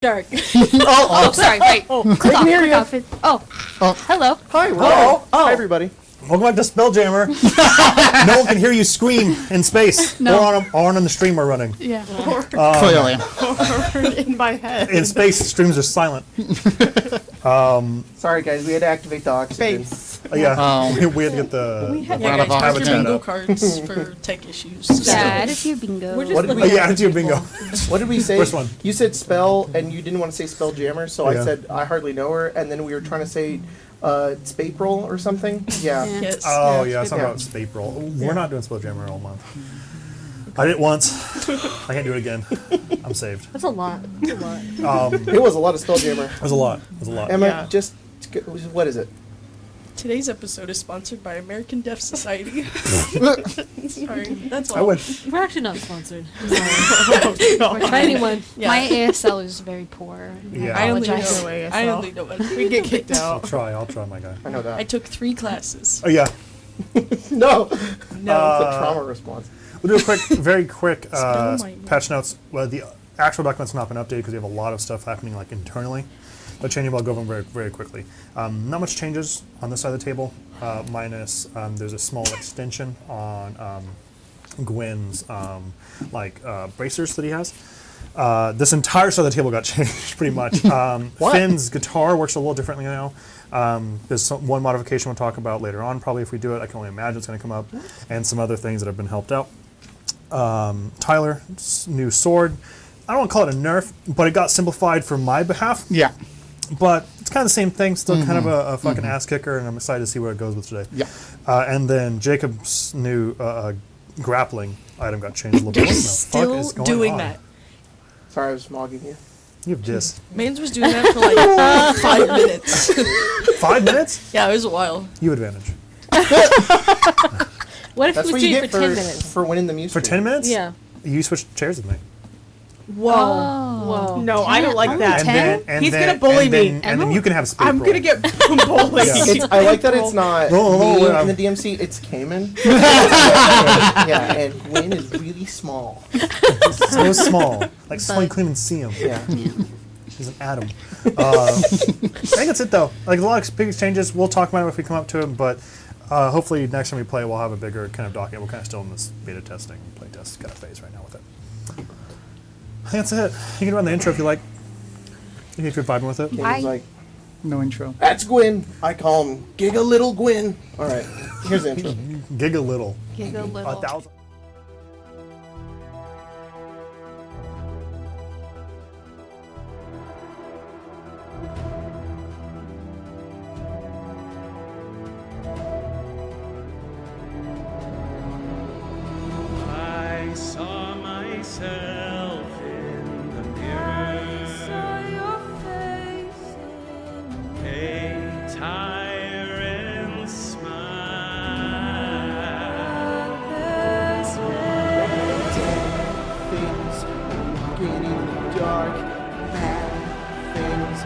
Dark. Oh, sorry. Right. I can hear you. Outfit. Oh, hello. Hi, Hello. Hi, everybody. Welcome back to Spelljammer. No one can hear you scream in space. No. Or on the stream we're running. Yeah. Clearly. In my head. In space, streams are silent. Sorry, guys. We had to activate the oxygen. Face. Yeah, we had to get the. We had Round of mark your applause. bingo cards for tech issues. Yeah, attitude bingo. We're just What did looking we- at Yeah, it's your bingo. What did we say? First one. You said spell, and you didn't want to say Spelljammer, so I Yeah. said I hardly know her, and then we were trying to say Spapril or something. Yeah. Yeah. Yes. Oh, yeah, it's Yeah. about April. We're not doing Spelljammer all month. I did it once. I can't do it again. I'm saved. That's a lot. That's a lot. It was a lot of Spelljammer. It was a lot. It was a lot. Emma, Yeah. just what is it? Today's episode is sponsored by American Deaf Society. Sorry, that's all. I wish. We're actually not sponsored. By anyone. Yeah. My ASL is very poor. Yeah. I only know. apologize. I only know it. We get kicked I'll out. try, my guy. I know that. I took 3 classes. Oh, yeah. No. No. It's a trauma response. We'll do a quick, very quick Spill my patch notes. Well, the actual document's not been updated because we have a lot of stuff happening like internally. But changing, I'll go over them very, very quickly. Not much changes on this side of the table, minus there's a small extension on Gwyn's bracers that he has. This entire side of the table got changed pretty much. Finn's guitar works a little differently now. There's one modification we'll talk about later on, probably if we do it. I can only imagine it's going to come up, and some other things that have been helped out. Tyler, new sword. I don't want to call it a nerf, but it got simplified for my behalf. Yeah. But it's kind of the same thing, still kind of a fucking ass kicker, and I'm excited to see where it goes with today. Yeah. And then Jacob's new grappling item got changed a little bit. What the Still fuck is going doing on? that. Sorry, I was smogging you. You have dis. Mans was doing that for like 5 minutes. 5 minutes? Yeah, it was a while. You have advantage. What if That's we what do you it get for 10 minutes? for winning the music. For 10 minutes? Yeah. You switched chairs with me. Whoa. Whoa. No, I don't like that. He's gonna bully me. And then you can have space. I'm gonna get bullied. Yeah. I like that it's not No, me I'm- in the DMC, it's Cayman. Yeah, and Gwyn is really small. So small. Like someone you couldn't even see him. Yeah. He's an atom. I think that's it though. Like a lot of big changes. We'll talk about it if we come up to it, but hopefully next time we play, we'll have a bigger kind of document. We're kind of still in this beta testing, play test kind of phase right now with it. I think that's it. You can run the intro if you like. If you're vibing with it. Cayman's like, No intro. that's Gwyn. I call him Giga Little Gwyn. All right, here's the intro. Giga little. Giga little. 1,000. I saw myself in the mirror. A tyrant smile. Things walking in the dark, bad things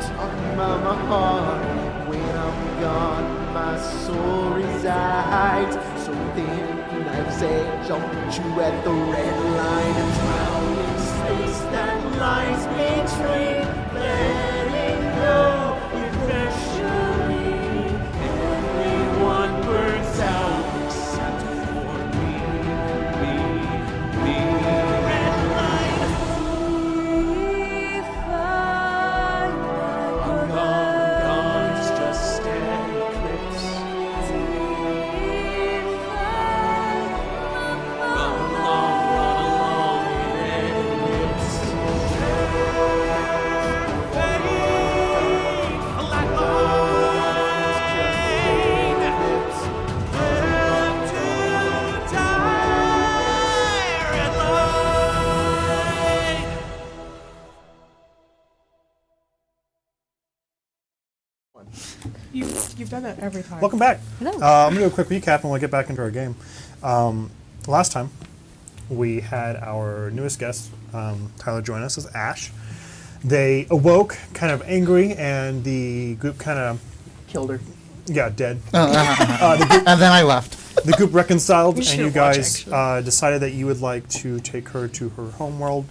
talking about my heart. When I'm gone, my soul resides. So thin, knife's edge, I'll meet you at the red line. A drowning space that lies between letting go eventually. Everyone burns out except for me. Red light. I'm gone, it's just an eclipse. Run along, it eclipse. Fade, like lightning. Left to die, red light. You've done that every time. Welcome back. Hello. I'm going to do a quick recap and we'll get back into our game. Last time, we had our newest guest, Tyler, join us as Ash. They awoke kind of angry, and the group kind of, Killed her. dead. And then I left. The group reconciled, We and should you watch, guys decided that you would like to take her to her homeworld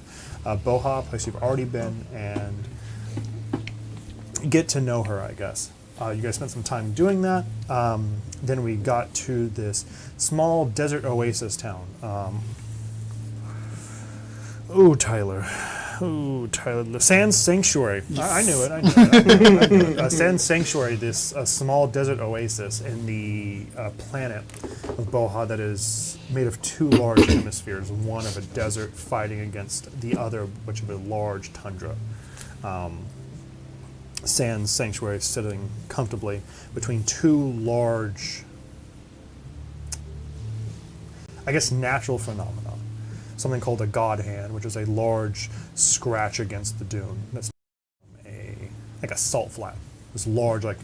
Boha, place you've already been, and get to know her, I guess. You guys spent some time doing that. Then we got to this small desert oasis town. Tyler. Ooh, Tyler. The Sand Sanctuary. I knew it. I knew it. Sand Sanctuary, this small desert oasis in the planet of Boha that is made of two large hemispheres, one of a desert fighting against the other, which of a large tundra. Sand Sanctuary sitting comfortably between two large, I guess, natural phenomena. Something called a god hand, which is a large scratch against the dune. That's like a salt flat. This large, like,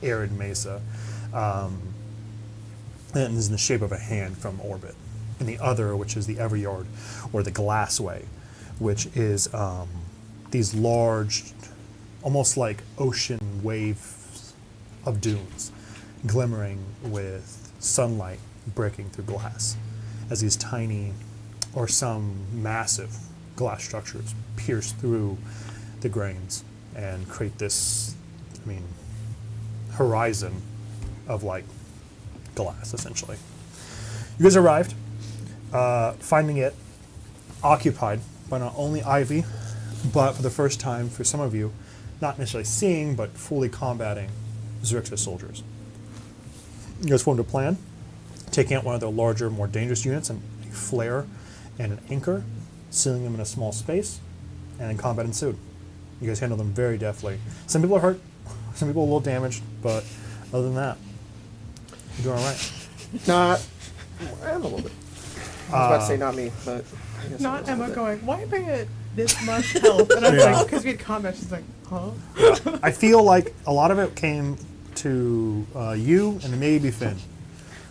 arid mesa. And is in the shape of a hand from orbit. And the other, which is the Everyard, or the Glassway, which is these large, almost like ocean waves of dunes, glimmering with sunlight breaking through glass, as these tiny, or some massive glass structures pierce through the grains and create this, horizon of, like, glass, essentially. You guys arrived, finding it occupied by not only Ivy, but for the first time, for some of you, not necessarily seeing, but fully combating Xerxes soldiers. You guys formed a plan, taking out one of their larger, more dangerous units and a flare and an anchor, sealing them in a small space, and then combat ensued. You guys handled them very deftly. Some people are hurt, some people are a little damaged, but other than that, you're doing all right. Not. I am a little bit. I was about to say not me, but I guess Not I Emma was a going, why bring it this much health? And I was Yeah. like, because we had combat, she's like, huh? Yeah. I feel like a lot of it came to you and maybe Finn.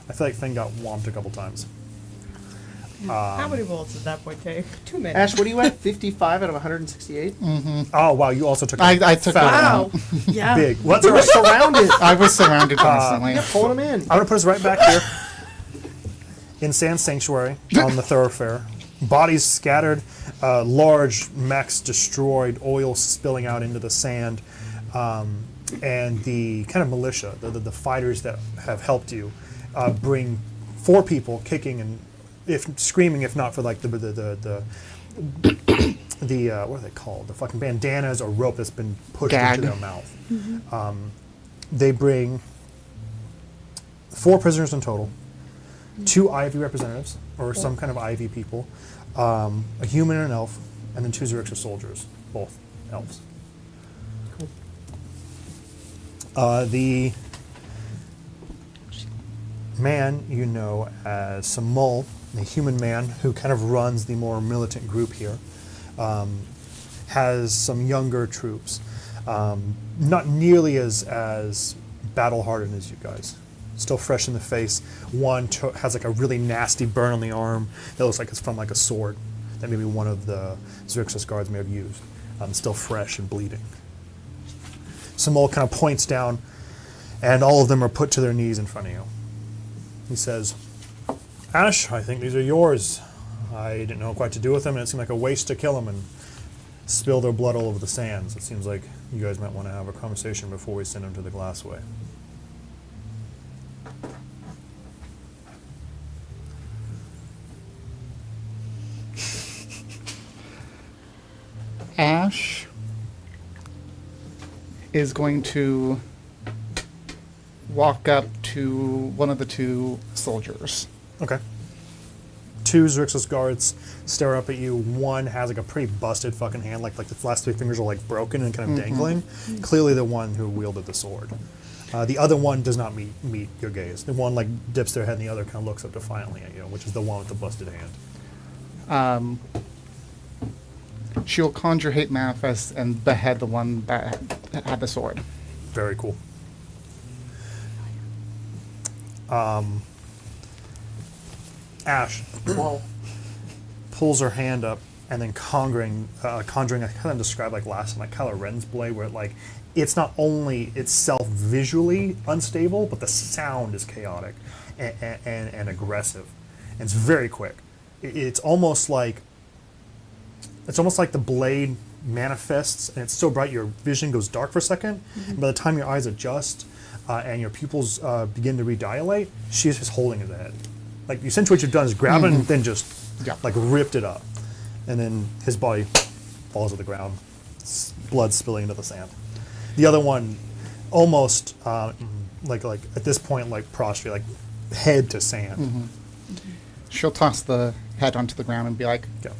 I feel like Finn got whomped a couple times. How many bullets did that boy take? Too many. Ash, what are you at? 55 out of 168? Oh, wow, you also took a I took fat Wow. Yeah. big. Well, that's We all were right. surrounded. I was surrounded constantly. Yeah, pulling them in. I'm going to put us right back here in Sand Sanctuary on the thoroughfare. Bodies scattered, large mechs destroyed, oil spilling out into the sand, and the kind of militia, the fighters that have helped you, bring 4 people kicking and screaming, if not for like the what are they called? The fucking bandanas or rope that's been pushed Gag. into their mouth. They bring 4 prisoners in total, 2 Ivy representatives, or some kind of Ivy people, a human and an elf, and then 2 Xerxes soldiers, both elves. The man you know as Samul, the human man who kind of runs the more militant group here, has some younger troops, not nearly as battle-hardened as you guys. Still fresh in the face. One has like a really nasty burn on the arm that looks like it's from like a sword that maybe one of the Xerxes guards may have used. Still fresh and bleeding. Samul kind of points down, and all of them are put to their knees in front of you. He says, Ash, I think these are yours. I didn't know quite what to do with them, and it seemed like a waste to kill them and spill their blood all over the sands. It seems like you guys might want to have a conversation before we send them to the Glassway. Ash is going to walk up to one of the 2 soldiers. Okay. 2 Xerxes guards stare up at you. One has like a pretty busted fucking hand, like the last 3 fingers are like broken and kind of dangling. Clearly the one who wielded the sword. The other one does not meet your gaze. The one like dips their head, and the other kind of looks up defiantly at you, which is the one with the busted hand. She'll conjure hate manifest and behead the one that had the sword. Very cool. Ash pulls her hand up and then conjuring, I kind of described like last time, like Kylo Ren's blade, where it's not only itself visually unstable, but the sound is chaotic and aggressive. And it's very quick. It's almost like it's almost like the blade manifests and it's so bright your vision goes dark for a second. And by the time your eyes adjust and your pupils begin to redilate, she's just holding his head. Like essentially what you've done is grab it and then just like ripped it up. And then his body falls to the ground, blood spilling into the sand. The other one almost like at this point like prostrate, like head to sand. She'll toss the head onto the ground and be like, Yeah.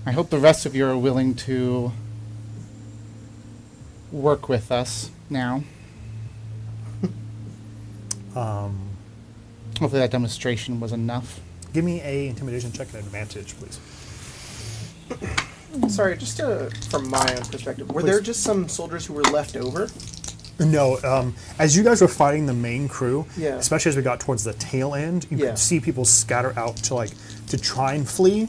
I hope the rest of you are willing to work with us now. Hopefully that demonstration was enough. Give me a intimidation check and advantage, please. Sorry, just from my own perspective, were there just some soldiers who were left over? No, as you guys were fighting the main crew, Yeah. especially as we got towards the tail end, you Yeah. could see people scatter out to try and flee,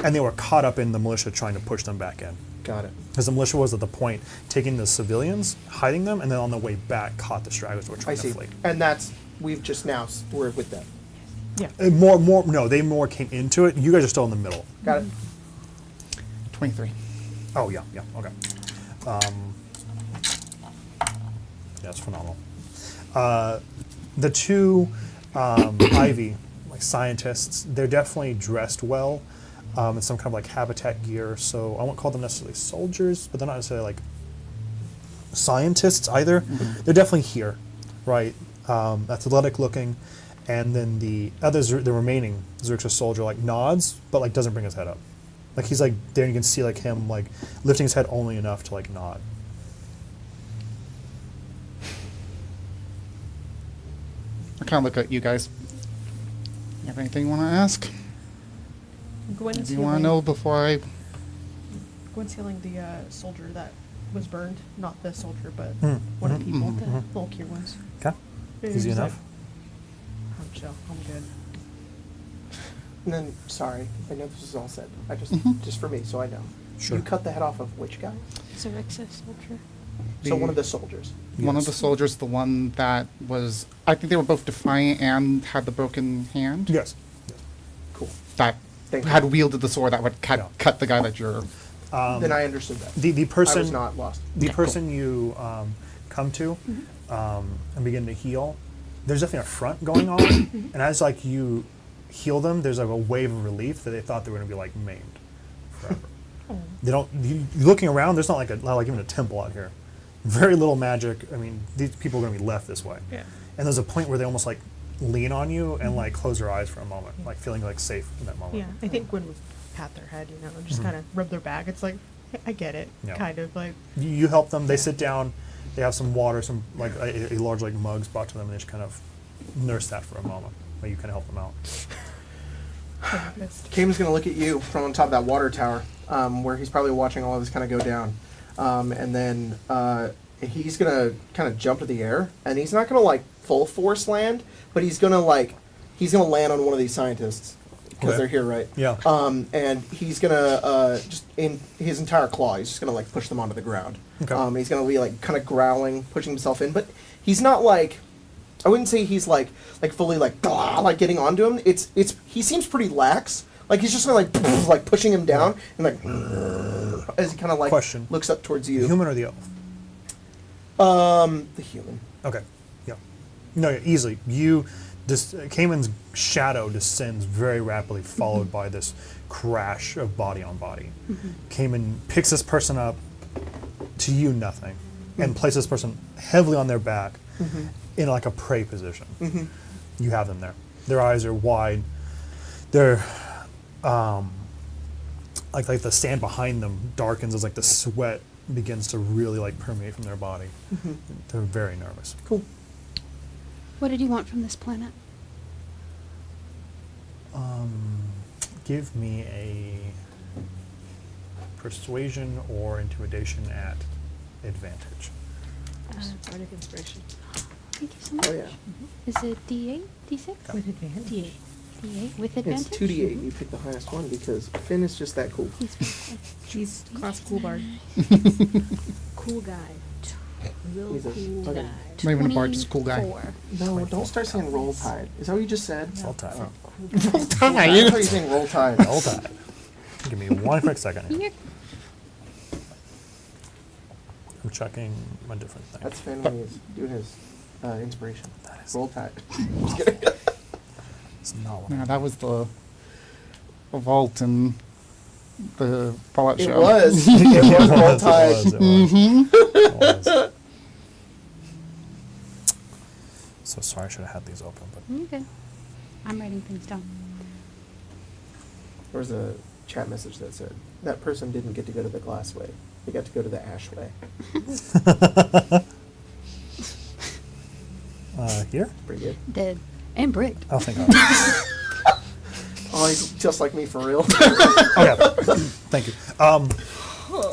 and they were caught up in the militia trying to push them back in. Got it. Because the militia was at the point taking the civilians, hiding them, and then on the way back caught the stragglers who were I trying see. to flee. And we've just now, we're with them. No, they more came into it. You guys are still in the middle. Got it. 23. Oh yeah, okay. Yeah, it's phenomenal. The two Ivy, like scientists, they're definitely dressed well in some kind of like habitat gear. So I won't call them necessarily soldiers, but they're not necessarily like scientists either. They're definitely here, right? Athletic looking, and then the others, the remaining Xerxes soldier, like nods, but like doesn't bring his head up. Like he's like there, and you can see like him like lifting his head only enough to like nod. I kind of look at you guys. You have anything you want to ask? Gwen is Do you want to healing. know before I... Gwen's healing the soldier that was burned, not the soldier, but Mm, one of mhm, the people, mhm, the mhm. little cute ones. Okay. Easy He's enough. like, I'm chill. I'm good. And then, sorry, I know this is all said. I just, Mhm. just for me, so I know. Sure. You cut the head off of which guy? Xerxes soldier. So one of the soldiers. One of Yes. the soldiers, the one that was... I think they were both defiant and had the broken hand. Yes. Cool. That Thank had you. wielded the sword that would cut, Yeah. cut the guy that you're... Then I understood that. The I person was not lost. the Yeah, cool. person you come to and begin to heal, there's definitely a front going on, and as like you heal them, there's like a wave of relief that they thought they were going to be like maimed forever. They don't. You looking around, there's not like even a temple out here. Very little magic. I mean, these people are going to be left this way. Yeah. And there's a point where they almost like lean on you and like close their eyes for a moment, like feeling like safe in that moment. Yeah, I think Gwen would pat their head, and just kind of rub their back. It's like, I get it, Yeah. kind of like. You help them. They sit down. They have some water, some like a large like mugs brought to them, and they just kind of nurse that for a moment. While you kind of help them out. Kamen's gonna look at you from on top of that water tower, where he's probably watching all of this kind of go down, and then he's gonna kind of jump to the air, and he's not gonna like full force land, but he's gonna land on one of these scientists because Okay. they're here, right? Yeah. And he's gonna just in his entire claw, he's just gonna like push them onto the ground. Okay. He's gonna be like kind of growling, pushing himself in, but he's not like. I wouldn't say he's like fully like getting onto him. It's he seems pretty lax. Like he's just kind of like pushing him down and like as he kind of like Question. looks up towards The you. human or the elf? The human. Okay. Yeah. No, yeah, easily. Cayman's shadow descends very rapidly, followed by this crash of body on body. Cayman picks this person up, to you nothing, and places this person heavily on their back in like a prey position. You have them there. Their eyes are wide. They're like the sand behind them darkens as like the sweat begins to really like permeate from their body. They're very nervous. Cool. What did you want from this planet? Give me a persuasion or intimidation at advantage. Bardic inspiration. Thank you so much. Oh yeah. Is it D8, D6? With advantage. D8. D8 with It's advantage? 2d8. You pick the highest one because Finn is just that cool. He's class cool bard. Cool guy. Real He's a cool fucking- guy. Not even a bard, just a cool guy. 24. No, don't start saying roll tide. Is that what you just said? Roll Tide. Roll I thought you were saying roll tide. Roll Tide. Give me one quick second here. Here. I'm checking a different thing. That's Finn when he's doing his inspiration. That is- Roll tide. It's not what Yeah, that was the vault in the Fallout It show. was. It was roll tide. It was. So sorry, I should have had these open, but Okay. I'm writing things down. There was a chat message that said, that person didn't get to go to the glass way. They got to go to the ash way. here? Pretty good. Dead. And bricked. Oh, thank God. Oh, he's just like me for real. Okay, thank you.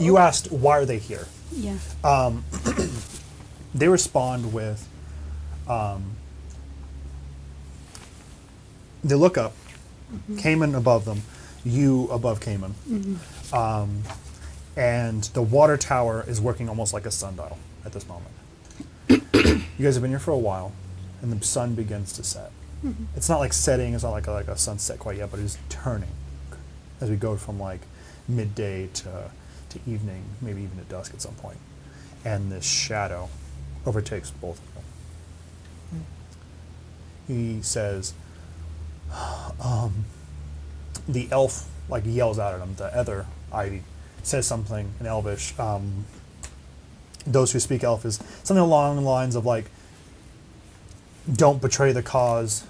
You asked why are they here? Yeah. They respond with, they look up, Cayman above them, you above Cayman, and the water tower is working almost like a sundial at this moment. You guys have been here for a while, and the sun begins to set. It's not like setting, it's not like a sunset quite yet, but it is turning as we go from like midday to evening, maybe even at dusk at some point. And this shadow overtakes both of them. He says, the elf like yells out at him, the other Ivy says something in Elvish. Those who speak Elf is something along the lines of like, don't betray the cause,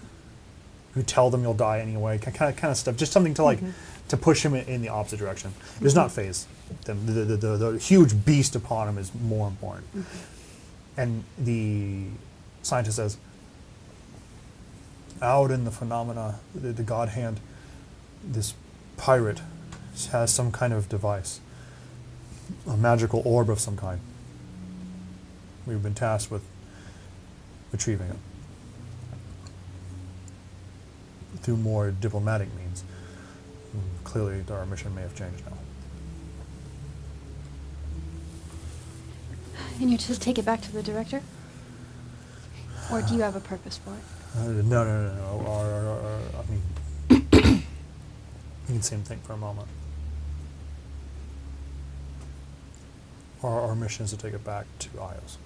you tell them you'll die anyway, kind of stuff. Just something to like, to push him in the opposite direction. It does not phase them. The huge beast upon him is more important. And the scientist says, out in the phenomena, the God Hand, this pirate has some kind of device, a magical orb of some kind. We've been tasked with retrieving it through more diplomatic means. Clearly, our mission may have changed now. And you're to take it back to the director? Or do you have a purpose for it? No. I mean, you can see him think for a moment. Our mission is to take it back to Ios.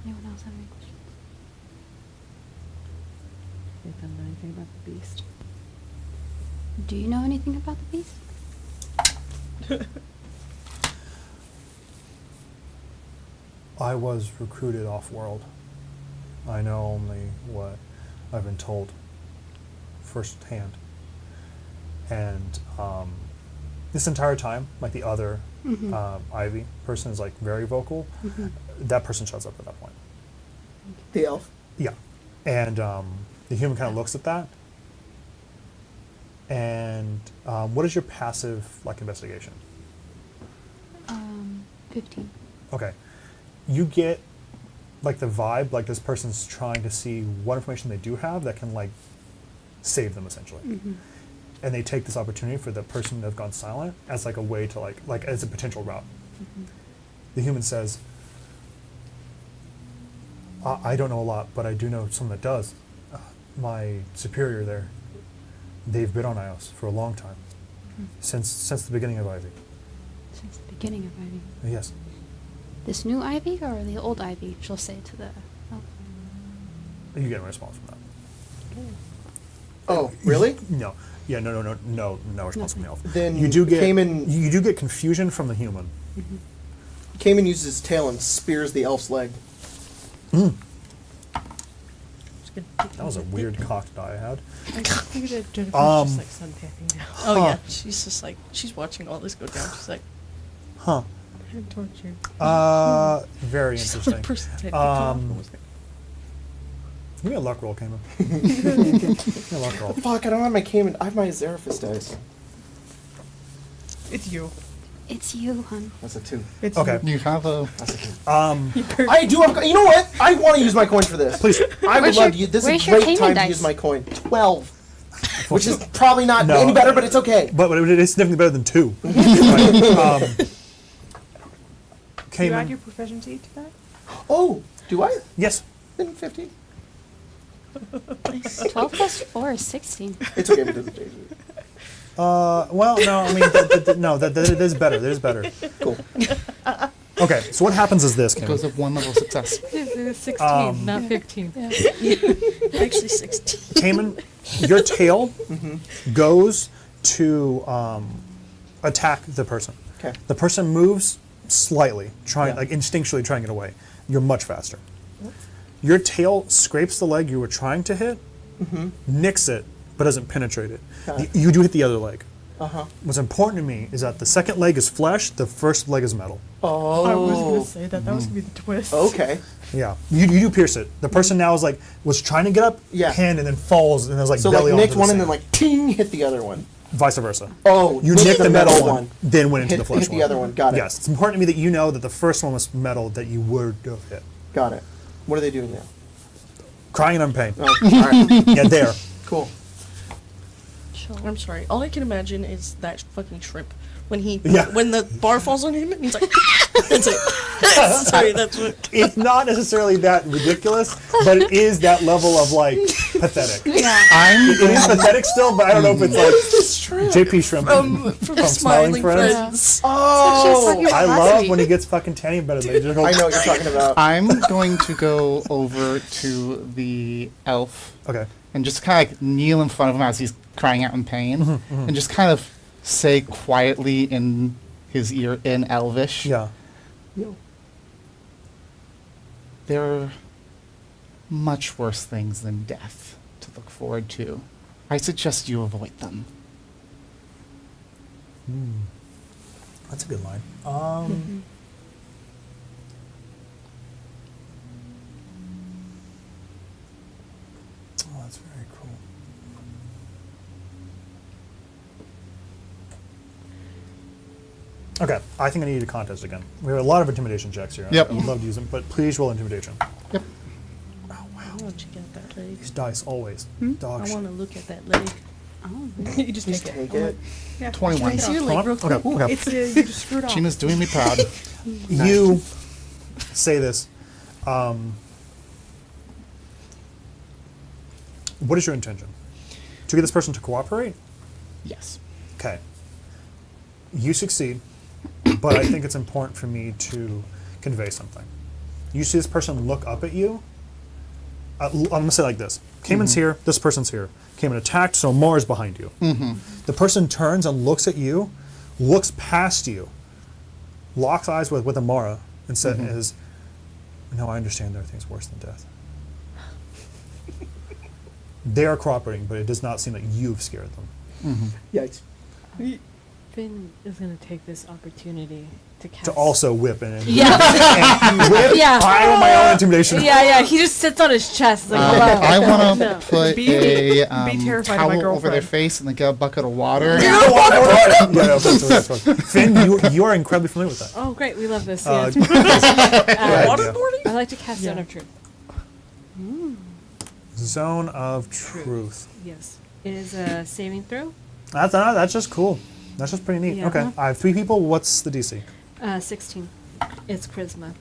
Anyone else have any questions? You don't know anything about the beast? Do you know anything about the beast? I was recruited off-world. I know only what I've been told firsthand. And this entire time, like the other Ivy person is like very vocal. That person shuts up at that point. The elf. Yeah. And the human kind of looks at that. And what is your passive like investigation? 15. Okay. You get like the vibe, like this person's trying to see what information they do have that can like save them essentially. And they take this opportunity for the person to have gone silent as like a way to like as a potential route. The human says, I don't know a lot, but I do know someone that does. My superior there, they've been on Ios for a long time. Since the beginning of Ivy. Since the beginning of Ivy. Yes. This new Ivy or the old Ivy, she'll say to the elf. You get a response from that. Oh, really? No. Yeah, no response from the elf. Then you do get Cayman- you do get confusion from the human. Cayman uses his tail and spears the elf's leg. That was a weird cocked eye I had. I figured that Jennifer's just like sun tapping now. Oh yeah, she's just like she's watching all this go down. She's like, Huh. I'm tortured. Very she's the interesting. person that off and was like, Give me a luck roll, Cayman. Give me a luck roll. Fuck, I don't have my Cayman. I have my Zeraphis dice. It's you. It's you, hun. That's a 2. It's Okay. You have a That's a 2. you. I do have. You know what? I want to use my coin for this. Please. I would Where's love your- to use. This is where's a your great Cayman time to dice? use my coin. 12. which is probably not No. any better, but it's okay. But it is significantly better than 2. Right. Do you Cayman. add your proficiency to that? Oh, do I? Yes. Then 15. 12 plus 4 is 16. It's okay if it doesn't change it. Well, no, I mean, no, that it is better. It is better. Cool. Okay, so what happens is this, It Cayman. goes up 1 level of success. It's 16, not 15. Actually 16. Cayman, your tail goes to attack the person. Okay. The person moves slightly, trying Yeah. like instinctually trying to get away. You're much faster. Your tail scrapes the leg you were trying to hit, nicks it, but doesn't penetrate it. Got it. You do hit the other leg. Uh-huh. What's important to me is that the second leg is flesh, the first leg is metal. Oh. I was gonna say that. That was gonna be the twist. Okay. Yeah, you do pierce it. The person now is like was trying to get up, Yeah. pinned, and then falls, and there's like So belly like nicked onto the one and sand. then like ting hit the other one. Vice versa. Oh, You nicked the metal one, then went into the flesh hit one. the other one. Got it. Yes, it's important to me that you know that the first one was metal that you would have hit. Got it. What are they doing now? Crying in pain. Oh, all right. Yeah, there. Cool. I'm sorry. All I can imagine is that fucking shrimp when Yeah. when the bar falls on him and he's like, that's it. Sorry, that's what. It's not necessarily that ridiculous, but it is that level of like pathetic. I'm It is pathetic still, but I don't know if it's like JP Shrimp From Smiling Friends. Oh, I love when he gets fucking tanny better than they just go, I know what you're talking about. I'm going to go over to the elf Okay. and just kind of like kneel in front of him as he's crying out in pain, and just kind of say quietly in his ear in Elvish, Yeah. there are much worse things than death to look forward to. I suggest you avoid them. That's a good line. Oh, that's very cool. Okay, I think I need a contest again. We have a lot of intimidation checks here. Yep. I would love to use them, but please roll intimidation. Yep. Why don't you get that leg? These dice always. Dog I shit. want to look at that leg. You just Just take take it. it. 21. Can I see your leg Hold real on. quick? Okay, okay. It's you just screwed off. Gina's doing me proud. You say this. What is your intention? To get this person to cooperate? Yes. Okay. You succeed, but I think it's important for me to convey something. You see this person look up at you. I'm going to say it like this. Cayman's here, this person's here. Cayman attacked, so Mara's behind you. The person turns and looks at you, looks past you, locks eyes with Amara, and says, no, I understand there are things worse than death. They are cooperating, but it does not seem like you've scared them. Yikes. Finn is going to take this opportunity to cast. To also whip and Yeah. whip. Yeah. I roll my own intimidation. Yeah. He just sits on his chest like, hello. I want to No. put Be a terrified of my towel over their girlfriend. face and then get a bucket of water. Yeah, no, that's fine. Finn, you are incredibly familiar with that. Oh, great. We love this. Uh, Yeah. Waterboarding? I like to cast Zone of Truth. Zone of truth. Yes. It is a saving throw. That's just cool. That's just pretty neat. Yeah. Okay, I have 3 people. What's the DC? 16. It's charisma.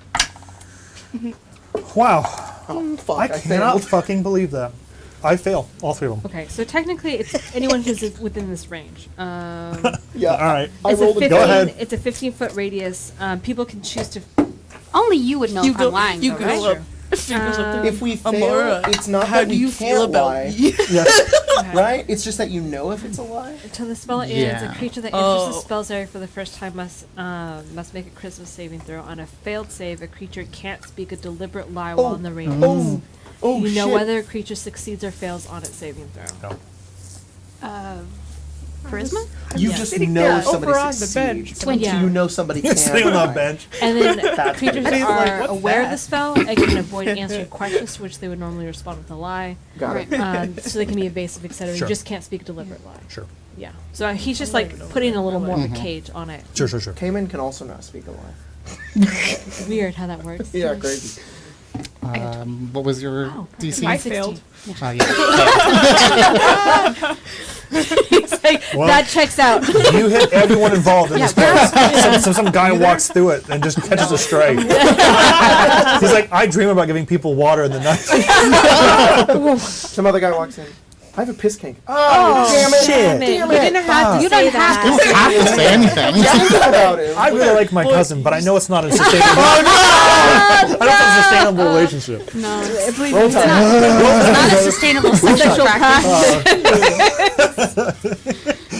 Wow, Oh, fuck, I cannot failed. fucking believe that. I fail all 3 of them. Okay, so technically it's anyone who's within this range. Yeah. All right. I It's a rolled a 15, Go ahead. It's a 15-foot radius. People can choose to. Only you would know You if go, I'm lying, you though, go right? up. Finn goes up there. If we fail, Amara, it's not how that do we you feel can't about lie. me? Yeah. Right? It's just that you know if it's a lie. Until the spell ends, Yeah. a creature that enters the Oh. spell's area for the first time must make a charisma saving throw. On a failed save, a creature can't speak a deliberate lie while in the radius. Oh, oh, You know shit. whether a creature succeeds or fails on its saving throw. No. Charisma? You Yeah. just Sitting know there somebody over on the succeeds. bench. So Yeah. you know somebody You're can sitting on lie. the bench. And then That's creatures pretty- He's like, are "What's aware of that?" the spell and can avoid answering questions to which they would normally respond with a lie. Got it. So they can be evasive, etc. Sure. You just can't speak a deliberate lie. Sure. Yeah. So he's just like putting a little more of a cage on it. Sure. Cayman can also not speak a lie. Weird how that works. Yeah, crazy. What was your DC? I 16. failed. Yeah. He's like, Well- that checks out. You hit everyone involved in this place. So some guy walks through it and just catches a stray. He's like, I dream about giving people water in the night. Some other guy walks in. I have a piss kink. Oh, damn it! shit. Damn You it! didn't have to You say don't have that. You don't have to say anything. Think about it. I really like my cousin, but I know it's not a sustainable. I don't think it's a sustainable relationship. No, Roll time. it's not a sustainable sexual practice.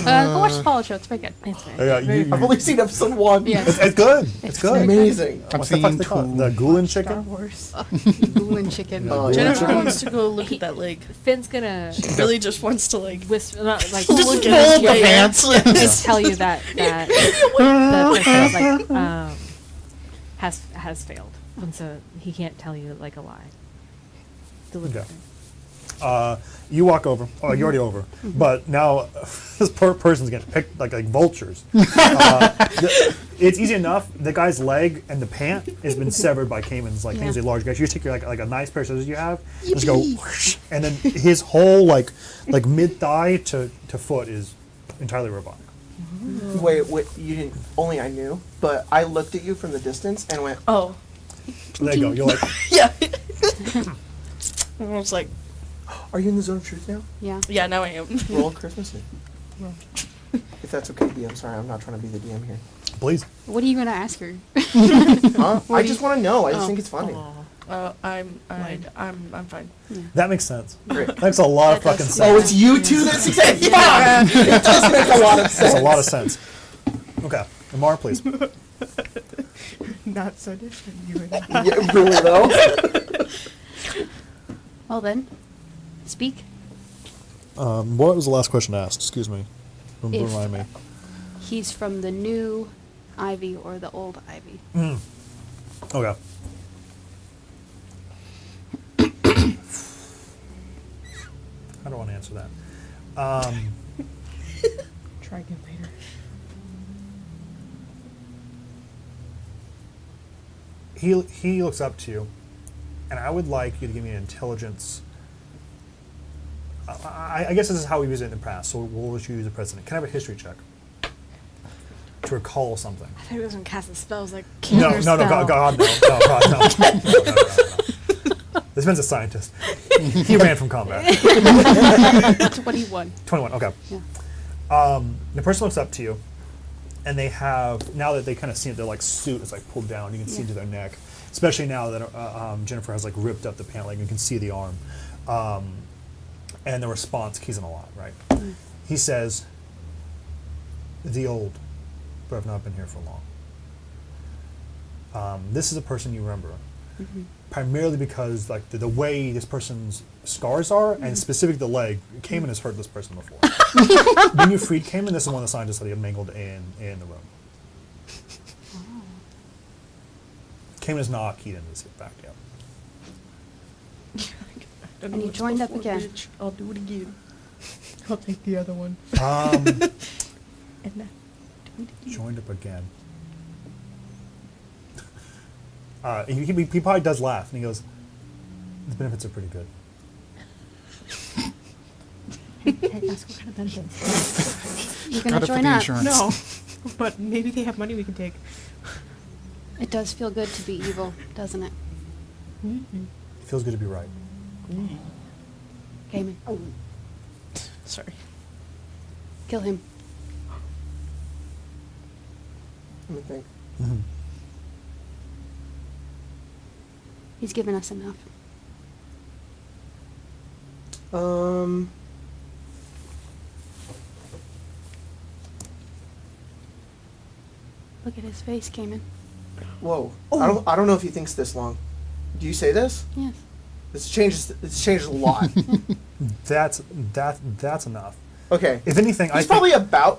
Go watch the Apollo show. It's very good. It's fine. Yeah, you- I've only seen episode 1. Yeah. it's good. It's good. Amazing. I'm What's the fuck seeing they call it? two. The Gulen Star chicken? Wars. Ghoulin chicken. Oh, Jennifer yeah. wants to go look at that leg. Finn's gonna She really just wants to like whisper, not like just look fold at the his pants. just tell you that the person is like has failed, and so he can't tell you like a lie. Deliberately. You walk over. Oh, you're already over. But now this poor person's getting picked like vultures. It's easy enough. The guy's leg and the pant has been severed by Cayman's like things Yeah. a large guy. You just take your like a nice pair of scissors you have, just go, whoosh, and then his whole like mid thigh to foot is entirely robotic. Wait, you didn't. Only I knew, but I looked at you from the distance and went, oh There you go. You're like, yeah. I was like, "Are you in the zone of truth now?" Yeah. yeah, now I am. Roll Christmas Eve. If that's okay, DM. Sorry, I'm not trying to be the DM here. please. What are you gonna ask her? Huh? I do just you- want to know. I just Oh. think it's funny. I'm fine. That makes sense. Great. That makes a lot of That fucking does- sense. Oh, it's you two that's excited. Yeah, it does make a lot of sense. That's a lot of sense. Okay, Amar, please. Not so different. You and Yeah, really though. Well then, speak. What was the last question asked? Excuse me. If- Remind me. He's from the new Ivy or the old Ivy. Okay. I don't want to answer that. try again later. He looks up to you, and I would like you to give me an intelligence. I guess this is how we use it in the past, so we'll let you use the president. Can I have a history check to recall something? I think he was gonna cast a spell. I was like, No, counter no, no, spell. God, no, no, God, no. No. This man's a scientist. He ran from combat. 21. 21, okay. Yeah. The person looks up to you, and they have, now that they kind of see it, their like suit is like pulled down, you can see Yeah. to their neck, especially now that Jennifer has like ripped up the pant leg, you can see the arm. And the response keys in a lot, right? He says, the old, but I've not been here for long. This is a person you remember. Primarily because like the way this person's scars are, and specifically the leg, Cayman has heard this person before. When you freed Cayman, this is one of the scientists that he had mangled in the room. Cayman is not keyed into this fact yet. And you joined up again. Bitch. I'll do it again. I'll take the other one. And then Joined up again. He probably does laugh, and he goes, the benefits are pretty good. Ask what kind of benefits. You're Got gonna it for join the up. insurance. No, but maybe they have money we can take. It does feel good to be evil, doesn't it? It feels good to be right. Cayman, sorry. kill him. Let me think. He's given us enough. Look at his face, Cayman. Whoa. I don't know if he thinks this long. Do you say this? Yes. This changes a lot. That's enough. Okay. If anything, He's probably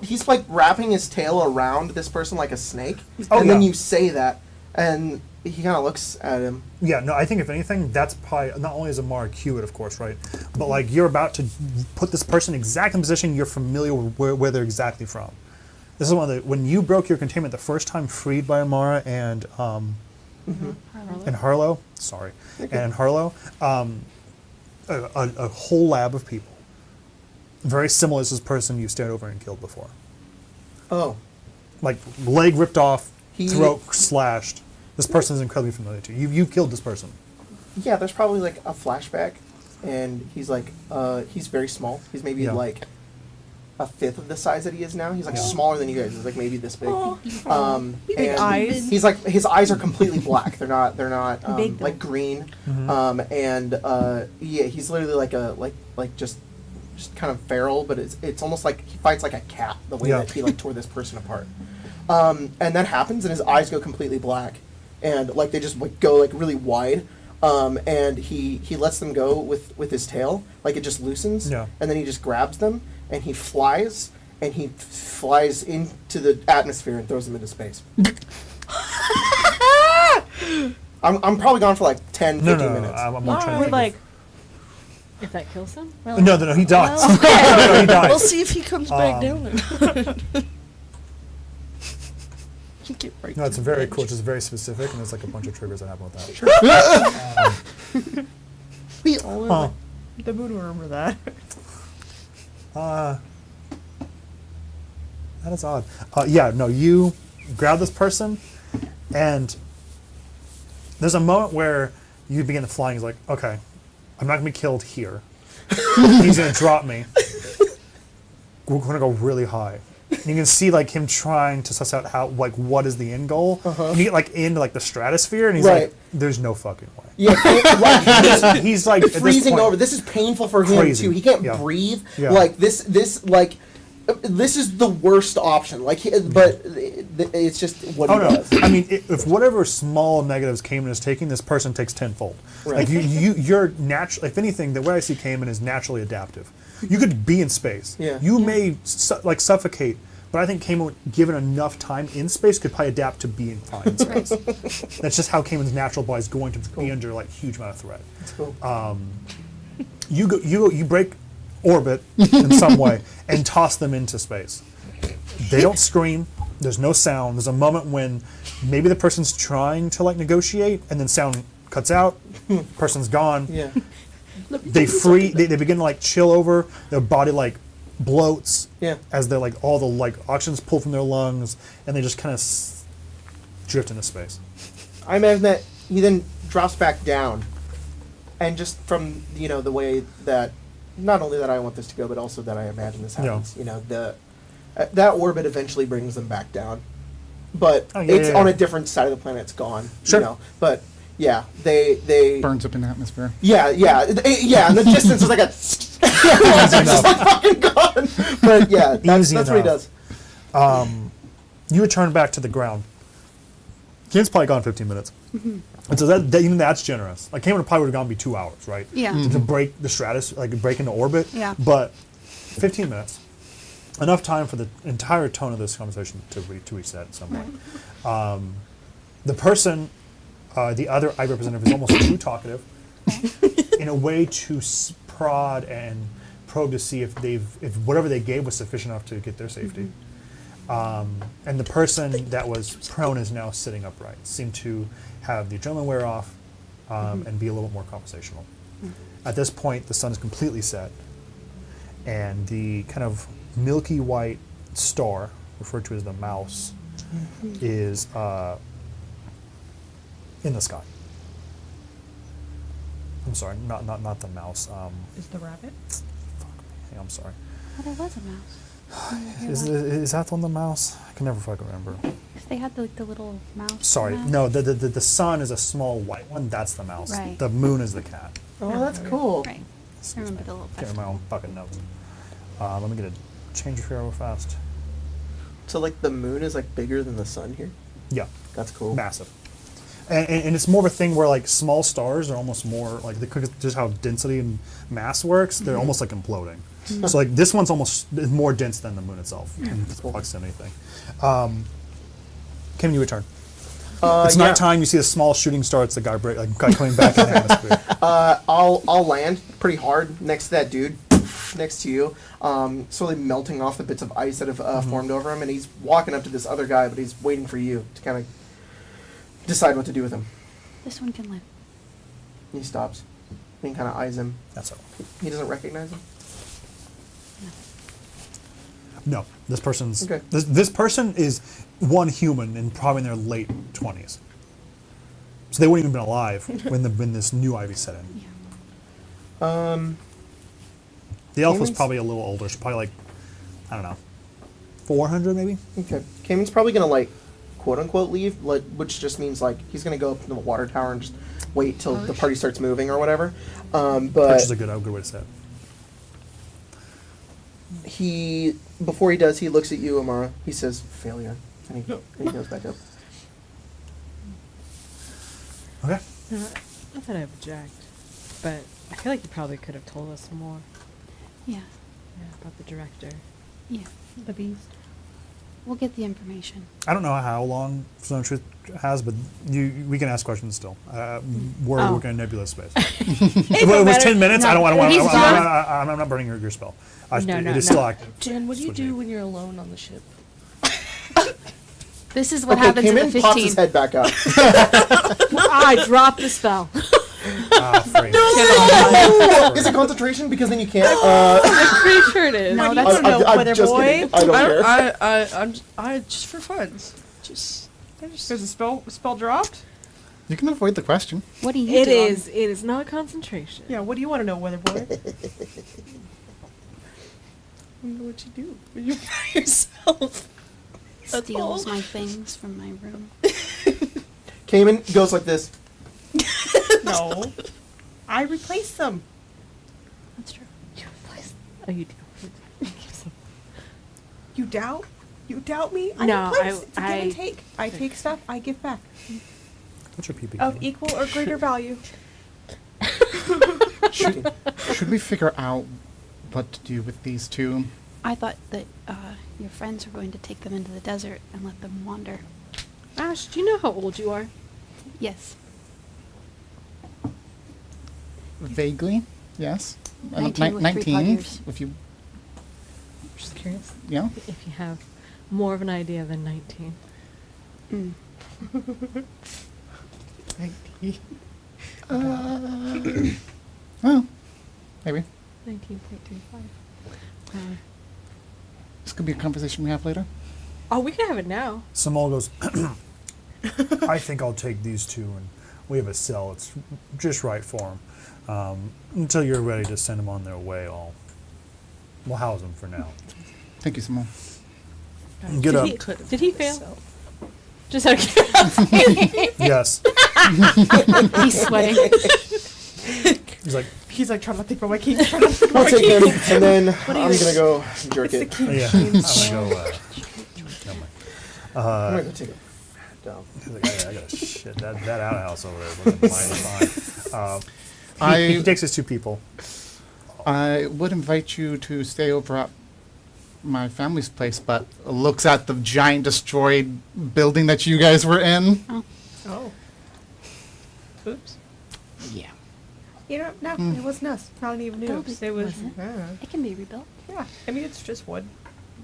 he's like wrapping his tail around this person like a snake. And then yeah. you say that, and he kind of looks at him. Yeah, no, I think if anything, that's probably, not only is Amar cue it, of course, right? But like you're about to put this person exactly in the position you're familiar with where they're exactly from. This is one of the, when you broke your containment the first time, freed by Amara and Harlow, sorry, and Harlow, a whole lab of people very similar to this person you stared over and killed before. Oh. Like leg ripped off, He- throat slashed. This person is incredibly familiar to you. You've killed this person. Yeah, there's probably like a flashback, and he's like, he's very small. He's maybe Yeah. like a fifth of the size that he is now. He's like Yeah. smaller than you guys. He's like maybe this big. Big and eyes. He's like his eyes are completely black. They're not Big, though. like green. Mhm. Yeah, he's literally like a like just kind of feral, but it's almost like he fights like a cat the way Yeah. that he like tore this person apart. And that happens, and his eyes go completely black, and like they just like go like really wide. And he lets them go with his tail, like it just loosens, Yeah. and then he just grabs them and he flies into the atmosphere and throws them into space. I'm probably gone for like 10, 15 No, minutes. I'm not trying to We're think like, if that kills him? We're of, like, no, he dies. well, No, he dies. We'll see if he comes back Um, down. Get right No, it's to the very edge. cool. It's just very specific, and there's like a bunch of triggers that happen with that. We all Huh. The moon will remember that. That is odd. Yeah, no, you grab this person, and there's a moment where you begin to flying. He's like, okay, I'm not going to be killed here. He's going to drop me. We're going to go really high. And you can see like him trying to suss out how, like, what is the end goal. And you get like into like the stratosphere, and he's Right. like, there's no fucking way. Yeah, He's like at this freezing point- over. This is painful for him Crazy. too. He can't Yeah. breathe. Yeah. Like this is the worst option. Like, but it's just what Oh he no! does. I mean, if whatever small negatives Cayman is taking, this person takes tenfold. Right. Like you're natural. If anything, the way I see Cayman is naturally adaptive. You could be in space. Yeah. You may suffocate, but I think Cayman, given enough time in space, could probably adapt to being fine in space. That's just how Cayman's natural body is going to be under like huge amount of threat. That's cool. You break orbit in some way and toss them into space. They don't scream. There's no sound. There's a moment when maybe the person's trying to like negotiate, and then sound cuts out. Person's gone. Yeah. They begin to like chill over. Their body like bloats. Yeah. As they're like all the like oxygen's pulled from their lungs, and they just kind of drift into space. I imagine that he then drops back down, and just from the way that not only that I want this to go, but also that I imagine this happens. That orbit eventually brings them back down, but Oh, yeah, it's yeah, yeah. on a different side of the planet. It's gone. Sure. But yeah, they Burns up in the atmosphere. yeah, and the distance is like a it's just like fucking gone. But yeah, that's Easy what he enough. does. You return back to the ground. Kane's probably gone 15 minutes. And so even that's generous. Like Kane probably would have gone be 2 hours, right? Yeah. To break the stratus, like break into orbit. Yeah. But 15 minutes. Enough time for the entire tone of this conversation to reach that at some point. The person, the other I representative, is almost too talkative in a way to prod and probe to see if whatever they gave was sufficient enough to get their safety. And the person that was prone is now sitting upright, seemed to have the adrenaline wear off and be a little bit more conversational. At this point, the sun is completely set, and the kind of milky white star, referred to as the mouse, is in the sky. I'm sorry, not the mouse. Is the rabbit? Hey, I'm sorry. Oh, there was a mouse. Is that the one, the mouse? I can never fucking remember. Because they had the little mouse. Sorry, mouse. no. The sun is a small white one. That's the mouse. Right. The moon is the cat. Oh, that's cool. Right. I remember the little Get in my own fucking notes. Let me get a change of here real fast. So like the moon is like bigger than the sun here. Yeah, That's cool. massive. And it's more of a thing where like small stars are almost more like just how density and mass works. They're almost like imploding. So like this one's almost more dense than the moon itself in proximity thing. Kim, you return. It's yeah. nighttime. You see a small shooting star. It's the guy coming back in the atmosphere. I'll land pretty hard next to that dude, next to you, slowly melting off the bits of ice that have formed over him, and he's walking up to this other guy, but he's waiting for you to kind of decide what to do with him. This one can live. He stops. And he kind of eyes him. That's all. He doesn't recognize him. No, this person's Okay. this person is one human and probably in their late 20s. So they wouldn't even been alive when this new Ivy set in. Yeah. The elf was Humans? probably a little older. She's probably like, I don't know, 400 maybe. Okay. Cayman's probably gonna like, quote unquote, leave, like, which just means like he's gonna go up to the water tower and just wait till the party starts moving or whatever. Which But is a good way to say it. he, before he does, he looks at you, Amara. He says, "Failure," and he goes back up. Okay. Not that I object, but I feel like you probably could have told us more Yeah. about the director. Yeah. The beast. We'll get the information. I don't know how long Zone of Truth has, but we can ask questions still. We're Oh. working in nebulous space. It was 10 minutes. No, he's I'm not burning your spell. No, it no, is no. still active. Jen, what do you That's what do when you're alone on the ship? This is what Okay, happens in the Cayman pops his 15. head back up. I dropped the spell. Afraid. Is it concentration? Because then you can't. I'm pretty sure it is. No, I that's don't know I'm whether just boy. kidding. I don't care. I just for fun. Just Because the spell dropped. You can avoid the question. What do you It do? is. It is not concentration. Yeah. What do you want to know, weather boy? I don't know what you do when you're by yourself. That's Steals all. my things from my room. Cayman goes like this. No. I replaced them. That's true. You replace. Oh, you do. You doubt? You doubt me? No, replace. It's a give and I- take. I take stuff. I give back What's your PP? of equal or greater value. Should we figure out what to do with these two? I thought that your friends were going to take them into the desert and let them wander. Ash, do you know how old you are? Yes. Vaguely, yes. 19 with 3 pluggers. if you, Just curious. yeah. If you have more of an idea than 19. Mm. Well, maybe. 19.35. This could be a conversation we have later. Oh, we can have it now. Samal goes, I think I'll take these two, and we have a cell. It's just right for them. Until you're ready to send them on their way, we'll house them for now. Thank you, Simone. Get up. Did he fail? Just out of curiosity. Yes. He's sweating. He's like, He's like trying to think about my king. Trying to think I'll about my take king. him, and then I'm gonna go jerk It's the it. king. yeah. I'm gonna go. Never mind. I'm gonna go take it down. He's like, I gotta shit that outhouse over there is looking mighty fine. He I takes his two people. I would invite you to stay over at my family's place, but looks at the giant destroyed building that you guys were in. Oh. Oops. Yeah. You know, no, it wasn't us. Not even Build noobs. it, It was. wasn't it? It can be rebuilt. Yeah. I mean, it's just wood.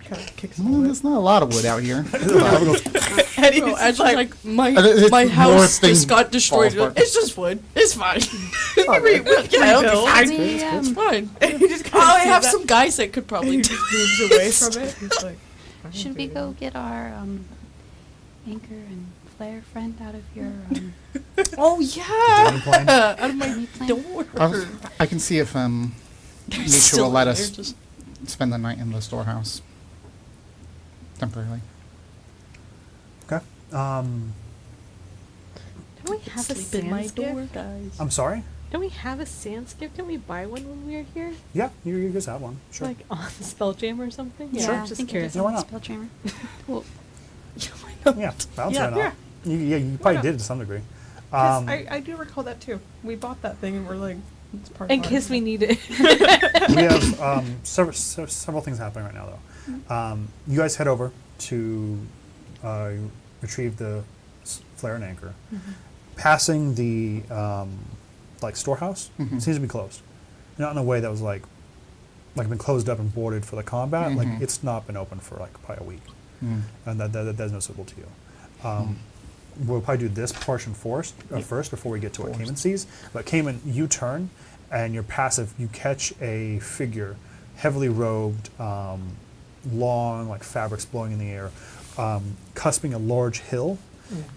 Kind of kicks Well, wood. there's not a lot of wood out here. And he's No, just like my It's my more house things just got destroyed. falls apart. It's just wood. It's fine. rebuild. Yeah, it'll be fine. Maybe, It's fine. He just Oh, kind of I have some guys that could probably He do just moves away from it. He's like, I should don't we do go that. get our anchor and flare friend out of your Oh yeah, Game plan? out of my Any plan? door. I can see if Nietzsche Still will let there, us just- spend the night in the storehouse temporarily. Okay. Don't we have a Sleep in my sans door, gift? guys. I'm sorry? Don't we have a sans gift? Didn't we buy one when we were here? Yeah, you guys have one. Sure. Like on Spelljammer or something? Yeah, Yeah, I just think curious. Yeah, why not? Spelljammer. Cool. Yeah, bounce Yeah, right off. Yeah, you probably not? did to some degree. 'Cause I do recall that too. We bought that thing and we're like, it's part In of case we our- need it. We have several things happening right now, though. You guys head over to retrieve the flare and anchor. Passing the storehouse seems to be closed. Not in a way that was like been closed up and boarded for the combat. Like it's not been open for like probably a week, and that's noticeable to you. We'll probably do this portion first before we get to what Cayman sees. But Cayman, you turn, and you're passive. You catch a figure heavily robed, long like fabrics blowing in the air, cusping a large hill,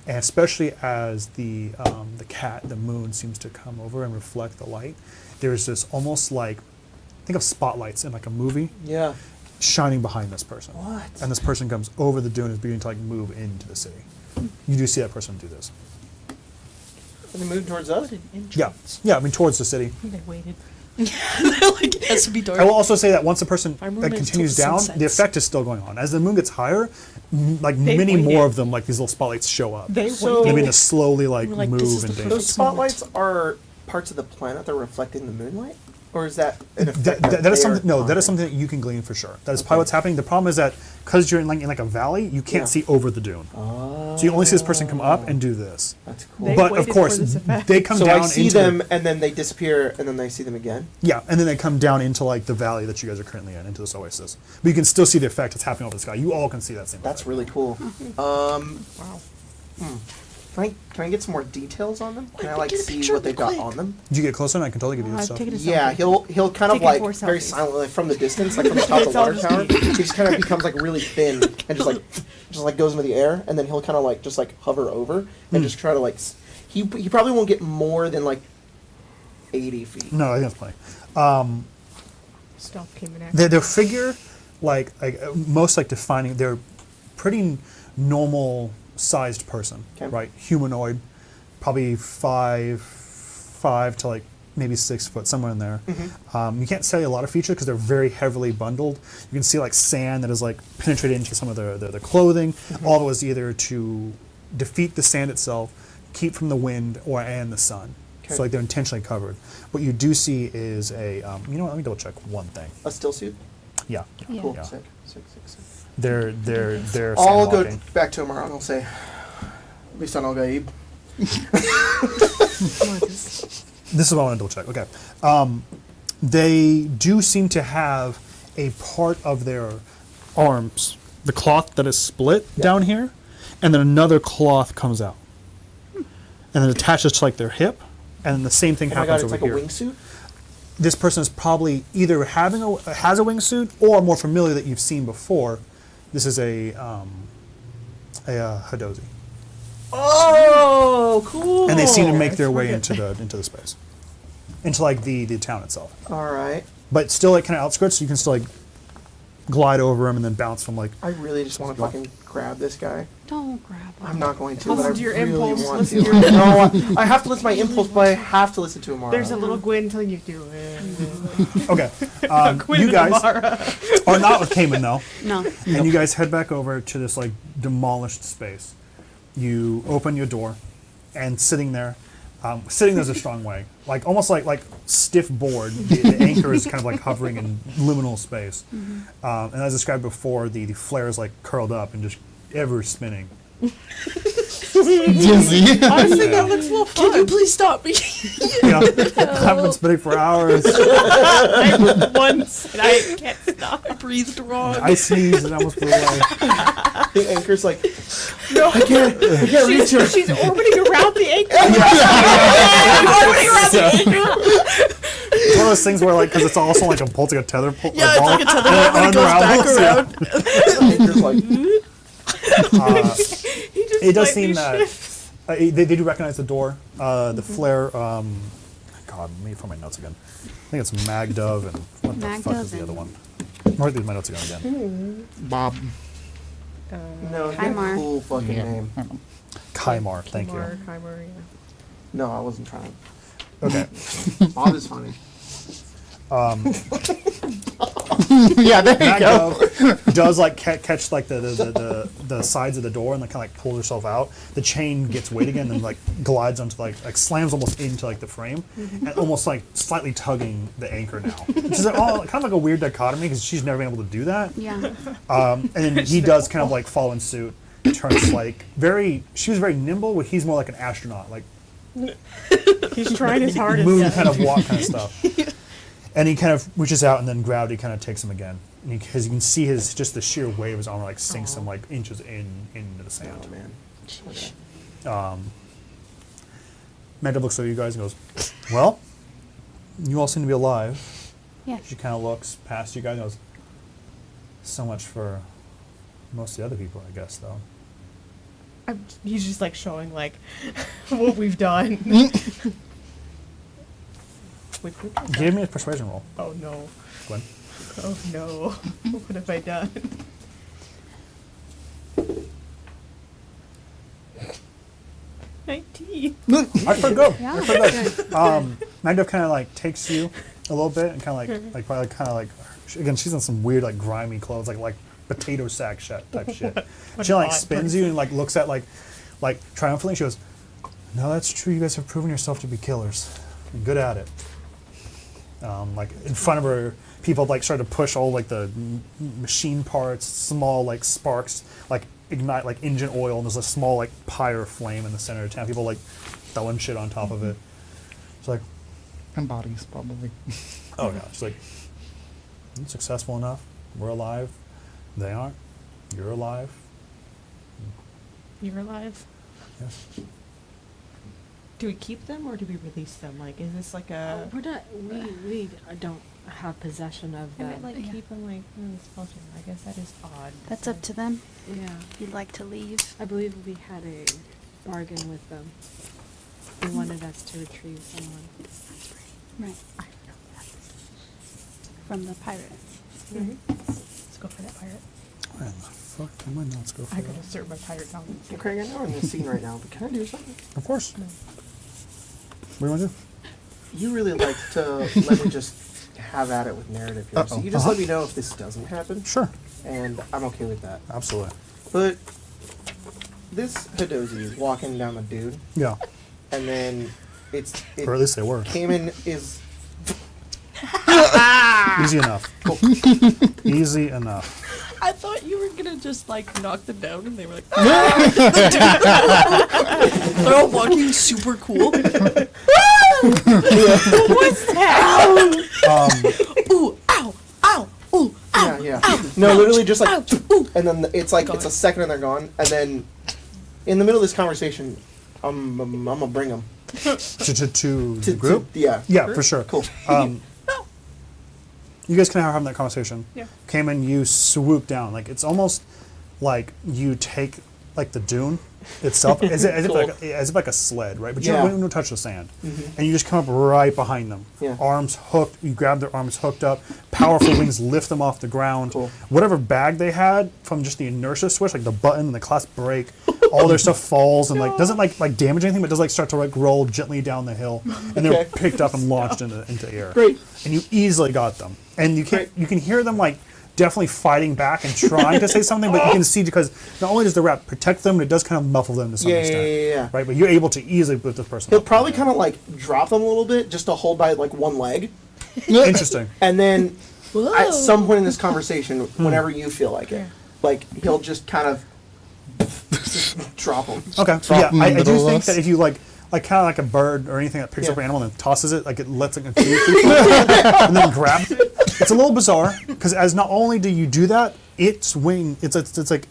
and especially as the moon seems to come over and reflect the light, there's this almost like, think of spotlights in like a movie, Yeah. shining behind this person. What? And this person comes over the dune and is beginning to like move into the city. You do see that person do this. And they move towards us? Yeah, I mean towards the city. They waited. Like it has to be dark. I will also say that once the person Our movement continues till the down, sun the sets. effect is still going on. As the moon gets higher, like They many waited. more of them, like these little spotlights show up. They So- And they waited. begin to slowly like, We're like, move this is and the dance. Those perfect spotlights are parts of the planet that are reflecting the moonlight? Or is that an effect That is they something. are No, that conjuring? is something that you can glean for sure. That is probably what's happening. The problem is that because you're in like a valley, you can't Yeah. see over the dune. Oh, So you only see this person come up and do this. that's cool. They But of waited course, for this effect. they come So down I see into them, and then they disappear, and then they see them again? yeah, and then they come down into like the valley that you guys are currently in, into this oasis. But you can still see the effect that's happening over the sky. You all can see that same. That's effect. really cool. Wow. Can I get some more details on them? Can I like get a see picture what of they've the got click. on them? Did you get closer? And I can totally give you the I've stuff. taken a Yeah, selfie. he'll kind of Taking like 4 very selfies. silently, like from the distance, like from the top of It's the all water just tower. me. He just kind of becomes like really thin and just like goes into the air, and then he'll kind of like just like hover over and just try to like. He probably won't get more than like 80 feet. No, I think that's plenty. Stealth came in after. Their figure, most like defining, they're pretty normal sized person, Okay. right? Humanoid, probably 5'5" to like maybe 6 foot, somewhere in there. You can't say a lot of features because they're very heavily bundled. You can see like sand that is like penetrated into some of their clothing. All of it was either to defeat the sand itself, keep from the wind, and the sun. Okay. So like they're intentionally covered. What you do see is a, you know what? Let me double check one thing. A still suit. Yeah, Yeah. Cool. Yeah. Sick. they're I'll go sandwalking. back to Amara and I'll say, Lisan al Gaib. This is what I want to double check. Okay. They do seem to have a part of their arms, the cloth that is split down here, and then another cloth comes out. And then attaches to like their hip, and then the same thing Oh my happens god, it's over like here. a wingsuit? This person is probably either has a wingsuit or more familiar that you've seen before. This is a Hadozi. Oh, cool. And they seem to make their I way forget. into the space. Into like the town itself. Alright. But still like kind of outskirts, so you can still like glide over him and then bounce from like. I really just want to fucking grab this guy. Don't grab him. I'm not going to, Listen but I to your really impulse, want listen to. to your- No, I have to listen to my impulse, but I have to listen to Amara. There's a little Gwyn telling you to do it. Okay, Gwyn you and guys Amara. are not with Cayman though, No. and you guys head back over to this like demolished space. You open your door, and sitting there is a strong way, like almost like stiff board. The anchor is kind of like hovering in liminal space, and as described before, the flare is like curled up and just ever spinning. Dizzy. Honestly, that looks a little fun. Can you please stop me? You know, I've been spinning for hours. Once, and I can't stop. I breathed wrong. I sneezed and I almost blew away. The anchor's like, No, I can't reach her. she's orbiting around the anchor. It's one of those things where, like, because it's also like pulling a tether pull. Yeah, it's like a tether ball, but it goes back around. The anchor's like, He just It does slightly seem that shifts. they do recognize the door. The flare. God, let me find my notes again. I think it's Magdove and what the fuck is the Magdove other and- one? I'll read my notes again. Bob. no, get a Kymar. cool fucking Yeah. name. Kymar, thank you. Kymar, yeah. No, I wasn't trying. Okay. Bob is funny. Yeah, there you go. Magdove does like catch like the sides of the door and like kind of like pulls herself out. The chain gets weight again and like glides onto like slams almost into like the frame and almost like slightly tugging the anchor now. Which is kind of like a weird dichotomy because she's never been able to do that. Yeah. And then he does kind of like follow in suit. Turns like she was very nimble, but he's more like an astronaut, like He's trying his hardest. move, kind of walk, kind of stuff. And he kind of reaches out, and then gravity kind of takes him again. Because you can see just the sheer weight of his armor like sinks him like inches into the sand. Oh, man. Magda looks at you guys and goes, "Well, you all seem to be alive. Yeah. She kind of looks past you guys and goes, so much for most of the other people, I guess, though. He's just like showing like what we've done. Which group is that? Give me a persuasion roll, Oh no. Gwen. Oh no. What have I done? $19. I forgot. Yeah. I forgot. Magda kind of like takes you a little bit and kind of like probably kind of like, again, she's in some weird like grimy clothes, like potato sack type shit. What She an like odd spins you and like looks at like triumphantly. She goes, "No, that's true. You guys have proven yourself to be killers. You're good at it." Like in front of her, people like start to push all like the machine parts, small like sparks, like ignite like engine oil, and there's a small like pyre flame in the center of town. People like throwing shit on top of it. It's like, And bodies, probably. oh no, it's like, you're successful enough. We're alive. They aren't. You're alive. You're alive. Yes. Do we keep them or do we release them? Like, is this like a? We're not. We don't have possession of I them. meant, like Yeah. keep them like in this function. I guess that is odd. That's up to them. Yeah. If you'd like to leave. I believe we had a bargain with them. They wanted us to retrieve someone. Right. From the pirates. Mhm. Let's go for that pirate. Where in the fuck can my notes go for I that? gotta assert my pirate knowledge. So Craig, I know we're in this scene right now, but can I do something? Of course. No. What do you want to do? You really like to let me just have at it with narrative here. So Uh-oh. you just Uh-huh. let me know if this doesn't happen, Sure. and I'm okay with that. Absolutely. But this Hidozi is walking down the dude, Yeah. and then it Or at least they were. Cayman is Easy enough. Easy enough. I thought you were gonna just like knock them down, and they were like, they're all walking super cool. What's that? Ooh, ow, ow, ooh, ow. yeah. No, literally just like, Ooh. and then it's like Gone. it's a second and they're gone, and then in the middle of this conversation, I'm gonna bring them To the group? yeah. Yeah, for sure. Cool. You guys can have that conversation. Yeah. Came in, you swoop down. Like it's almost like you take like the dune itself, as if like a sled, right? But you Yeah. don't touch the sand, and you just come up right behind them. Yeah. Arms hooked. You grab their arms hooked up. Powerful wings lift them off the ground. Cool. Whatever bag they had from just the inertia switch, like the button and the clasp brake, all their stuff falls and like doesn't like damage anything, but does like start to like roll gently down the hill, and they're Okay. picked up and launched into air. Great. And you easily got them, and you Great. can hear them like definitely fighting back and trying to say something, but you can see because not only does the wrap protect them, it does kind of muffle them to some Yeah, extent. yeah. Right, but you're able to easily put this person. He'll up. probably kind of like drop them a little bit just to hold by like one leg, Interesting. and then Whoa. at some point in this conversation, whenever you feel like it, like he'll just kind of just drop them. Okay. Drop Yeah, them in the I do middle of think us. that if you like kind of like a bird or anything that picks Yeah. up an animal and tosses it, like it lets it and then grabs it. It's a little bizarre because as not only do you do that, its wing, it's like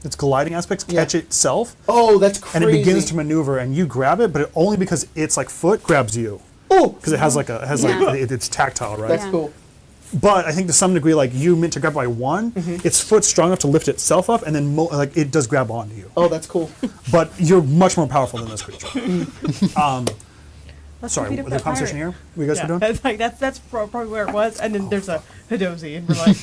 its gliding aspects catch itself, Oh, that's and crazy. it begins to maneuver, and you grab it, but it only because its like foot grabs you. Oh, Because it has like it's tactile, right? that's Yeah. cool. But I think to some degree, like you meant to grab by one, its foot's strong enough to lift itself up, and then like it does grab onto you. Oh, that's cool. But you're much more powerful than this creature. Let's Sorry, defeat the that conversation pirate. here. What you guys Yeah, were doing? that's like that's probably where it was, and then there's a Hidozi, and we're like,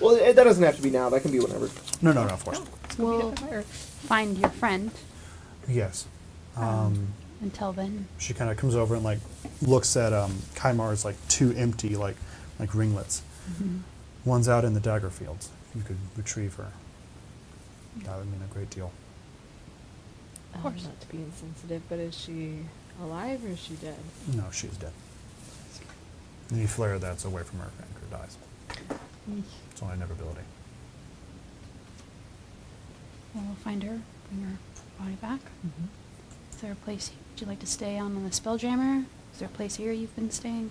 Well, that doesn't have to be now. That can be whenever. No, of course. let's go beat We'll up the pirate. find your friend. Yes. Until then, She kind of comes over and like looks at Kaimar's like two empty like ringlets. One's out in the dagger fields. If you could retrieve her, that would mean a great deal. of course. Not to be insensitive, but is she alive or is she dead? No, she's dead. Any flare that's away from her anchor dies. It's only an inevitability. Well, we'll find her, bring her body back. Is there a place would you like to stay on the Spelljammer? Is there a place here you've been staying?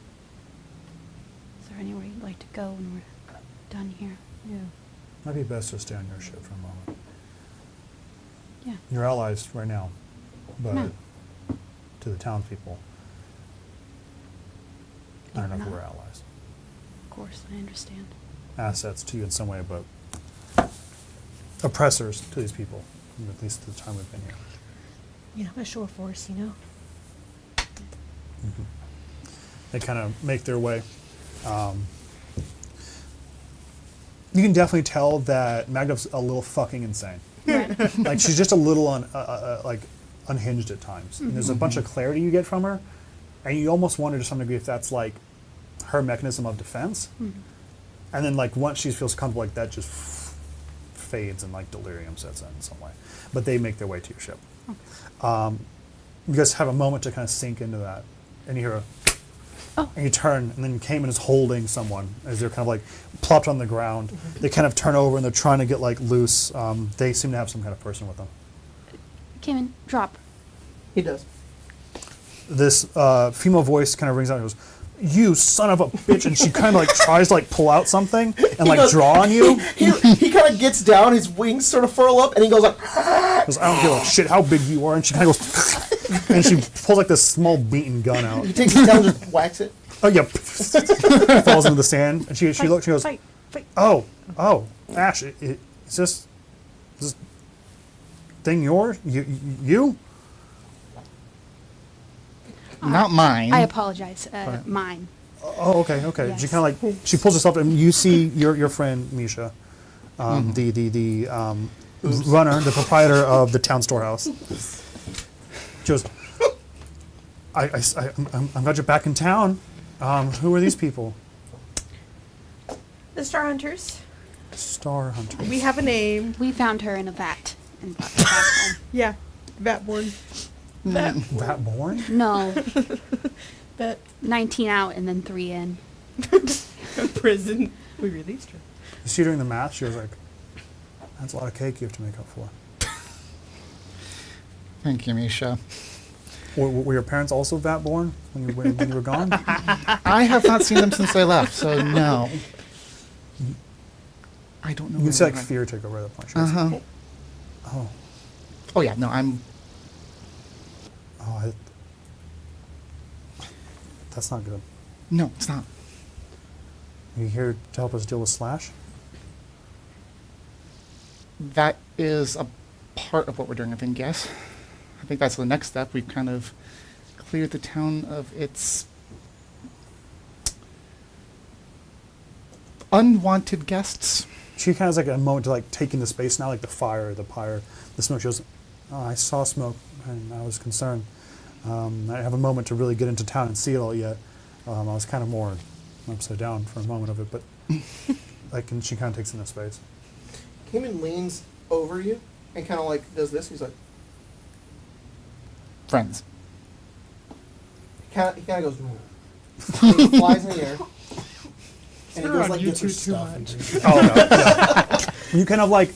Is there anywhere you'd like to go when we're done here? Yeah. Might be best to stay on your ship for a moment. Yeah. You're allies right now, but No. to the townspeople, I don't know if Not. we're allies. Of course, I understand. Assets to you in some way, but oppressors to these people, at least the time we've been here. Yeah, I'm a shore force, you know. They kind of make their way. You can definitely tell that Magda's a little fucking insane. Right. Like she's just a little like unhinged at times. And there's a bunch of clarity you get from her, and you almost wonder to some degree if that's like her mechanism of defense. And then like once she feels comfortable, like that just fades and like delirium sets in some way. But they make their way to your ship. You guys have a moment to kind of sink into that, and you hear a. Oh. And you turn, and then Cayman is holding someone as they're kind of like plopped on the ground. They kind of turn over and they're trying to get like loose. They seem to have some kind of person with them. Cayman, drop. He does. This female voice kind of rings out and goes, "You son of a bitch!" And she kind of like tries to like pull out something and like goes- draw on you. He kind of gets down, his wings sort of furl up, and he goes like, Goes, "I don't give a shit how big you are." And she kind of goes, and she pulls like this small beaten gun out. he takes his tail and just whacks it. Oh yeah, falls into the sand. And she looks. She goes, Fight, fight. "Oh, Ash, is this thing yours? You?" Not mine. I apologize. Mine. Oh, okay. She Yes. kind of like she pulls herself, and you see your friend Misha, the runner, the proprietor of the town storehouse. She goes, I'm glad you're back in town. Who are these people? The Star Hunters. Star Hunter. We have a name. We found her in a vat and brought her back home. Yeah. Vatborn. That born? No, Vat 19 out and then 3 in. prison. We released her. You see her doing the math. She was like, "That's a lot of cake you have to make up for." Thank you, Misha. Were your parents also vat born when you were gone? I have not seen them since I left, so no. I don't know. You can where see like they went. fear take over at that point. She goes, Uh-huh. "Oh, Oh yeah, no, I'm. oh, that's not good." No, it's not. Are you here to help us deal with Slash? That is a part of what we're doing, I think, yes. I think that's the next step. We've kind of cleared the town of its unwanted guests. She kind of has like a moment to like take in the space now, like the fire, the pyre, the smoke. She goes, "Oh, I saw smoke and I was concerned. I have a moment to really get into town and see it all yet. I was kind of more upside down for a moment of it, but like, and she kind of takes in the space." Cayman leans over you and kind of like does this. He's like, Friends. he kind of goes, and he flies in the air. And he You're goes on like this YouTube with too stuff. much. Oh no! Yeah. You kind of like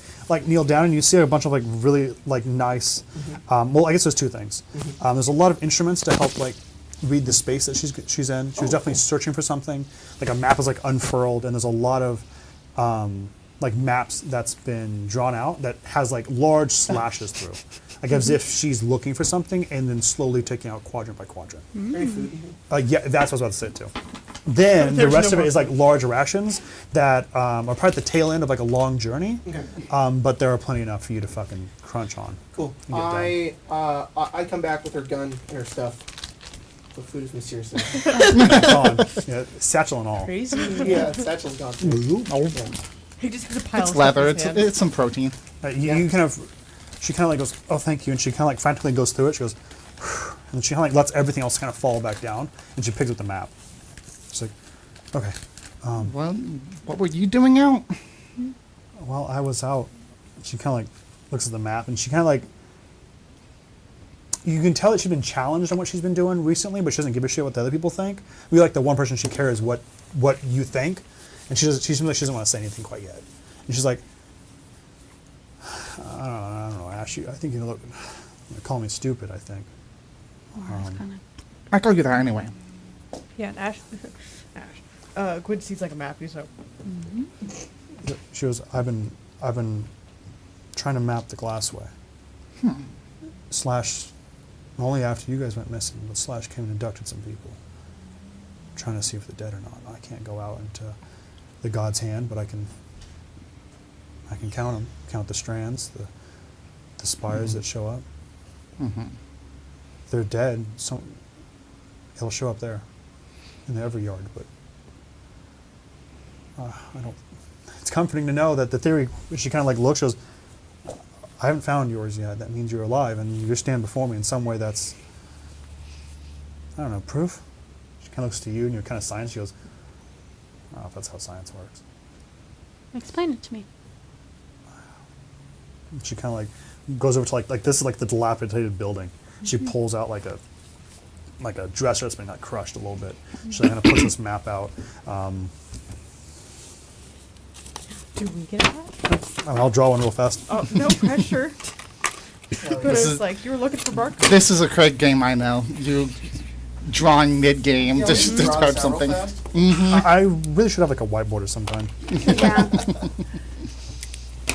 kneel down and you see a bunch of like really like nice. Well, I guess there's two things. There's a lot of instruments to help like read the space that she's in. She was definitely searching for something. Like a map is like unfurled, and there's a lot of like maps that's been drawn out that has like large slashes through, like as if she's looking for something and then slowly taking out quadrant by quadrant. Very food. Yeah, that's what I was about to say too. Then the There's rest no of it more is like large rations that are probably at the tail end of like a long journey. Okay. But there are plenty enough for you to fucking crunch on. Cool. You get I come back with her gun and her stuff. The food is mysteriously. Gone. Yeah, satchel and all. Crazy. Yeah, satchel's gone too. He just has a pile It's of leather. stuff in his It's, hand. it's some protein. You kind of, she kind of like goes, "Oh, thank you," and she kind of like frantically goes through it. She goes, and she kind of like lets everything else kind of fall back down, and she picks up the map. She's like, "Okay, Well, what were you doing out? well, I was out." She kind of like looks at the map, and she kind of like, you can tell that she's been challenged on what she's been doing recently, but she doesn't give a shit what the other people think. We like the one person she cares what you think, and she seems like she doesn't want to say anything quite yet. And she's like, I don't know, Ash. I think you look, call me stupid. I think. Or it's kind of. I told you that anyway. Yeah, and Ash. Quinn sees like a map. He's like, She goes, I've been trying to map the Glassway. Slash, only after you guys went missing, but Slash came and abducted some people. trying to see if they're dead or not. I can't go out into the god's hand, but I can count them, count the strands, the spires that show up. Mm-hmm. If they're dead, it'll show up there in the every yard, but I don't. It's comforting to know that the theory, she kind of like looks, goes, I haven't found yours yet. That means you're alive, and you stand before me in some way that's, I don't know, proof. She kind of looks to you, and you're kind of science. She goes, I don't know if that's how science works. Explain it to me. And she kind of like goes over to like this is like the dilapidated building. She pulls out like a dresser that's been like crushed a little bit. She kind of puts this map out. Do we get that? I'll draw one real fast. Oh, no pressure. But This it's is- like you were looking for bark. This is a Craig game, I know. You drawing mid-game Yeah, to we can draw describe this out real something. fast. I really should have like a whiteboard of some kind. Yeah.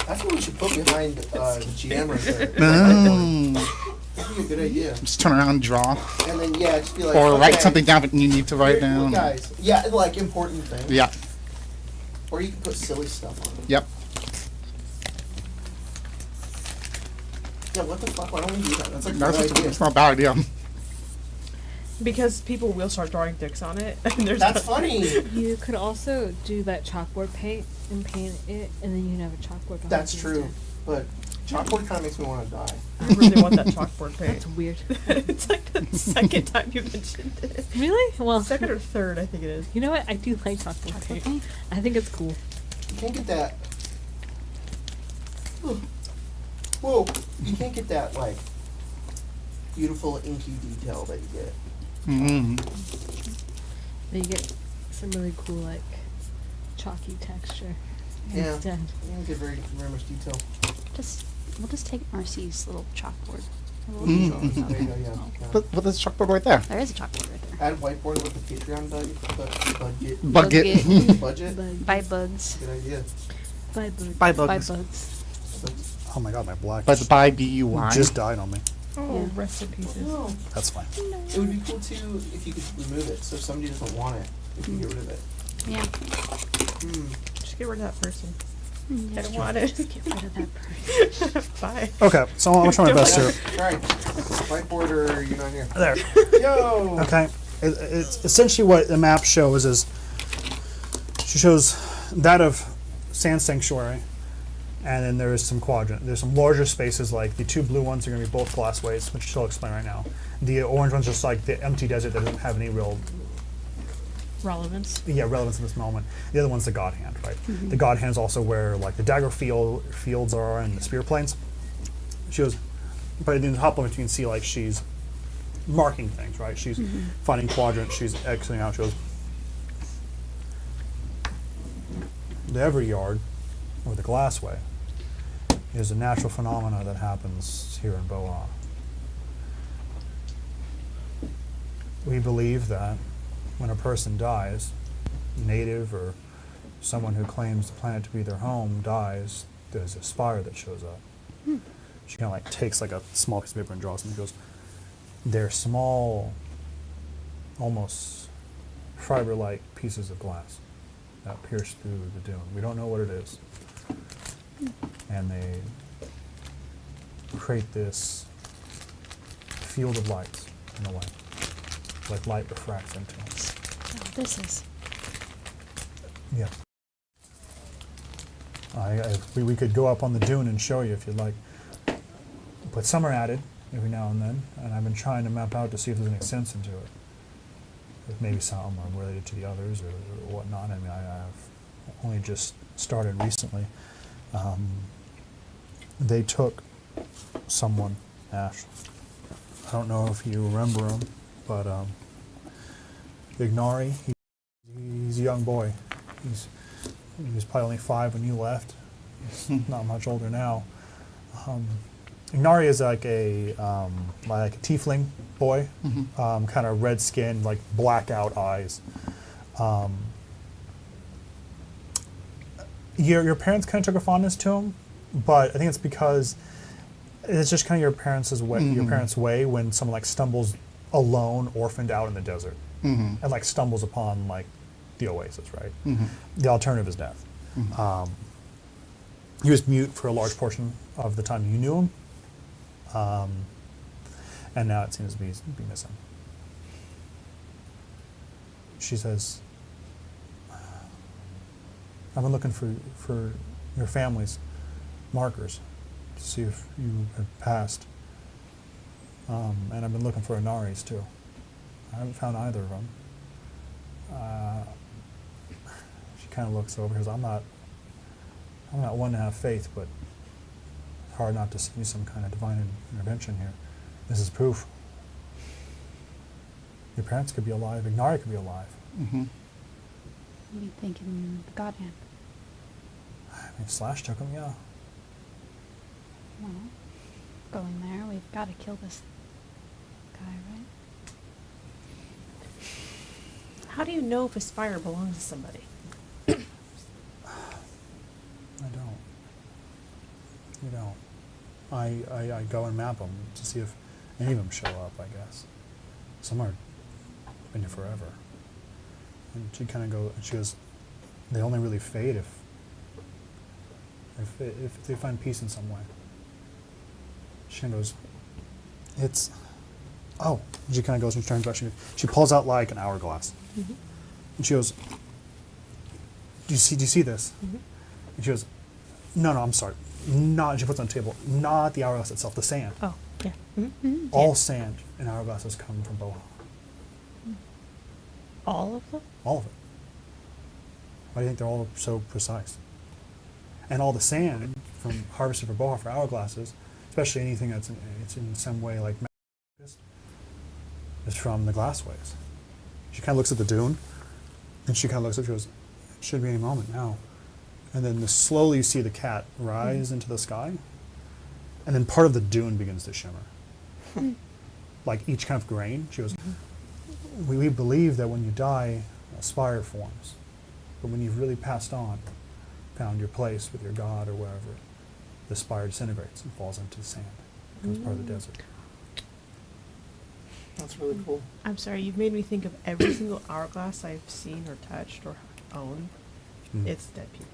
That's what we should put behind GM right there. Oh. That'd be a good idea. Just turn around and draw. And then yeah, just be like, Or write okay, something down that you need to write here- down. guys. Yeah, like important things. Yeah. Or you can put silly stuff on it. Yep. Yeah, what the fuck? Why don't we do that? That's like a That's, good idea. that's not a bad idea. Because people will start drawing dicks on it. And there's That's funny. You could also do that chalkboard paint and paint it, and then you can have a chalkboard behind That's you true. instead. But chalkboard kind of makes me want to die. I really want that chalkboard paint. That's weird. It's like the second time you mentioned it. Really? Well, Second or third, I think it is. you know what? I do like chalkboard Chocolate paint. paint? I think it's cool. You can't get that. Whoa! You can't get that like beautiful inky detail that you get. Mm-hmm. Then you get some really cool, like, chalky texture Yeah. instead. You don't get very much detail. We'll just take Marcy's little chalkboard. Mm. There you go. Yeah. yeah. But there's a chalkboard right there. There is a chalkboard right there. Add whiteboard with the Patreon budget. Bucket. Budget. By Budz. Good idea. By bugs. By By bugs. Bugs. Oh my god, my black But by B-U-Y. just died on me. Oh, Yeah. rest in pieces. No. That's fine. It would be cool too if you could remove it. So if somebody doesn't want it, you can get rid of it. Yeah. Hmm. Just get rid of that person. Mm, I that's don't true. want it. Just get rid of that person. Bye. Okay, so I'm gonna try my best here. Alright. Whiteboard or you're not here. There. Yo! Okay. It's essentially what the map shows is she shows that of Sand Sanctuary, and then there is some quadrant. There's some larger spaces, like the two blue ones are going to be both glassways, which she'll explain right now. The orange one's just like the empty desert that doesn't have any real Relevance. relevance in this moment. The other one's the God Hand, right? The God Hand's also where like the dagger fields are and the spear planes. She goes, but in the top limit you can see like she's marking things, right? She's finding quadrants, she's exiting out. She goes, the every yard, or the glassway, is a natural phenomena that happens here in Boa. We believe that when a person dies, native or someone who claims the planet to be their home dies, there's a spire that shows up. She kind of like takes like a small piece of paper and draws something. She goes, they're small, almost fiber-like pieces of glass that pierce through the dune. We don't know what it is. And they create this field of lights in a way, like light refracts into it. Oh, this is. Yeah. We could go up on the dune and show you if you'd like. But some are added every now and then, and I've been trying to map out to see if there's any sense into it. If maybe some are related to the others or whatnot. I mean, I've only just started recently. They took someone, Ash. I don't know if you remember him, but Ignari, he's a young boy. He was probably only 5 when you left. He's not much older now. Ignari is like a tiefling boy, kind of red skin, like blackout eyes. Your parents kind of took a fondness to him, but I think it's because it's just kind of your parents' way. Your parents' way when someone like stumbles alone, orphaned out in the desert. Mhm. and like stumbles upon like the oasis, right? Mhm. The alternative is death. Mhm. He was mute for a large portion of the time you knew him, and now it seems to be missing. She says, "I've been looking for your family's markers to see if you had passed, and I've been looking for Inari's too. I haven't found either of them." She kind of looks over, because I'm not one to have faith, but it's hard not to see some kind of divine intervention here. This is proof. Your parents could be alive. Ignari could be alive. Mhm. What do you think in the God Hand? I mean, Slash took him, yeah. Well, going there, we've got to kill this guy, right? How do you know if his fire belongs to somebody? I don't. You don't. I go and map them to see if any of them show up, I guess. Some are been here forever. And she kind of she goes, they only really fade if they find peace in some way. She kinda goes, it's, oh, she kind of goes and turns back. She pulls out like an hourglass. Mm-hmm. And she goes, do you see this? Mm-hmm. And she goes, no, I'm sorry. Not, she puts it on the table, not the hourglass itself, the sand. Oh, yeah. Mm-hmm. All sand in hourglasses come from Boha. All of them? All of it. Why do you think they're all so precise? And all the sand from harvested for Boha for hourglasses, especially anything that's it's in some way like is from the glassways. She kind of looks at the dune, and she kind of looks up. She goes, "It should be any moment now." And then slowly you see the cat rise into the sky, and then part of the dune begins to shimmer, like each kind of grain. She goes, we believe that when you die, a spire forms, but when you've really passed on, found your place with your god or wherever, the spire disintegrates and falls into the sand, becomes part of the desert. That's really cool. I'm sorry, you've made me think of every single hourglass I've seen or touched or owned. Mm. It's dead people.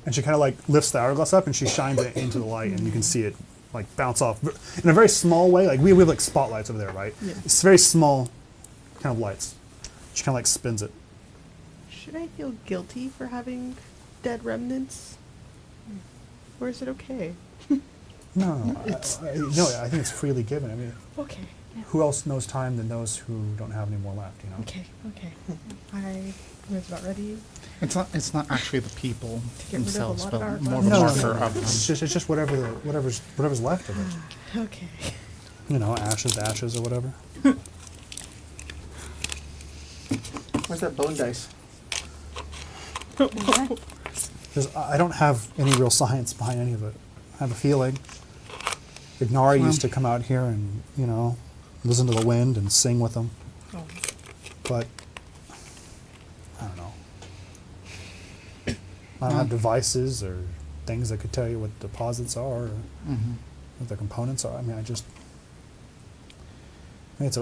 And she kind of like lifts the hourglass up and she shines it into the light, and you can see it like bounce off in a very small way. Like we have like spotlights over there, right? Yeah. It's very small kind of lights. She kind of like spins it. Should I feel guilty for having dead remnants? Or is it okay? No, I think it's freely given. I mean, Okay. who else knows time than those who don't have any more left? You know. Okay. I was about ready. It's not actually the people get rid of a themselves, lot of but our more of a glasses. marker of them. It's just whatever's left of it. Okay. You know, ashes to ashes or whatever. Where's that bone dice? Because I don't have any real science behind any of it. I have a feeling. Ignari used to come out here and, you know, listen to the wind and sing with them. Oh. But I don't know. I don't have devices or things that could tell you what deposits are or what the components are. I mean,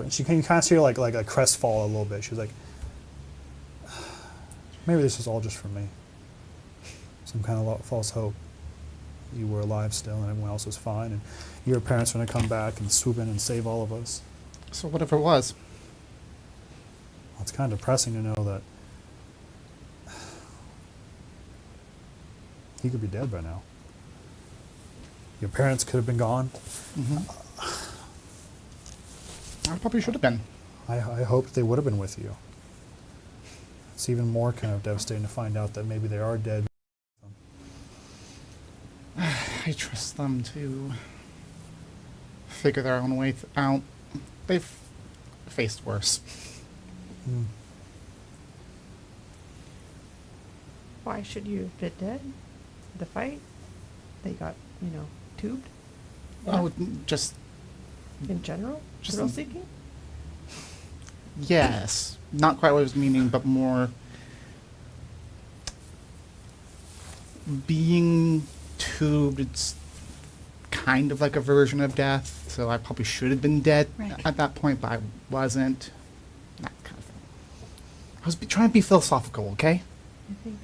she can kind of see her like a crestfall a little bit. She was like, maybe this is all just for me. Some kind of false hope. You were alive still and everyone else was fine, and your parents were going to come back and swoop in and save all of us. So whatever it was. Well, it's kind of depressing to know that he could be dead by now. Your parents could have been gone. I probably should have been. I hoped they would have been with you. It's even more kind of devastating to find out that maybe they are dead. I trust them to figure their own way out. They've faced worse. Mm. Why should you have been dead? The fight? They got, tubed? Oh, just In general? Just Thrill in- seeking? yes. Not quite what I was meaning, but more being tubed. It's kind of like a version of death, so I probably should have been dead Right. at that point, but I wasn't. That kind of thing. was trying to be philosophical, okay? I think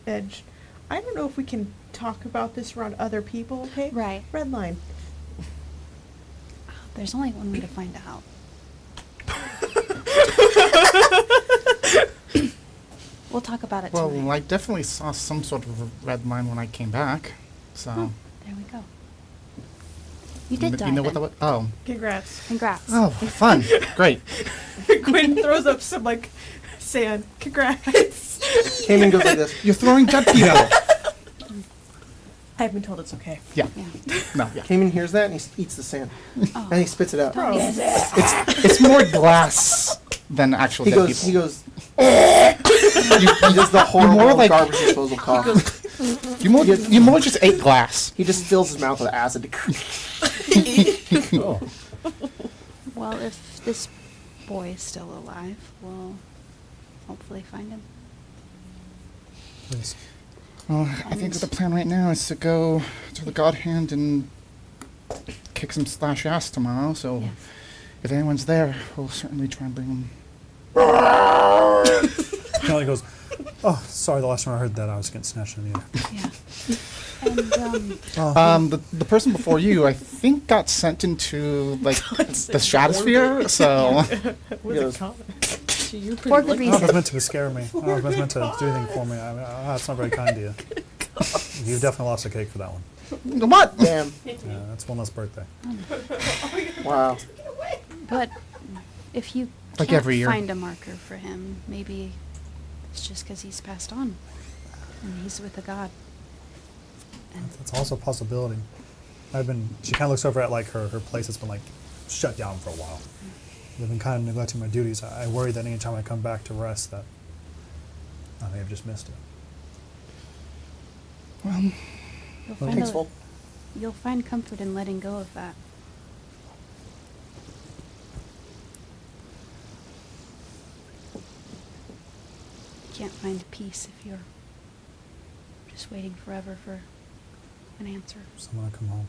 Edge. I don't know if we can talk about this around other people, okay? Right. Redline. There's only one way to find out. We'll talk about it Well, tonight. I definitely saw some sort of a red line when I came back. So, There we go. You did die you know what then. that was? Oh. Congrats. Congrats. Oh, fun. Great. Quinn throws up some sand. Congrats. Cayman goes like this. You're throwing dead people. I've been told it's okay. Yeah. Yeah. No, yeah. Cayman hears that and he eats the sand. Oh. And he spits it out. Don't eat it. It's more glass than actual He dead goes, people. he goes, he does the horrible more like- garbage disposal cough. You more just ate glass. He just fills his mouth with acid. Oh. Well, if this boy is still alive, we'll hopefully find him. Please. Well, I think the plan right now is to go to the God Hand and kick some slash ass tomorrow. So Yes. if anyone's there, we'll certainly try and bring them. Kelly goes, oh, sorry, the last time I heard that I was getting snatched in the air. Yeah. And, The person before you, I think, got sent into like the stratosphere. So He goes, Gee, you're for pretty good lucky. Oh, it was reason. meant to scare me. Oh, it was meant to do anything for me. That's not very kind of you. You've definitely lost a cake for that one. what? damn. Yeah, that's one less birthday. Wow. But if you Like can't every year. find a marker for him, maybe it's just because he's passed on and he's with a god. And That's also a possibility. She kind of looks over at like her place that's been like shut down for a while. I've been kind of neglecting my duties. I worry that anytime I come back to rest that I may have just missed it. you'll find Thanks, Volk. you'll find comfort in letting go of that. You can't find peace if you're just waiting forever for an answer. Someone to come home.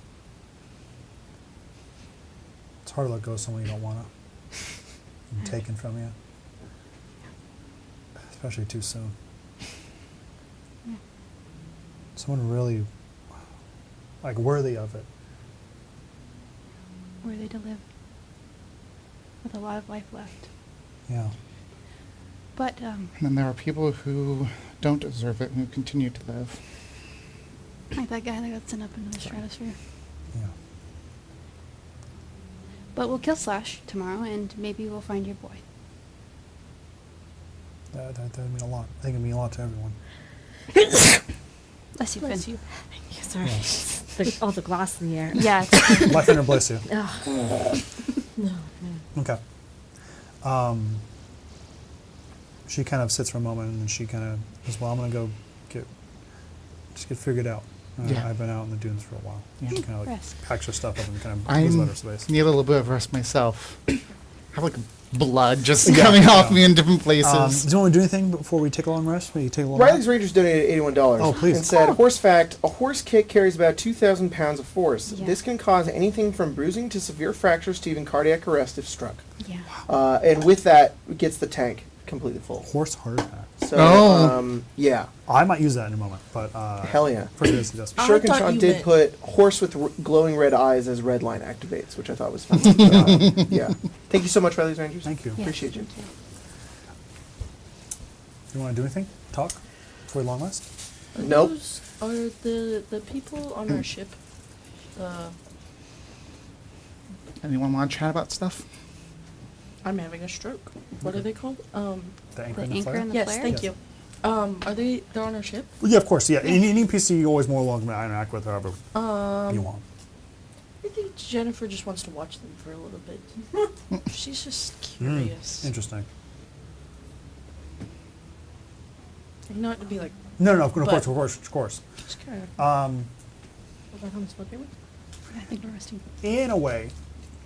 It's hard to let go of someone you don't want to. And taken from you. Especially too soon. Yeah. Someone really, like, worthy of it. Worthy to live with a lot of life left. Yeah. But And then there are people who don't deserve it and who continue to live. like that guy that got sent up into the stratosphere. Yeah. But we'll kill Slash tomorrow, and maybe we'll find your boy. That would mean a lot. I think it would mean a lot to everyone. Bless you, Finn. Bless you. Yeah, sorry. All the glass in the air. Yeah. It's, My finger bless you. Ugh. No, no. Okay. She kind of sits for a moment and she kind of says, well, I'm going to go get figured out. Yeah. I've been out in the dunes for a while. Yeah. She kind of like Rest. packs her stuff up and kind of I goes let her space. need a little bit of rest myself. I have like blood just Yeah, coming off yeah. me in different places. Do you want to do anything before we take a long rest? Maybe take a long Riley's nap? Rangers donated $81. Oh, please. And said, horse fact, a horse kick carries about 2,000 pounds of force. Yeah. This can cause anything from bruising to severe fractures to even cardiac arrest if struck. yeah. And with that, it gets the tank completely full. Horse heart attack. So, Oh. yeah. I might use that in a moment, but Hell yeah. for this, yes. I Shirk and thought Sean you did meant- put horse with glowing red eyes as Redline activates, which I thought was fun. Yeah. Thank you so much, Riley's Rangers. Thank you. Yeah. Appreciate you. You want to do anything? Talk before we long rest? Nope. Those are the people on our ship. Anyone want to chat about stuff? I'm having a stroke. What are they called? The anchor The and the anchor flare? and the Yes, flare? thank Yes. you. They're on our ship? Well, yeah, of course. Yeah, any NPC you're always more welcome to interact with however you want. I think Jennifer just wants to watch them for a little bit. She's just curious. Interesting. Not to be like, No, of But- course. just curious. Um, Was that on the spell table? I think we're resting. in a way,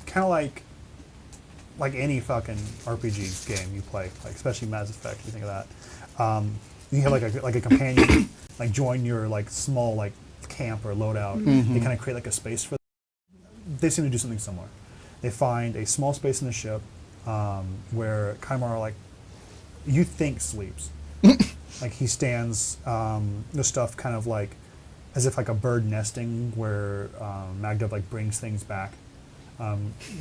kind of like any fucking RPG game you play, like especially Mass Effect. You think of that. You have like a companion, like join your like small like camp or loadout. They kind of create like a space for. They seem to do something similar. They find a small space in the ship where Kaimar, like, you think sleeps. Like, he stands, the stuff kind of like, as if like a bird nesting where Magda, like, brings things back.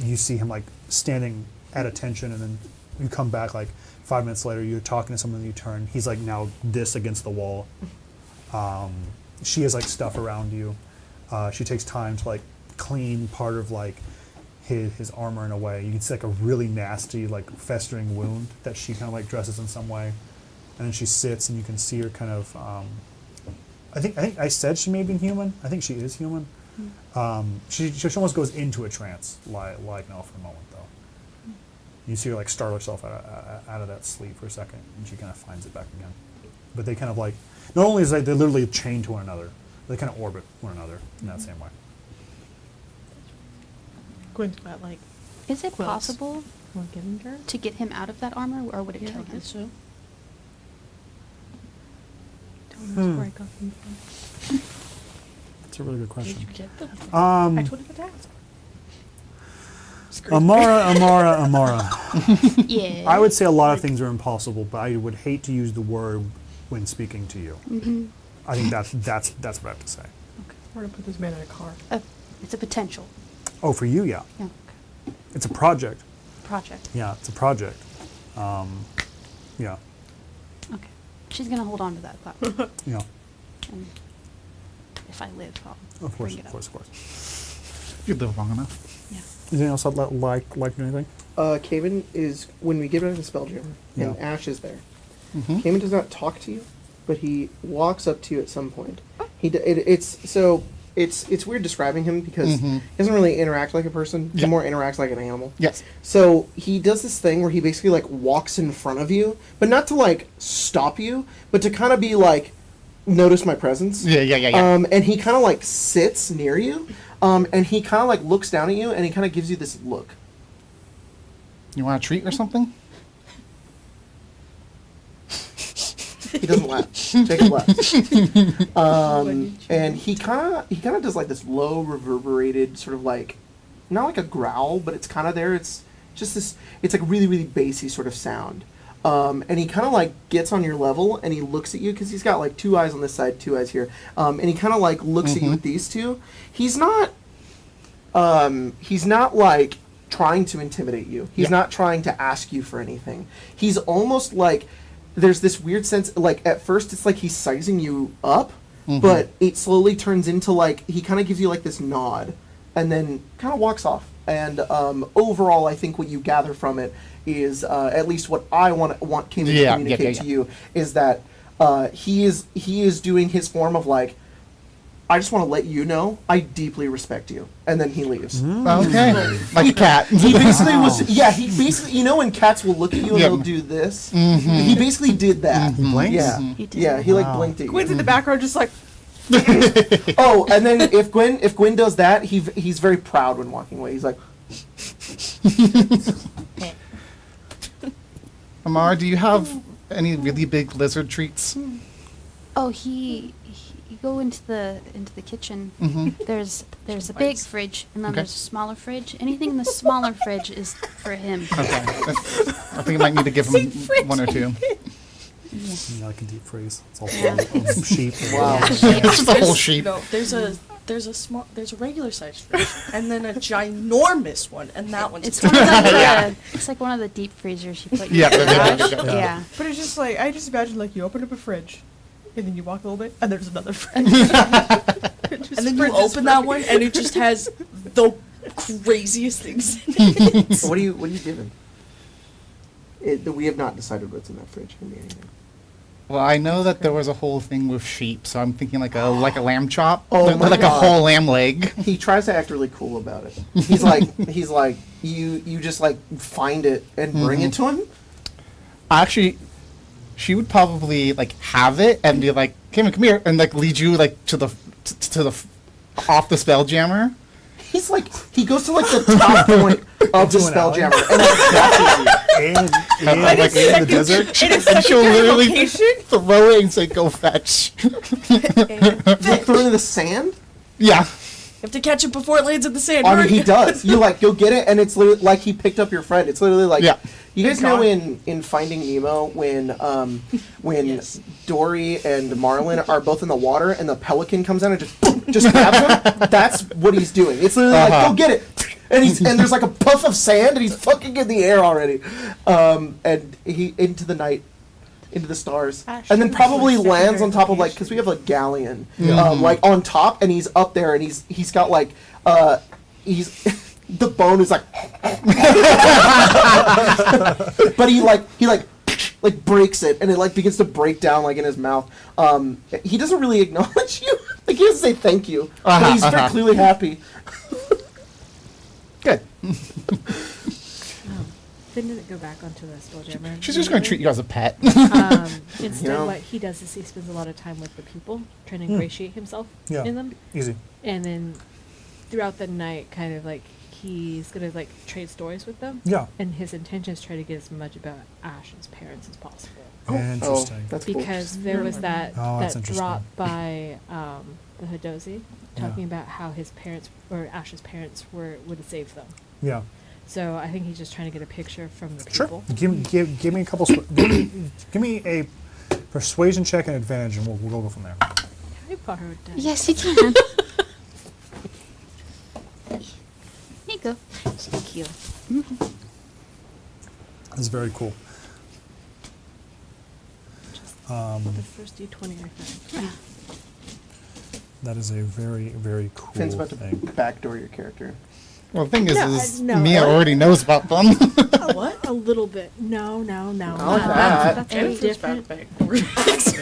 You see him, like, standing at attention, and then you come back, like, 5 minutes later, you're talking to someone, you turn. He's, like, now this against the wall. She has, like, stuff around you. She takes time to, like, clean part of, like, his armor in a way. You can see, like, a really nasty, like, festering wound that she kind of, like, dresses in some way. And then she sits, and you can see her kind of, I think I said she may have been human. I think she is human. She almost goes into a trance, like now for a moment, though. You see her, like, startle herself out of that sleep for a second, and she kind of finds it back again. But they kind of, like, not only is they literally chained to one another, they kind of orbit one another in that same way. Gwen's got like. Is it Quills. possible We're giving her. to get him out of that armor, or would it Yeah, kill I him? guess so. Don't know where I got them from. That's a really good Where'd question. you get them? I told you to ask. Amara. Yeah. I would say a lot of things are impossible, but I would hate to use the word when speaking to you. I think that's what I have to say. We're gonna put this man in a car. It's a potential. Oh, for you, yeah. Yeah. It's a project. Project. Yeah, it's a project. Yeah, Okay. She's gonna hold on to that thought. yeah. And if I live, I'll Of course, bring it of up. course, of course. You live long enough. Yeah. Anything else I'd like to do anything? Cayman is, when we give it to Spelljammer, and Yeah. Ash is there, Mm-hmm. Cayman does not talk to you, but he walks up to you at some point. It's weird describing him because he doesn't really interact like a person. He Yeah. more interacts like an animal. Yes. So he does this thing where he basically like walks in front of you, but not to like stop you, but to kind of be like, notice my presence. Yeah. And he kind of like sits near you, and he kind of like looks down at you, and he kind of gives you this look. You want a treat or something? He doesn't laugh. Jacob laughs. And he kind of does like this low reverberated sort of like, not like a growl, but it's kind of there. It's just this. It's like really really bassy sort of sound. And he kind of like gets on your level, and he looks at you because he's got like 2 eyes on this side, 2 eyes here. And he kind of like looks at you with these two. He's not like trying to intimidate you. He's not trying to ask you for anything. He's almost like, there's this weird sense, like at first it's like he's sizing you up, but it slowly turns into like, he kind of gives you like this nod, and then kind of walks off. And overall, I think what you gather from it is, at least what I want Kim to communicate to you, is that he is doing his form of like, I just want to let you know I deeply respect you, and then he leaves. Okay. Like a cat. He basically he basically, you know when cats will look at you and they'll do this? He basically did that. He blinks? Yeah. He did. Yeah, he like blinked at Gwen's in you. the background just like. Oh, and then if Gwen does that, he's very proud when walking away. He's like, Amara, do you have any really big lizard treats? Oh, you go into the kitchen. There's a big fridge, and then Okay. there's a smaller fridge. Anything in the smaller fridge is for him. Okay. I think I might need to give him one or two. Yeah, like a deep freeze. It's all Yeah. full of sheep. wow. It's just a whole sheep. No, there's a regular sized fridge, and then a ginormous one, and that one's. It's one of the, it's like one of the deep freezers you put in Yeah, your yeah, garage. yeah, yeah. Yeah. But it's just like, I just imagine like you open up a fridge, and then you walk a little bit, and there's another fridge. And then you open that one, and it just has the craziest things in it. What are you giving? We have not decided what's in that fridge. Can be anything. Well, I know that there was a whole thing with sheep, so I'm thinking like a lamb chop, Oh like, my like a God. whole lamb leg. He tries to act really cool about it. He's like you just like find it and bring it to him. Actually, she would probably like have it and be like, "Come here," and like lead you like to the off the Spelljammer. He's like, he goes to like the top point of the Into an alley? Spelljammer and like watches you. Like in the desert. And she'll literally throw it and say, "Go fetch." Like throw it in the sand. Yeah. have to catch it before it lands in the sand. I mean, Hurry. he does. You like go get it, and it's literally like he picked up your friend. It's literally like Yeah. you guys It's know gone. in Finding Nemo when Yes. Dory and Marlin are both in the water and the pelican comes out and just grabs them. That's what he's doing. It's literally like go get it, and there's like a puff of sand and he's fucking in the air already, and he into the night. Into the stars, and then probably lands on top of like because we have a galleon, like on top, and he's up there, and he's got like he's the bone is like, but he breaks it, and it like begins to break down like in his mouth. He doesn't really acknowledge you, like he doesn't say thank you, but he's very clearly happy. Good. Then didn't go back onto the Spelljammer. She's just going to treat you as a pet. Instead, You know? what he does is he spends a lot of time with the people, trying to ingratiate himself Yeah. in them. Easy. And then throughout the night, kind of like he's gonna like trade stories with them. Yeah. And his intention is to try to get as much about Ash's parents as possible. Interesting. That's cool. Because there was that Oh, that's that interesting. drop by the Hadozi talking Yeah. about how his parents or Ash's parents would have saved them. Yeah. So I think he's just trying to get a picture from the Sure. people. Give me a couple. Give me a persuasion check and advantage, and we'll go from there. I borrowed that. Yes, you can. Here you go. Thank you. That's very cool. The first D20 I found. That is a very, very cool Finn's about to thing. backdoor your character. Well, the thing is, No, is no. Mia already knows about them. What? A little bit. No. like not that. That's Jennifer's different. back.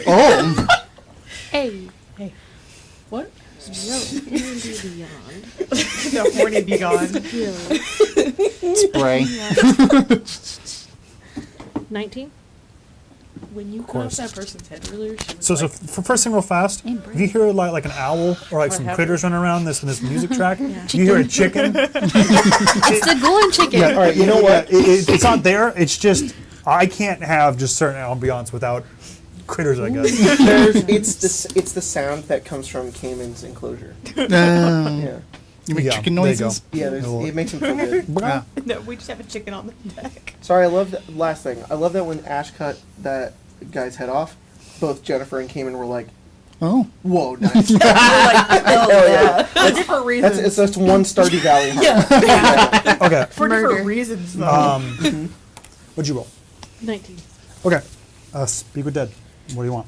Oh. Hey. What? No, in beyond. The horny be gone. Spray. 19. When you cut off course. that person's head earlier, she was So like, for first thing real fast, if you hear like an owl or like some happened? critters running around this music track, you hear a chicken. It's the golden chicken. Yeah, all right. You know what? It's not there. It's just I can't have just certain ambiance without critters. I guess. It's the sound that comes from Cayman's enclosure. You Yeah, make Yeah, chicken there you go. noises? yeah. It makes him feel good. Yeah. no, we just have a chicken on the deck. Sorry, I love that. Last thing, I love that when Ash cut that guy's head off, both Jennifer and Cayman were like, Oh. "Whoa, nice." Like, hell yeah. For different reasons. It's just one Stardew Valley. Heart. Yeah. Okay. For Murder. different reasons, though. What'd you roll? 19. Okay. Speak with Dead. What do you want?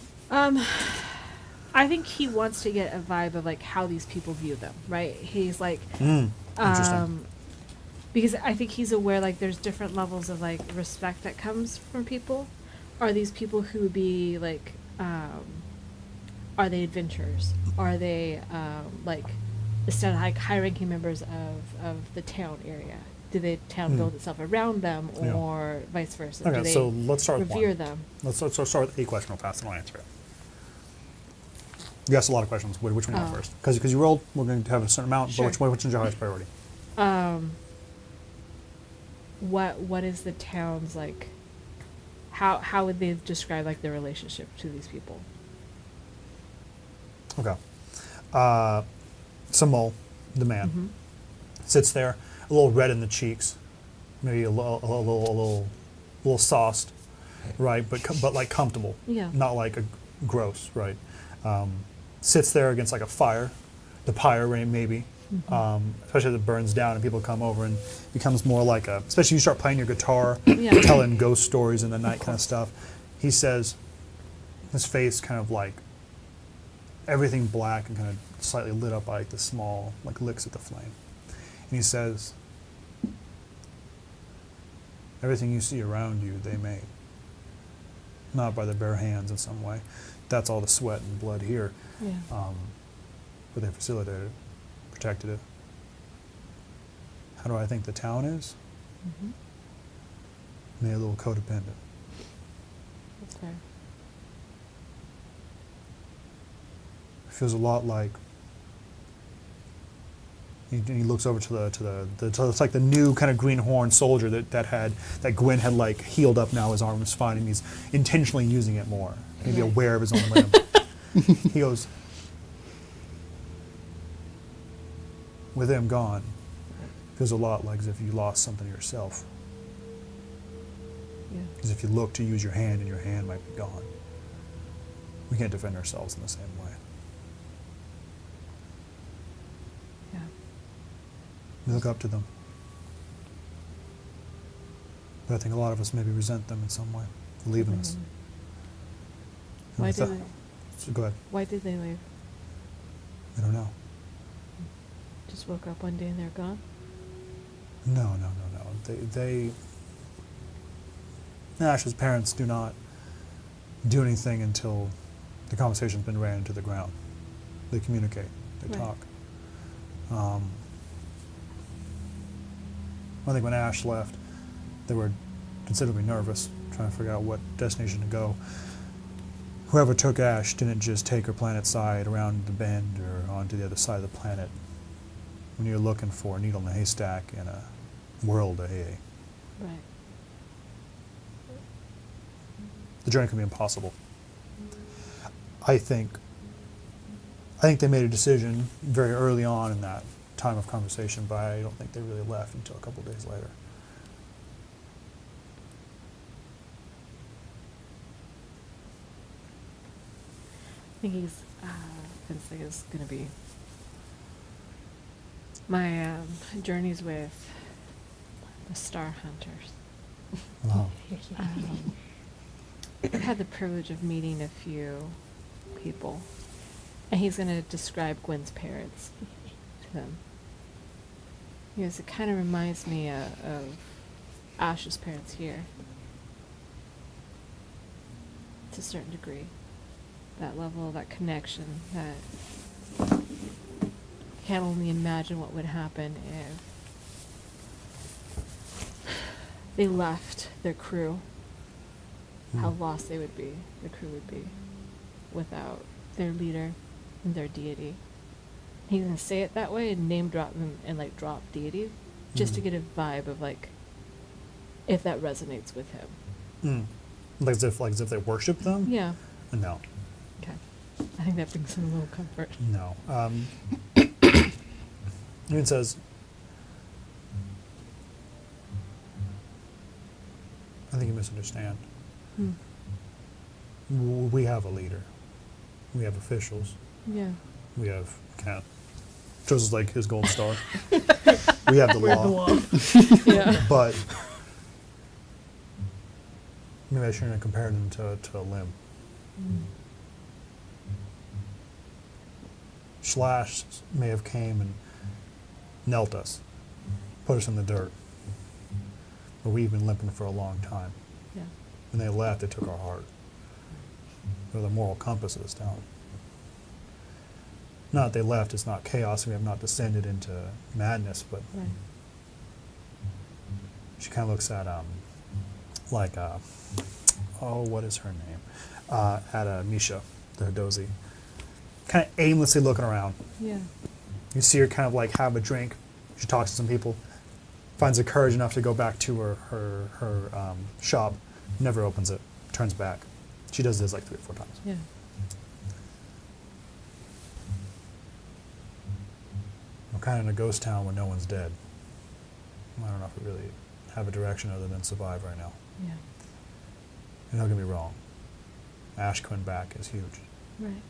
I think he wants to get a vibe of like how these people view them, right? He's like, Interesting. because I think he's aware like there's different levels of like respect that comes from people. Are these people who would be like, are they adventurers? Are they like instead of like high-ranking members of the town area? Do the town build itself around them, Yeah. or vice versa? Do Okay, they so let's start with revere one. them? Let's start with a question real fast and I'll answer it. You asked a lot of questions. Which one do you want Oh. first? Because you rolled, we're going to have a certain amount, Sure. but which one's your highest priority? What is the town's like? How would they describe like their relationship to these people? Okay. Samol, the man, sits there, a little red in the cheeks, maybe a little sauced, right? But like comfortable, Yeah. not like a gross, right? Sits there against like a fire, the pyre maybe, especially as it burns down and people come over and becomes more like a. Especially you start playing your guitar, Yeah. telling ghost stories in the night kind of stuff. He says, his face kind of like everything black and kind of slightly lit up by like the small like licks at the flame. And he says, everything you see around you they made, not by their bare hands in some way. That's all the sweat and blood here. Yeah. But they facilitated it, protected it. How do I think the town is? Maybe a little codependent. That's fair. Feels a lot like. He looks over to the it's like the new kind of greenhorn soldier that Gwen had like healed up. Now his arm is fine and he's intentionally using it more. Maybe Right. aware of his own limb. He goes, with him gone, feels a lot like as if you lost something yourself. Yeah. Because if you look to use your hand, and your hand might be gone. We can't defend ourselves in the same way. Yeah. We look up to them. But I think a lot of us maybe resent them in some way for leaving us. And Why we did thought- they? So go ahead. Why did they leave? I don't know. Just woke up one day and they're gone. No. Ash's parents do not do anything until the conversation's been ran into the ground. They communicate. They Right. talk. I think when Ash left, they were considerably nervous, trying to figure out what destination to go. Whoever took Ash didn't just take her planet side around the bend or onto the other side of the planet. When you're looking for a needle in a haystack in a world of hay, Right. the journey can be impossible. I think they made a decision very early on in that time of conversation, but I don't think they really left until a couple days later. I think he's Finsley is gonna be my journeys with the Star Hunters. Wow. I've had the privilege of meeting a few people, and he's gonna describe Gwen's parents to them. Yes, it kind of reminds me of Ash's parents here, to a certain degree. That level, that connection, that you can't only imagine what would happen if they left their crew, how lost they would be, the crew would be, without their leader and their deity. He's gonna say it that way and name drop them and like drop deity, just to get a vibe of like, if that resonates with him. Like as if they worship them? Yeah. No. Okay. I think that brings him a little comfort. No. Even says, I think you misunderstand. We have a leader. We have officials. Yeah. We have Cat. Shows us like his gold star. We have the law. Yeah. But maybe I shouldn't have compared him to a limb. Slash may have came and knelt us, put us in the dirt. But we've been limping for a long time. Yeah. When they left, they took our heart. They're the moral compass of this town. Not that they left, it's not chaos, we have not descended into madness, but Right. she kind of looks at, what is her name? At Misha, the dozy. Kind of aimlessly looking around. Yeah. You see her kind of like have a drink. She talks to some people, finds the courage enough to go back to her shop, never opens it, turns back. She does this like 3 or 4 times. Yeah. We're kind of in a ghost town where no one's dead. I don't know if we really have a direction other than survive right now. Yeah. And don't get me wrong, Ash coming back is huge. Right.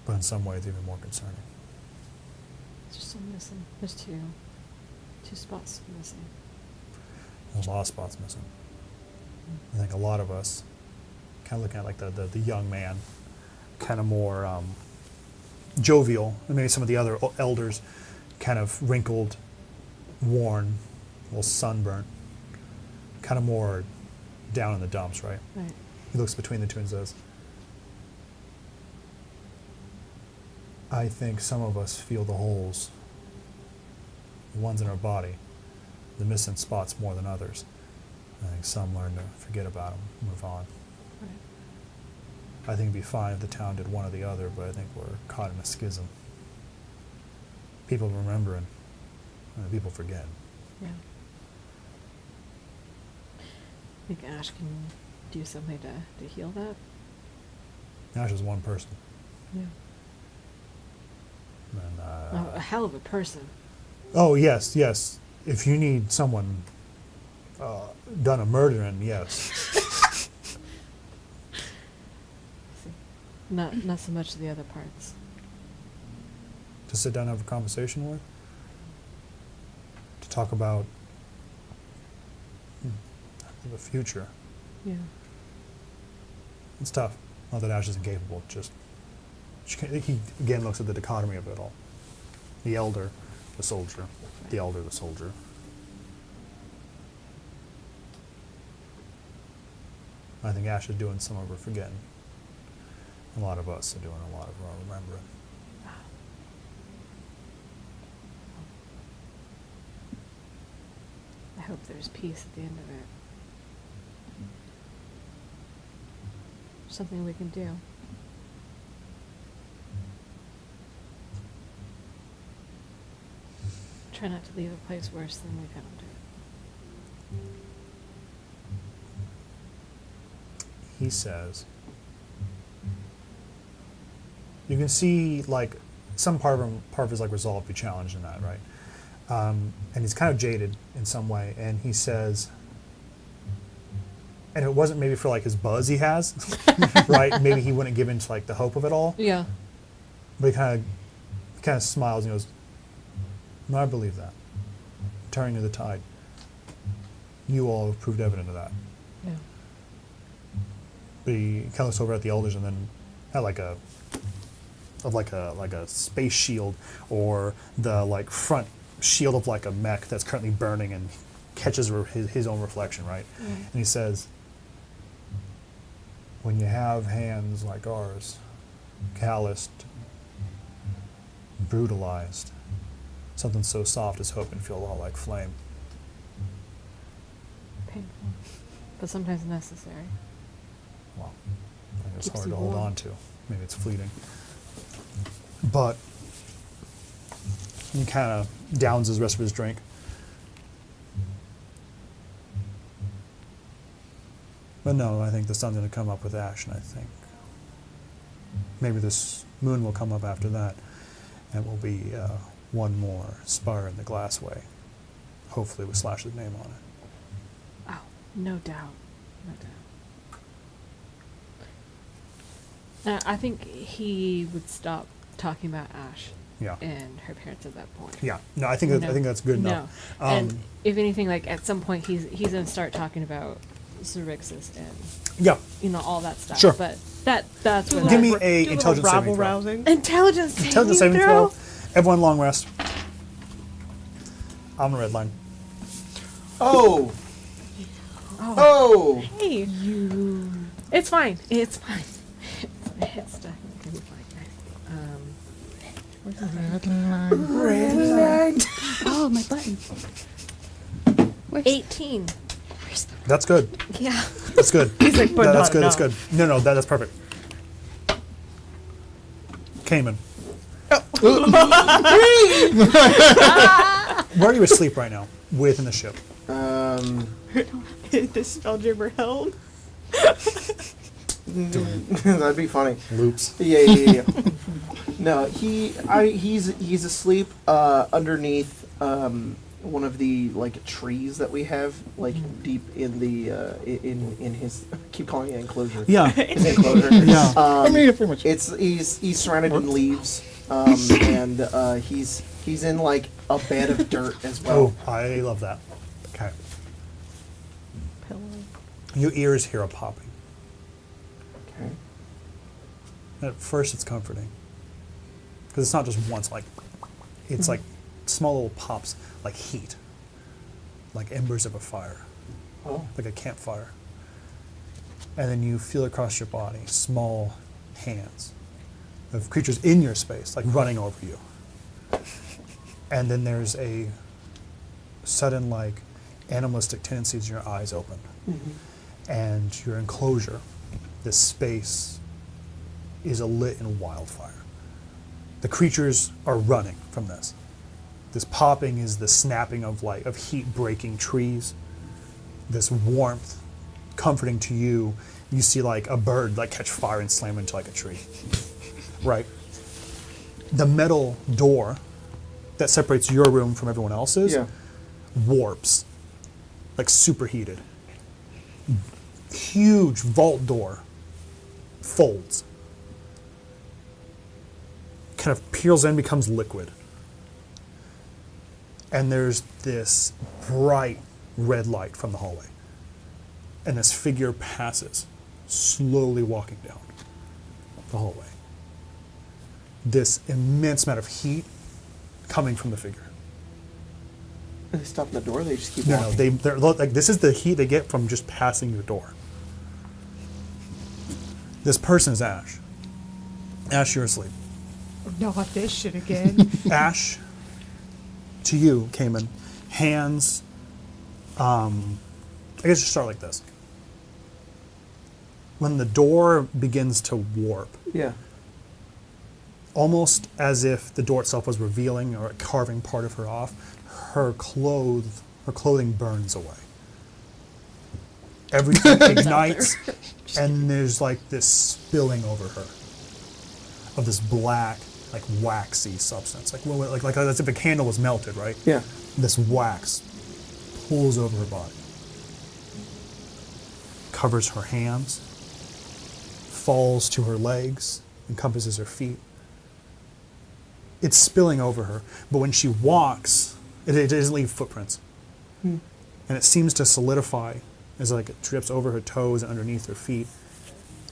But in some ways even more concerning. There's just some missing. There's two spots missing. There's a lot of spots missing. I think a lot of us kind of looking at like the young man, kind of more jovial, and maybe some of the other elders kind of wrinkled, worn, a little sunburnt, kind of more down in the dumps, right? Right. He looks between the two and says, I think some of us feel the holes, the ones in our body, the missing spots more than others. I think some learn to forget about them, move on. Right. I think it'd be fine if the town did one or the other, but I think we're caught in a schism. People remembering, and people forget. Yeah. Think Ash can do something to heal that? Ash is one person. Yeah. And, A hell of a person. oh, yes, yes. If you need someone done a murder in, yes. Not so much the other parts. To sit down and have a conversation with? To talk about the future. Yeah. It's tough. Not that Ash isn't capable, just he again looks at the dichotomy of it all. The elder, the soldier. The elder, the soldier. I think Ash is doing some of her forgetting. A lot of us are doing a lot of our remembering. I hope there's peace at the end of it. Something we can do. Try not to leave a place worse than we found it. He says, you can see like some part of his like resolve be challenged in that, right? And he's kind of jaded in some way, and he says, and it wasn't maybe for like his buzz he has, right? Maybe he wouldn't give in to like the hope of it all, Yeah. but he kind of smiles and goes, "No, I believe that. Turning of the tide. You all have proved evident of that." Yeah. But he kind of looks over at the elders and then had like a space shield or the like front shield of like a mech that's currently burning and catches his own reflection, right? And he says, when you have hands like ours, calloused, brutalized, something so soft as hope can feel a lot like flame. Painful. But sometimes necessary. Well, I think it's Keeps hard you to hold warm. on to. Maybe it's fleeting. But he kind of downs the rest of his drink. But no, I think the sun's going to come up with Ash, and I think maybe this moon will come up after that, and will be one more spar in the glassway, hopefully with Slash's name on it. Oh, no doubt. No doubt. I think he would stop talking about Ash Yeah. and her parents at that point. Yeah. No, I think I think that's good No. enough. And if anything, like at some point, he's gonna start talking about Xerxes and Yeah. all that stuff. Sure. But that's when Give me that- a Do a little intelligence saving rabble throw. rousing. intelligence Intelligence saving throw. Everyone long rest. I'm a Redline. Oh. Oh. Hey, you. It's fine. It's fine. It's definitely gonna be fine, guys. Oh, my button. Where's 18. That's good. Yeah. That's good. He's like, but That's not good. That's good. enough. No, that's perfect. Cayman. Where are you asleep right now? Within the ship. The Spelljammer helm. That'd be funny. Loops. Yeah. No, he's asleep underneath one of the like trees that we have like deep in the in his I keep calling it enclosure. Yeah. His enclosure. Yeah. I mean, pretty much. He's surrounded in leaves, and he's in like a bed of dirt as well. Oh, I love that. Okay. Pillow. Your ears hear a popping. Okay. At first, it's comforting because it's not just once. Like it's like small little pops, like heat, like embers of a fire, Oh. like a campfire. And then you feel across your body small hands of creatures in your space, like running over you. And then there's a sudden, like, animalistic tendencies in your eyes open. And your enclosure, this space, is alit in wildfire. The creatures are running from this. This popping is the snapping of heat breaking trees. This warmth, comforting to you. You see like a bird like catch fire and slam into like a tree. Right. The metal door that separates your room from everyone else's Yeah. warps, like superheated. Huge vault door folds, kind of peels in, becomes liquid. And there's this bright red light from the hallway. And this figure passes, slowly walking down the hallway. This immense amount of heat coming from the figure. They stop in the door. They just keep No, walking. they're like, this is the heat they get from just passing your door. This person is Ash. Ash, you're asleep. Not this shit again. Ash, to you, Cayman, hands, I guess you start like this. When the door begins to warp, Yeah. almost as if the door itself was revealing or carving part of her off, her clothing burns away. Everything ignites, and there's like this spilling over her of this black, like waxy substance, like as if a candle was melted, right? Yeah. This wax pulls over her body, covers her hands, falls to her legs, encompasses her feet. It's spilling over her, but when she walks, it doesn't leave footprints. And it seems to solidify as like it drips over her toes and underneath her feet,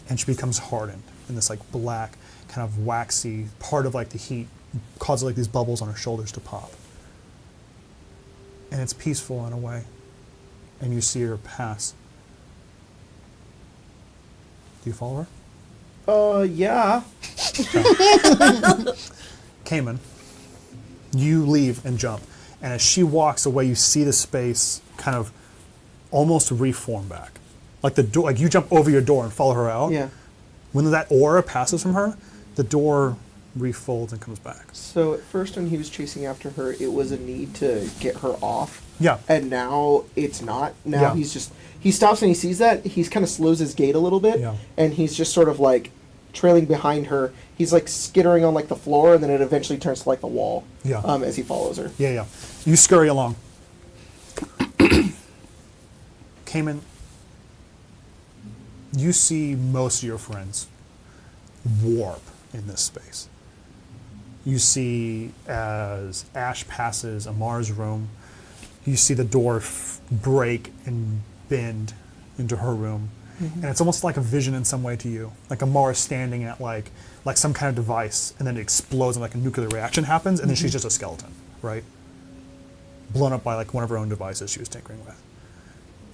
and she becomes hardened in this like black, kind of waxy part of like the heat causes like these bubbles on her shoulders to pop. And it's peaceful in a way, and you see her pass. Do you follow her? Yeah. Cayman, you leave and jump, and as she walks away, you see the space kind of almost reform back, like the door. Like you jump over your door and follow her out. Yeah. When that aura passes from her, the door refolds and comes back. So at first, when he was chasing after her, it was a need to get her off. Yeah. And now it's not. Now Yeah. he stops and he sees that. He's kind of slows his gait a little bit. Yeah. And he's just sort of like trailing behind her. He's like skittering on like the floor, and then it eventually turns to like the wall. Yeah. As he follows her. Yeah. You scurry along. Cayman, you see most of your friends warp in this space. You see as Ash passes Amar's room, you see the door break and bend into her room. And it's almost like a vision in some way to you. Like Amar is standing at like some kind of device, and then it explodes and like a nuclear reaction happens, and then she's just a skeleton, right? Blown up by like one of her own devices she was tinkering with.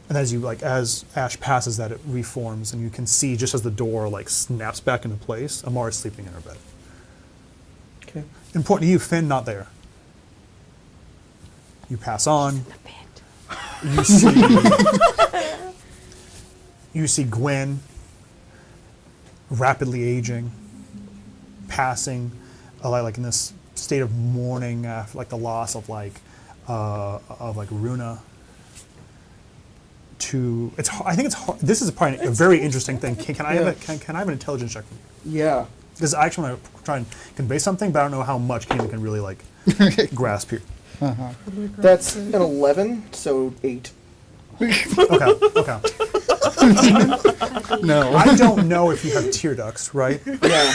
And as Ash passes that, it reforms, and you can see just as the door like snaps back into place, Amar is sleeping in her bed. Okay. Important to you, Finn not there. You pass on. You see you see Gwen rapidly aging, passing, like in this state of mourning after like the loss of Runa. I think it's hard. This is probably a very interesting thing. Can I have an intelligence check? Yeah. Because I actually want to try and convey something, but I don't know how much Keenan can really like grasp here. That's an 11, so 8. Okay. No. I don't know if you have tear ducts, right? Yeah.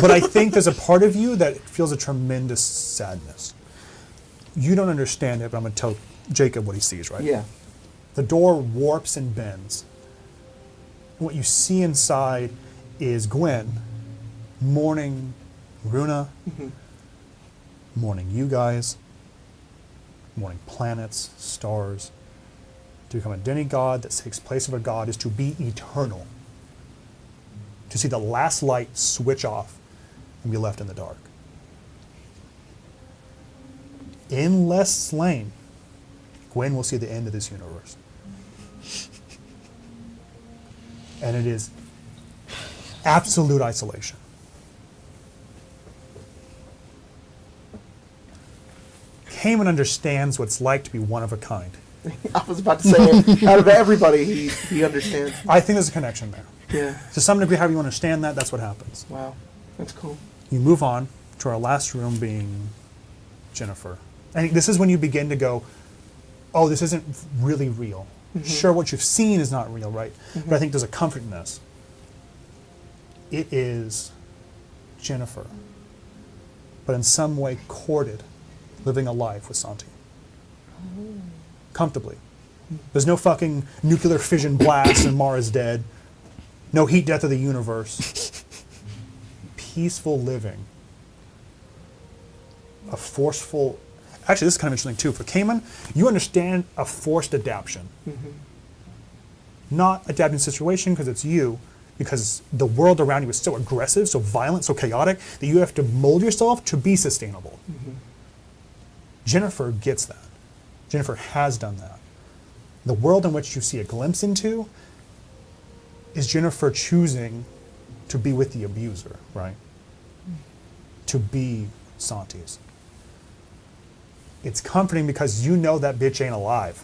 But I think there's a part of you that feels a tremendous sadness. You don't understand it, but I'm going to tell Jacob what he sees, right? Yeah. The door warps and bends. What you see inside is Gwen mourning Runa, mourning you guys, mourning planets, stars. To become a demigod that takes place of a god is to be eternal. To see the last light switch off and be left in the dark. Unless slain, Gwen will see the end of this universe. And it is absolute isolation. Cayman understands what it's like to be one of a kind. I was about to say, out of everybody, he understands. I think there's a connection there. Yeah. To some degree, however you understand that, that's what happens. Wow. That's cool. You move on to our last room being Jennifer. And this is when you begin to go, oh, this isn't really real. Sure, what you've seen is not real, right? But I think there's a comfort in this. It is Jennifer, but in some way courted, living a life with Santi. Comfortably. There's no fucking nuclear fission blast and Mara's dead. No heat death of the universe. Peaceful living. A forceful... Actually, this is kind of interesting too. For Cayman, you understand a forced adaptation. Not adapting to the situation because it's you, because the world around you is so aggressive, so violent, so chaotic, that you have to mold yourself to be sustainable. Jennifer gets that. Jennifer has done that. The world in which you see a glimpse into is Jennifer choosing to be with the abuser, right? To be Santi's. It's comforting because you know that bitch ain't alive.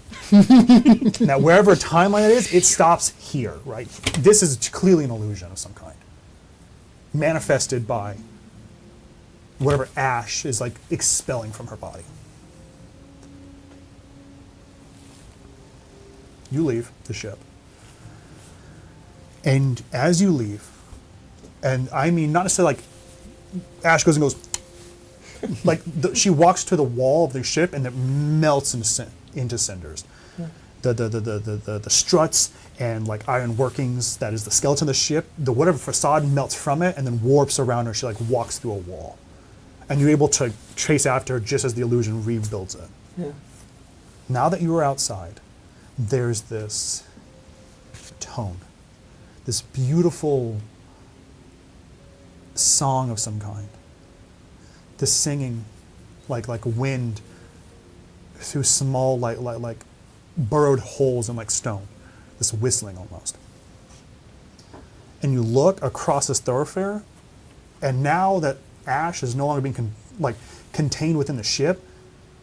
Now, wherever timeline it is, it stops here, right? This is clearly an illusion of some kind. Manifested by whatever ash is like expelling from her body. You leave the ship. And as you leave, and I mean not necessarily like Ash goes and goes, like she walks to the wall of the ship and it melts into cinders. The struts and like iron workings that is the skeleton of the ship, the whatever facade melts from it and then warps around her. She like walks through a wall. And you're able to chase after her just as the illusion rebuilds it. Yeah. Now that you are outside, there's this tone, this beautiful song of some kind. This singing, like wind through small, like burrowed holes in like stone. This whistling almost. And you look across this thoroughfare, and now that Ash is no longer being contained within the ship,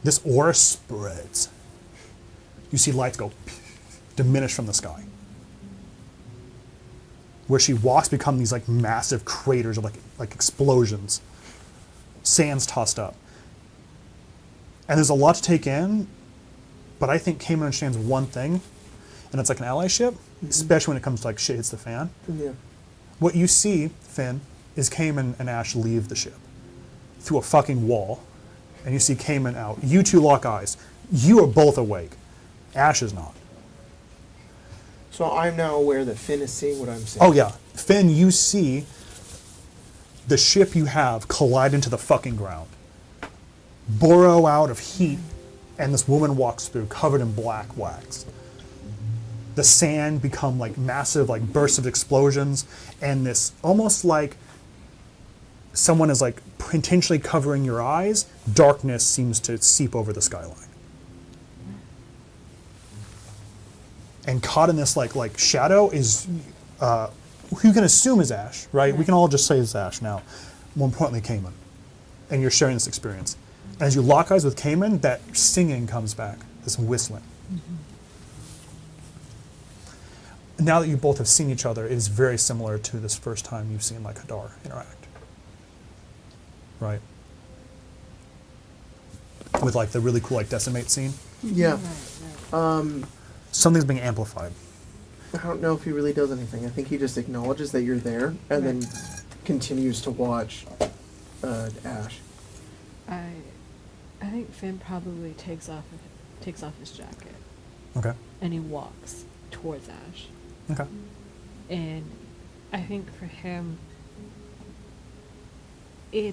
this aura spreads. You see lights go diminish from the sky. Where she walks become these like massive craters of like explosions. Sands tossed up. And there's a lot to take in, but I think Cayman understands one thing, and it's like an ally ship, especially when it comes to like shit hits the fan. Yeah. What you see, Finn, is Cayman and Ash leave the ship through a fucking wall, and you see Cayman out. You two lock eyes. You are both awake. Ash is not. So I'm now aware that Finn is seeing what I'm seeing. Oh yeah. Finn, you see the ship you have collide into the fucking ground. Burrow out of heat, and this woman walks through covered in black wax. The sand become like massive like bursts of explosions, and this almost like someone is like intentionally covering your eyes. Darkness seems to seep over the skyline. And caught in this like shadow is who you can assume is Ash, right? We can all just say it's Ash now. More importantly, Cayman. And you're sharing this experience. And as you lock eyes with Cayman, that singing comes back, this whistling. Now that you both have seen each other, it is very similar to this first time you've seen like Hadar interact. Right? With like the really cool like decimate scene. Yeah. Something's being amplified. I don't know if he really does anything. I think he just acknowledges that you're there and then continues to watch Ash. I think Finn probably takes off his jacket Okay. and he walks towards Ash. Okay. And I think for him, I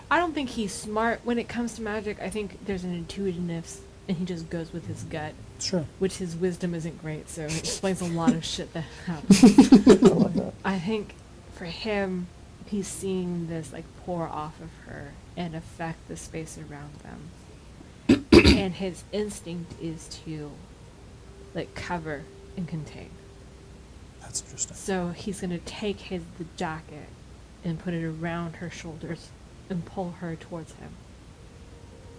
don't think he's smart when it comes to magic. I think there's an intuitiveness, and he just goes with his gut. Sure. Which his wisdom isn't great, so it explains a lot of shit that happens. I think for him, he's seeing this like pour off of her and affect the space around them. And his instinct is to like cover and contain. That's interesting. So he's gonna take the jacket and put it around her shoulders and pull her towards him.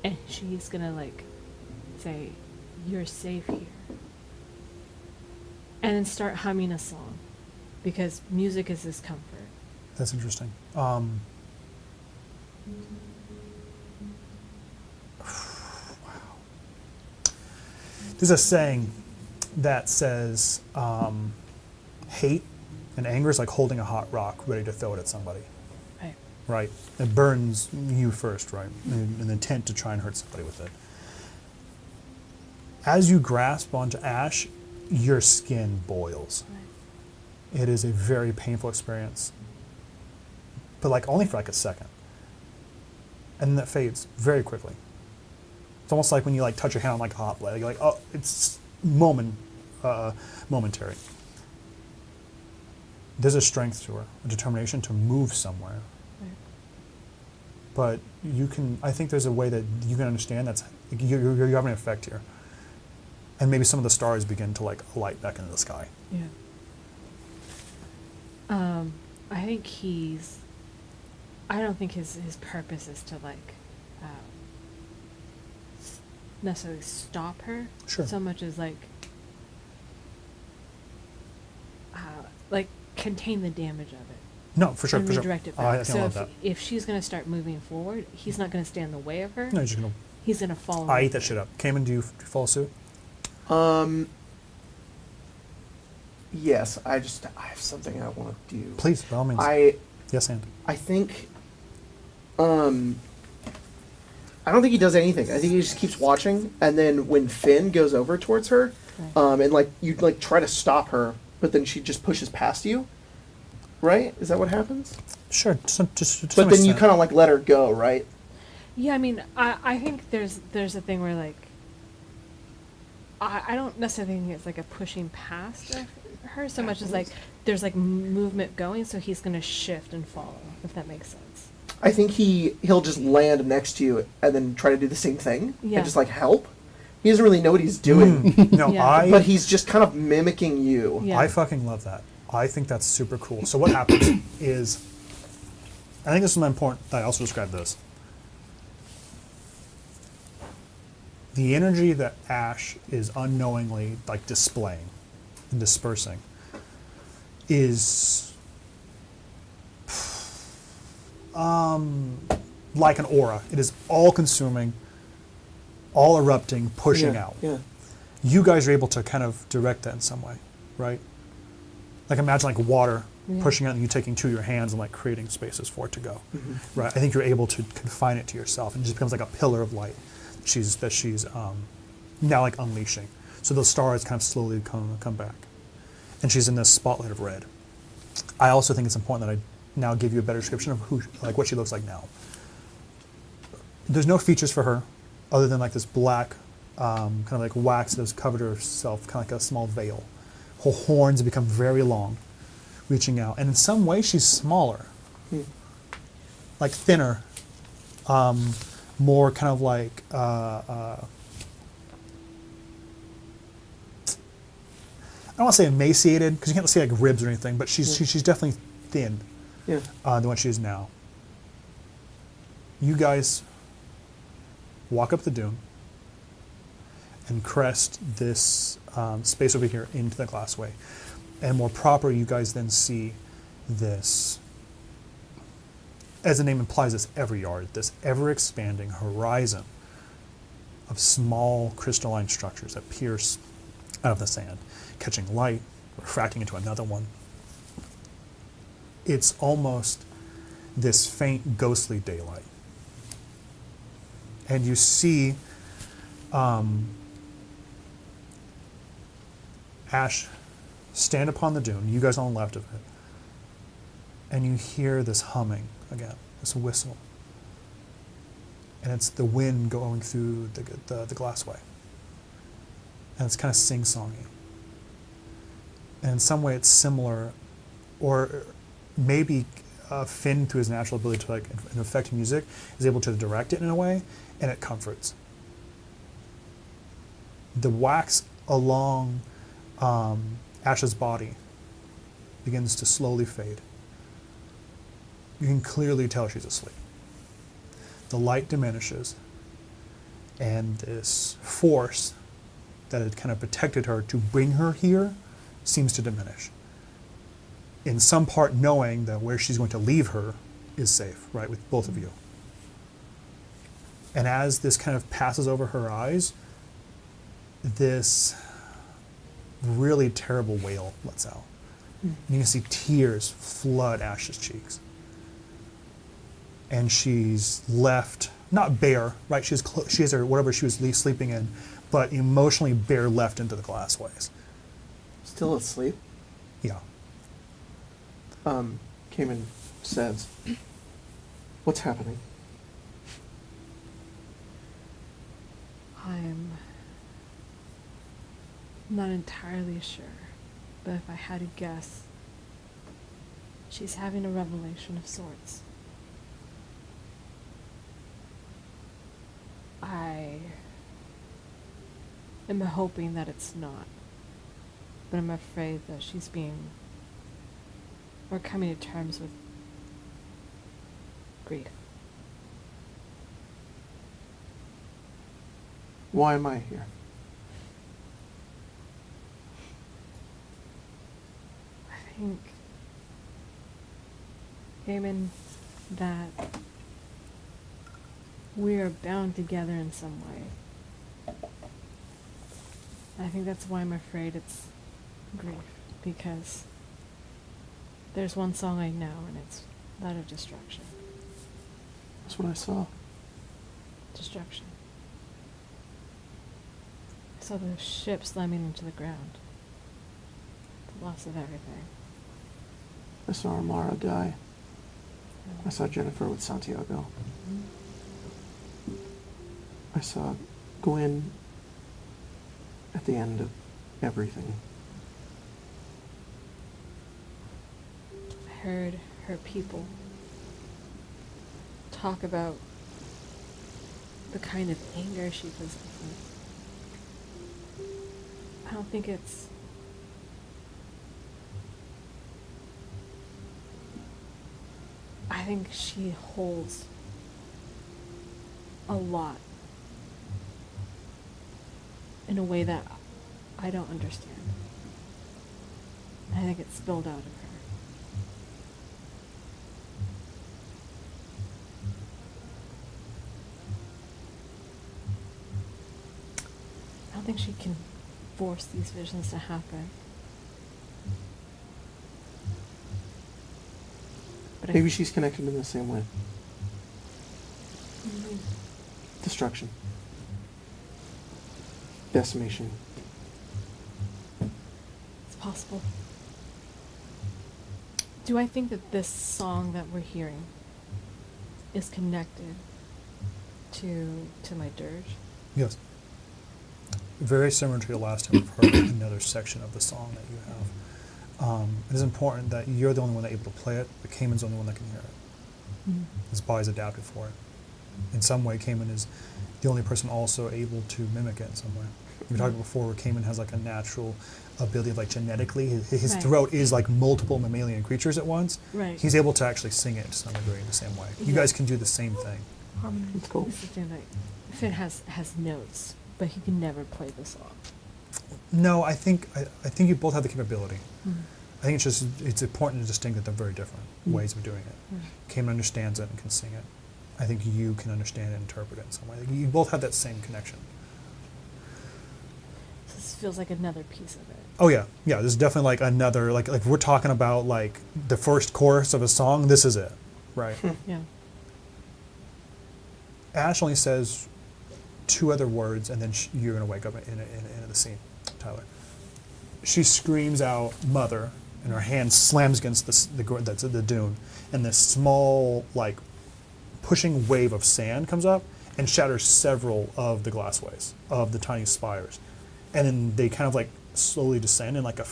And she's gonna like say, "You're safe here." And then start humming a song, because music is his comfort. That's interesting. There's a saying that says hate and anger is like holding a hot rock ready to throw it at somebody. Right. Right? It burns you first, right? And an intent to try and hurt somebody with it. As you grasp onto ash, your skin boils. Right. It is a very painful experience. But like only for like a second. And then that fades very quickly. It's almost like when you like touch your hand on like a hot blade. You're like, oh, it's momentary. There's a strength to her, a determination to move somewhere. Right. But you can, I think there's a way that you can understand that's, you're having an effect here. And maybe some of the stars begin to like light back into the sky. Yeah. I think I don't think his purpose is to like necessarily stop her. Sure. So much as like contain the damage of it. No, for sure, And for sure. redirect it Oh, back. I So love that. if she's gonna start moving forward, he's not gonna stand in the way of her. No, you're just gonna, He's gonna follow. I her. eat that shit up. Cayman, do you follow suit? Yes, I have something I want to do. Please, by all means. Yes, and. I think, I don't think he does anything. I think he just keeps watching, and then when Finn goes over towards her, Right. and like you like try to stop her, but then she just pushes past you. Right? Is that what happens? Sure, just to some But then you extent. kind of like let her go, right? Yeah, I mean, I think there's a thing where like I don't necessarily think it's like a pushing past of her so much as like there's like movement going, so he's gonna shift and follow, if that makes sense. I think he'll just land next to you and then try to do the same thing Yeah. and just like help. He doesn't really know what he's doing, No, Yeah. but he's just kind of mimicking you. Yeah. I fucking love that. I think that's super cool. So what happens is, I think this is my important, I also described this. The energy that Ash is unknowingly like displaying and dispersing is like an aura. It is all consuming, all erupting, pushing out. Yeah. You guys are able to kind of direct that in some way, right? Like imagine like water Yeah. pushing out and you taking two of your hands and like creating spaces for it to go, right? I think you're able to confine it to yourself and it just becomes like a pillar of light that she's now like unleashing. So those stars kind of slowly come back, and she's in this spotlight of red. I also think it's important that I now give you a better description of like what she looks like now. There's no features for her other than like this black kind of like wax that has covered herself, kind of like a small veil. Her horns have become very long, reaching out, and in some way she's smaller, like thinner, more kind of like I don't want to say emaciated because you can't see like ribs or anything, but she's definitely thin Yeah. than what she is now. You guys walk up the dune and crest this space over here into the glassway. And more proper, you guys then see this, as the name implies, this ever yard, this ever-expanding horizon of small crystalline structures that pierce out of the sand, catching light, refracting into another one. It's almost this faint, ghostly daylight. And you see Ash stand upon the dune, you guys on the left of it, and you hear this humming again, this whistle. And it's the wind going through the glassway. And it's kind of sing-songy. And in some way it's similar, or maybe Finn, through his natural ability to like affect music, is able to direct it in a way, and it comforts. The wax along Ash's body begins to slowly fade. You can clearly tell she's asleep. The light diminishes, and this force that had kind of protected her to bring her here seems to diminish. in some part knowing that where she's going to leave her is safe, right, with both of you. And as this kind of passes over her eyes, this really terrible wail lets out. And you can see tears flood Ash's cheeks. And she's left, not bare, right? She has her, whatever she was sleeping in, but emotionally bare left into the glassways. Still asleep? Yeah. Cayman says, "What's happening?" I'm not entirely sure, but if I had to guess, she's having a revelation of sorts. I am hoping that it's not, but I'm afraid that she's coming to terms with grief. Why am I here? I think, Eamon, that we are bound together in some way. I think that's why I'm afraid it's grief, because there's one song I know, and it's that of destruction. That's what I saw. Destruction. I saw the ship slamming into the ground. The loss of everything. I saw Amara die. I saw Jennifer with Santiago. I saw Gwen at the end of everything. I heard her people talk about the kind of anger she possesses. I don't think it's... I think she holds a lot in a way that I don't understand. I think it spilled out of her. I don't think she can force these visions to happen. But Maybe she's connected in the same way. Mhm. Destruction. Decimation. It's possible. Do I think that this song that we're hearing is connected to my dirge? Yes. Very similar to the last time we've heard another section of the song that you have. It is important that you're the only one that's able to play it, but Cayman's the only one that can hear it. Mm-hmm. His body's adapted for it. In some way, Cayman is the only person also able to mimic it in some way. We talked before where Cayman has like a natural ability of like genetically, his Right. throat is like multiple mammalian creatures at once. Right. He's able to actually sing it to some degree in the same way. You Yeah. guys can do the same thing. That's cool. This is the thing, like, Finn has notes, but he can never play the song. No, I think you both have the capability. Mm-hmm. I think it's important to distinguish that they're very different ways of doing it. Right. Cayman understands it and can sing it. I think you can understand and interpret it in some way. You both have that same connection. This feels like another piece of it. Oh yeah, yeah. This is definitely like another like we're talking about like the first chorus of a song. This is it, right? Yeah. Ash only says two other words, and then you're gonna wake up in the scene, Tyler. She screams out "mother," and her hand slams against the dune, and this small like pushing wave of sand comes up and shatters several of the glassways of the tiny spires, and then they kind of like slowly descend in like a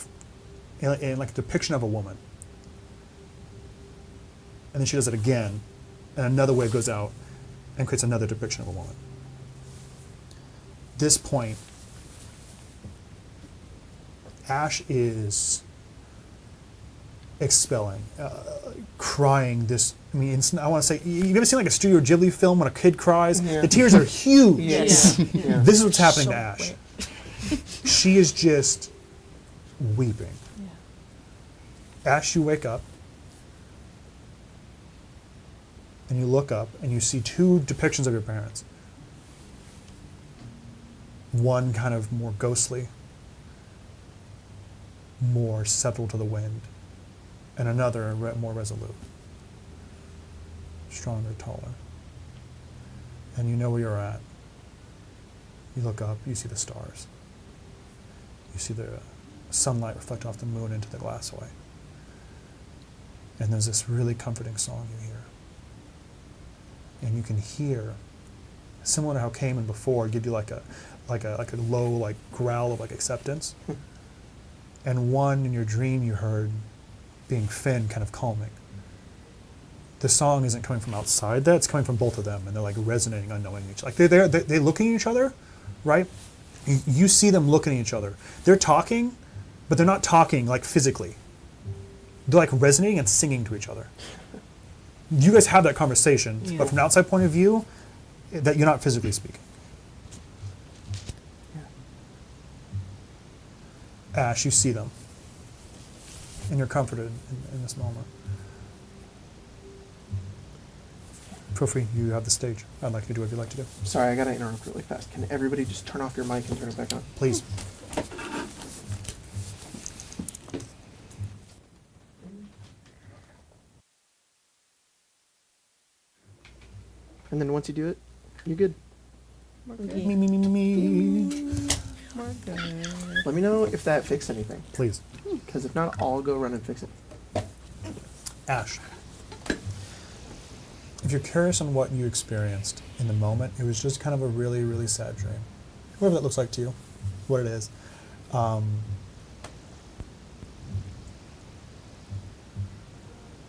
depiction of a woman. And then she does it again, and another wave goes out and creates another depiction of a woman. This point, Ash is expelling, crying this. I mean, I want to say, you ever seen like a Studio Ghibli film when a kid cries? Yeah. The tears are huge. Yes. Yeah. Yeah. This is what's happening to So Ash. quick. She is just weeping. Yeah. As you wake up, and you look up, and you see two depictions of your parents. One kind of more ghostly, more susceptible to the wind, and another more resolute, stronger, taller. And you know where you're at. You look up, you see the stars. You see the sunlight reflect off the moon into the glassway. And there's this really comforting song you hear. And you can hear, similar to how Cayman before, give you like a low like growl of like acceptance. And one in your dream you heard being Finn, kind of calming. The song isn't coming from outside that, it's coming from both of them, and they're like resonating unknowing each other. Like they're looking at each other, right? You see them looking at each other. They're talking, but they're not talking like physically. They're like resonating and singing to each other. You guys have that conversation, but from an outside point of view, that you're not physically speaking. Ash, you see them, and you're comforted in this moment. Feel free, you have the stage. I'd like you to do what you'd like to do. Sorry, I gotta interrupt really fast. Can everybody just turn off your mic and turn it back on? Please. And then once you do it, you're good. Me. Let me know if that fixed anything. Please. Because if not, I'll go run and fix it. Ash, if you're curious on what you experienced in the moment, it was just kind of a really, really sad dream. Whatever that looks like to you, what it is.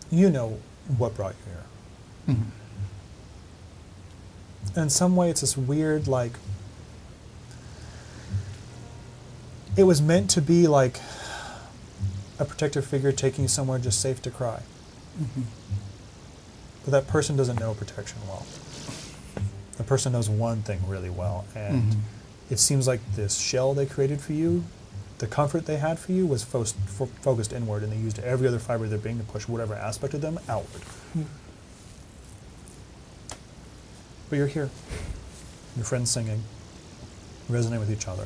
You know what brought you here. Mm-hmm. In some way, it's this weird, like, it was meant to be like a protective figure taking you somewhere just safe to cry. Mm-hmm. But that person doesn't know protection well. The person knows one thing really well, and it seems like this shell they created for you, the comfort they had for you, was focused inward, and they used every other fiber of their being to push whatever aspect of them outward. But you're here. Your friends singing, resonate with each other.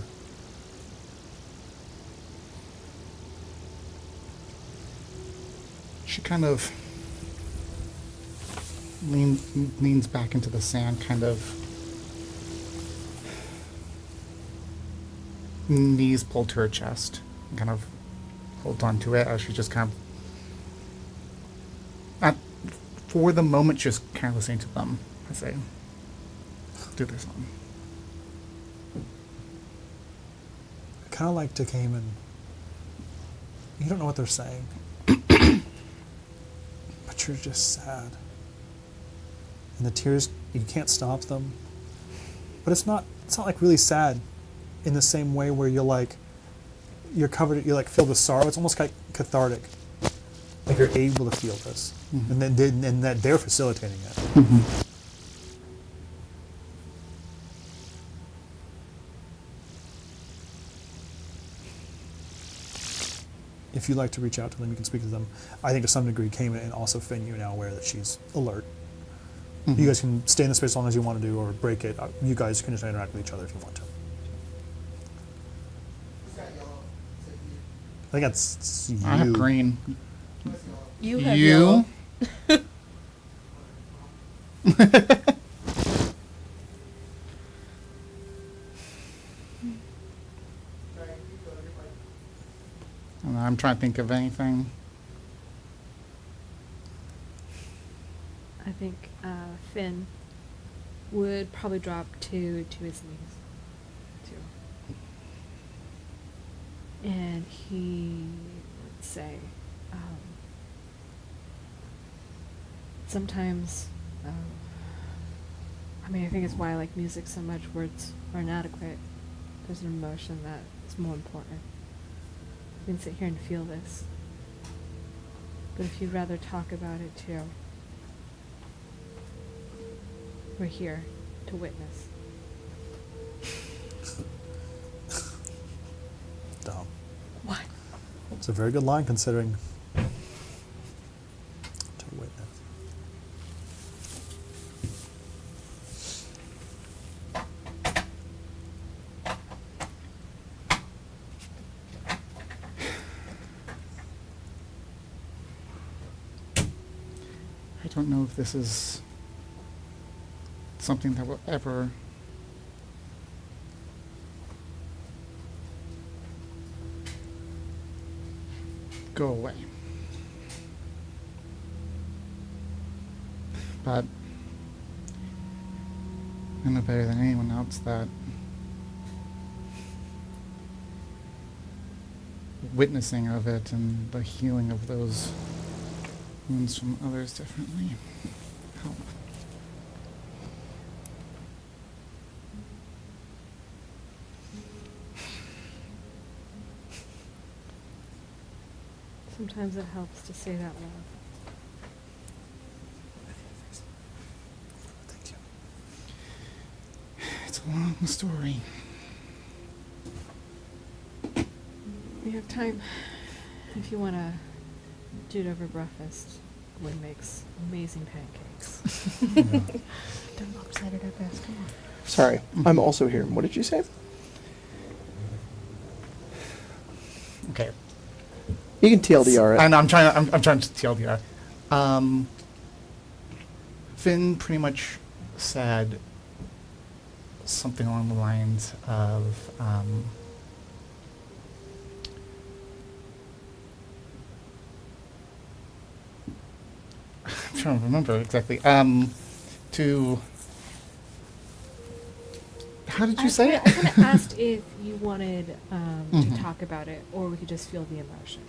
She kind of leans back into the sand, kind of knees pulled to her chest, and kind of holds on to it as she just kind of, for the moment, just kind of listening to them as they do their song. Kind of like to Cayman. You don't know what they're saying. But you're just sad. And the tears, you can't stop them. But it's not like really sad in the same way where you're like filled with sorrow. It's almost like cathartic. Like you're able to feel this. And that they're facilitating it. If you'd like to reach out to them, you can speak to them. I think to some degree, Cayman and also Finn, you're now aware that she's alert. You guys can stay in the space as long as you want to do, or break it. You guys can just interact with each other if you want to. I think that's you. I have green. You have yellow. I'm trying to think of anything. I think Finn would probably drop to his knees, too. And he would say, sometimes, I think it's why I like music so much. Words are inadequate. There's an emotion that is more important. You can sit here and feel this. But if you'd rather talk about it too, we're here to witness. Dumb. What? It's a very good line considering don't know if this is something that will ever go away. But I know better than anyone else that witnessing of it and the healing of those wounds from others definitely help. Sometimes it helps to say that loud. It's a long story. We have time. If you want to do it over breakfast, Gwen makes amazing pancakes. Don't upset it at best. Come on. Sorry, I'm also here. What did you say? Okay. You can TLDR it. And I'm trying to TLDR. Finn pretty much said something along the lines of I'm trying to remember exactly. To how did you say it? I kind of asked if you wanted Mhm. to talk about it, or we could just feel the emotion.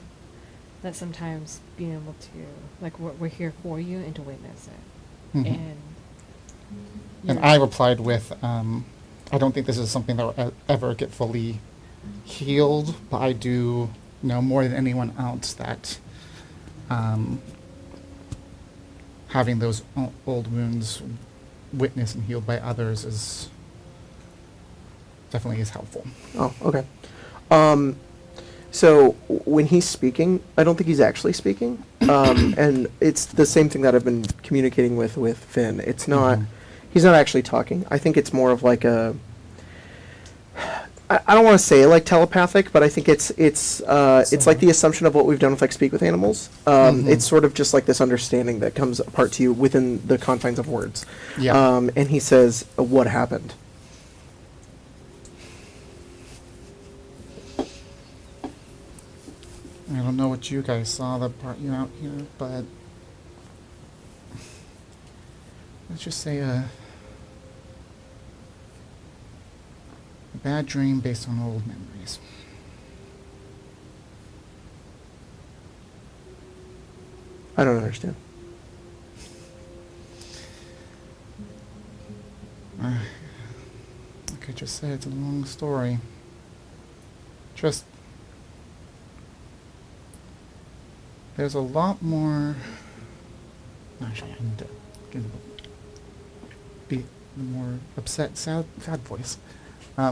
That sometimes being able to, like, we're here for you and to witness it. Mhm. And And I replied with, I don't think this is something that will ever get fully healed, but I do know more than anyone else that having those old wounds witnessed and healed by others is definitely is helpful. Oh, okay. So when he's speaking, I don't think he's actually speaking, and it's the same thing that I've been communicating with Finn. It's not. Mhm. He's not actually talking. I think it's more of like a. I don't want to say like telepathic, but I think it's like the assumption of what we've done with like speak with animals. Mhm. It's sort of just like this understanding that comes apart to you within the confines of words. Yeah. And he says, "What happened?" I don't know what you guys saw that brought you out here, but let's just say a bad dream based on old memories. I don't understand. Like I just said, it's a long story. Just there's a lot more. Actually, I need to get be more upset, sad voice. I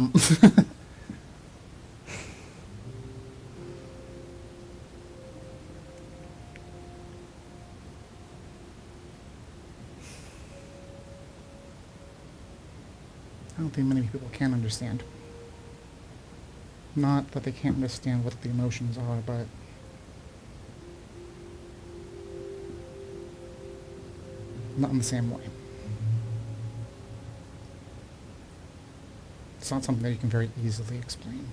don't think many people can understand. Not that they can't understand what the emotions are, but not in the same way. It's not something that you can very easily explain.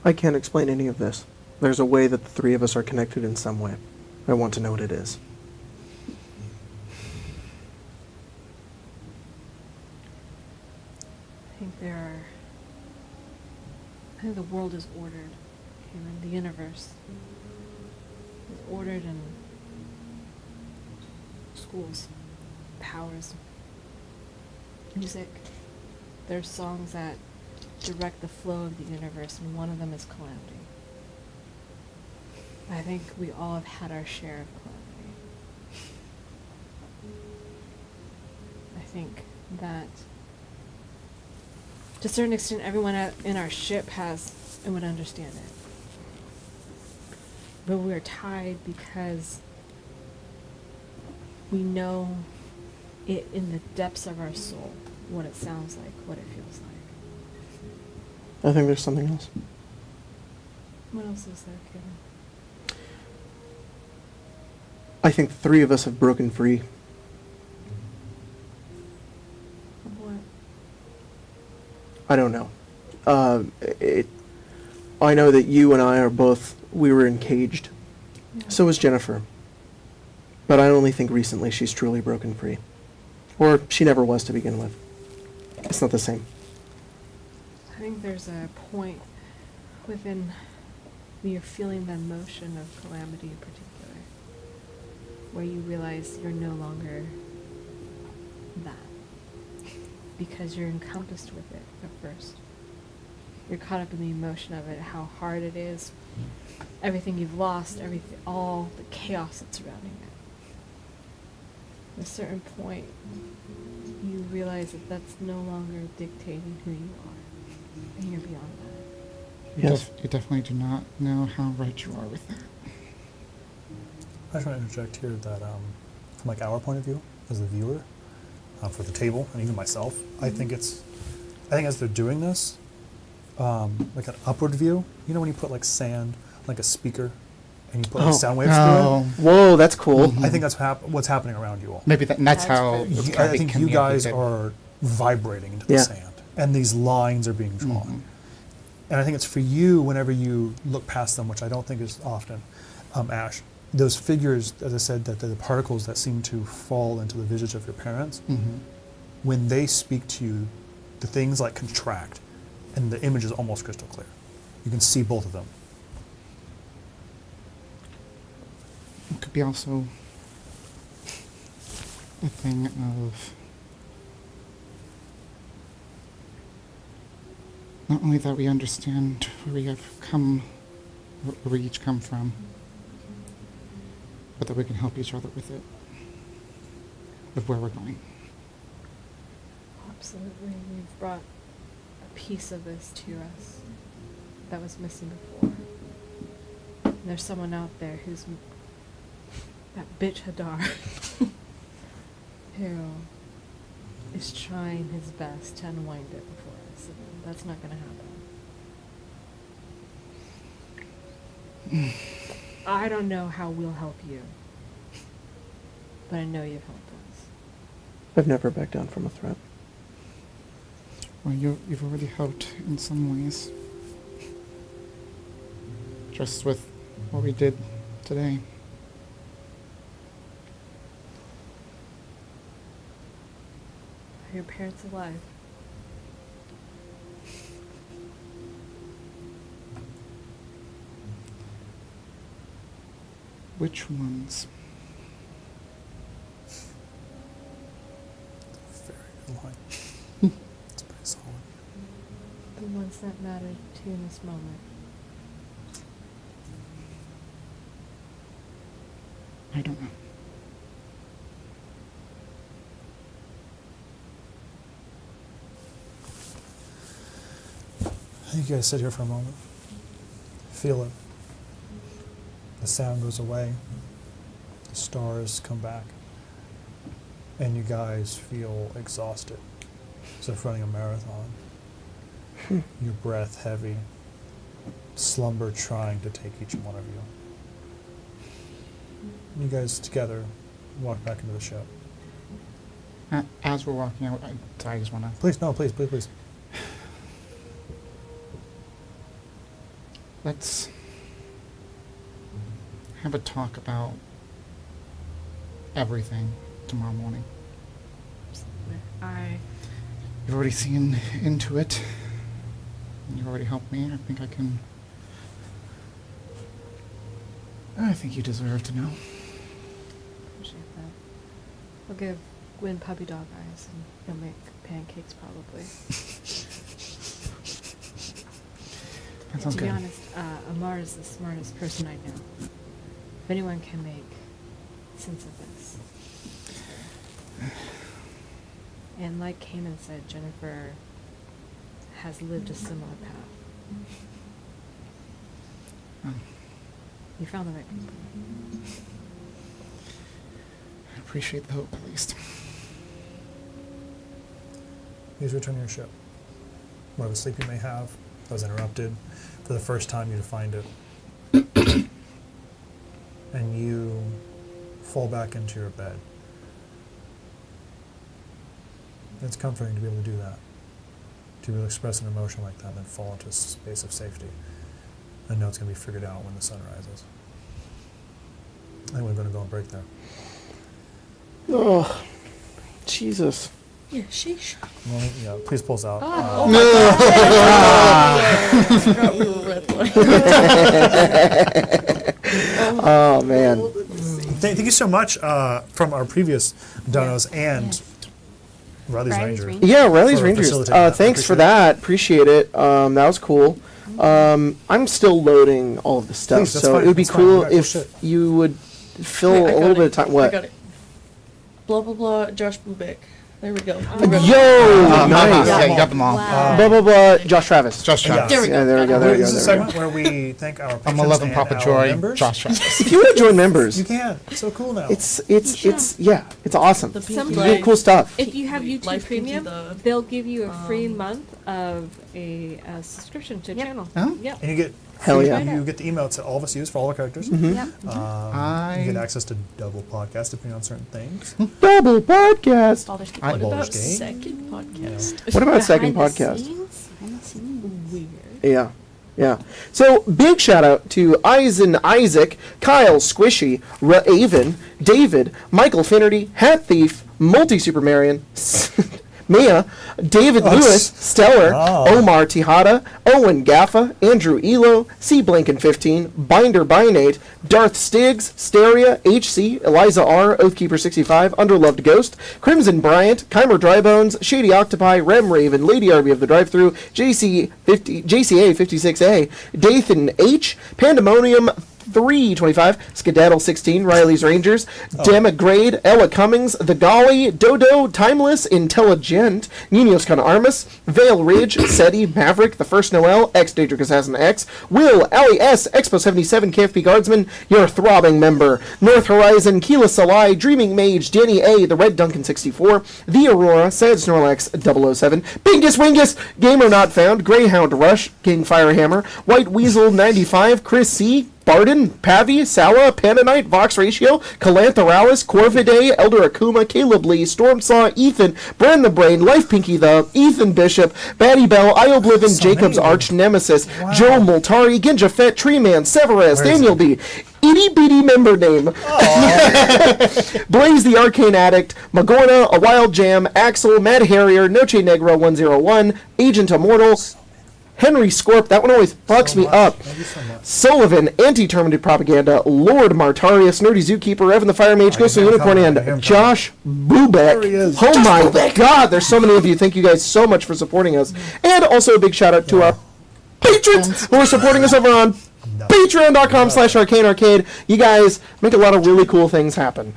I can't explain any of this. There's a way that the three of us are connected in some way. I want to know what it is. I think the world is ordered. And the universe is ordered in schools, powers, music. There's songs that direct the flow of the universe, and one of them is calamity. I think we all have had our share of calamity. I think that to a certain extent everyone in our ship has and would understand it. But we are tied because we know it in the depths of our soul, what it sounds like, what it feels like. I think there's something else. What else is there, Kevin? I think the three of us have broken free. What? I don't know. I know that you and I are we were encaged. Yeah. So was Jennifer. But I only think recently she's truly broken free. Or she never was to begin with. It's not the same. I think there's a point within when you're feeling the emotion of calamity in particular, where you realize you're no longer that. Because you're encompassed with it at first. You're caught up in the emotion of it, how hard it is, everything you've lost, everything, all the chaos that's surrounding it. At a certain point, you realize that that's no longer dictating who you are, and you're beyond that. Yes. You definitely do not know how right you are with that. I just want to interject here that from like our point of view as the viewer, for the table and even myself, I think as they're doing this, like an upward view, you know when you put like sand, like a speaker, and you put like sound waves through it? Whoa, that's cool. I think that's what's happening around you all. Maybe that's That's how very it's true. gonna I be think you guys communicated. are vibrating into the Yeah. sand, and these lines are being drawn. And I think it's for you whenever you look past them, which I don't think is often, Ash. Those figures, as I said, that the particles that seem to fall into the visage of your parents, when they speak to you, the things like contract, and the image is almost crystal clear. You can see both of them. It could be also a thing of not only that we understand where we have come, where we each come from, but that we can help each other with it, with where we're going. Absolutely. You've brought a piece of this to us that was missing before. And there's someone out there who's that bitch Hadar who is trying his best to unwind it before us. And that's not going to happen. I don't know how we'll help you, but I know you've helped us. I've never backed down from a threat. Well, you've already helped in some ways. Just with what we did today. Are your parents alive? Which ones? Very good line. It's pretty solid. The ones that matter to you in this moment. I don't know. I think you guys sit here for a moment. Feel it. The sound goes away. The stars come back. And you guys feel exhausted. As if running a marathon. Your breath heavy. Slumber trying to take each one of you. You guys together walk back into the ship. As we're walking out, I just want to... Please, no, please, please, please. Let's have a talk about everything tomorrow morning. You've already seen into it. You've already helped me. I think you deserve to know. Appreciate that. I'll give Gwyn puppy dog eyes and he'll make pancakes probably. That sounds To good. be honest, Amar is the smartest person I know. If anyone can make sense of this. And like Kanan said, Jennifer has lived a similar path. You found the right people. I appreciate the hope, at least. Please return to your ship. Whatever sleep you may have that was interrupted, for the first time you find it. And you fall back into your bed. It's comforting to be able to do that. To be able to express an emotion like that and then fall into a space of safety. I know it's going to be figured out when the sun rises. I think we're going to go and break there. Oh, Jesus. Yeah, sheesh. Well, yeah, please pull us out. Oh my God. I forgot we were Redline. Oh, man. Thank you so much from our previous donos and Riley's Riley's Ranger. Ranger. Yeah, Riley's For Rangers. facilitating that. Thanks for Appreciate that. Appreciate it. That was cool. I'm still loading all of the stuff, Please, that's so fine, it would be that's fine. cool Yeah, cool if shit. you would fill Wait, I a got little bit it. of time. I What? got it. Blah, blah, blah, Josh Bubeck. There we go. Yo, nice. Yeah, you got them all. Wow. Blah, blah, blah. Josh Travis. Josh Yeah. Travis. There we go. Yeah, there we go. There we This go. is a There we go. segment where we thank our I'm patrons 11 and Papa our Joy, members. Josh Travis. If you want to join members, You can. It's so cool now. it's yeah, it's awesome. The You pinky get line. cool stuff. If you have YouTube Life Pinky, Premium, the, they'll give you a free month of a subscription to a channel. Oh. Yep. and you get Hell yeah. you get the emails that all of us use for all our characters. Yep. You get access to double podcasts depending on certain things. Double podcast. Baldur's Gate. I- what Baldur's about Gate. second podcast? What about second Behind the podcast? scenes? Behind the scenes. Weird. Yeah. Yeah. So, big shout out to Eisen Isaac, Kyle Squishy, Raven, David, Michael Finnerty, Hat Thief, Multi Supermarian, Mia, David Lewis, Stellar, Oh. Omar Tejada, Owen Gaffa, Andrew Elo, C. Blanken15, Binder Binate, Darth Stiggs, Steria, HC, Eliza R, Oathkeeper65, Underloved Ghost, Crimson Bryant, Kymer Drybones, Shady Octopi, Rem Raven, Lady Arby of the Drive-Thru, JCA 56A, Dathan H, Pandemonium 325, Skedaddle 16, Riley's Rangers, Demagrade, Ella Cummings, The Golly, Dodo, Timeless, Intelligent, Ninos Con Armas, Vale Ridge, Seti, Maverick, The First Noel, X Daedric Assassin X, Will, Ali S, Expo 77, KFP Guardsman, your throbbing member, North Horizon, Keela Salai, Dreaming Mage, Danny A, The Red Duncan 64, The Aurora, Sad Snorlax 007, Bingus Wingus, Gamer Not Found, Greyhound Rush, King Firehammer, White Weasel 95, Chris C, Barden, Pavi, Sawa, Pandanite, Vox Ratio, Calanthoralis, Corvidae, Elder Akuma, Caleb Lee, Stormsaw, Ethan, Bran the Brain, Life Pinky the, Ethan Bishop, Batty Bell, Ioblivion, So Jacob's many. Arch Nemesis, Wow. Joe Multari, Ginja Fett, Treeman, Severus, Where is Daniel D, Itty Bitty member name, Blaze the Arcane Addict, Magorna, A Wild Jam, Axel, Mad Harrier, Noche Negra 101, Agent Immortal, Henry Scorp, that one always fucks me up. Thank you so much. Sullivan, Anti-Terminated Propaganda, Lord Martarius, Nerdy Zookeeper, Evan the Fire Mage, Ghost of hear him Unicorn, coming, I and hear him Josh There he Bubeck. is. Oh my god, there's so many of you. Thank you guys so much for supporting us. And also a big shout out to our patrons who are supporting us over on patreon.com/arcanearcade. You guys make a lot of really cool things happen.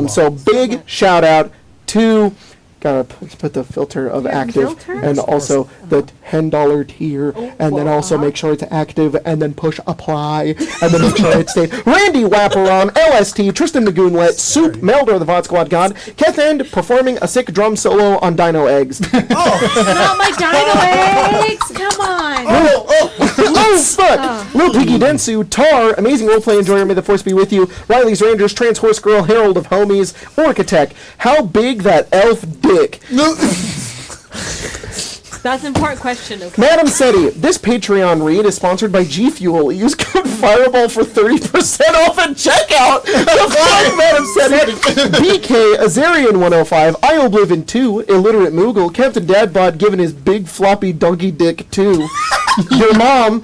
So big shout out to... Gotta put the filter of Yeah, active filter? and also the $10 tier, and then also make sure it's active and then push apply and then make sure it stays. Randy Wapperon, LST, Tristan Magoonlet, Soup, Meldor the VOD Squad God, Kethend performing a sick drum solo on Dino Eggs. Not my dino eggs! Come on! Oh, fuck! Lil Piggy Densu, Tar, Amazing Roleplay Enjoyer, may the force be with you, Riley's Rangers, Trans Horse Girl, Herald of Homies, Orcatech, how big that elf dick. That's an important question, okay? Madam Seti, this Patreon read is sponsored by G Fuel. Use code Fireball for 30% off at checkout. The fuck, Madam Seti? BK, Azarian 105, Ioblivion 2, Illiterate Moogle, Captain Dadbot giving his big floppy donkey dick 2. Your mom.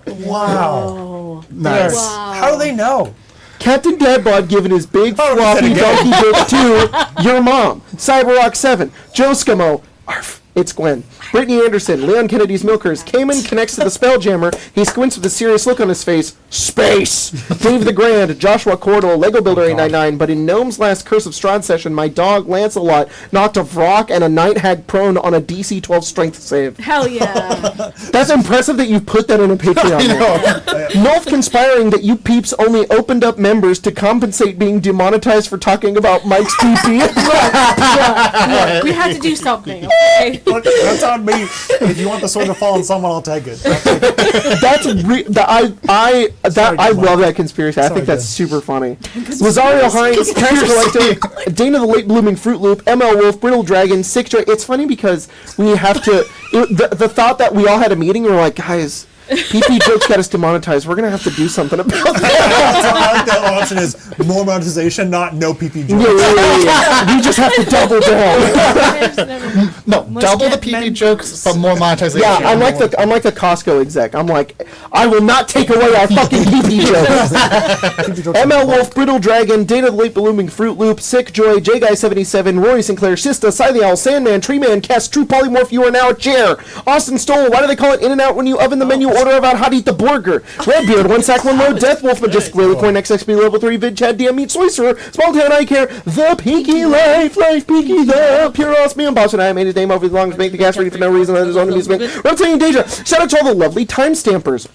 Wow. Nice. How do they know? Captain Dadbot giving his big floppy donkey dick to your mom. Cyberrock 7. Joe Scamo. Arf. It's Gwen. Brittany Anderson. Leon Kennedy's Milkers. Cayman connects to the Spelljammer. He squints with a serious look on his face. Space. Dave the Grand. Joshua Cordell. Lego Builder 899. But in Gnome's last Curse of Strahd session, my dog Lancelot knocked a Vrock and a Night Hag prone on a DC 12 strength save. Hell yeah. That's impressive that you put that in a Patreon. Nolf conspiring that you peeps only opened up members to compensate being demonetized for talking about Mike's PP. Look, we had to do something, okay? Look, that's on me. If you want the sword to fall on someone, I'll take it. That's I love that conspiracy. I Sorry, think that's Jen. super funny. Rosario Hines, Parents Collector, Dana the Late Blooming Fruit Loop, ML Wolf, Brittle Dragon, Sick Joy. It's funny because we have to. The thought that we all had a meeting and we're like, guys, PP jokes got us demonetized. We're gonna have to do something about that. So I like the option is more monetization, not no PP jokes. Yeah. We just have to double down. No, Must double the get PP members. jokes, but more monetization. Yeah, I'm like the Costco exec. I'm like, I will not take away our fucking PP jokes. PP jokes ML are Wolf, Brittle Dragon, Dana the Late Blooming Fruit Loop, Sick Joy, J Guy 77, Rory Sinclair, Sista, Cy the Owl, Sandman, Tree Man, Kess, True Polymorph, You Are Now a Chair, Austin Stoll, why do they call it In and Out when you oven the menu order about how to eat the burger? Redbeard, One Sack, One Load, Death Wolf, Majestic Whaley Coin, XXP Level 3, Vid Chad, DM Meat, Sorcerer, Small Town I Care, The Pinky Life, Pinky, The Pure Osmium, Boston I made his name over the long to make the gas ready for no reason, that is on amusement. Reptilian Deja, shout out to all the lovely timestampers.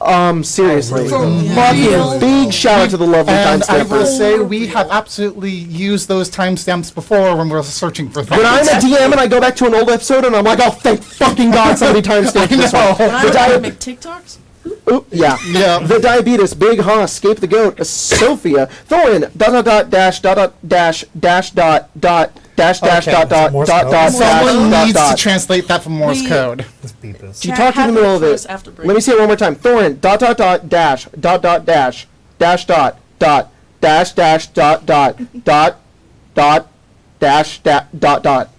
Seriously. Fucking big shout out to the lovely And I will timestampers. say we have absolutely used those timestamps before when we're searching for things. When I'm a DM and I go back to an old episode and I'm like, oh, thank fucking God somebody timestamped this one. When I try to make TikToks, Oop, yeah. Yeah. The Diabetes, Big Hoss, Scape the Goat, Sophia, Thorin, Someone needs to dot. translate that from Morse We- code. Let's beat this. You talked in the middle of it. After break. Let me say it one more time. Thorin, dash dot.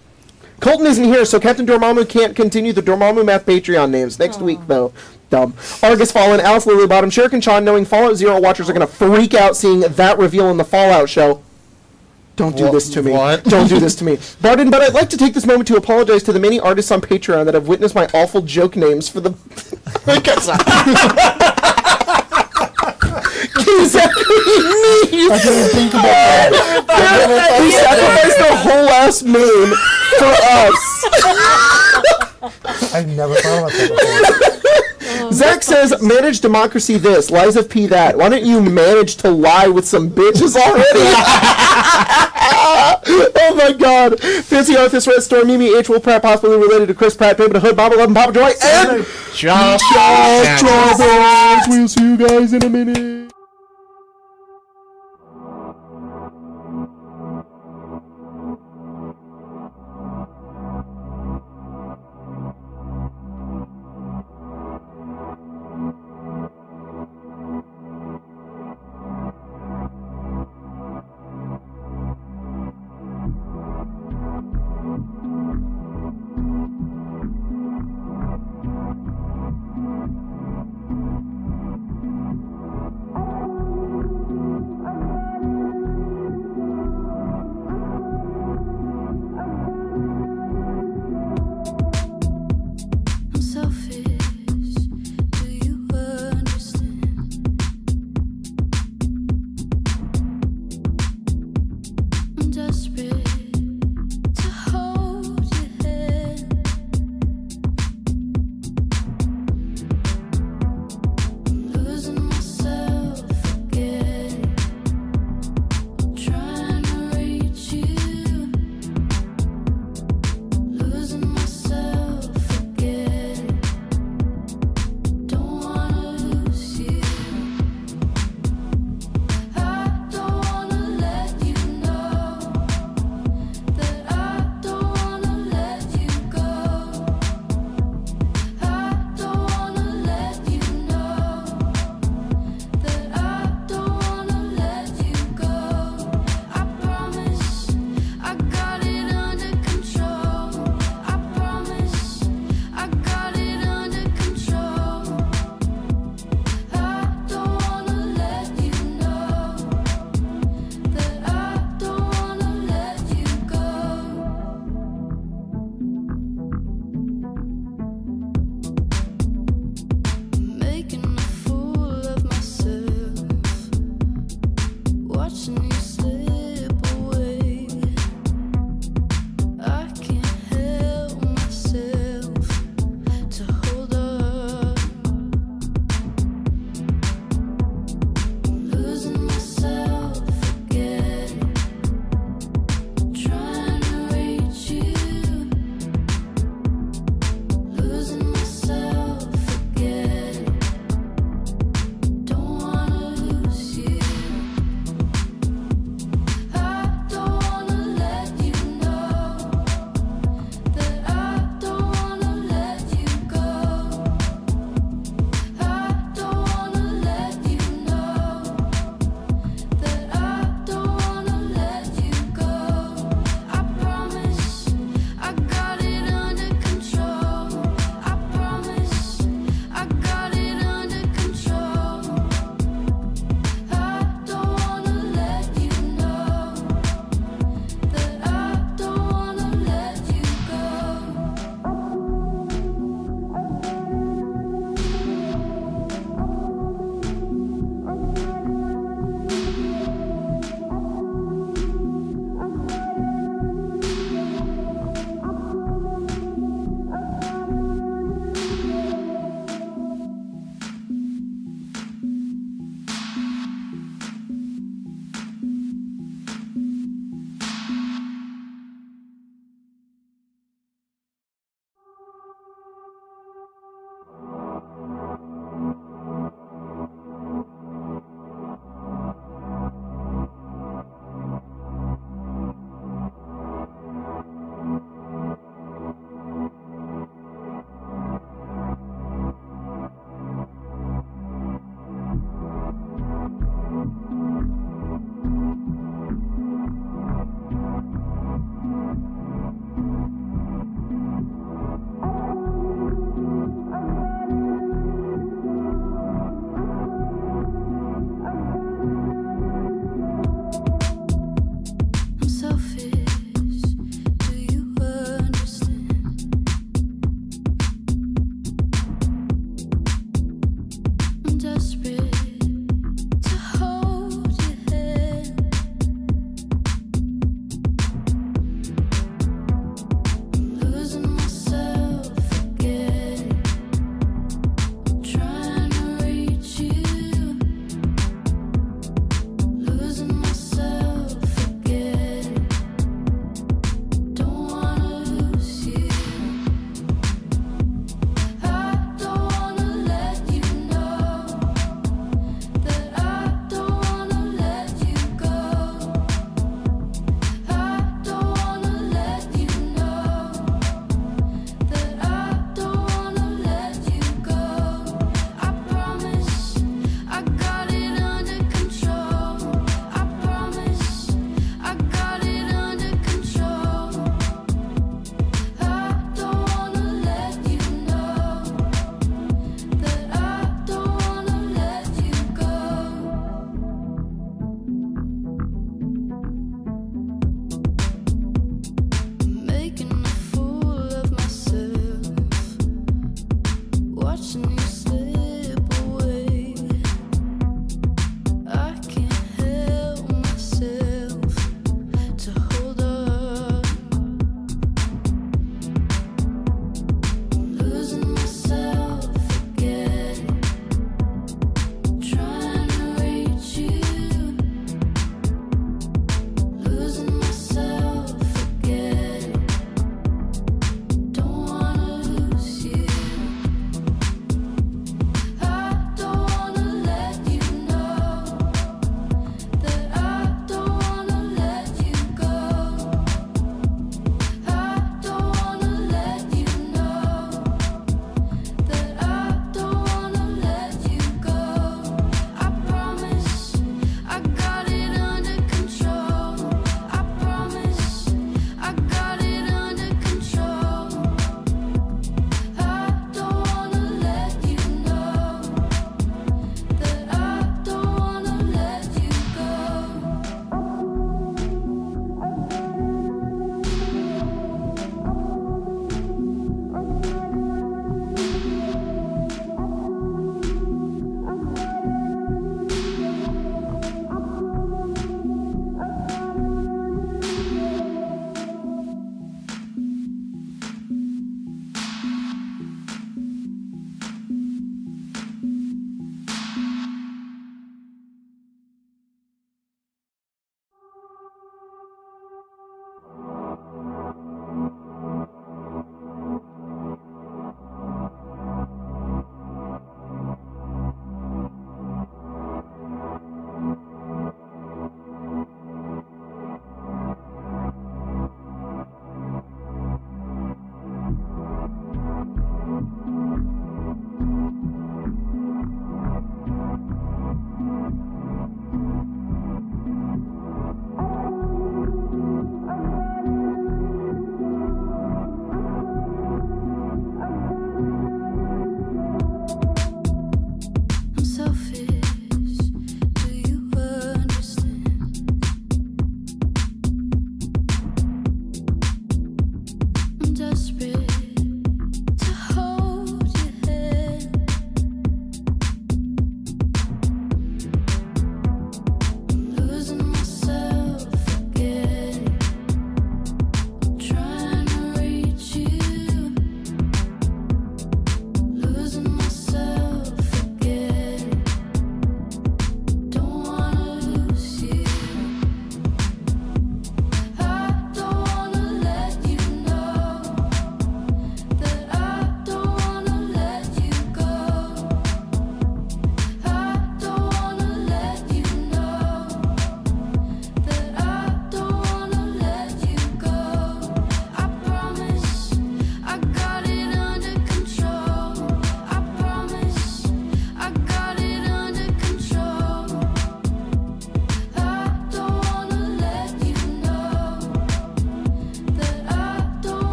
Colton isn't here, so Captain Dormammu can't continue the Dormammu Math Patreon names. Next week, though. Dumb. Argus Fallen, Alice Lily Bottom, Shuriken Sean, knowing Fallout Zero watchers are going to freak out seeing that reveal in the Fallout show. Don't do this to me. What? Don't do this to me. Barden, but I'd like to take this moment to apologize to the many artists on Patreon that have witnessed my awful joke names for the... Exactly me! I didn't think about that. He sacrificed their whole ass name for us. I've never thought about that before. Zach says, manage democracy this, lies of P that. Why don't you manage to lie with some bitches already? Oh my God. Fancy Arthur, Red Storm, Mimi, H. Wolf Pratt, possibly related to Chris Pratt, Payment Hood, Bob 11, Papa Joy, and... Josh. Josh, we'll see you guys in a minute.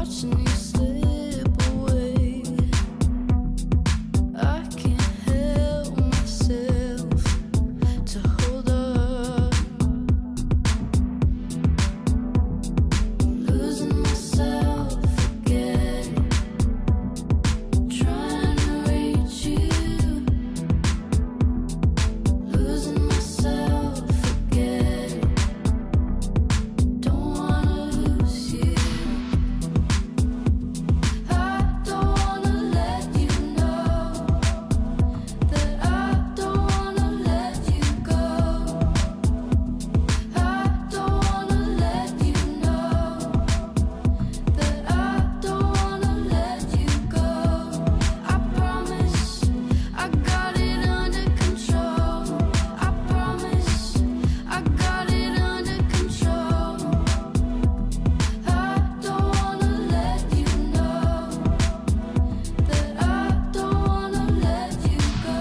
watching you slip away. I can't help myself to hold up. Losing myself again, trying to reach you. Losing myself again, don't wanna lose you. I don't wanna let you know that I don't wanna let you go. I don't wanna let you know that I don't wanna let you go. I promise I got it under control. I promise I got it under control. I don't wanna let you know that I don't wanna let you go.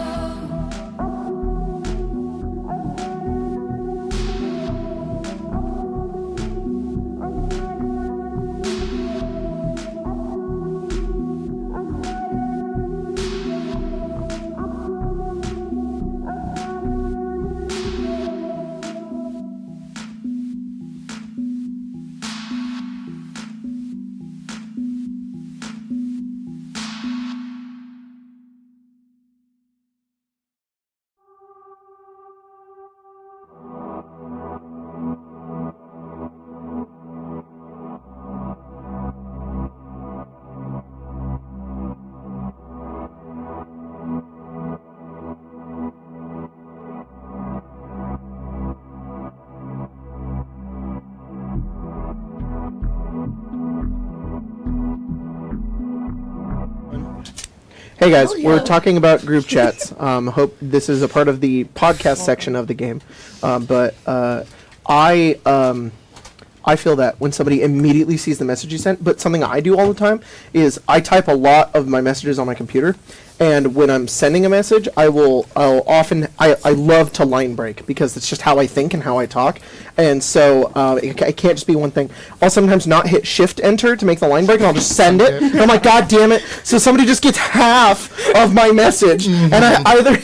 Hey guys, Oh, we're yeah. talking about group chats. Hope this is a part of the podcast section of the game. But I feel that when somebody immediately sees the message you sent, but something I do all the time is I type a lot of my messages on my computer, and when I'm sending a message, I'll often love to line break because it's just how I think and how I talk, and so it can't just be one thing. I'll sometimes not hit Shift Enter to make the line break, and I'll just send it. And I'm like, God damn it! So somebody just gets half of my message, and I either.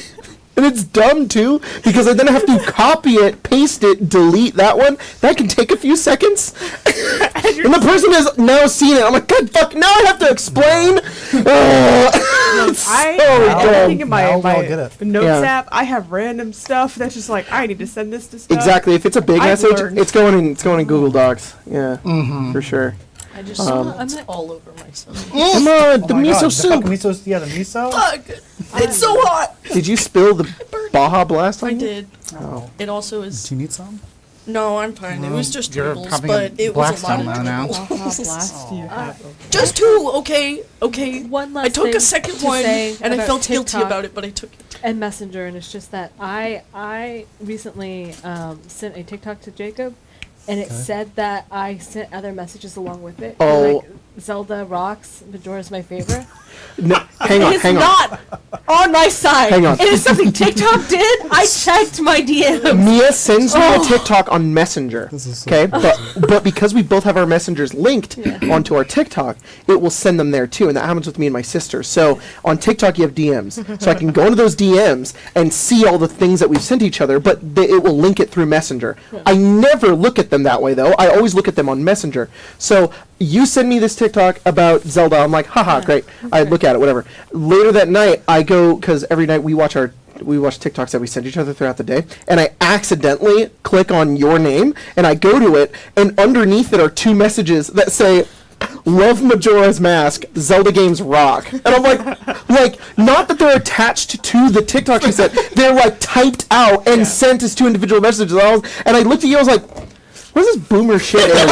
And it's dumb too, because I then have to copy it, paste it, delete that one. That can take a few seconds. And the person has now seen it. I'm like, God fuck, now I have to explain. I think in Now my we'll get it. notes Yeah. app, I have random stuff that's just like, I need to send this to stuff. Exactly. If it's a big I've message, learned. it's going in Google Docs. Yeah, for sure. I just saw it all over myself. Come on, the Oh my miso God, soup. The miso, yeah, the miso. Fuck! It's so hot! Did you spill the Baja Blast on I you? did. Oh. It also is. Do you need some? No, I'm fine. It was just You're dribbles, having a but it was blast a lot on of there now. dribbles. Blast you have. Just two, okay? Okay. One last I took a thing second to one, say and I about felt guilty TikTok about it, but I took it. and Messenger, and it's just that I recently sent a TikTok to Jacob, and it said that I sent other messages along with it. Oh. Like Zelda rocks, Majora's my favorite. No, hang on, It's hang on. not on my side. Hang on. It is something TikTok did. I checked my DMs. Mia sends me a TikTok on Messenger. This is so Okay, but because we both have our messengers linked onto our TikTok, it will send them there too, and that happens with me and my sister. So on TikTok you have DMs, so I can go into those DMs and see all the things that we've sent each other, but it will link it through Messenger. I never look at them that way though. I always look at them on Messenger. So you send me this TikTok about Zelda. I'm like, haha, great. I look at it, whatever. Later that night, I go, because every night we watch TikToks that we send each other throughout the day, and I accidentally click on your name, and I go to it, and underneath it are two messages that say, "Love Majora's Mask, Zelda games rock." And I'm like, not that they're attached to the TikTok she sent, they're like typed out and sent as two individual messages. And I looked at you, I was like, what is this boomer shit? What the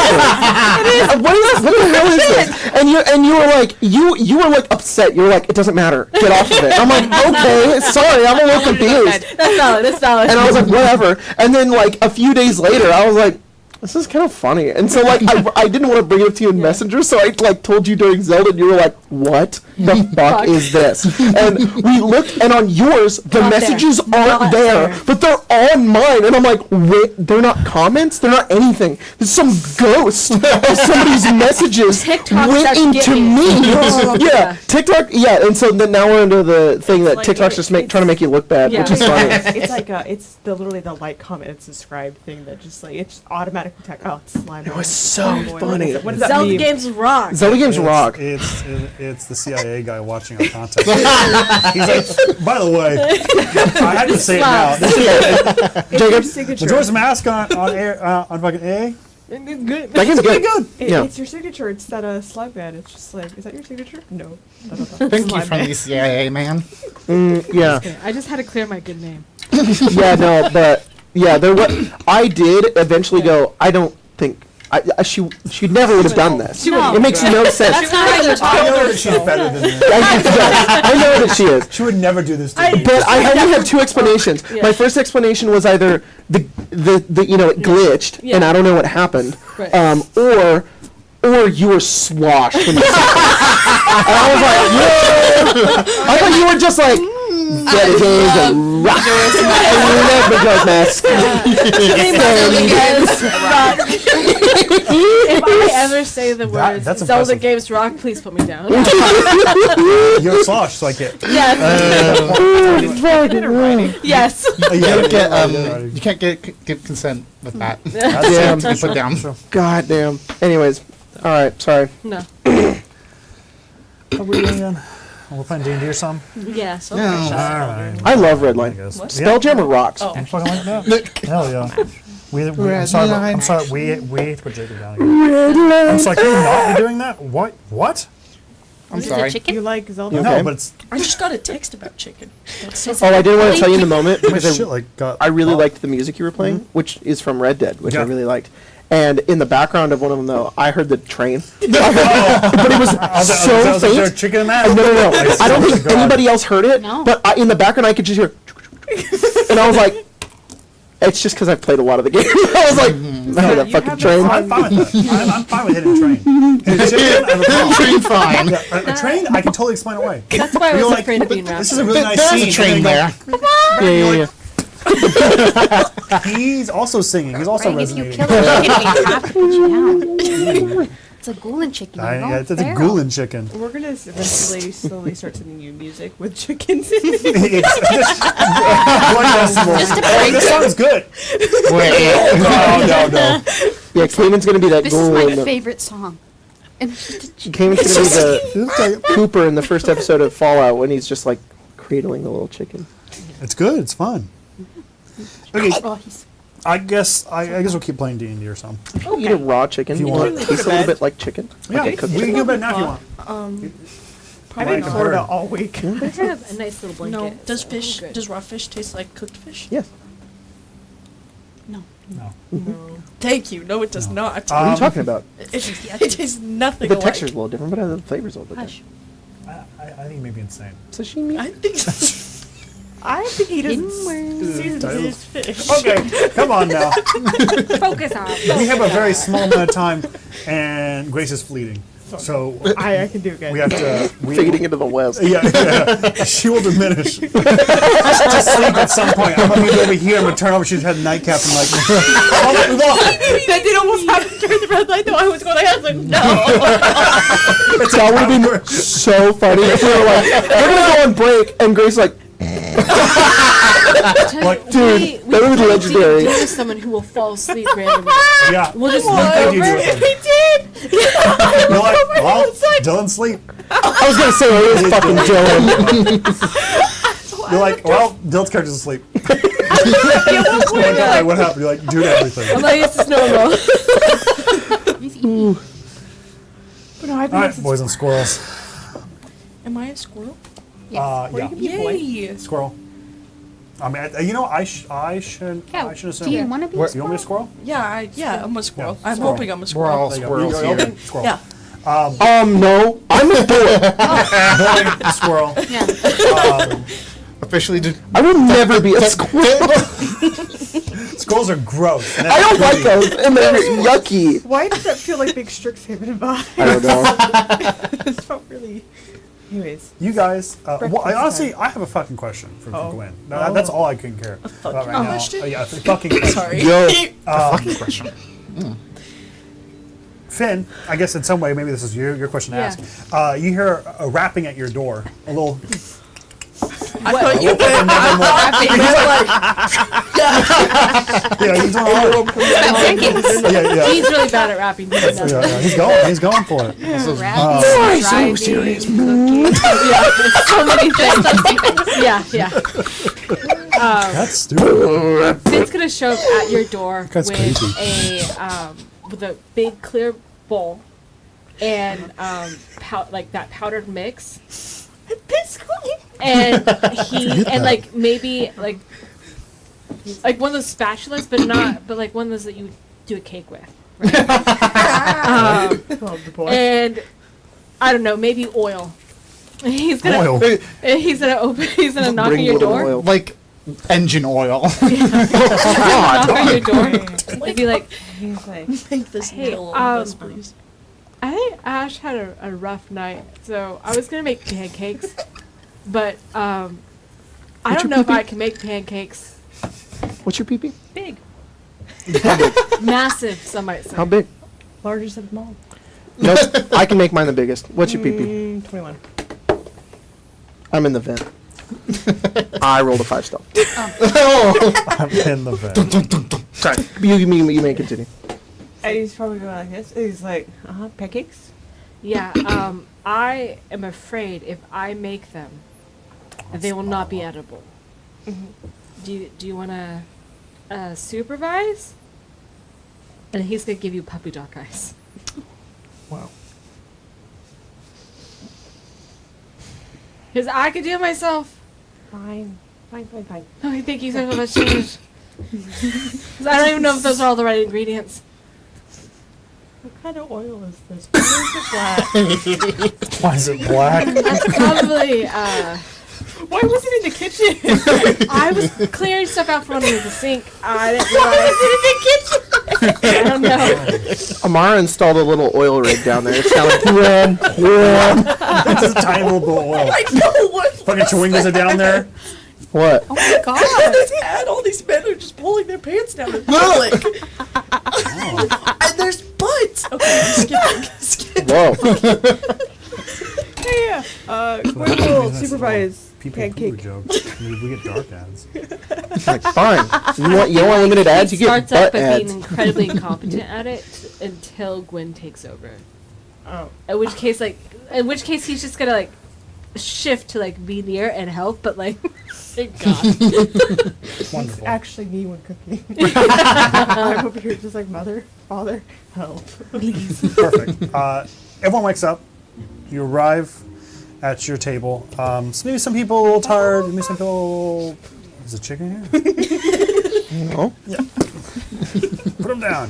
hell is this? And you were like, you were like upset. You were like, it doesn't matter. Get off of it. I'm like, okay, sorry, I'm a little confused. That's valid. That's valid. And I was like, whatever. And then like a few days later, I was like, this is kind of funny. And so, like, I didn't want to bring it up to you in Messenger, so I, like, told you during Zelda, and you were like, what the fuck is this? And we looked, and on yours, the Not there. messages aren't Not there, there. but they're on mine. And I'm like, wait, they're not comments? They're not anything. There's some ghost of somebody's messages TikTok went starts into getting me. it. Yeah, TikTok, yeah, and so then now we're into the thing that like TikTok's it- just it's- trying to make you look bad, Yeah. which is funny. It's like it's literally the like, comment, and subscribe thing that just like it's automatically oh, it's slime. It was so funny. What does that Zelda mean? games rock. Zelda games rock. It's the CIA guy watching our content. He's like, by the way, I have to say it now. This is Jacob, Signature. Majora's Mask on air on fucking A. And it's good. that game's good. Yeah. It's your signature. It's that slime man. It's just like, is that your signature? No. Thank you from the CIA, man. Yeah. Okay, I just had to clear my good name. Yeah, no, but yeah, there was. I did eventually go. I don't think she never would have done this. No. It makes no sense. That's not how you I talk. know that she's better than this. I know that she is. She would never do this to me. But I only have two explanations. My first explanation was either the it glitched and I don't know what happened, Right. or you were sloshed when you said that. And I was like, yeah. I thought you were just like dedicated and rock. I love Majora's Mask. If I ever say the words that's Zelda impressive. games rock, please put me down. You're slosh, so I get. Yes. Yes. You can't give consent with that. Damn. To be put down. God damn. Anyways, all right. Sorry. No. Are we doing? We're playing D&D or something? Yes. Okay. No. Alright. I love Redline. What? Spelljammer rocks. Oh. I'm fucking like that. Hell yeah. I'm sorry. I'm sorry. We have to put Jacob down again. I'm sorry. Can you not be doing that? What? I'm Is it sorry. chicken? You like Zelda? Okay. No, but it's I just got a text about chicken. Oh, I didn't want to tell you in the moment my because shit like got. I really liked the music you were playing, which is from Red Dead, which I Yeah. really liked. And in the background of one of them, though, I heard the train. But it was so Is there faint. chicken in that? No. I don't swear think to God. anybody else heard it. No. But in the background, I could just hear. And I was like, it's just because I've played a lot of the game. I was like, oh, that you fucking have train. I'm fine with that. I'm fine with hitting a train. Hitting a chicken, I have a problem. Train fine. Yeah, a train, I can totally explain away. That's why I was You're like, afraid of being wrapped. This is a really nice There's scene. a train and then there. Yeah. you go, He's also singing. He's also Right, if you resonating. kill a chicken, we have to put you down. It's a Ghoulin chicken. You know? It's a Feral. Ghoulin chicken. We're gonna eventually slowly start sending you music with chickens. One decimal. Just a Oh, break. this sounds good. Wait. No. Yeah, Cayman's going to be that This is ghoul my in the... favorite song. And Cayman's going to be the Cooper in the first episode of Fallout when he's just, like, cradling the little chicken. It's good. It's fun. Okay, oh, he's I guess we'll keep playing D&D or something. Eat a raw chicken. If you You want. know, it tastes a little bit like chicken. Yeah, Like a cooked we can chicken. go to bed now if you want. I've been in Like a Florida bird. all week. I have a nice little blanket. No. Does so fish? I'm good. Does raw fish taste like cooked fish? Yes. no. No. Thank you. No, it does not. What are you talking about? It tastes nothing The alike. texture's a little different, but the flavor's a little bit Hush. I think maybe insane. different. Sashimi? I think. I think he doesn't Inward. season his fish. Okay, come on now. Focus on. We have a very small amount of time, and Grace is fleeting. So I can do good. we have to. Fading into the west. Yeah. She will diminish. To sleep at some point. I'm gonna be over here. I'm gonna turn over. She's had a nightcap and like. That did almost happen during the red light. No, I was going. I was like, no. That would have been so funny if we were like, we're gonna go on break, and Grace like, Like, dude, that would be legendary. Deal with someone who will fall asleep randomly. Yeah. We'll just What look did you over. do with them? He did. You're like, well, Dylan's asleep. I was gonna say it was fucking Dylan. You're like, well, Dylan's character's asleep. Like, what happened? You're like, dude, everything. I'm like, this is normal. But no, I've All been right, boys and squirrels. Am I a squirrel? Yeah, Yay! squirrel. I mean, I should Yeah, assume. do you want to be? You want me a squirrel? Yeah, I'm a squirrel. Yeah, I'm squirrel. hoping I'm a We're squirrel. all There you go. squirrels You're here. open? Squirrel. Yeah. No, I'm a boy. Boy, squirrel. Yeah. Officially did. I will never be a squirrel. Squirrels are gross. I don't like those, and they're yucky. Why does that feel like big Strixhaven vibe? I don't know. This felt really. Anyways. You guys, well, Breakfast time. I have a fucking question for Oh. Gwen. No, that's all I can care about right now. question? Yeah, a fucking question. Sorry. Yo, Fucking question. Finn, I guess in some way, maybe this is your question to Yeah. ask. You hear a rapping at your door, a little. I thought you Yeah, he's doing all right. Yeah. He's really bad at rapping. He does Yeah, that. he's going for it. Rapping, driving, cooking. So many things. Yeah. That's stupid. Finn's gonna show up at your door That's with creepy. with a big clear bowl and like that powdered mix. And like maybe like one of those spatulas, but like one of those that you do a cake with. Right? Oh, the boy. And I don't know, maybe oil. He's gonna Oil. He's gonna knock on bring a your little door. oil. Like engine oil. Knock on your door. And be like, He's like, Make this Hey, deal on us, please. I think Ash had a rough night, so I was gonna make pancakes, but I don't know if I can make pancakes. What's your pee-pee? Big, massive. Some might say. How big? largest of them all. Nope, I can make mine the biggest. What's your pee-pee? 21. I'm in the vent. I rolled a 5 star. I'm in the vent. Sorry, you may continue. And he's probably going like this. He's like, pancakes? Yeah. I am afraid if I make them, they will not be edible. Do you want to supervise? And he's gonna give you puppy dog eyes. Wow. Because I could do it myself. Fine. Oh, thank you so much. 'Cause I don't even know if those are all the right ingredients. What kind of oil is this? Why is it black? Why is it black? That's probably. Why was it in the kitchen? I was clearing stuff out from under the sink. I didn't realize. I don't know. Amara installed a little oil rig down there. It's kind of like, It's just a tiny little bowl of oil. I know what. Fucking chewingas are down there. what? Oh my god. It's had all these men are just pulling their pants down in public. And there's butts. Okay, skip. Whoa. Yeah. Gwen will supervise People pancake. jokes. We get dark ads. Like, fine. You want limited ads? You He get starts up butt by ads. being incredibly incompetent at it until Gwen takes over. Oh. In which case he's just gonna like shift to like be near and help, but like, thank God. It's Wonderful. actually me when cooking. I'm over here just like, mother, father, help. Please. Perfect. Everyone wakes up. You arrive at your table. Maybe some people a little tired. Maybe some people. Is a chicken here? No. Put them down.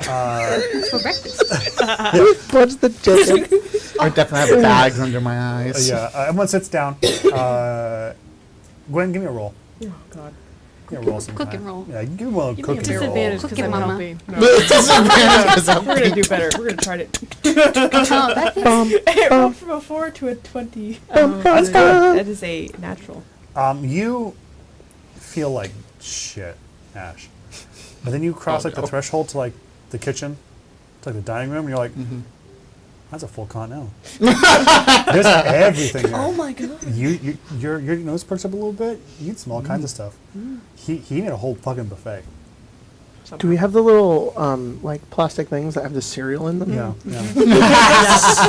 For breakfast. What's the chicken? I definitely have bags under my eyes. Yeah. Everyone sits down. Gwen, give me a roll. Oh, God. Give me a roll sometime. Cooking roll. Yeah, give me a cooking roll. Disadvantage because Cooking I'm mama. helping. We're going to do better. We're going to try it. Oh, that feels It rolled from a 4 to a 20. That's good. That is a natural. You feel like shit, Ash. But then you cross like the threshold to like the kitchen, to like the dining room, and you're like, that's a full continental. There's everything there. Oh my god. Your nose perks up a little bit. You eat some all kinds of stuff. He made a whole fucking buffet. Do we have the little like plastic things that have the cereal in them? Yeah. Yes,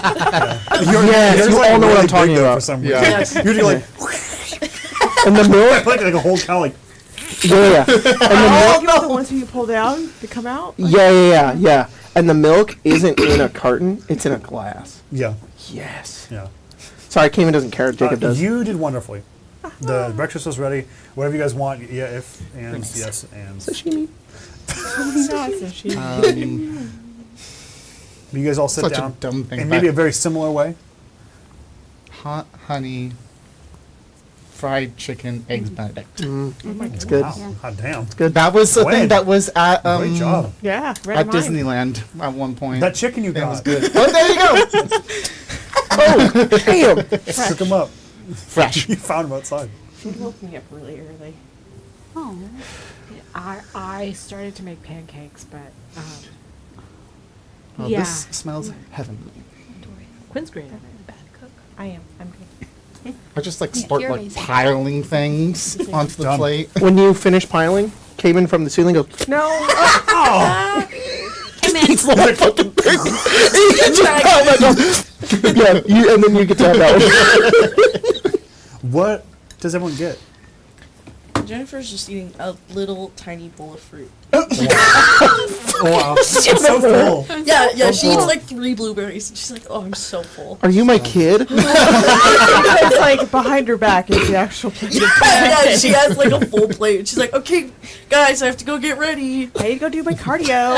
you all know what I'm talking For about. some Yeah. reason. You're like And the milk. like a whole cow like. Yeah. And the Oh, milk. you know the ones you pull down to come out? Yeah. And the milk isn't in a carton; it's in a glass. Yeah. Yes. Yeah. Sorry, Cayman doesn't care. Jacob does. You did wonderfully. The breakfast was ready. Whatever you guys want. Yeah. If and yes and. Sashimi. You guys all sit Such a down. dumb thing, In but- maybe a very similar way. Hot honey, fried chicken, eggs Benedict. It's good. Wow. Hot damn. Good. That was the When? thing that was at Great job. Yeah, right at in mine. Disneyland at one point. That chicken you It was got. good. Oh, there you go. Oh, damn. Took him up. Fresh. You found him outside. She woke me up really early. Oh. I started to make pancakes, but Oh, yeah. This smells heavenly. Quinn's great. Bad cook. I am. I'm good. I just like Yeah, start you're like amazing. piling things onto the Done. plate. When you finish piling, came in from the ceiling, goes, No. Hey man, it's like fucking thing. Oh my god. Yeah, you, and then you get to have that one. What does everyone get? Jennifer's just eating a little tiny bowl of fruit. Oh, wow. I'm so full. Yeah, she eats like 3 blueberries. And she's like, oh, I'm so full. Are you my kid? It's like behind her back is the actual plate. Yeah, she has like a full plate. She's like, okay, guys, I have to go get ready. I need to go do my cardio.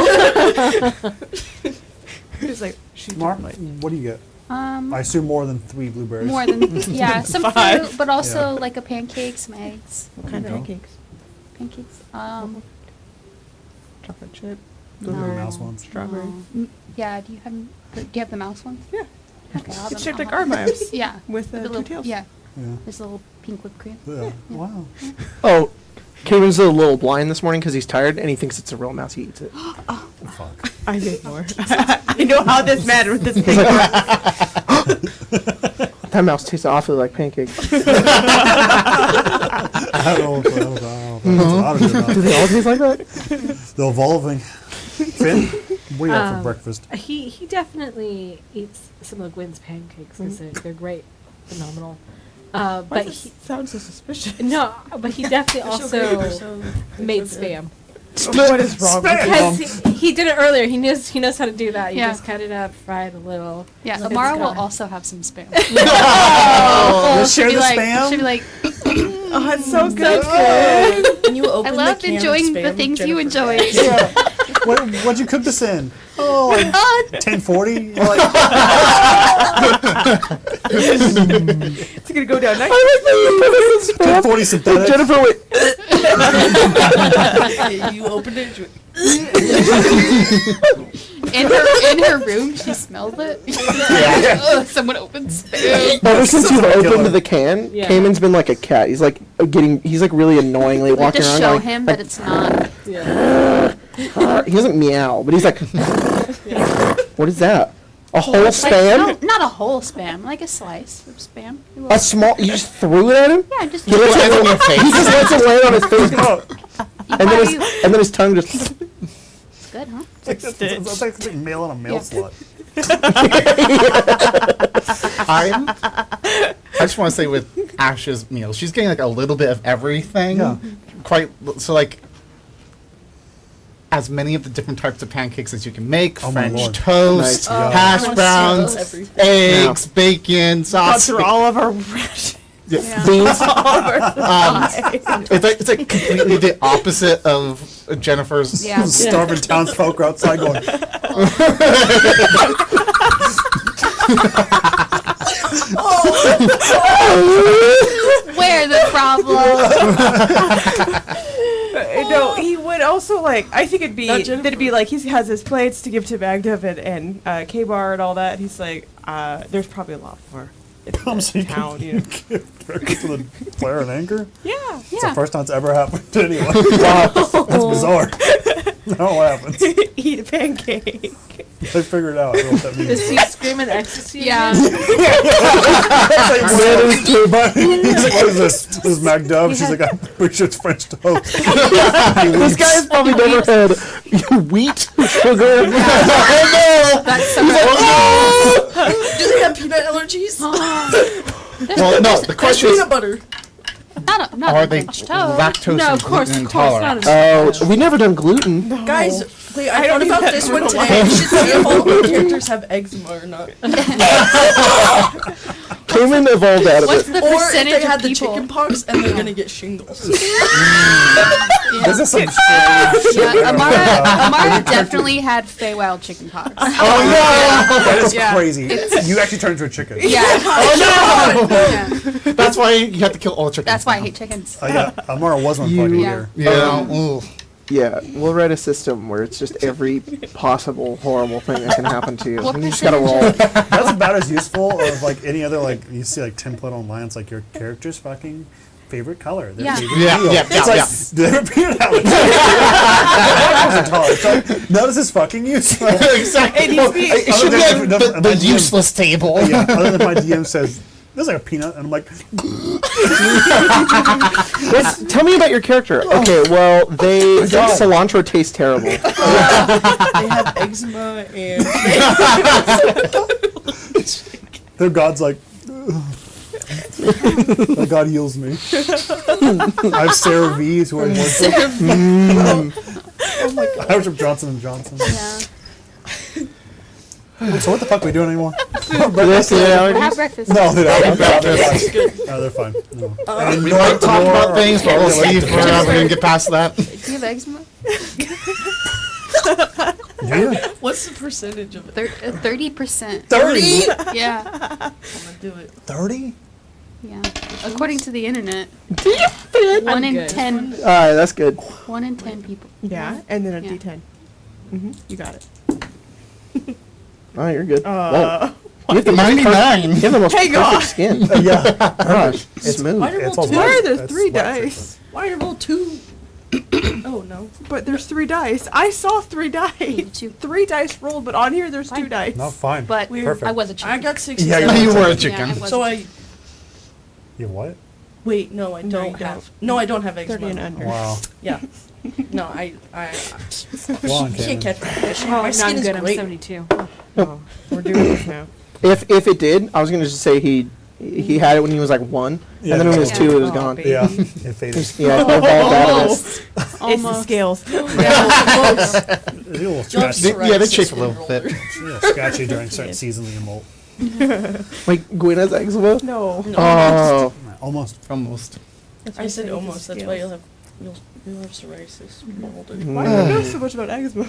It's like she Mark, what do you get? I assume more than 3 blueberries. more than yeah, some 5. fruit, but also Yeah. like a pancake, some eggs, What kind of There you go. pancakes? pancakes. Chocolate chip, Little No. mouse ones. strawberry. Yeah, do you have the mouse ones? Yeah. Okay, I'll have It's them- shaped I'll like have our them. mouse Yeah. with The two little- tails. Yeah, Yeah. there's a little pink whipped cream. Yeah. Wow. Oh, Cameron's a little blind this morning because he's tired and he thinks it's a real mouse. He eats it. Fuck. I did more. I know how this mattered with this thing. That mouse tastes awfully like pancakes. I don't know if that's allowed or not. Do they all taste like that? The evolving. Finn, what do you have for breakfast? He definitely eats some of Gwen's pancakes because they're great, phenomenal. Why But does he, it sound so suspicious? no, but he definitely also made so good. spam. What is wrong with you? Because he did it earlier. He knows how to do that. You Yeah. just cut it up, fry it a little. Yeah, It's Amara will gone. also have some spam. Let's She'll share be the like, spam. she'll be like, Oh, it's so good. And you open I love the can of enjoying the Spam, things you Jennifer. enjoy. Yeah. What'd you cook this in? Oh, like 1040? You're like, It's gonna go down nice. 1040 synthetic. Jennifer, wait. You open it. In her room, she smells it. Ugh, someone opens spam. Ever since you've Killer. opened the can, Yeah. Cayman's been like a cat. He's like he's like really annoyingly We have walking to around. show going, him that it's not. Yeah. He doesn't meow, but he's like, what is that? A whole Like, spam? no, not a whole spam, like a slice of spam. A small? You just threw it at him? Yeah, just. He lets it on your face. He just lets it land on his face, You and then his tongue just. It's good, huh? It's like mail on a mail Yeah. slot. I just want to say with Ash's meal, she's getting like a little bit of everything. Yeah. Quite so like as many of the different types of pancakes as you can make. Oh my French Lord. toast, Nice. hash Oh, browns, everything. eggs, bacon, Got sauce. through all of our ration. Yeah. Beans. It's like completely the opposite of Jennifer's. Yeah. Starving townsfolk are outside going, Where the problem? No, he would also like. I think it'd be Not Jennifer. that'd be like he has his plates to give to Magdev and K-Bar and all that. He's like, there's probably a lot more in I'm the saying, town. You know? give directly to the player and anchor. Yeah. It's the Yeah. first time it's ever happened to anyone. Wow, that's bizarre. No, what happens? Eat a pancake. They figured out. I don't know what that means. Does he scream in ecstasy? Yeah. He's like, what is this? This is Mac Dove. She's like, I'm pretty sure it's French toast. This guy's probably never had wheat, sugar. That's so Do they have peanut allergies? Well, no. The question is, Peanut butter. not are they French toast. lactose No, and of course, gluten of course, not intolerant? Oh, we never done gluten. Guys, wait, I don't thought about even this know one why. today. We should see if all our characters have eczema or not. Cayman evolved out of What's it. the Or if percentage they had of the people? chicken pox and they're gonna get shingles. This is some strange. Yeah, Amara definitely had Feywild chicken pox. Oh no! That is Yeah. crazy. You actually turned into a chicken. Yeah. Oh no! Yeah. That's why you have to kill all chickens. That's why I hate chickens. Yeah, Amara was one You- fucking Yeah. year. Yeah. Ooh. Yeah, we'll write a system where it's just every possible horrible thing that can happen to you. What And you just gotta roll. That's about as useful as like any other like you see like template online. It's like your character's fucking favorite color. Their Yeah. favorite Yeah, meal. yeah, It's yeah, like yeah. do they repeat it out? It's like, none of this is fucking useful. Exactly. It needs to be- It should be Other than- the useless table. Yeah, other than my DM says this is like a peanut, and I'm like, Tell me about your character. Okay, well, they think cilantro tastes terrible. They have eczema and their god's like. My god heals me. I have Sarah V's who are oh my god. I worship Johnson and Johnson. Yeah. So what the fuck are we doing anymore? Have breakfast. No, they're fine. No, they're fine. No. And We nor- might talk nor- about things, but we'll see if we're ever gonna get past that. Do you have eczema? Yeah. What's the percentage of it? 30%. 30? Yeah. I'm gonna do it. 30? Yeah. According to the internet. I'm One in good. 10. Alright, that's good. 1 in 10 people. Yeah, and then a Yeah. D10. You got it. Oh, you're good. Whoa. You have the 99. You have the most Hang perfect on. skin. Yeah. Gosh, smooth. Why did I It's roll all two? Why white. are there That's 3 white dice? Why did I roll two? Oh no. But there's 3 dice. I saw 3 dice. Two. 3 dice rolled, but on here there's 2 Fine. dice. No, fine. But Perfect. I was a chicken. I got 6. Yeah, You were a Yeah, chicken. I was So a I chicken. You have what? wait. No, I No, don't you don't. have. No, I don't have 30 and eczema. under. Wow. Yeah. No, I Go on, you can't Cameron. catch me. Oh, My no, skin I'm is good. I'm great. 72. Oh, we're doing this now. If it did, I was gonna just say he had it when he was like 1, Yeah, and then when he was yeah. 2, it was Oh, gone. baby. Yeah, it faded. Yeah, it evolved out of it. It's the scales. It's a little Just scratchy, Yeah, they psoriasis chase a when little you're bit. older. it's a little scratchy during certain seasons of your molt. Wait, Gwen has eczema? No. Oh. Almost. Almost. That's why I said it's almost. the That's why scales. you'll have psoriasis when you're older. Why do you know so much about eczema?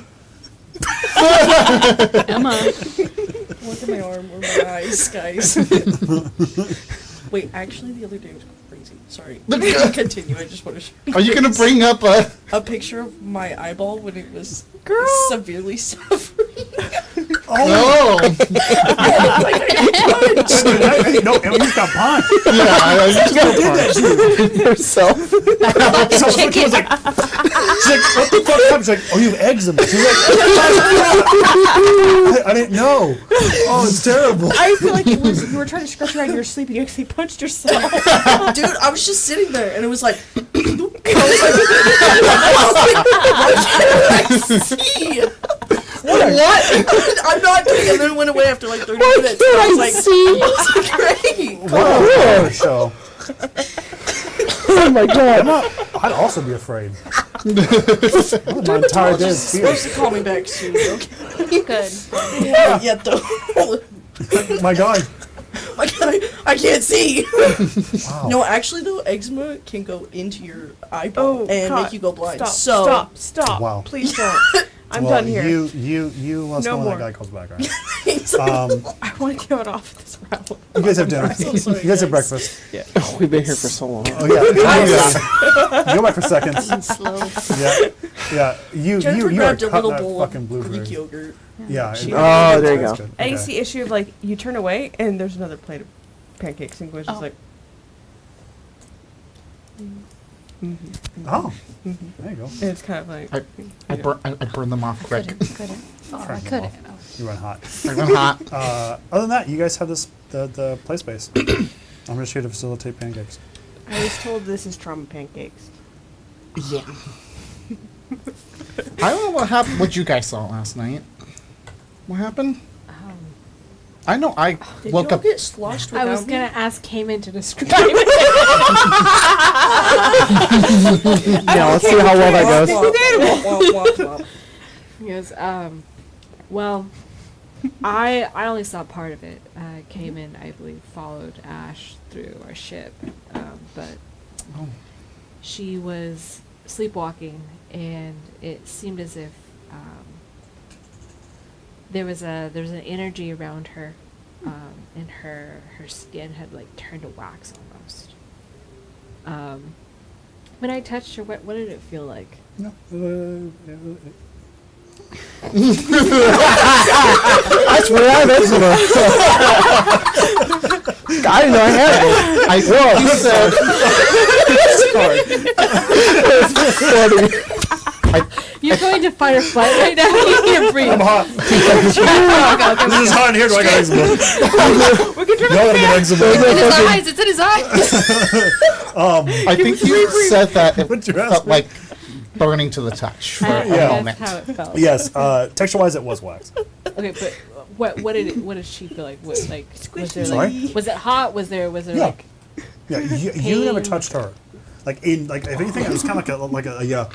Emma. Look at my arm or my eyes, guys. Wait, actually, the other day was crazy. Sorry. Continue. I just want to show Are you gonna bring up a? a picture of my eyeball when it was Girl. severely suffering. Oh! No, and we just got punched. Yeah, I just got punched. Yourself. So she was like, she's like, what the fuck happened? She's like, oh, you have eczema. She's like, I didn't know. Oh, it's terrible. I feel like it was you were trying to scratch around. You were sleeping. You actually punched yourself. Dude, I was just sitting there and it was like, see. What? I'm not kidding. And then it went away after like 30 minutes. And I was like, great. Wow. Show. Oh my god. I'd also be afraid. My entire day is Supposed fear. to call me back soon. Okay. Good. Yeah. Yet though. My God. My God, I can't see. Wow. No, actually though, eczema can go into your eyeball and God. make you go blind. Stop. Stop. Wow. Please don't. I'm well, done here. You let No know when more. that guy comes back, right? I want to get off this round. You guys have dinner. so sorry, You guys have guys. breakfast. Oh, we've been here for so long. Oh yeah. Go back for seconds. Slow. Yeah. Yeah. You Jennifer are grabbed a cutting little that bowl fucking of blueberry. Greek yogurt. Yeah. She- Oh, there you that's go. good. And Okay. it's the issue of like you turn away and there's another plate of pancakes and Gwen's just Oh. like, Oh. There you go. and it's kind of like. I burn them off quick. Couldn't. Oh, I Turn them couldn't. off. Oh. You run hot. I run hot. Other than that, you guys have the play space. I'm just here to facilitate pancakes. I was told this is trauma pancakes. Yeah. I don't know what happened. What you guys saw last night? What happened? I know I Did woke you all up. get sloshed I without was me? gonna ask Cayman to describe it. Yeah, let's see how well that goes. He goes, well, I only saw part of it. Cayman, I believe, followed Ash through our ship, but Oh. she was sleepwalking, and it seemed as if there was an energy around her, and her skin had like turned to wax almost. When I touched her, what did it feel like? No. That's where I eczema. I didn't know I had it. You said. You're going to fight or flight right now. You can't breathe. I'm hot. This is hot in here. Do I got eczema? We're going to No, I got eczema. It's in his eyes. It's in his eyes. I think you said that it What'd you ask felt me? like burning to the touch for a Yeah. moment. That's how it felt. Yes. Texture-wise, it was wax. Okay, but what did she feel like? What, like was there Sorry? like, was it hot? Was there Yeah. like Yeah. You never Pain. touched her. Like if anything, it was kind of like a yeah.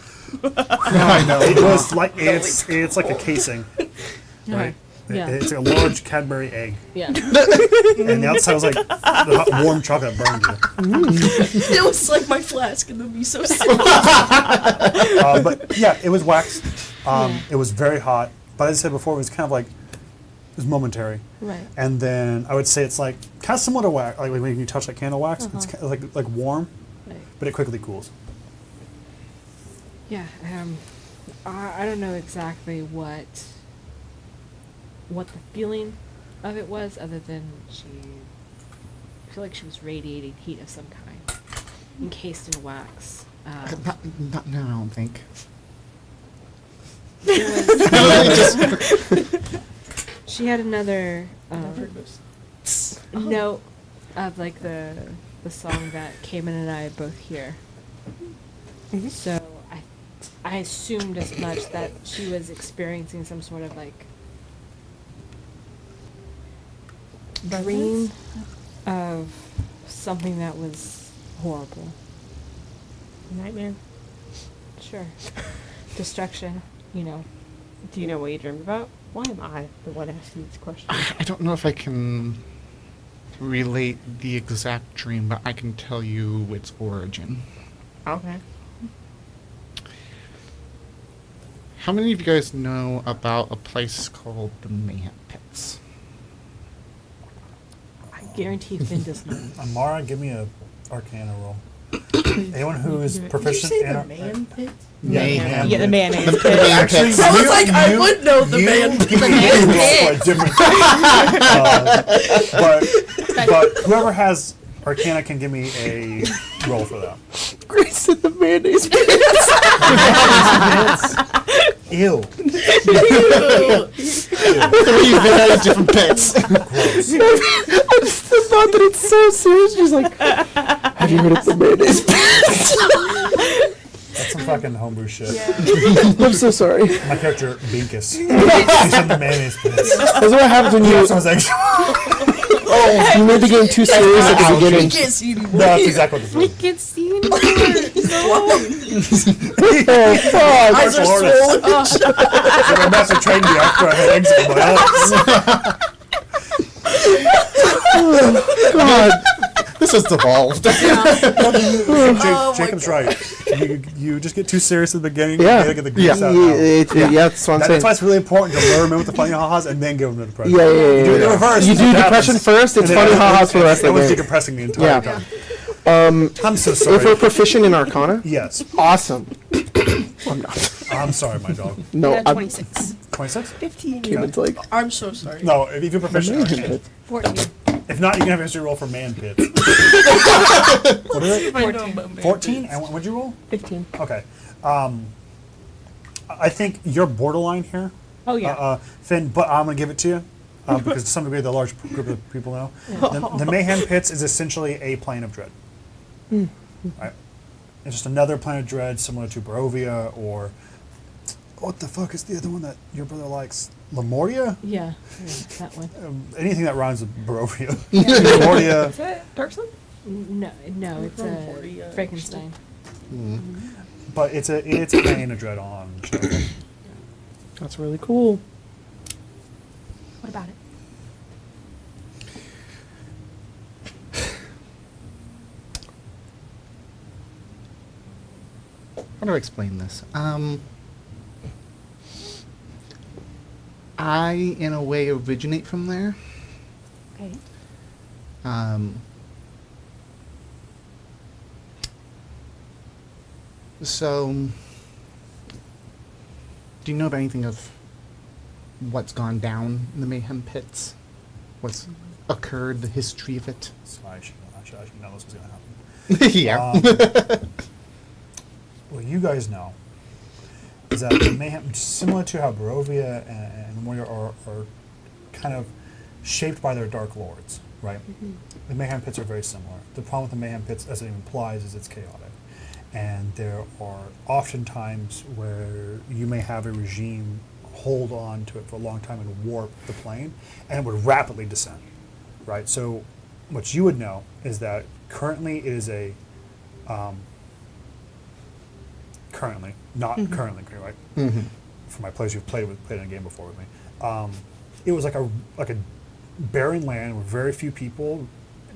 I know. It was like it's like a casing, right? Yeah. It's a large Cadbury egg, yeah. and the outside was like the hot, warm chocolate burned you. It was like my flask in the miso soup. But yeah, it was wax. It was very hot. But as I said before, it was kind of like it was momentary. Right. And then I would say it's like kind of similar to wax, like when you touch like candle wax. It's kind of like warm, Right. but it quickly cools. Yeah. I don't know exactly what the feeling of it was, other than I feel like she was radiating heat of some kind, encased in wax. Not now, I don't think. She had another note of like the song that Cayman and I both hear. So I assumed as much, that she was experiencing some sort of like dream of something that was horrible. Nightmare. Sure. Destruction, you know. Do you know what you dreamed about? Why am I the one asking these questions? I don't know if I can relate the exact dream, but I can tell you its origin. Okay. How many of you guys know about a place called the Mayhem Pits? I guarantee Finn does not. Amara, give me a Arcana roll. Anyone who is proficient in pit? Mayhem. Yeah, the mayonnaise The Mayhem Actually, Pits. I was like, I would know the man. Give me a roll for a different but whoever has Arcana can give me a roll for that. Grace in the mayonnaise pit. Ew. Three very different pits. Gross. I just thought that it's so serious. She's like, have you heard of the mayonnaise pit? That's some fucking homebrew shit. I'm so sorry. My character, Binkus. He's in the mayonnaise pits. That's what happens when you. Sounds like, You made the game too serious at the beginning. You can't see anymore. no, that's exactly what this is. Can't see anymore. Oh, fuck. Eyes are Florida. swollen. My master trained me after I had eggs in my eyes. God. This has devolved. Jacob's right. You just get too serious at the beginning. Yeah. You gotta get the grease out. now. Yeah, that's what I'm saying. That's why it's really important to lure them in with the funny ha-has and then give them the depression. Yeah. You do it in reverse. You that's do what depression happens. first, it's And funny then ha-has for the rest of the everyone's game. decompressing the entire Yeah. time. I'm so sorry. If we're proficient in Arcana, Yes. awesome. I'm not. I'm sorry, my dog. No, Yeah, I'm 26. 26? 15. Caitlin's like, I'm so sorry. No, if you're proficient, okay. 14. If not, you can have a history roll for man pits. What is it? I know about man 14? pits. And what'd you roll? 15. Okay. I think you're borderline here, Oh yeah. Finn, but I'm going to give it to you because to some degree the large group of people know. The Mayhem Pits is essentially a plane of dread. Right? It's just another plane of dread similar to Barovia or... What the fuck is the other one that your brother likes? Lemuria? yeah. That one. Anything that rhymes with Barovia. Lemuria. Is that Darkson? No, it's From 40, Frankenstein. But it's a plane of dread on show. That's really cool. What about it? How do I explain this? I, in a way, originate from there. Okay. So, do you know about anything of what's gone down in the Mayhem Pits? What's occurred, the history of it? So I should know this was going to happen. Yeah. What you guys know is that the Mayhem, similar to how Barovia and Moria are kind of shaped by their Dark Lords, right? The Mayhem Pits are very similar. The problem with the Mayhem Pits, as it implies, is it's chaotic. And there are often times where you may have a regime hold on to it for a long time and warp the plane, and it would rapidly descend, right? So what you would know is that currently it is a, currently, right? For my players who've played in a game before with me, it was like a barren land with very few people,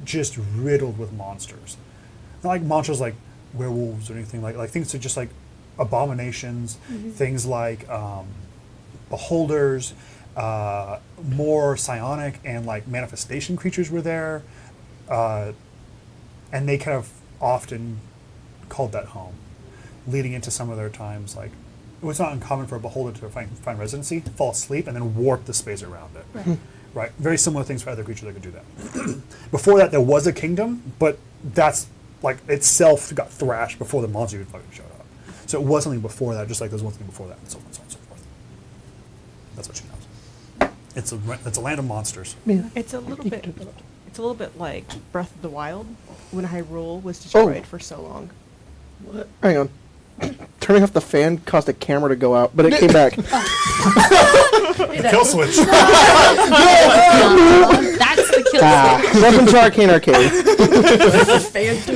just riddled with monsters. Not like monsters like werewolves or anything like things that are just like abominations, things like beholders, more psionic and like manifestation creatures were there, and they kind of often called that home, leading into some of their times like it was not uncommon for a beholder to find residency, fall asleep, and then warp the space around it. Right. Right, very similar things for other creatures that could do that. Before that, there was a kingdom, but that's like itself got thrashed before the monster even fucking showed up. So it was something before that, just like there's one thing before that, and so on and so on and so forth. That's what she knows. It's a land of monsters. It's a little bit like Breath of the Wild when Hyrule was destroyed for so long. What? Hang on. Turning off the fan caused a camera to go out, but it came back. The kill switch. That's the kill. Welcome to Arcane Arcade.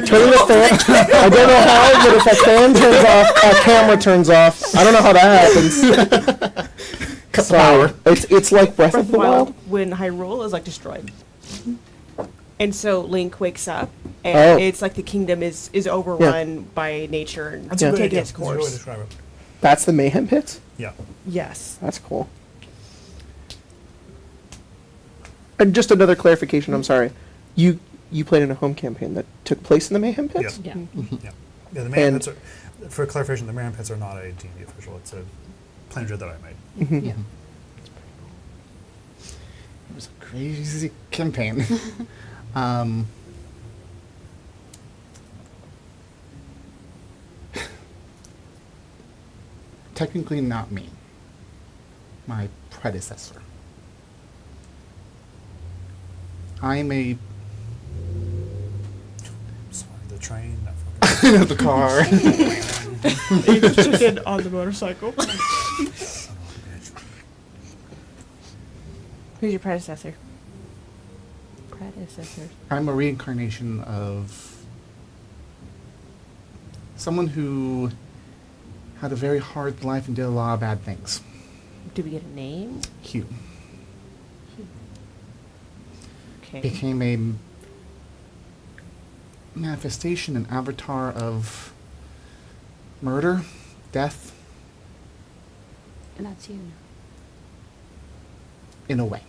Turning the fan. I don't know how, but if a fan turns off, a camera turns off. I don't know how that happens. Cut the power. It's like Breath of the Wild. When Hyrule is like destroyed. And so Link wakes up, and it's like the kingdom is overrun by nature and That's a good taking idea. its That's a good way to course. describe it. That's the Mayhem Pits? Yeah. Yes. That's cool. And just another clarification, I'm sorry. You played in a home campaign that took place in the Mayhem Pits? Yes. Yeah. Yeah, the Mayhem Pits are, for clarification, the Mayhem Pits are not a D&D official. It's a planar that I made. Yeah. It was a crazy campaign. Technically not me. My predecessor. I'm a... Sorry, the train, that fucking... the car. You just did on the motorcycle. Son of a bitch. Who's your predecessor? Predecessor. I'm a reincarnation of someone who had a very hard life and did a lot of bad things. Do we get a name? Hugh. Okay. Became a manifestation, an avatar of murder, death, And that's you. in a way.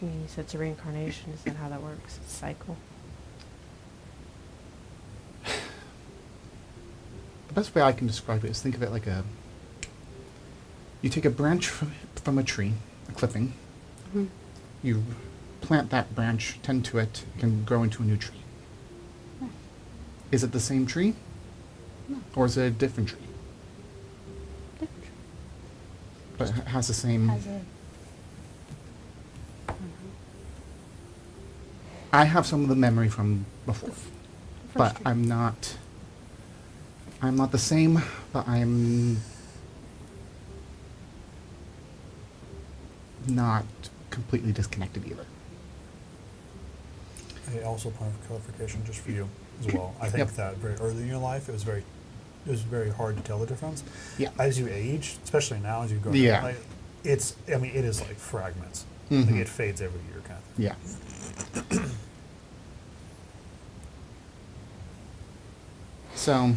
I mean, you said it's a reincarnation. Is that how that works? It's a cycle. The best way I can describe it is think of it like you take a branch from a tree, a clipping, you plant that branch, tend to it, it can grow into a new tree. Right. Is it the same tree? No. Or is it a different tree? Different. But it has the same... Has a. I don't know. I have some of the memory from before, First but tree. I'm not the same, but I'm not completely disconnected either. Hey, also point of clarification, just for you as well. I think Yep. that very early in your life, it was very hard to tell the difference. Yeah. As you age, especially now as you go, Yeah. like, it is like fragments. Mhm. Like it fades every year, kind of thing. Yeah. So,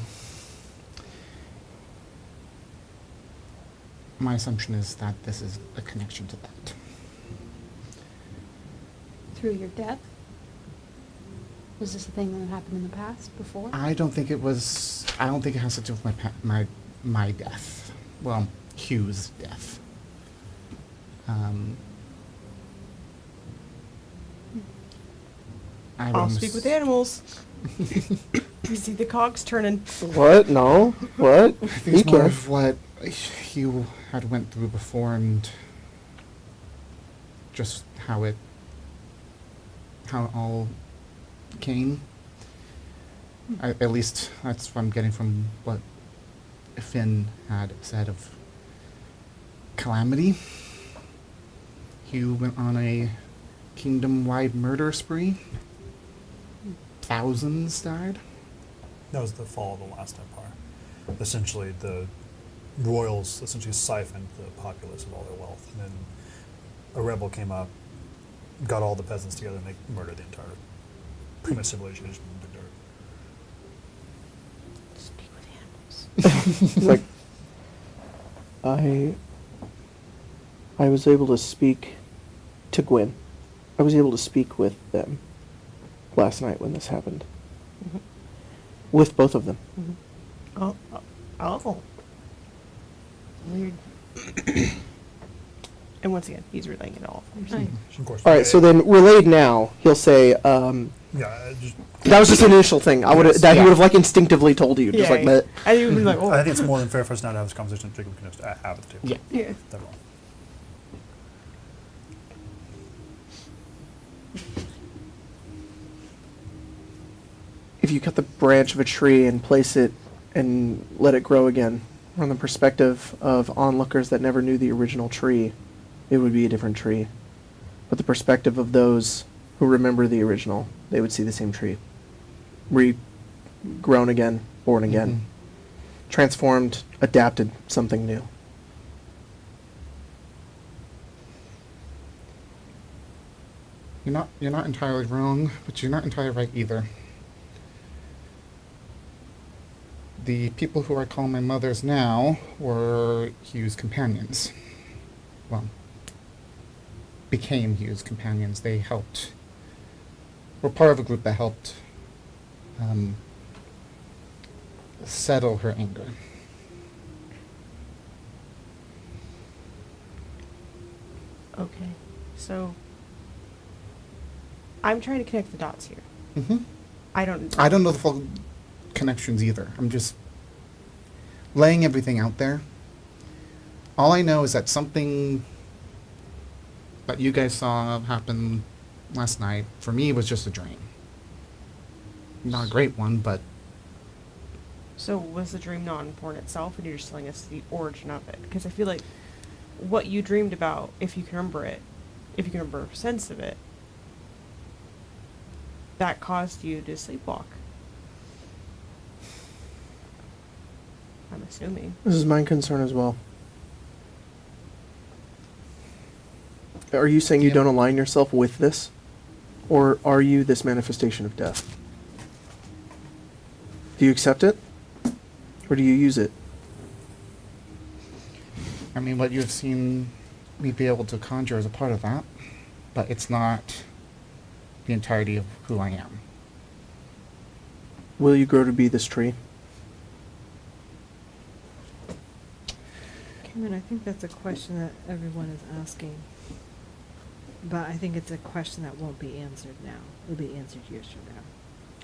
My assumption is that this is a connection to that. Through your death? Was this a thing that happened in the past, before? I don't think it was. I don't think it has to do with my death. Well, Hugh's death. I'll speak with animals. You see the cogs turning. What? No. What? I think it's more of what Hugh had went through before, and just how it all came. At least that's what I'm getting from what Finn had said of Calamity. Hugh went on a kingdom-wide murder spree. Thousands died. That was the fall of the last empire. Essentially, the royals essentially siphoned the populace of all their wealth, and then a rebel came up, got all the peasants together, and they murdered the entire pretty much civilization into the dirt. Speak with animals. Like, I was able to speak to Gwen. I was able to speak with them last night when this happened. Mhm. With both of them. Oh. Weird. And once again, he's relaying it all. Of course. All right, so then relayed now, he'll say, Yeah, just, that was just an initial thing. I would Yes. that he would have like instinctively told you, just like that. I didn't even like, oh. I think it's more than fair for us now to have this conversation that Jacob can just have at the table. Yeah. Yeah. That's all. If you cut the branch of a tree and place it and let it grow again, from the perspective of onlookers that never knew the original tree, it would be a different tree. But the perspective of those who remember the original, they would see the same tree. Regrown again, born again, transformed, adapted, something new. You're not entirely wrong, but you're not entirely right either. The people who I call my mothers now were Hugh's companions. Well, became Hugh's companions. They helped. Were part of a group that helped settle her anger. Okay. So, I'm trying to connect the dots here. Mm-hmm. I don't know the full connections either. I'm just laying everything out there. All I know is that something that you guys saw happen last night, for me, was just a dream. Not a great one, but... So was the dream not important itself, and you're just telling us the origin of it? Because I feel like what you dreamed about, if you can remember it, if you can remember a sense of it, that caused you to sleepwalk. I'm assuming. This is my concern as well. Are you saying you Yeah. don't align yourself with this? Or are you this manifestation of death? Do you accept it? Or do you use it? I mean, what you've seen me be able to conjure is a part of that, but it's not the entirety of who I am. Will you grow to be this tree? Cameron, I think that's a question that everyone is asking. But I think it's a question that won't be answered now. It'll be answered years from now.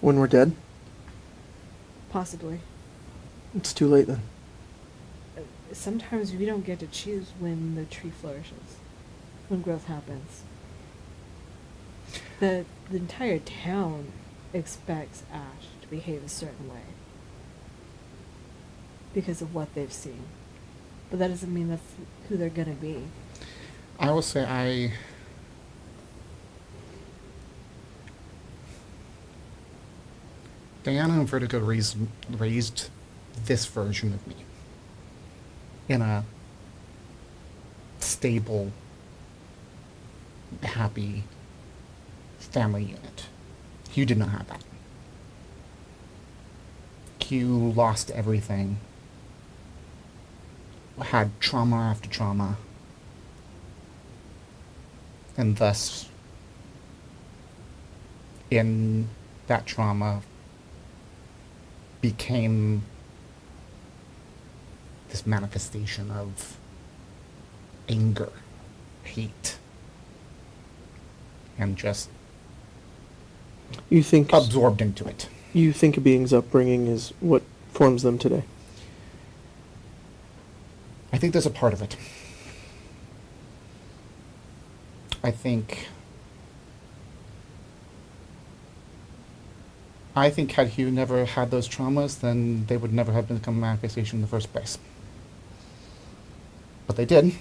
When we're dead? Possibly. It's too late then. Sometimes we don't get to choose when the tree flourishes, when growth happens. The entire town expects Ash to behave a certain way because of what they've seen. But that doesn't mean that's who they're gonna be. I will say Diana and Vertigo raised this version of me in a stable, happy family unit. Hugh did not have that. Hugh lost everything had trauma after trauma, and thus, in that trauma, became this manifestation of anger, hate, and just You think absorbed into it. you think a being's upbringing is what forms them today? I think there's a part of it. I think had Hugh never had those traumas, then they would never have become a manifestation in the first place. But they did.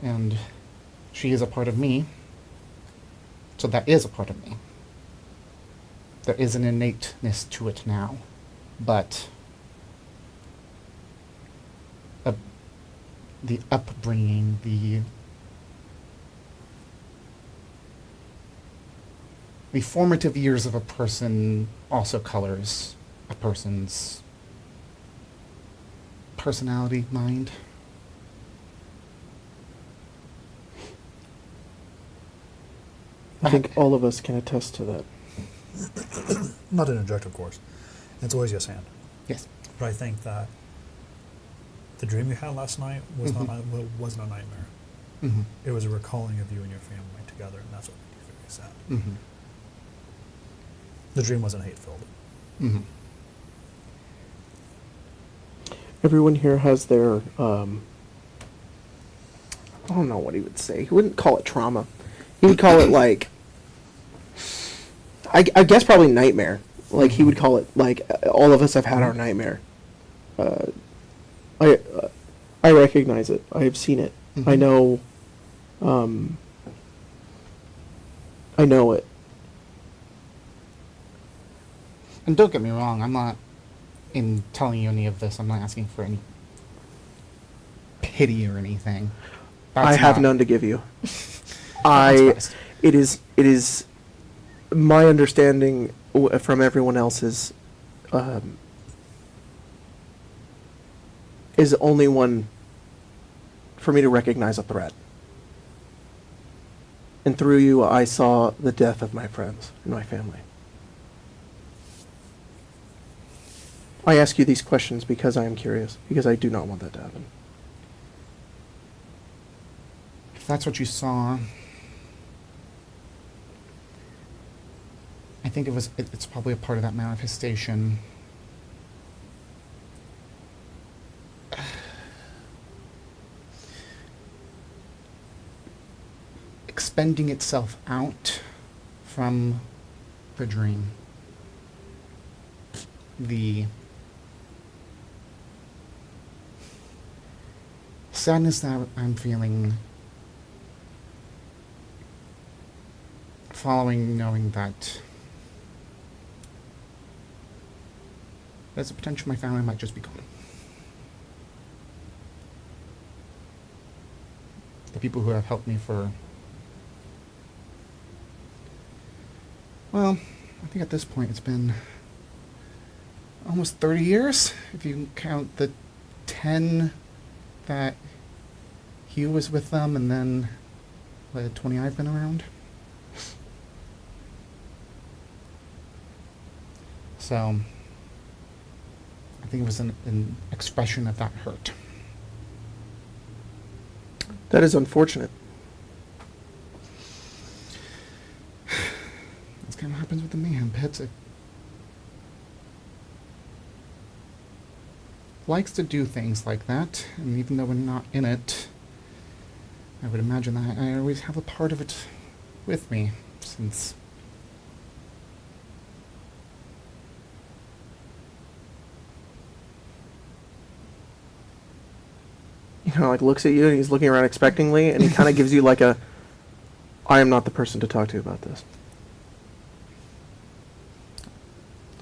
And she is a part of me. So that is a part of me. There is an innateness to it now. But the upbringing, the formative years of a person also colors a person's personality, mind. I think all of us can attest to that. Not to interject, of course. It's always yes and. Yes. But I think that the dream you had last night was Mhm. wasn't a nightmare. Mm-hmm. It was a recalling of you and your family together, and that's what made you very sad. Mm-hmm. The dream wasn't hate-filled. Mm-hmm. Everyone here has their, I don't know what he would say. He wouldn't call it trauma. He would call it like, I guess probably nightmare. Like he would call it like all of us have had our nightmare. I recognize it. I have seen it. Mhm. I know. I know it. And don't get me wrong, I'm not, in telling you any of this, I'm not asking for any pity or anything. I have none to give you. That's It is my understanding from everyone else's is only one for me to recognize a threat. And through you, I saw the death of my friends and my family. I ask you these questions because I am curious, because I do not want that to happen. If that's what you saw, I think it's probably a part of that manifestation. Expending itself out from the dream. The sadness that I'm feeling following knowing that there's a potential my family might just be gone. The people who have helped me for, well, I think at this point it's been almost 30 years, if you count the 10 that Hugh was with them, and then the 20 I've been around. So, I think it was an expression of that hurt. That is unfortunate. That's kind of what happens with the mayhem pits. It likes to do things like that, and even though we're not in it, I would imagine that I always have a part of it with me, since He kind of like looks at you and he's looking around expectingly, and he kind of gives you like a, I am not the person to talk to about this.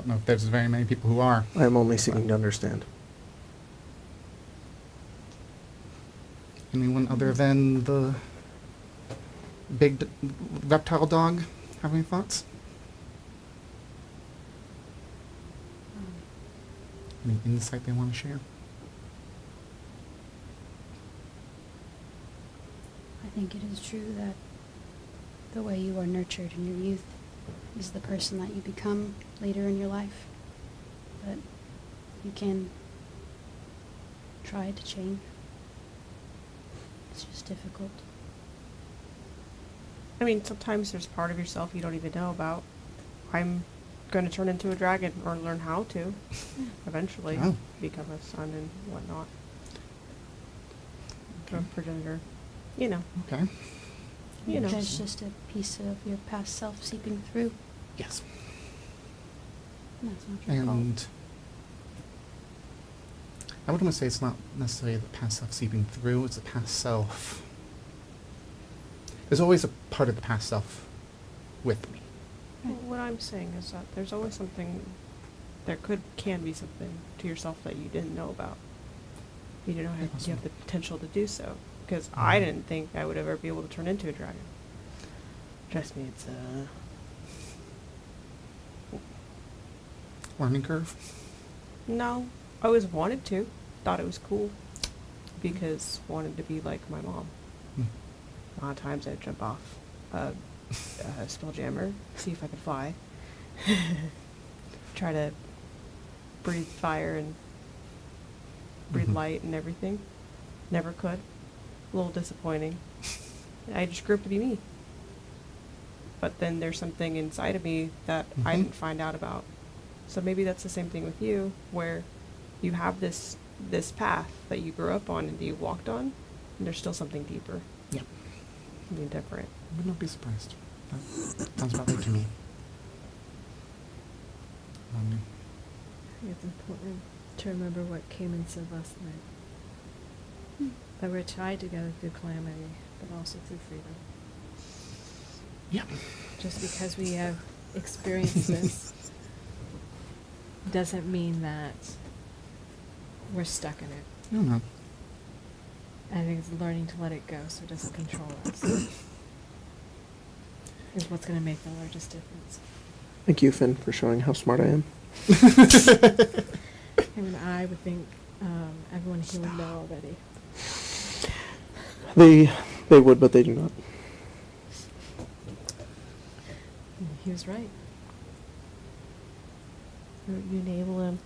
don't know if there's very many people who are. I am only seeking to understand. Anyone other than the big reptile dog have any thoughts? Any insight they want to share? think it is true that the way you are nurtured in your youth is the person that you become later in your life. But you can try to change. It's just difficult. I mean, sometimes there's part of yourself you don't even know about. I'm going to turn into a dragon, or learn how to, eventually, Oh. become a son and whatnot. Or a progenitor. You know. Okay. You know. There's just a piece of your past self seeping through. Yes. And that's not your fault. And I wouldn't want to say it's not necessarily the past self seeping through, it's the past self. There's always a part of the past self with me. Well, what I'm saying is that there's always something, can be something to yourself that you didn't know about. You didn't know you have the potential to do so. Because I didn't think I would ever be able to turn into a dragon. Trust me, it's Learning curve. No, I always wanted to. Thought it was cool. Because wanted to be like my mom. Hmm. A lot of times I'd jump off a Spelljammer, see if I could fly. Try to breathe fire and breathe Mhm. light and everything. Never could. A little disappointing. I just grew up to be me. But then there's something inside of me that I Mhm. didn't find out about. So maybe that's the same thing with you, where you have this path that you grew up on and that you walked on, and there's still something deeper. Yeah. Something different. I would not be surprised. That sounds about right to me. I think it's important to remember what came and said last night. That we're tied together through calamity, but also through freedom. Yeah. Just because we have experienced this doesn't mean that we're stuck in it. No, no. I think it's learning to let it go so it doesn't control us. Is what's going to make the largest difference. Thank you, Finn, for showing how smart I am. I mean, I would think everyone here would know already. They would, but they do not. He was right. You enable him.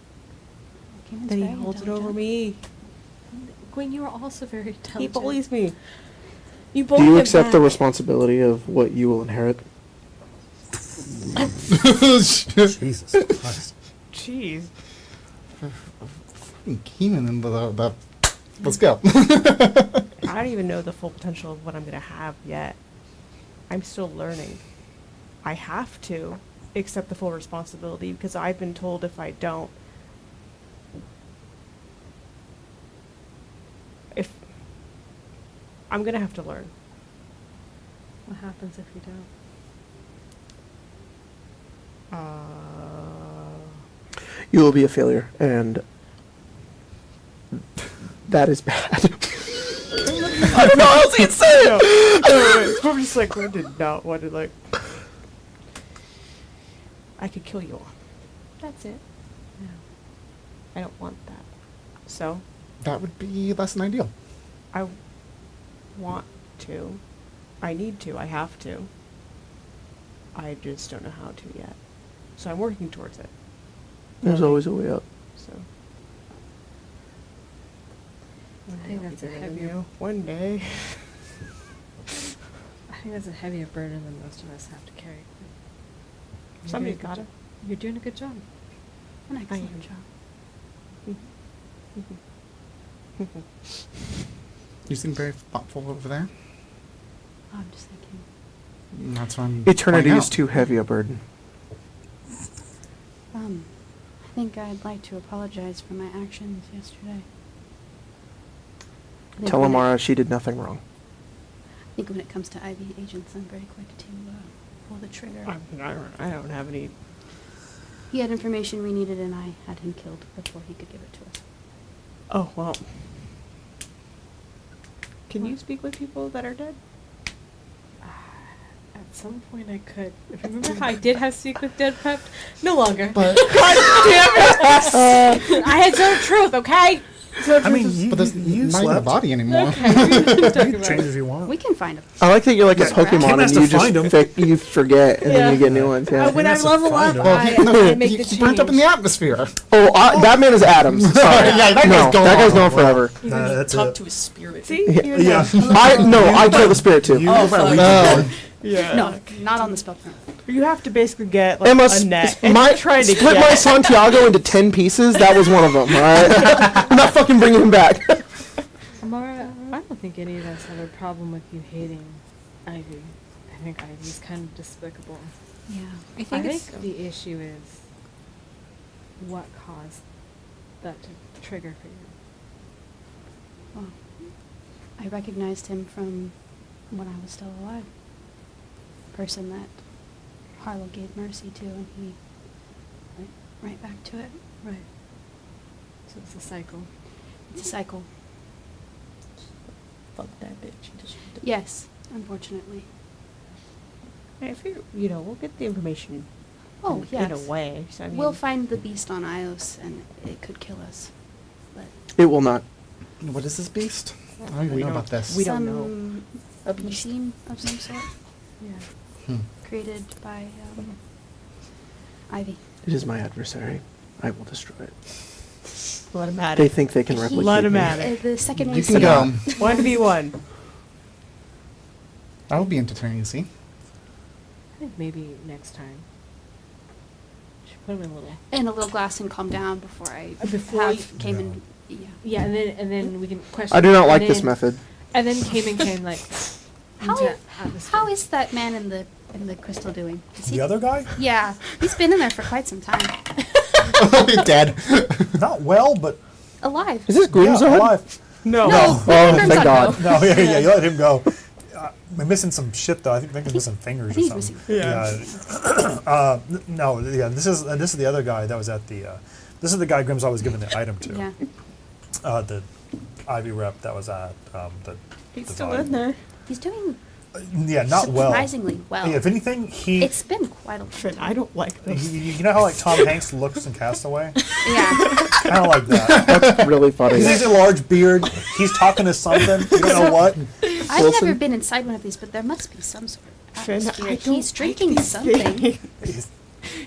Cayman's Then he very holds it over intelligent. me. Gwen, you are also very He intelligent. bullies me. You bully Do you him accept the back. responsibility of what you will inherit? Jesus Christ. Jeez. Keenan and the let's go. I don't even know the full potential of what I'm going to have yet. I'm still learning. I have to accept the full responsibility because I've been told if I don't, if I'm going to have to learn. What happens if you don't? You will be a failure, and that is bad. I don't know how else I can say it. It's probably just like, I did not want to, like, I could kill you all. That's it. Yeah. I don't want that. So, That would be less than ideal. I want to. I need to. I have to. I just don't know how to yet. So I'm working towards it. There's always a way up. So. I think that's a heavier. You. One day. I think that's a heavier burden than most of us have to carry. You're Somebody's doing a good got it. job. You're doing a good job. An I excellent am. job. You seem very thoughtful over there. Oh, I'm just thinking. And that's what I'm Eternity pointing is out. too heavy a burden. I think I'd like to apologize for my actions yesterday. I think Tell when it- Amara she did nothing wrong. I think when it comes to IV agents, I'm very quick to pull the trigger. I don't have any. He had information we needed, and I had him killed before he could give it to us. Oh, well. Can you speak with people that are dead? At some point I could. Remember how I did have Speak with Dead prepped? No longer. But God damn it! I had some truth, okay? I mean, you, But there's you not even a slept. body anymore. You can change if you want. We can find him. I like that you're like a Yeah. Pokemon Kim has and you to find 'em. just you forget and then you get new ones. Yeah. When I has to level find up, him. Well, I make the he change. burnt up in the atmosphere. Oh, that man is Adams. Sorry. Yeah, that no, guy's gone. that guy's gone forever. That's Talk it. to his spirit. See? Yeah. You're I kill the spirit too. You, Oh, fuck. Yeah. No, not on the spell turn. You have to basically get like, Emma, a net and my, try to split get my Santiago into 10 pieces. That was one of them. All right, I'm not fucking bringing him back. Amara, I don't think any of us have a problem with you hating Ivy. I think Ivy's kind of despicable. Yeah. I I think think it's the issue is what caused that to trigger for you. well, I recognized him from when I was still alive. Person that Harlow gave mercy to, and he went right back to it. Right. So it's a cycle. It's a cycle. Fuck that bitch. He just- Yes, unfortunately. If we'll get the information. Oh, in a yes. way. So, I mean, We'll find the beast on Ios, and it could kill us. But It will not. What is this beast? I don't even know about this. we don't know. some A beast. machine of some sort Yeah. created by Ivy. It is my adversary. I will destroy it. Let him at They it. think they can replicate Let him me. at it. The second we You see can go. 1v1. That would be entertaining to see. I think maybe next time. Should put him in a little. in a little glass and calm down before I Before came Yeah. in. Yeah. Yeah, and then we can question. I do not and like this then- method. And then Cayman can like. How into is, atmosphere. how is that man in the crystal doing? Is he, The other guy? Yeah, he's been in there for quite some time. Dead. Not well, but Alive. Is this Grim's yeah, on? alive. No. No, Oh, Grim's thank on God. go. No, yeah, you let him go. We're missing some shit though. I think he's missing I fingers or think he's something. missing. Yeah. No, yeah. This is the other guy that was at the. This is the guy Grim's always giving the item to. Yeah. The Ivy rep that was at the. He's the still vibe. in there. He's doing Yeah, not well. surprisingly well. Yeah, if anything, he. It's been quite a long Finn, time. I don't like this. You know how like Tom Hanks looks in Castaway? Yeah. Kind of like that. That's really funny. He has a large beard. He's talking to something. You don't know what. I've Wilson? never been inside one of these, but there must be some sort of Finn, atmosphere. I don't He's like drinking these something. things.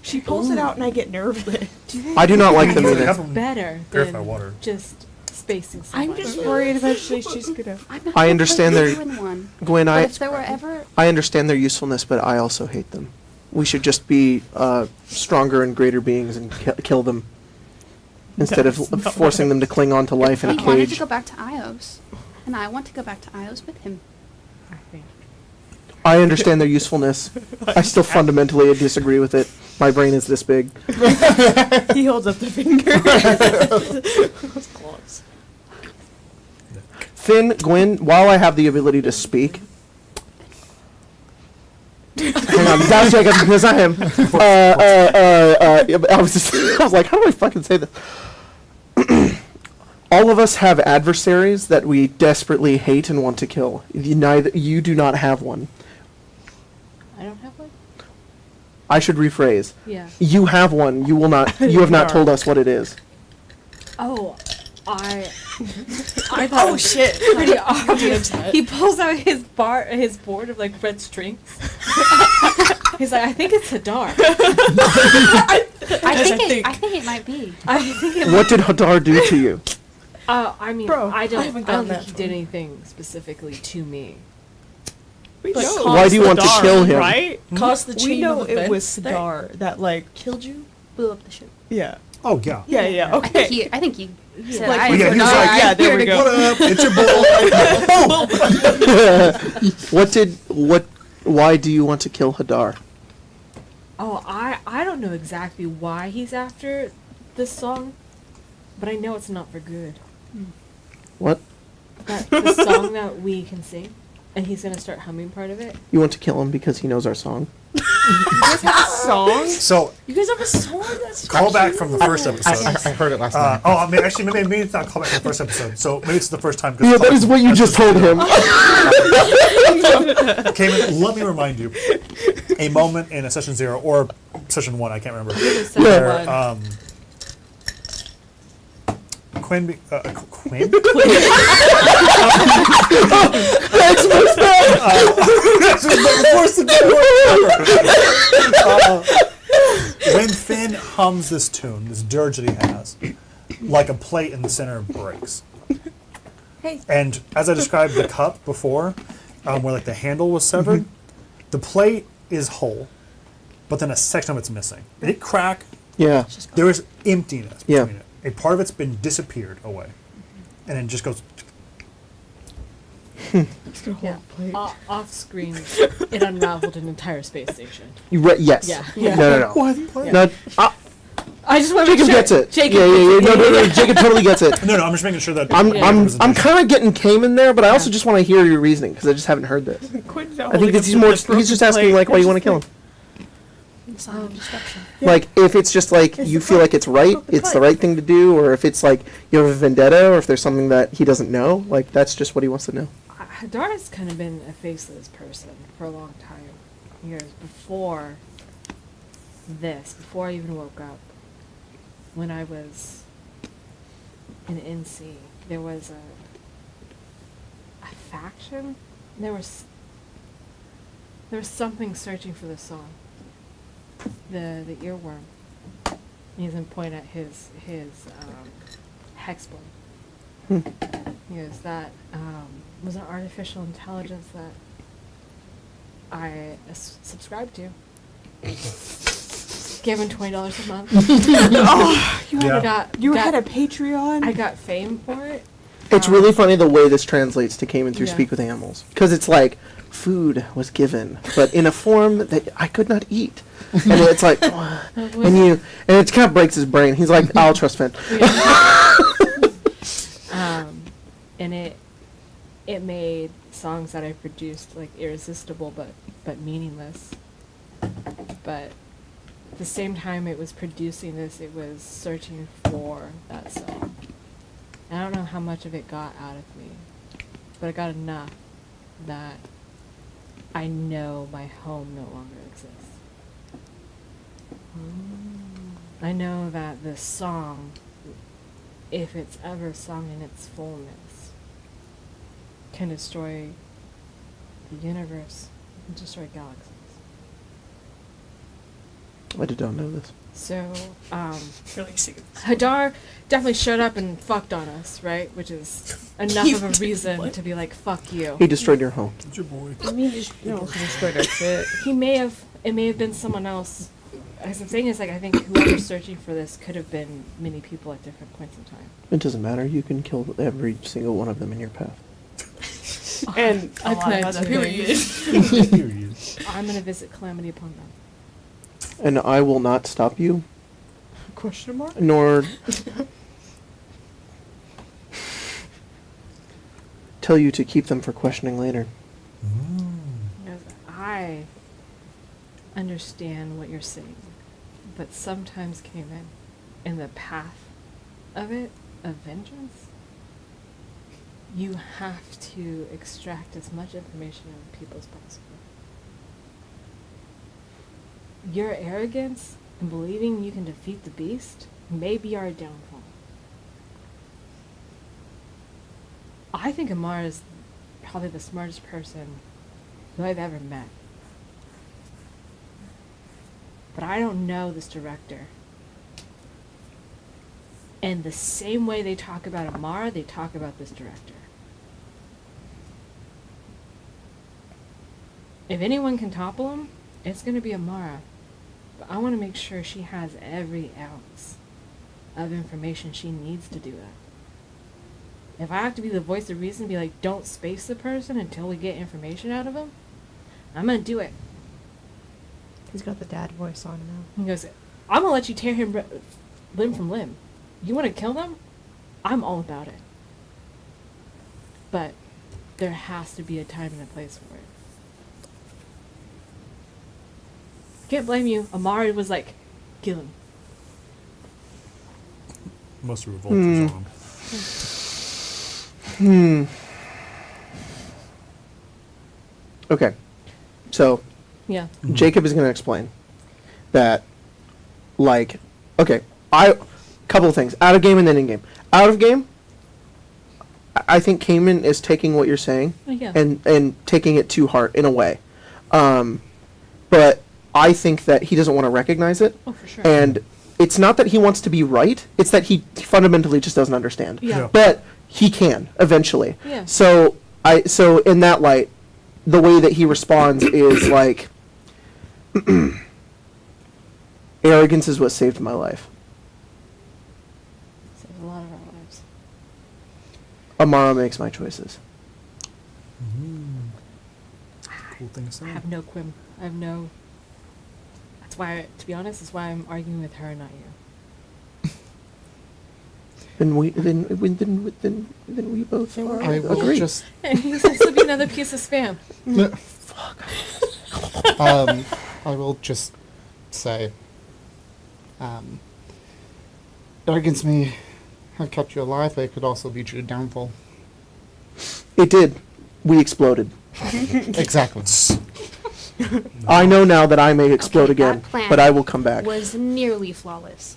She pulls it out and I get nervous. I do not like them He's either. have him better purified than water. just spacing I'm someone. just worried eventually she's gonna. I'm not I understand completely their- doing one. Gwen, But I if there were ever I understand their usefulness, but I also hate them. We should just be stronger and greater beings and kill them instead of That's not forcing what them to cling on to life in a he wanted to cage. go back to Ios, and I want to go back to Ios with him. I think. I understand their usefulness. I still fundamentally disagree with it. My brain is this big. He holds up the finger. That's close. Finn, Gwen, while I have the ability to speak. Hang on, that's Jacob, because I am. I was just, I was like, how do I fucking say this? All of us have adversaries that we desperately hate and want to kill. You do not have one. I don't have one. I should rephrase. Yeah. You have one. You will not. You have not told us what it is. Oh, I thought it was shit. pretty obvious. He pulls out his board of like red strings. He's like, I think it's Hadar. I think it might be. I think it. What did Hadar do to you? I mean, Bro, I I don't haven't think gotten he that did anything specifically to me. We But know why it do you was want to Hadar, kill him? Right? Caused the chain We know of it was events that Hadar that like killed you. Blew up the ship. yeah. Oh yeah. Yeah. Okay. I think he said, Like, I yeah, he was forgot. like, yeah, there we Here to go. What up? It's your bull. Why do you want to kill Hadar? Oh, I don't know exactly why he's after this song, but I know it's not for good. What? That the song that we can sing, and he's gonna start humming part of it. You want to kill him because he knows our song? You guys have a song? So You guys have a song that's call back from the first episode. I heard it last night. I mean, actually, maybe it's not call back from the first episode. So maybe it's the first time. 'cause Yeah, it's that is what you just told him. Cayman, let me remind you, a moment in a session 0 or session 1, I can't remember, Session where one. Quinn. Quinn? When Finn hums this tune, this dirge that he has, like a plate in the center breaks. Hey. And as I described the cup before, where like the handle was severed, the plate is whole, but then a section of it's missing. It crack. Yeah. There is emptiness Yeah. between it. A part of it's been disappeared away, and it just goes. Yeah. Off screen, it unraveled an entire space station. Yes. Yeah. No. Yeah. No, I just want to Jacob make sure. gets it. Jacob yeah. gets it. No. Jacob totally gets it. No, I'm just making sure that. I'm kind of getting Came in there, but I also just want to hear your reasoning because I just haven't heard this. I think that he's just asking like why you want to kill him. Sign of destruction. Like if it's just like you feel like it's right, it's the right thing to do, or if it's like you have a vendetta, or if there's something that he doesn't know, like that's just what he wants to know. Hadara's kind of been a faceless person for a long time. Years before this, before I even woke up, when I was in NC, there was a faction. There was something searching for the song. The earworm. He doesn't point at his hexblade. He goes, that was an artificial intelligence that I subscribed to. Gave him $20 a month. You had a Patreon? I got fame for it. It's really funny the way this translates to Came in through Yeah. Speak with Animals, because it's like food was given, but in a form that I could not eat, and it's like, and it kind of breaks his brain. He's like, I'll trust Finn. And it made songs that I produced like irresistible but meaningless. But at the same time it was producing this, it was searching for that song. And I don't know how much of it got out of me, but it got enough that I know my home no longer exists. I know that the song, if it's ever sung in its fullness, can destroy the universe and destroy galaxies. I did not know this. So, Really sick of this. Hadar definitely showed up and fucked on us, right? Which is enough of a reason to be like, fuck you. He destroyed your home. It's your boy. I mean, just, destroyed our shit. It may have been someone else. As I'm saying is, like, I think whoever's searching for this could have been many people at different points in time. It doesn't matter. You can kill every single one of them in your path. And I plan to. Period. I'm gonna visit Calamity upon them. And I will not stop you, question mark? nor tell you to keep them for questioning later. Because I understand what you're saying, but sometimes came in the path of it, of vengeance, you have to extract as much information out of people as possible. Your arrogance and believing you can defeat the beast may be our downfall. I think Amara is probably the smartest person who I've ever met. But I don't know this director. And the same way they talk about Amara, they talk about this director. If anyone can topple him, it's going to be Amara. But I want to make sure she has every ounce of information she needs to do that. If I have to be the voice of reason, be like, don't space the person until we get information out of him, I'm going to do it. He's got the dad voice on now. He goes, I'm going to let you tear him limb from limb. You want to kill them? I'm all about it. But there has to be a time and a place for it. Can't blame you. Amari was like, kill him. Most of revolt is on. Okay. So, Yeah. Jacob is going to explain that, like, okay, couple of things, out of game and then in game. Out of game, I think Cayman is taking what you're saying Oh, yeah. and taking it to heart in a way. But I think that he doesn't want to recognize it. Oh, for sure. And it's not that he wants to be right, it's that he fundamentally just doesn't understand. Yeah. Yeah. But he can eventually. Yeah. So in that light, the way that he responds is like arrogance is what saved my life. Saves a lot of our lives. Amara makes my choices. Cool thing to say. I have no quim. I have no. That's why, to be honest, that's why I'm arguing with her, not you. Then we both are I will agree. just And this will be another piece of spam. I will just say, arrogance may have kept you alive, but it could also lead you to downfall. It did. We exploded. Exactly. I know now that I may explode Okay, that again, plan but I will come back. Was nearly flawless.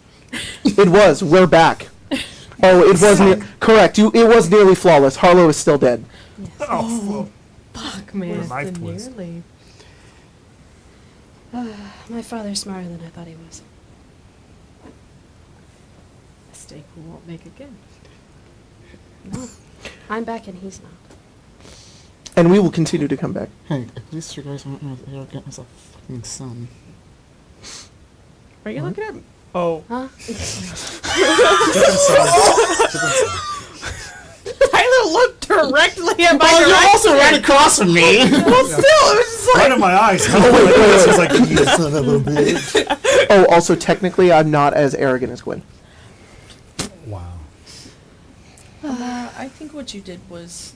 It was. We're back. Oh, it was correct. It was nearly flawless. Harlow is still dead. Oh, Fuck, man. Knife It's the twist. nearly. My father's smarter than I thought he was. Mistake we won't make again. No. I'm back and he's not. And we will continue to come back. Hey, at least you guys aren't as arrogant as a fucking son. Are you looking at? Oh, Huh? different side. Different side. Tyler looked directly at my Oh, you're direction. also right across from me. Well, still, it was just like. Right in my eyes. This is like, you son of a bitch. Oh, also, technically, I'm not as arrogant as Gwen. Wow. I think what you did was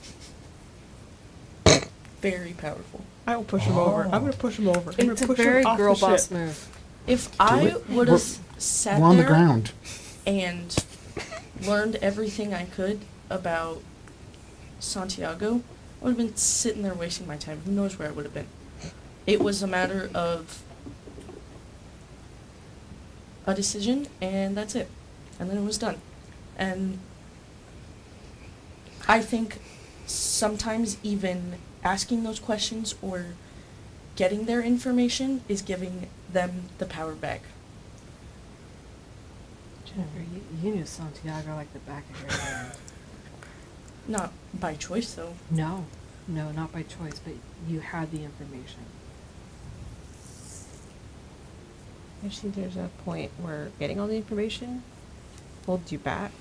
very powerful. I will push him over. I'm gonna push him over. I'm It's a gonna push very him off girl the boss ship. move. If I it. would have sat We're on the there ground. and learned everything I could about Santiago, I would have been sitting there wasting my time. Who knows where I would have been? It was a matter of a decision, and that's it. And then it was done. And I think sometimes even asking those questions or getting their information is giving them the power back. Jennifer, you knew Santiago like the back of your hand. Not by choice, though. No, not by choice, but you had the information. I just think there's a point where getting all the information holds you back.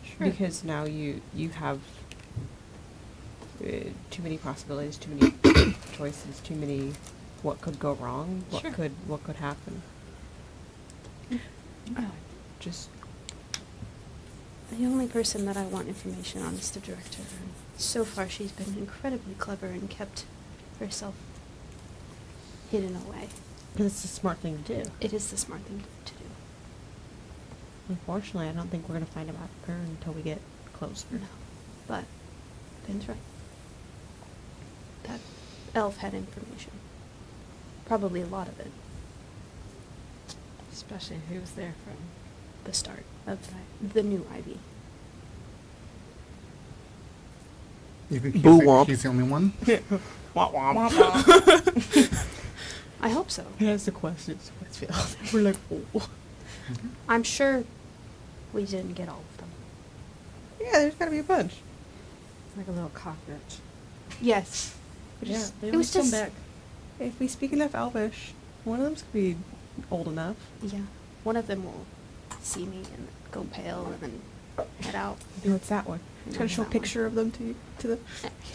Sure. Because now you have too many possibilities, too many choices, too many what could go wrong, what Sure. could happen. Just The only person that I want information on is the director. And so far, she's been incredibly clever and kept herself hidden away. because it's a smart thing to do. It is the smart thing to do. Unfortunately, I don't think we're gonna find out about her until we get closer. No. But Ben's right. That elf had information. Probably a lot of it. Especially if he was there from The start of the new Ivy. You think Boo womp. he's the only one? Womp womp. I hope so. He has the questions. Westfield. We're like, oh. I'm sure we didn't get all of them. Yeah, there's gotta be a bunch. like a little cockroach. Yes. Yeah, they it was always come just back. If we speak enough Elvish, one of them's gonna be old enough. Yeah. One of them will see me and go pale and then head out. You know, it's that one. I Just know gotta show a that one. picture of them to you. To the.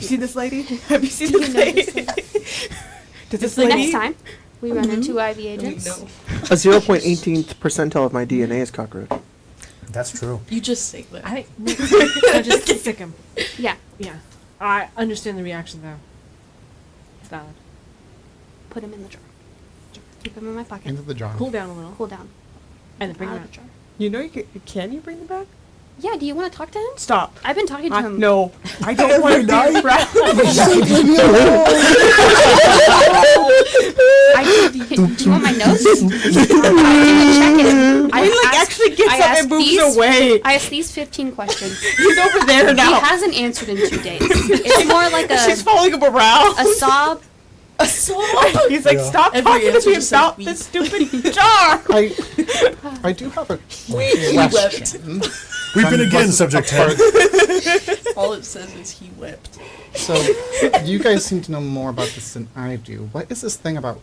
You see this lady? Have you seen Do you this know lady? this lady? Does this The lady? next time we run into Ivy No, agents, no. A 0.18th percentile of my DNA is cockroach. That's true. You just say that. I think I just sick him. yeah, Yeah, I understand the reaction though. It's valid. put him in the jar. Keep him in my pocket. Into the jar. Cool down a little, Cool down. and then bring Out him of out. the jar. You know you can you bring them back? Yeah, do you want to talk to him? Stop. I've been talking to him. No, I don't want to be around. Do you want my notes? I didn't check it. He like actually gets up and moves away. I asked these 15 questions. He's over there now. He hasn't answered in 2 days. It's more like She's following him around. a sob. A soul. He's like, Yeah. stop Every talking to answer me just about says this stupid jar. I do have a He question. We've been From again, what's subject apart- 10. All it says is he wept. So, you guys seem to know more about this than I do. What is this thing about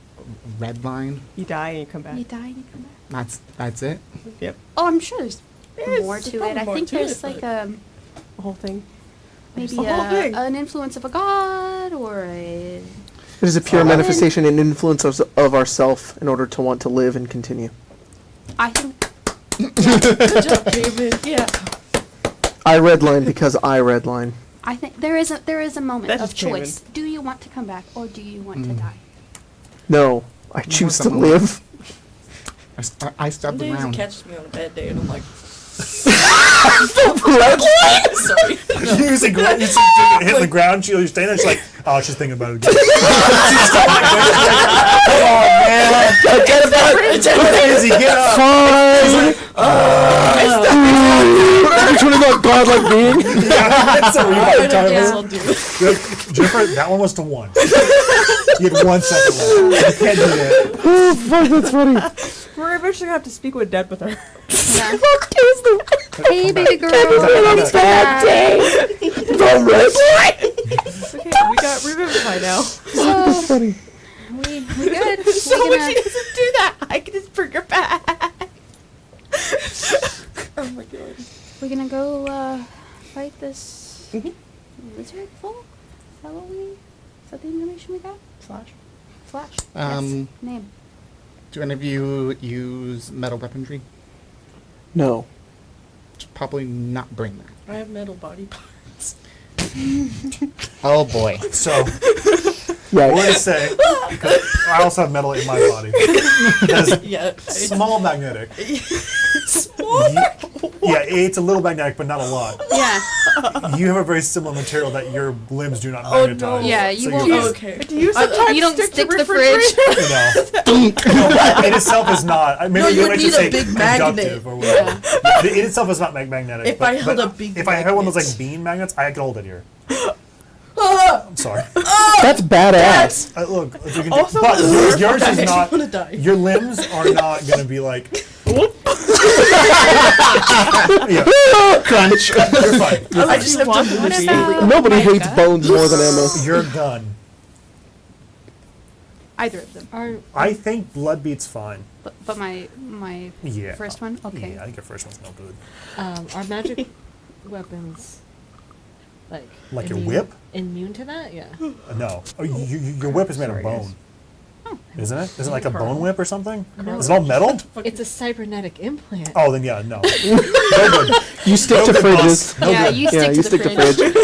Redline? You die and you come back. You die and you come back. That's it? Yep. Oh, I'm sure there's There's more to probably it. I more think to there's it, like but- The whole thing. maybe the whole thing. an influence of a god or a. It is a pure manifestation and influence of ourself in order to want to live and continue. I think Good job, David. Yeah. I redline because I redline. there is a moment That of is David. choice. Do you want to come back or do you want to die? No, I choose to someone- live. I stabbed Some days around. he catches me on a bad day and I'm like, Redline? sorry. You was like, you see her hitting the ground, you're standing there, she's like, oh, she's thinking about it again. She's like, come on, man. Crazy, get up. Fine. Which one is that godlike being? That's what we I were talking guess about. I'll do. Jennifer, that one was to 1. You had 1 second left. You can't do that. Oh, fuck, that's funny. We're eventually gonna have to speak with Dad with her. Yeah. Hey, baby girl. It's a bad day. The redline. It's okay, we got Revivify now. So Funny. we good. So We're when gonna- she doesn't do that, I can just bring her back. Oh my god. We're gonna go fight this Mhm. lizard folk. Is that what we? Is that the information we got? Flash. Flash. Um, Yes. Name. Do any of you use metal weaponry? No. Should probably not bring that. I have metal body parts. Oh boy. So, Yeah. we're going to say, because I also have metal in my body. That Yeah. is small magnetic. Small. Yeah, it's a little magnetic, but not a lot. Yeah. You have a very similar material that your limbs do not Oh, magnetize. no. Yeah, you so won't- you're- Okay. Do you sometimes You don't stick stick to the fridge. No, it itself is not. Maybe No, you maybe would I should need a say big magnet. conductive or whatever. Yeah, it itself is not magnetic. If I held a big if I had one of those magnet. like bean magnets, I could hold it here. Ah! I'm sorry. That's badass. Look, if you can Also, but yours I is actually not. wanna die. Your limbs are not gonna be like. Yeah, Crunch. you're fine. I just have to What hold it. about Nobody my hates gun? bones more than Emma. Your gun. Either of them. I think blood beat's fine. But my Yeah. first one. Okay. Yeah, I think your first one's no good. Are magic weapons like Like your immune- whip? immune to that? Yeah. No. Oh, your whip is made of Sorry, guys. bone. Isn't it? Isn't it like a Pearl. bone whip or something? No. Is it all metal? It's a cybernetic implant. Oh, then yeah, no. No good. You stick to No good, boss. fridges. No Yeah, good. you stick Yeah, to you the stick to fridge. fridge.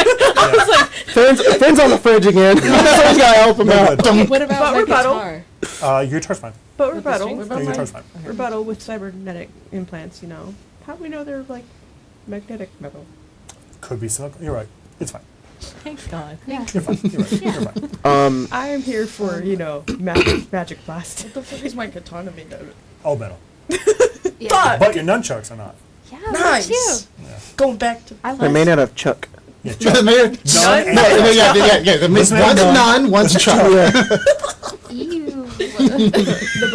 Yeah. Finn's on the fridge again. Someone's gotta help him No out. good. Okay, what about But my rebuttal. guitar? Your guitar's fine. But With the rebuttal, strings? Yeah, your guitar's fine. rebuttal with cybernetic implants, you know. How do we know they're like magnetic metal? Could be silicone. You're right. It's fine. Thank God. Yeah. You're fine. You're right. You're fine. I am here for, magic blast. What the fuck is my katana made out of? All metal. Yeah. But your nunchucks are not. Yeah. Nice. Nice. Yeah. Going back to. I They're like. made out of chuck. Yeah, None and yeah. This One's man none, one's chuck. Ew. The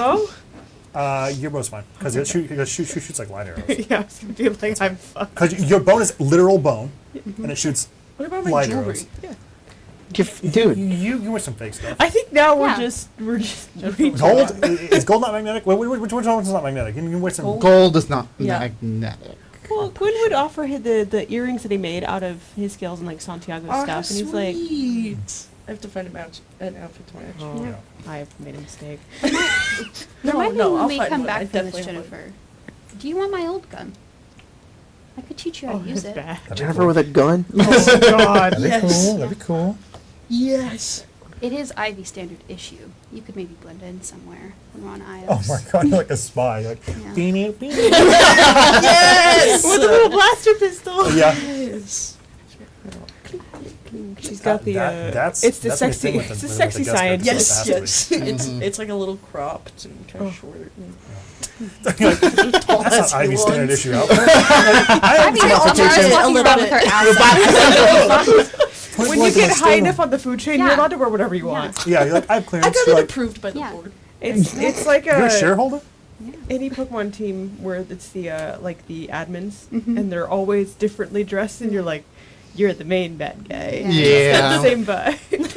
bow? your bow's fine because it shoots like light arrows. Yeah, I was gonna be like, I'm fucked. Because your bone is literal bone, and it shoots What about my light jewelry? arrows. Yeah. Dude, You wear some fake stuff. I think now we're Yeah. just Gold is gold not magnetic? Which one is not magnetic? You can wear some. Gold? Gold is not Yeah. magnetic. Well, Quinn would offer the earrings that he made out of his scales and like Santiago Oh, stuff, and he's like, sweet. I have to find an outfit to match. oh, Yeah. I've made a mistake. Remind me no, when I'll we find come one. I back from this, definitely have one. Jennifer. Do you want my old gun? I could teach you how Oh, to use it's it. bad. That'd be Jennifer cool. with a gun. Oh God. That'd be Yes. cool. That'd be cool. Yes. It is Ivy standard issue. You could maybe blend in somewhere when we're on Ios. Oh my god, you're like a spy. You're like, Yeah. beanie, beanie. Yes. With a little blaster pistol. Yeah. Yes. She's got the. That's it's the that's my sexy. thing with It's the with sexy guest science. characters. Yes, It has to be. yes. Mhm. It's like a little cropped and kind of short. And Like, that's not Ivy standard issue out there. I I have mean, some I'll applications. walking little around with bit. her ass out. When you get high enough on the food chain, you're Yeah. allowed to wear whatever you want. Yeah, you're like, I have I clearance. got You're it like, approved by the Yeah. board. It's like you're a shareholder? any Pokemon team where it's the like the admins Mhm. and they're always differently dressed, and you're like, you're the main bad guy. Yeah. Yeah. Same vibe.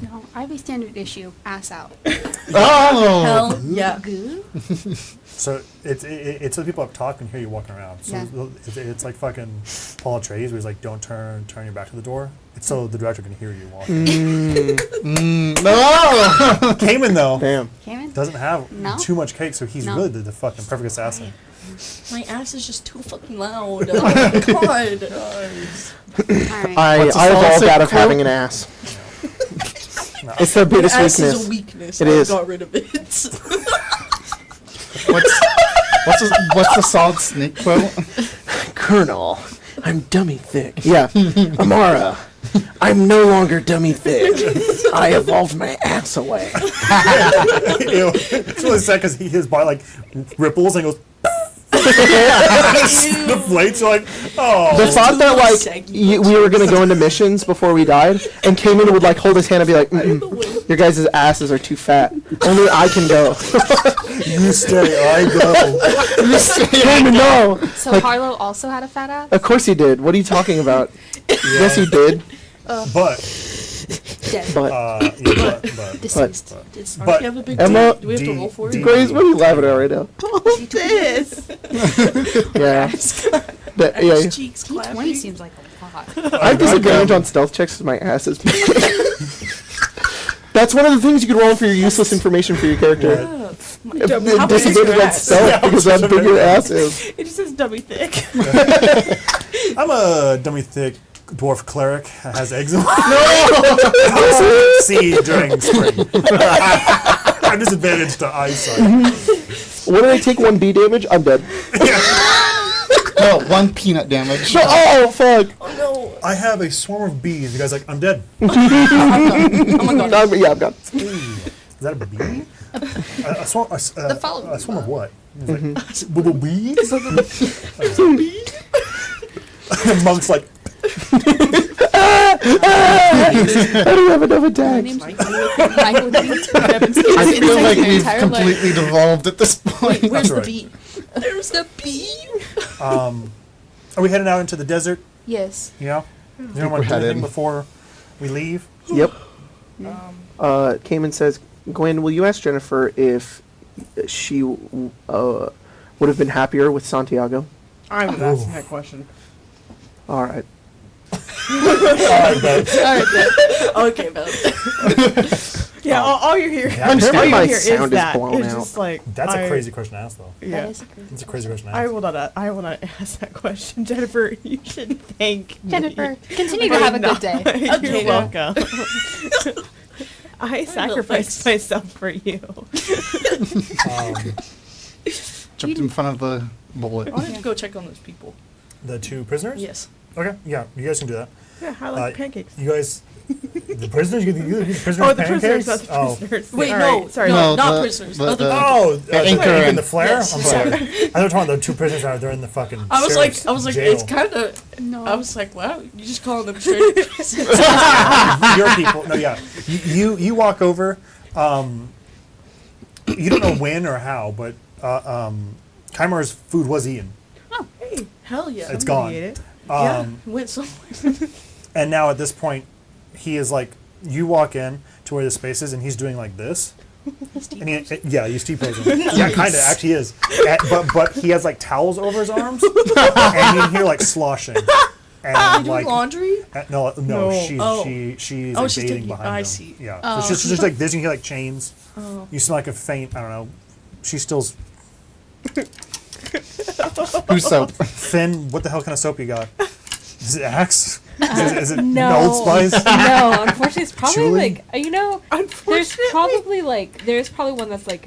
No, Ivy standard issue, ass out. Oh. Hell yeah. So it's so people up top can hear you walking around. So Yeah. it's like fucking Paul Atreides, where he's like, don't turn your back to the door. It's so the director can hear you walking. No. Cayman though Damn. Cayman? doesn't have No. too much cake, so he's No. really the fucking perfect assassin. My ass is just too fucking loud. Oh my god. Guys. Alright. I What's the evolved salsa out of quote? having an ass. No. It's their My biggest ass weakness. is a weakness. It I is. got rid of it. What's the solid snake quote? Colonel, I'm dummy thick. Yeah. Amara, I'm no longer dummy thick. I evolved my ass away. Ew. It's really sad because his body like ripples and goes. Deflates. You're like, oh. The thought that like segment. we were gonna go into missions before we died, and Cayman would like hold his hand and be like, "Mm-mm, "Your guys' asses are too fat. Only I can go." You stay, I go. Cayman, no. So Like- Harlow also had a fat ass? Of course he did. What are you talking about? Yes, he did. But Dead. But but Deceased. Did But- Snarky have a big Emma- dick? Do we have to roll for it? Grace, what are you laughing at right now? This. Yeah. But, yeah. Ass cheeks D20 clapping. seems like a lot. I have disadvantage on stealth checks because my ass is big. That's one of the things you can roll for your useless information for your character. Yeah. How big is Disadvantage your on ass? stealth because how big your ass is. It just says dummy thick. I'm a dummy thick dwarf cleric that has eczema. See during spring. I'm disadvantaged to eyesight. What did I take 1B damage? I'm dead. No, 1 peanut damage. Oh, fuck. Oh no. I have a swarm of bees. You guys like, I'm dead. Oh my god. Yeah, I'm gone. Is that a bee? A swarm, a following a swarm of what? It's Mm-hmm. like, little bees? Monk's like, I don't have enough attacks. Michael Keaton. I feel like we've entire life. completely devolved at this point. Where's That's the right. bee? There's the bee. are we heading out into the desert? Yes. You know? You don't we're want to do anything headed. before we leave? Yep. Cayman says, Gwen, will you ask Jennifer if she would have been happier with Santiago? I was asking that question. All right. Alright, but Okay, but Yeah, all you hear, Yeah, all understand. you My hear is sound is that. blown It's out. just like that's a I- crazy question to ask, though. Yeah. That is a crazy. It's a crazy question to I ask. will not. I will not ask that question, Jennifer. You should thank me. Jennifer, continue to have a good day. You're Okay, welcome. I sacrificed myself for you. Jumped in front of the bullet. I wanted to go check on those people. The two prisoners? Yes. Okay, yeah, you guys can do that. Yeah, I like pancakes. You guys, the prisoners? You the prisoners Oh, the pancakes? prisoners, not the Oh. prisoners. Wait, All no, right, sorry. no, No, not the- prisoners. the- Other the- people. Oh, The anchor and and- the flare? Yes. I'm sorry. I thought you were talking about the two prisoners that are in the fucking I was like, jail. it's kind of. No. I was like, wow, you just calling them straight. Your people. No, yeah. You walk over. You don't know when or how, but Chimar's food was eaten. Hey, Hell yeah. It's somebody gone. ate it. Yeah, went somewhere. And now at this point, he is like, you walk in to where the space is, and he's doing like this. And yeah, he's T-posing. Yeah, kind of, actually is. But he has like towels over his arms, and you can hear like sloshing. And Doing laundry? no, No. she's Oh. she's Oh, like she's bathing taking- behind I him. see. Yeah, Oh. so she's just like this. You can hear like chains. Oh. You smell like a faint. I don't know. She still's Who's soap? Finn. What the hell kind of soap you got? Is it Axe? Is it No. Old Spice? No, unfortunately, it's probably Julie? like there's Unfortunately. probably one that's like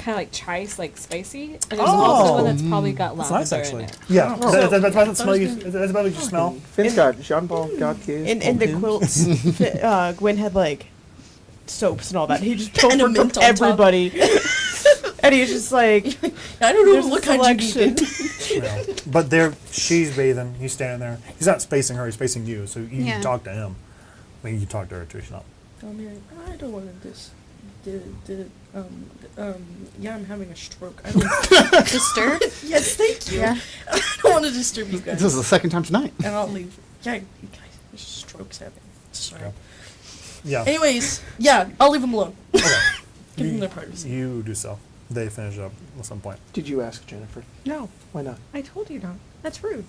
kind of like chice, like spicy. And there's also one that's probably got That's lavender nice, actually. in it. Yeah, Oh. that's about the I smell. was That's about what you smell. Finn's got Jean Paul Gaultier's In the perfumes. quilts, Gwen had like soaps and all that. He just told And a for mint on top. everybody. And he was just like, I don't know there's what a kind you selection. need. Yeah. But she's bathing. He's standing there. He's not spacing her. He's spacing you. So you Yeah. talk to him. I mean, you talk to her too. She's not. I'm here. I don't want to yeah, I'm having a stroke. I don't Disturb? Yes, thank you. Yeah. I don't want to disturb you guys. This is the second time tonight. And I'll leave. Yeah, you guys, there's strokes happening. Sorry. Yeah. Yeah. Anyways, yeah, I'll leave them alone. Okay. Give them You- their privacy. You do so. They finish up at some point. Did you ask Jennifer? no, Why not? I told you not. That's rude.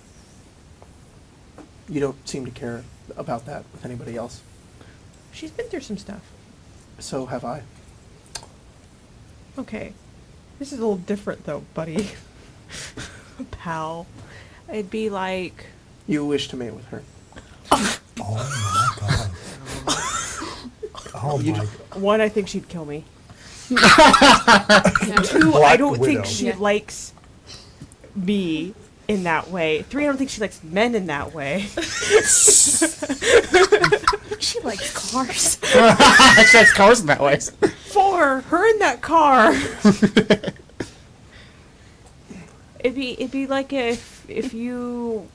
You don't seem to care about that with anybody else. She's been through some stuff. So have I. Okay. This is a little different though, buddy. Pal. It'd be like, You wish to mate with her. Oh my god. Oh You my d- god. one, I think she'd kill me. Two, I Black don't Widow. think she Yeah. likes me in that way. Three, I don't think she likes men in that way. She likes cars. She likes cars in that way. Four, her in that car. It'd be like if you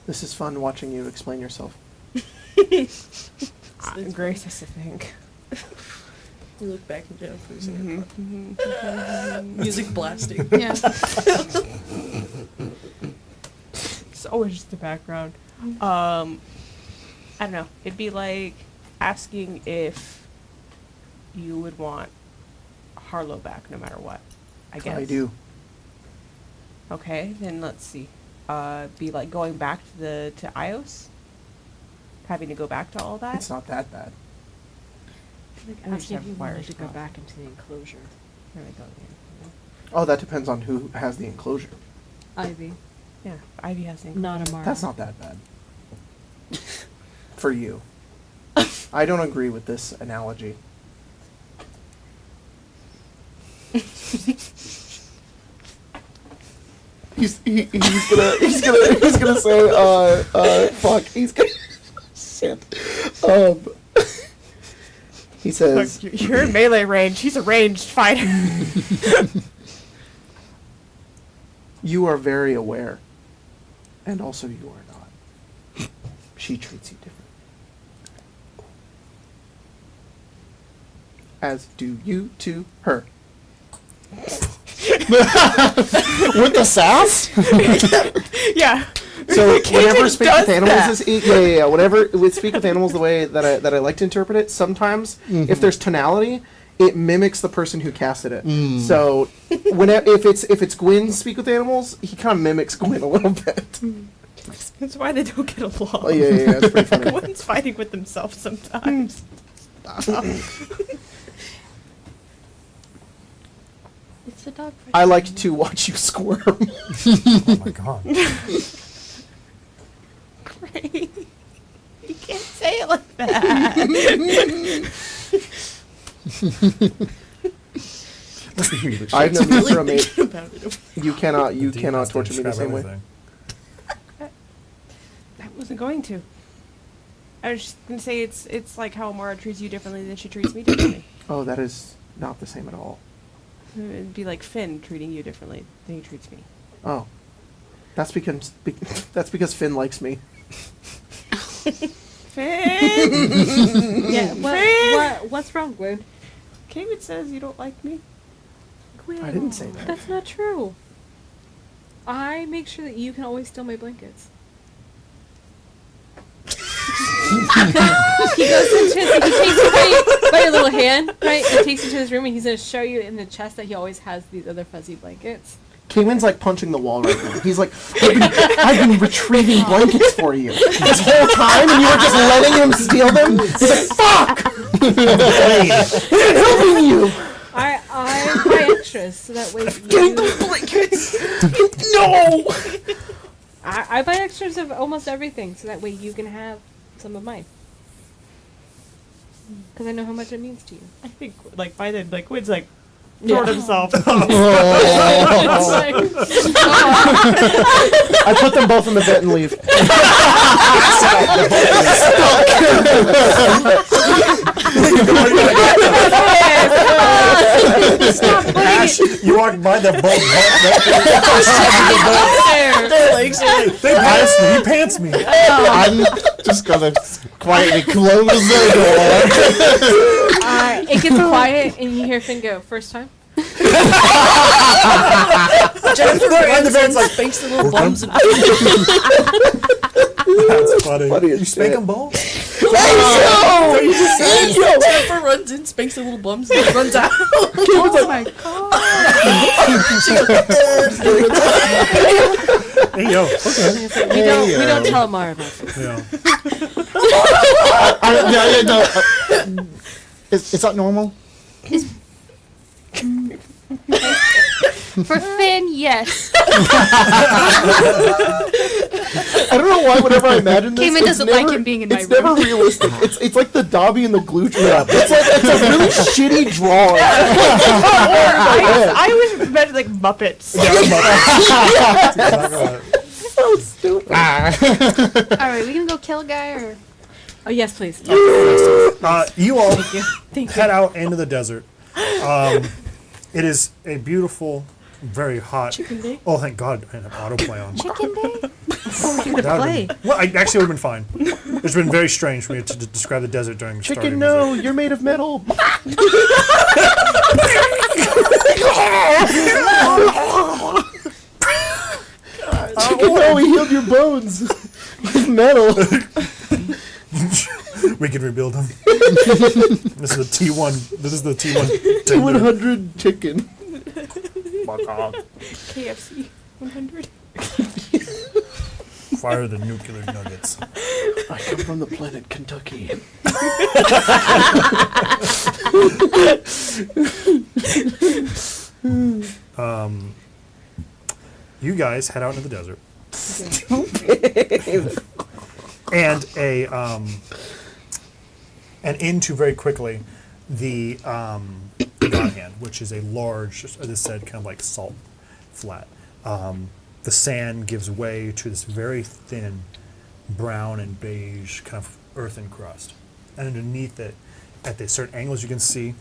This is fun watching you explain yourself. Grace has to think. You look back at Jennifer's Mm-hmm. music blasting. Yeah. It's always just the background. I don't know. It'd be like asking if you would want Harlow back no matter what. I guess. I do. Okay, then let's see. Be like going back to Ios? Having to go back to all that? It's not that bad. Like I just asking if have you wanted wires to go crossed. back into the enclosure. There we go. Yeah. Oh, that depends on who has the enclosure. Ivy, Yeah, Ivy has the not Amara. That's not that bad. For you. I don't agree with this analogy. He's gonna say fuck, he's gonna shit. He says Look, you're in melee range. He's a ranged fighter. you are very aware. And also you are not. She treats you different. As do you to her. With the sass? Yeah. So whenever Cajun speak does with animals that. is yeah. Whenever with speak with animals the way that I like to interpret it, sometimes if there's tonality, it mimics the person who casted it. So if it's Gwyn speak with animals, he kind of mimics Gwyn a little bit. That's why they don't get along. Oh yeah, it's pretty funny. One's fighting with themselves sometimes. It's the dog. I like to watch you squirm. Oh my god. Great. You can't say it like that. I've known you for a mate. Thinking about it. You cannot Indeed, cannot has to torture me the describe same way. everything. I wasn't going to. I was just gonna say it's like how Amara treats you differently than she treats me differently. Oh, that is not the same at all. It'd be like Finn treating you differently than he treats me. Oh, that's because Finn likes me. Finn. Yeah. Finn! What's wrong, Gwen? David says you don't like me. Gwen, I didn't say that. That's not true. I make sure that you can always steal my blankets. He goes into he takes you by your little hand, right? And takes you to his room, and he's gonna show you in the chest that he always has these other fuzzy blankets. Kingman's like punching the wall right now. He's like, I've been retrieving blankets for you this whole time, and you were just letting him steal them. He's like, fuck! Helping you. I buy extras so that way Getting those blankets. No. I buy extras of almost everything so that way you can have some of mine. Because I know how much it means to you. I think like by then like Gwen's like toward himself. I put them both in the vent and leave. Ash, you walk by the boat. They pants me. He pants me. I'm just gonna quietly close the door. It gets quiet, and you hear Finn go, first time? Jennifer And the runs man's in, like, spanks the little bums and That's funny. Funny as You spank shit. them both? Jennifer runs in, spanks the little bums, and then runs out. Oh my god. Hey, yo. Okay. We don't tell Mara about this. Yeah. No. Is that normal? For Finn, yes. I don't know why whenever I imagine this, Cayman it's doesn't never, like him being in my it's never room. realistic. It's like the Dobby and the glue trap. It's a really shitty drawing. I always imagine like Muppets. So stupid. Alright, we gonna go kill a guy or? Oh, yes, please. You all Thank head out into the desert. It is a beautiful, very hot. Chicken day? Oh, thank God, I have autoplay on. Chicken day? That would've been- Well, I actually would have been fine. It's been very strange for me to describe the desert during Chicken, starting no, you're made of metal. Chicken, no, he healed your bones with metal. We can rebuild them. This is the T1. This is the T1. 100 chicken. KFC 100. Fire the nuclear nuggets. I come from the planet Kentucky. You guys head out into the desert. And into very quickly the God Hand, which is a large, as I said, kind of like salt flat. The sand gives way to this very thin brown and beige kind of earthen crust. And underneath it, at the certain angles you can see,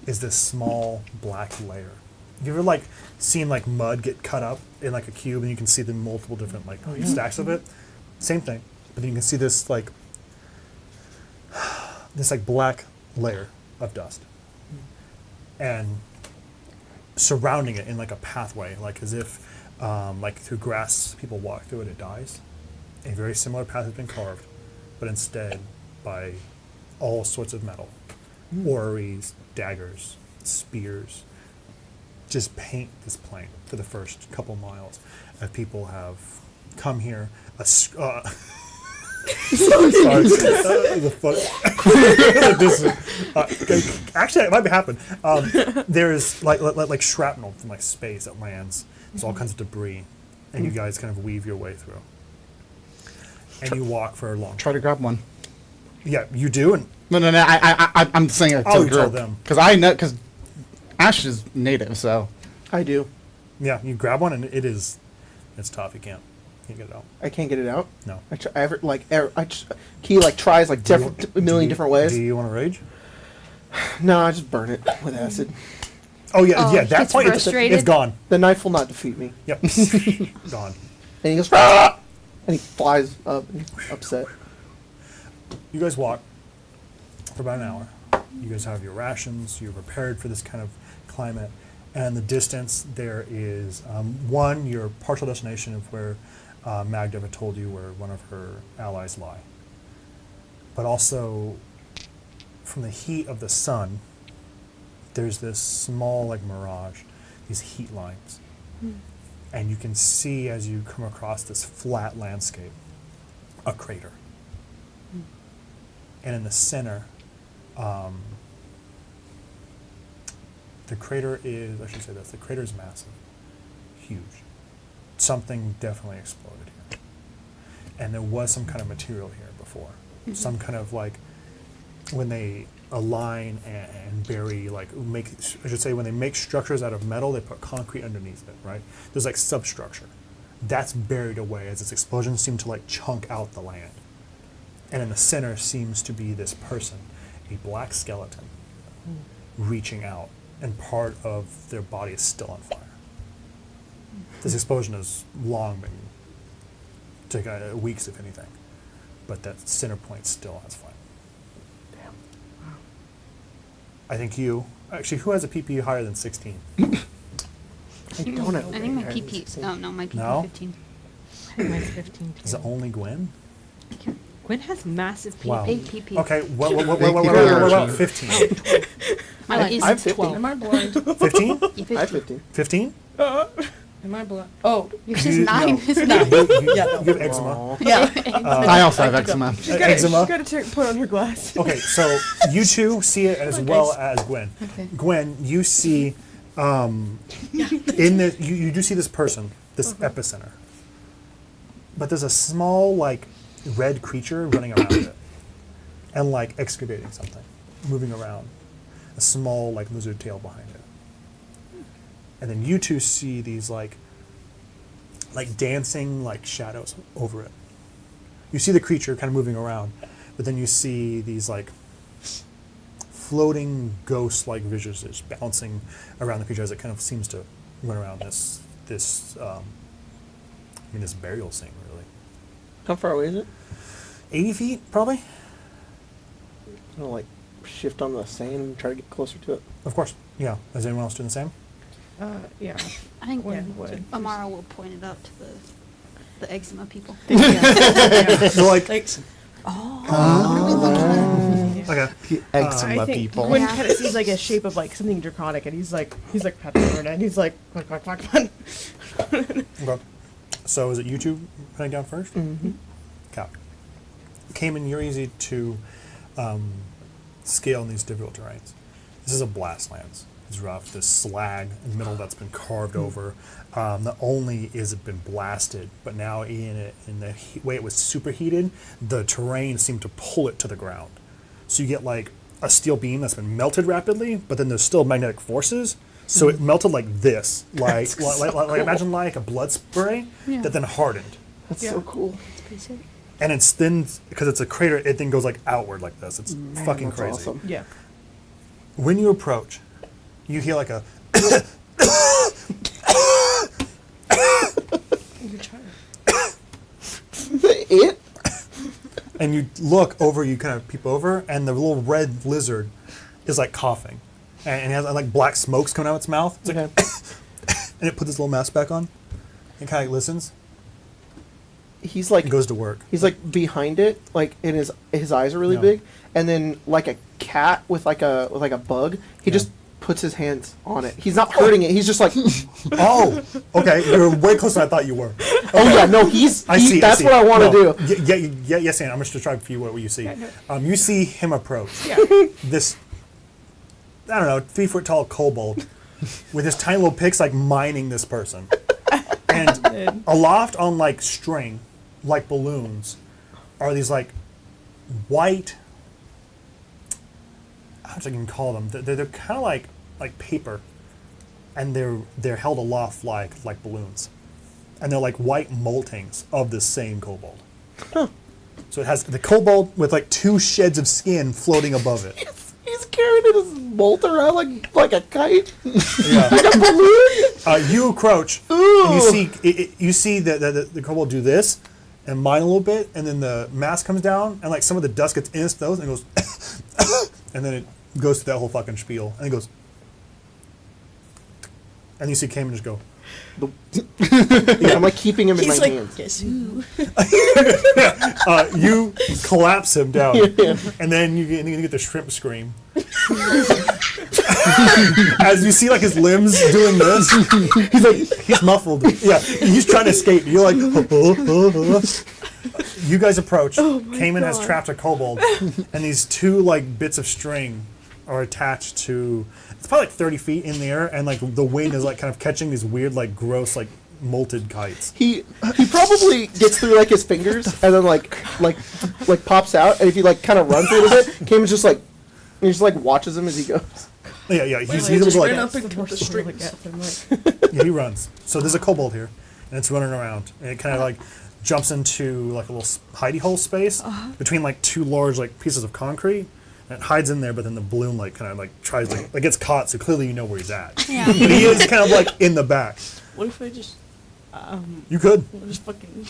is this small black layer. Have you ever like seen like mud get cut up in like a cube and you can see the multiple different like stacks of it? Same thing. But then you can see this like black layer of dust. And surrounding it in like a pathway, like as if like through grass people walk through it, it dies. A very similar path has been carved, but instead by all sorts of metal. Orreries, daggers, spears. Just paint this plain for the first couple miles. People have come here. Sorry. Actually, it might be happen. There's like shrapnel from like space that lands. There's all kinds of debris, and you guys kind of weave your way through. And you walk for a long. Try to grab one. Yeah, you do, and No. I'm saying it to Oh, the you told group them. because I know because Ash is native, so I do. yeah, you grab one, and it's tough. You can't get it out. I can't get it out. No. He like tries like Do you- a million do you- different ways. Do you want to rage? No, I just burn it with acid. Oh yeah, Oh, yeah. he That gets point, it's frustrated? gone. The knife will not defeat me. Yep, gone. And he goes, "Ah!" And he flies up and he's upset. You guys walk for about an hour. You guys have your rations. You're prepared for this kind of climate. And in the distance, there is your partial destination of where Magda had told you where one of her allies lie. But also, from the heat of the sun, there's this small like mirage, these heat lines. And you can see as you come across this flat landscape, a crater. And in the center, the crater is, I should say this, the crater is massive, huge. Something definitely exploded here. And there was some kind of material here before. Some kind of like, when they align and bury, like make, I should say, when they make structures out of metal, they put concrete underneath it, right? There's like substructure. That's buried away as its explosions seem to like chunk out the land. And in the center seems to be this person, a black skeleton, reaching out, and part of their body is still on fire. This explosion has long been, taken weeks if anything, but that center point still has fire. I think you, actually, who has a PP higher than 16? I don't have I think my any PP. Oh no, my PP No? 15. I think mine's 15 Is it only Gwen? Gwen has massive PP. Wow. 8 PP. Okay, what Big about PP. 15? Mine is I'm 15. 12. Am I blind? 15? Yeah, I have 15. 15. 15? Am I blind? Oh, Yours You- is 9. no. Isn't No. it? Yeah, no. You have eczema. Aw. yeah. I also have eczema. Eczema? She's got to put on her glass. Okay, so you two see it as well as Gwen. Okay. Gwen, you see in the you do see this person, this epicenter. But there's a small like red creature running around it. And like excavating something, moving around. A small like lizard tail behind it. And then you two see these like dancing like shadows over it. You see the creature kind of moving around, but then you see these like floating ghost-like visages bouncing around the creature as it kind of seems to run around this this burial scene, really. How far away is it? 80 feet, probably? I'm gonna like shift on the sand and try to get closer to it. Of course. Yeah. Is anyone else doing the same? Yeah. I think Gwen would. Amara will point it out to the eczema people. So like, Thanks. okay. The eczema I think people. Gwen kind of sees like a shape of like something draconic, and he's like patting her and he's like, quack. Okay. So is it you two heading down first? Mm-hmm. Okay. Cayman, you're easy to scale in these difficult terrains. This is a blast lands. It's rough. This slag in the middle that's been carved over. Not only is it been blasted, but now in the way it was superheated, the terrain seemed to pull it to the ground. So you get like a steel beam that's been melted rapidly, but then there's still magnetic forces. So it melted like this, like imagine like a blood spray Yeah. that then hardened. That's so cool. It's pretty sick. And it's then, because it's a crater, it then goes like outward like this. It's Man, fucking that's crazy. awesome. Yeah. When you approach, you hear like a You're trying. It? and you look over, you kind of peep over, and the little red lizard is like coughing. And it has like black smokes coming out of its mouth. It's like, Okay. and it puts its little mask back on and kind of listens He's like and goes to work. he's like behind it, like and his eyes are really Yeah. big, and then like a cat with like a bug, he Yeah. just puts his hands on it. He's not hurting it. He's just like, Oh, okay. You're way closer than I thought you were. oh yeah, no, I see. that's see. what I want to No. do. Yes, Ann. I'm just describing for you what you see. You see him approach. Yeah. This, I don't know, 3 foot tall kobold with his tiny little picks like mining this person. And aloft on like string, like balloons, are these like white, how should I even call them? They're kind of like paper, and they're held aloft like balloons. And they're like white moltings of this same kobold. So it has the kobold with like 2 sheds of skin floating above it. He's carrying it as bolt around like a kite, Yeah. like a balloon. You approach, and you see the kobold do this, and mine a little bit, and then the mask comes down, and like some of the dust gets in its nose, and it goes, and then it goes through that whole fucking spiel, and it goes, and you see Cayman just go, Yeah, I'm like keeping him in He's my like, hands. guess who? you collapse him down, Yeah. and then you get the shrimp scream. As you see like his limbs doing this, he's muffled. Yeah, he's trying to escape. You're like, You guys approach. Cayman has trapped a kobold, and these 2 like bits of string are attached to. It's probably like 30 feet in the air, and like the wind is like kind of catching these weird, like gross, like molted kites. He probably gets through like his fingers and then like pops out, and if he like kind of runs a little bit, Cayman's just like, he just like watches him as he goes. Yeah. He's Just able to ran like, up and killed the strings. yeah, he runs. So there's a kobold here, and it's running around, and it kind of like jumps into like a little hidey hole space between like two large like pieces of concrete. And it hides in there, but then the balloon like kind of like tries to like gets caught, so clearly you know where he's at. Yeah. But he is kind of like in the back. What if I just You could. fucking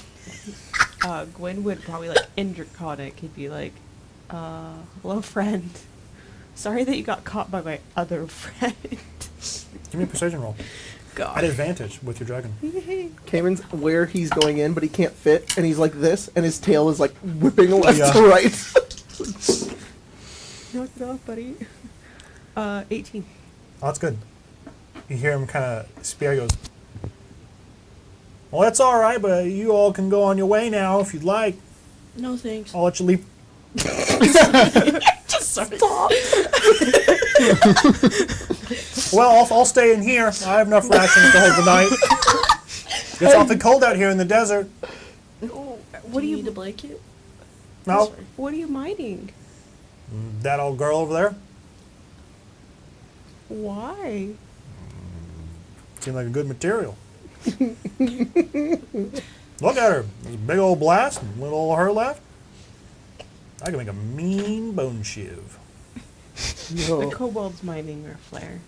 Gwen would probably like interconic. He'd be like, hello friend. Sorry that you got caught by my other friend. Give me a persuasion roll. God. At advantage with your dragon. Cayman's where he's going in, but he can't fit, and he's like this, and his tail is like whipping left Yeah. to right. Knock it off, buddy. 18. Oh, that's good. You hear him kind of spear. He goes, well, that's all right, but you all can go on your way now if you'd like. no thanks? I'll let you leave. Sorry. Well, I'll stay in here. I have enough rations to hold the night. It's awfully cold out here in the desert. What do you need a blanket? No, What are you mining? that old girl over there Why? seemed like a good material. Look at her. There's a big old blast and little old her left. I can make a mean bone shiv. The kobold's mining our flare.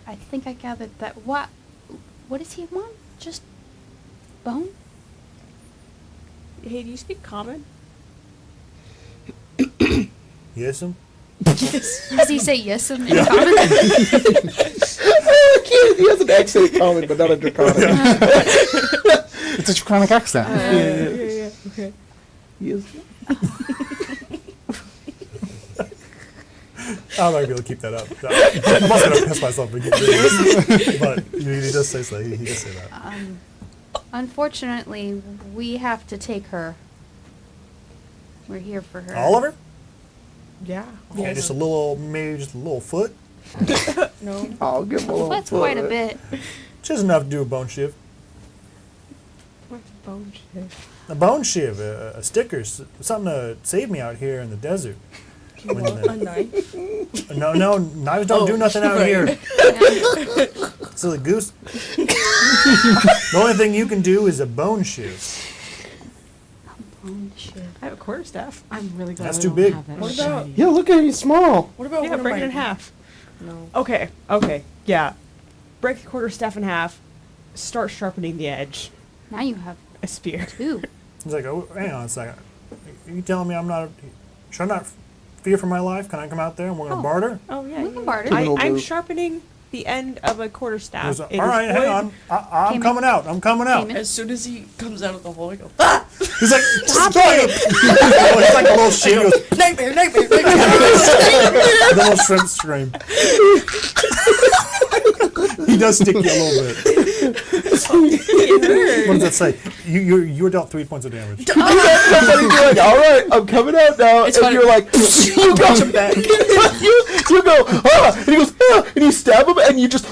I think I gathered that. What does he want? Just bone? Hey, do you speak common? Yes, him? Does he say yes in common? He has an accent common, but not a draconic. It's a draconic accent. Yeah. Okay. He is. I'm not going to be able to keep that up. I'm also going to piss myself and keep doing this. But he does say so. He does say that. Unfortunately, we have to take her. We're here for her. All of her? Yeah. Yeah, just a little, maybe just a little foot. No. I'll give him a little That's foot. quite a bit. Just enough to do a bone shiv. What's bone shift? A bone shiv, a sticker, something to save me out here in the desert. You When want the- a knife? No, knives don't do nothing out right. here. Silly goose. The only thing you can do is a bone shiv. Bone shit. I have a quarterstaff. I'm really glad That's I too don't big. have that What about- shiny. Yeah, look at him. He's small. What about Yeah, one break of it my... in half. No. Okay, yeah. Break the quarterstaff in half. Start sharpening the edge. Now you have A spear. 2. He's like, oh, hang on a second. Are you telling me should I not fear for my life? Can I come out there and we're going to barter? Oh yeah. We can barter. I'm sharpening the end of a quarterstaff. He goes, all It is right, hang wood. on. I'm Cayman. coming out. I'm coming out. Cayman. As soon as he comes out of the hole, I go, ah! He's like, stop it! He's like a little shit. He goes, Nightmare! the little shrimp scream. He does stick you a little bit. What does that say? You were dealt 3 points of damage. Somebody be like, all right, I'm coming out now. It's and funny. you're like, you go Punch him back. you go, ah, and he goes, ah, and you stab him, and you just.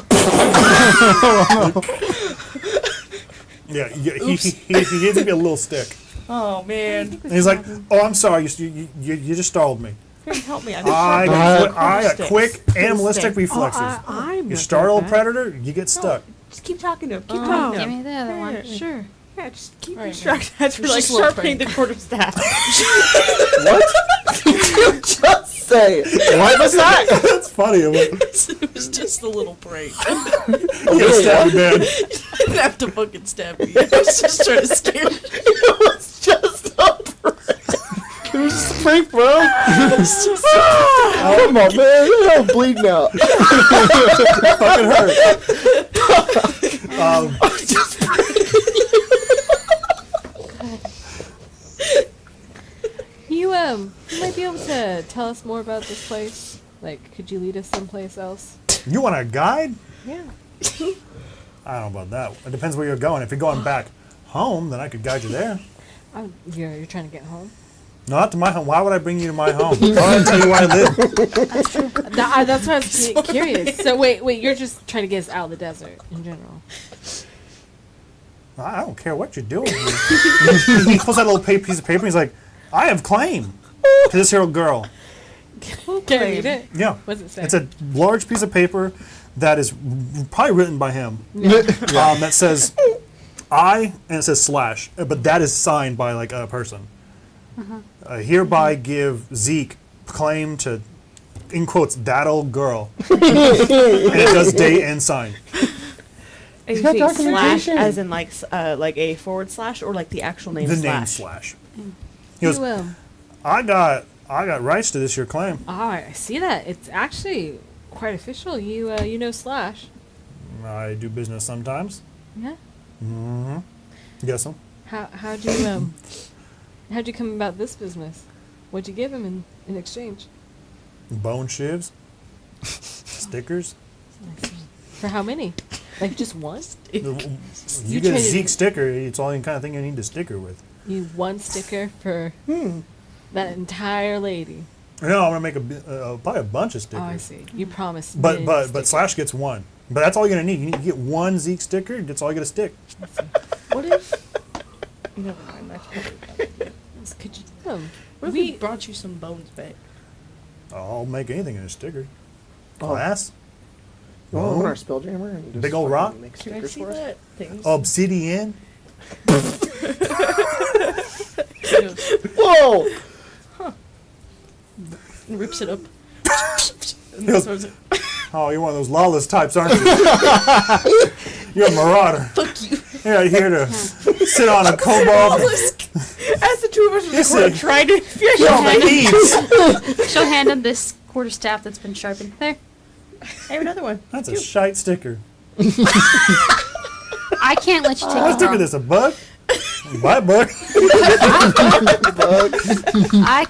Yeah, he gives me a little stick. Oh, man. And he's like, oh, I'm sorry. You just startled me. Here, help me. I'm I sharpening got quarter quick sticks. animalistic Stick. reflexes. I'm You not startle a that bad. predator, you get stuck. Just keep talking to him. Keep Oh, talking to give him. me the other one. Yeah, Sure. Yeah, just keep All right, distracted. That's It's like just a little sharpening the prank. quarterstaff. What? You just say. What was that? That's funny. I'm like, It was just a little prank. you gotta stab me, man. You didn't have to fucking stab me. I was just trying to scare you. It was just a prank. It was just a prank, bro. Come on, man. I'm bleeding out. Fucking hurt. You might be able to tell us more about this place. Like, could you lead us someplace else? You want a guide? Yeah. I don't know about that. It depends where you're going. If you're going back home, then I could guide you there. You're trying to get home. Not to my home. Why would I bring you to my home? I want to tell you where I live. That's why I was curious. So wait, you're just trying to get us out of the desert in general. I don't care what you're doing. He pulls out a little piece of paper. And he's like, I have claim to this here old girl. Can I read it? Yeah. What's it say? It's a large piece of paper that is probably written by him. That says I, and it says slash, but that is signed by like a person. Hereby give Zeke claim to, in quotes, that old girl. And it does date and sign. And you got say slash documentation. as in like a forward slash or like the actual name The slash? name slash. He goes, You will. I got rights to this your claim. Oh, I see that. It's actually quite official. You know Slash. I do business sometimes. Yeah. Mm-hmm. Guess so. How'd you come about this business? What'd you give him in exchange? Bone shivs. Stickers. For how many? Like just one? You You get a traded- Zeke sticker, it's all the kind of thing you need to sticker with. You one sticker for that entire lady. No, I'm gonna make probably a bunch of stickers. Oh, I see. You promised. But many but Slash gets one. But that's all you're gonna need. You need to get one Zeke sticker. That's all you get a stick. What if? Never mind. That's probably Could you do them? What if we brought you some bones back? I'll make anything in a sticker. Oh. Glass, You want to open our Spelljammer and just Big ol' fucking rock? make Can I stickers see for us? that? Things. obsidian. He goes, Whoa! and rips it up. And He goes, throws it. Oh, you're one of those lawless types, aren't you? You're a marauder. Fuck you. You're here to sit on a cobalt. As the two of us Yes, were sir. trying to figure She'll out hand, Eats. she'll hand him this quarterstaff that's been sharpened. There. I have another one. That's a shite sticker. I can't let you take What the sticker girl. this, a bug? Bye, bug. I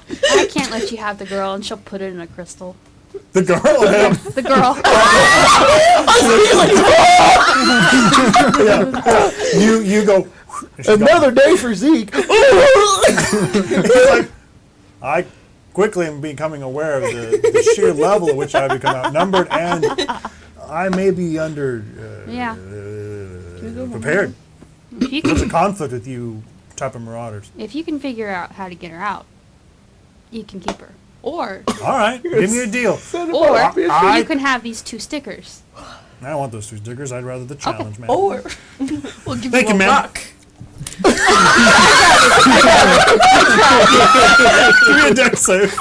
can't let you have the girl, and she'll put it in a crystal. The girl or him? The girl. Yeah. You go. and she's Another day for Zeke. gone. He's like, I quickly am becoming aware of the sheer level at which I become outnumbered, and I may be under Yeah. prepared. If you There's a can, conflict with you type of marauders. if you can figure out how to get her out, you can keep her. Or All right, give me a deal. or you can have these 2 stickers. I don't want those 2 stickers. I'd rather the challenge, man. Or we'll give Thank you you, a man. rock. Give me a deck save.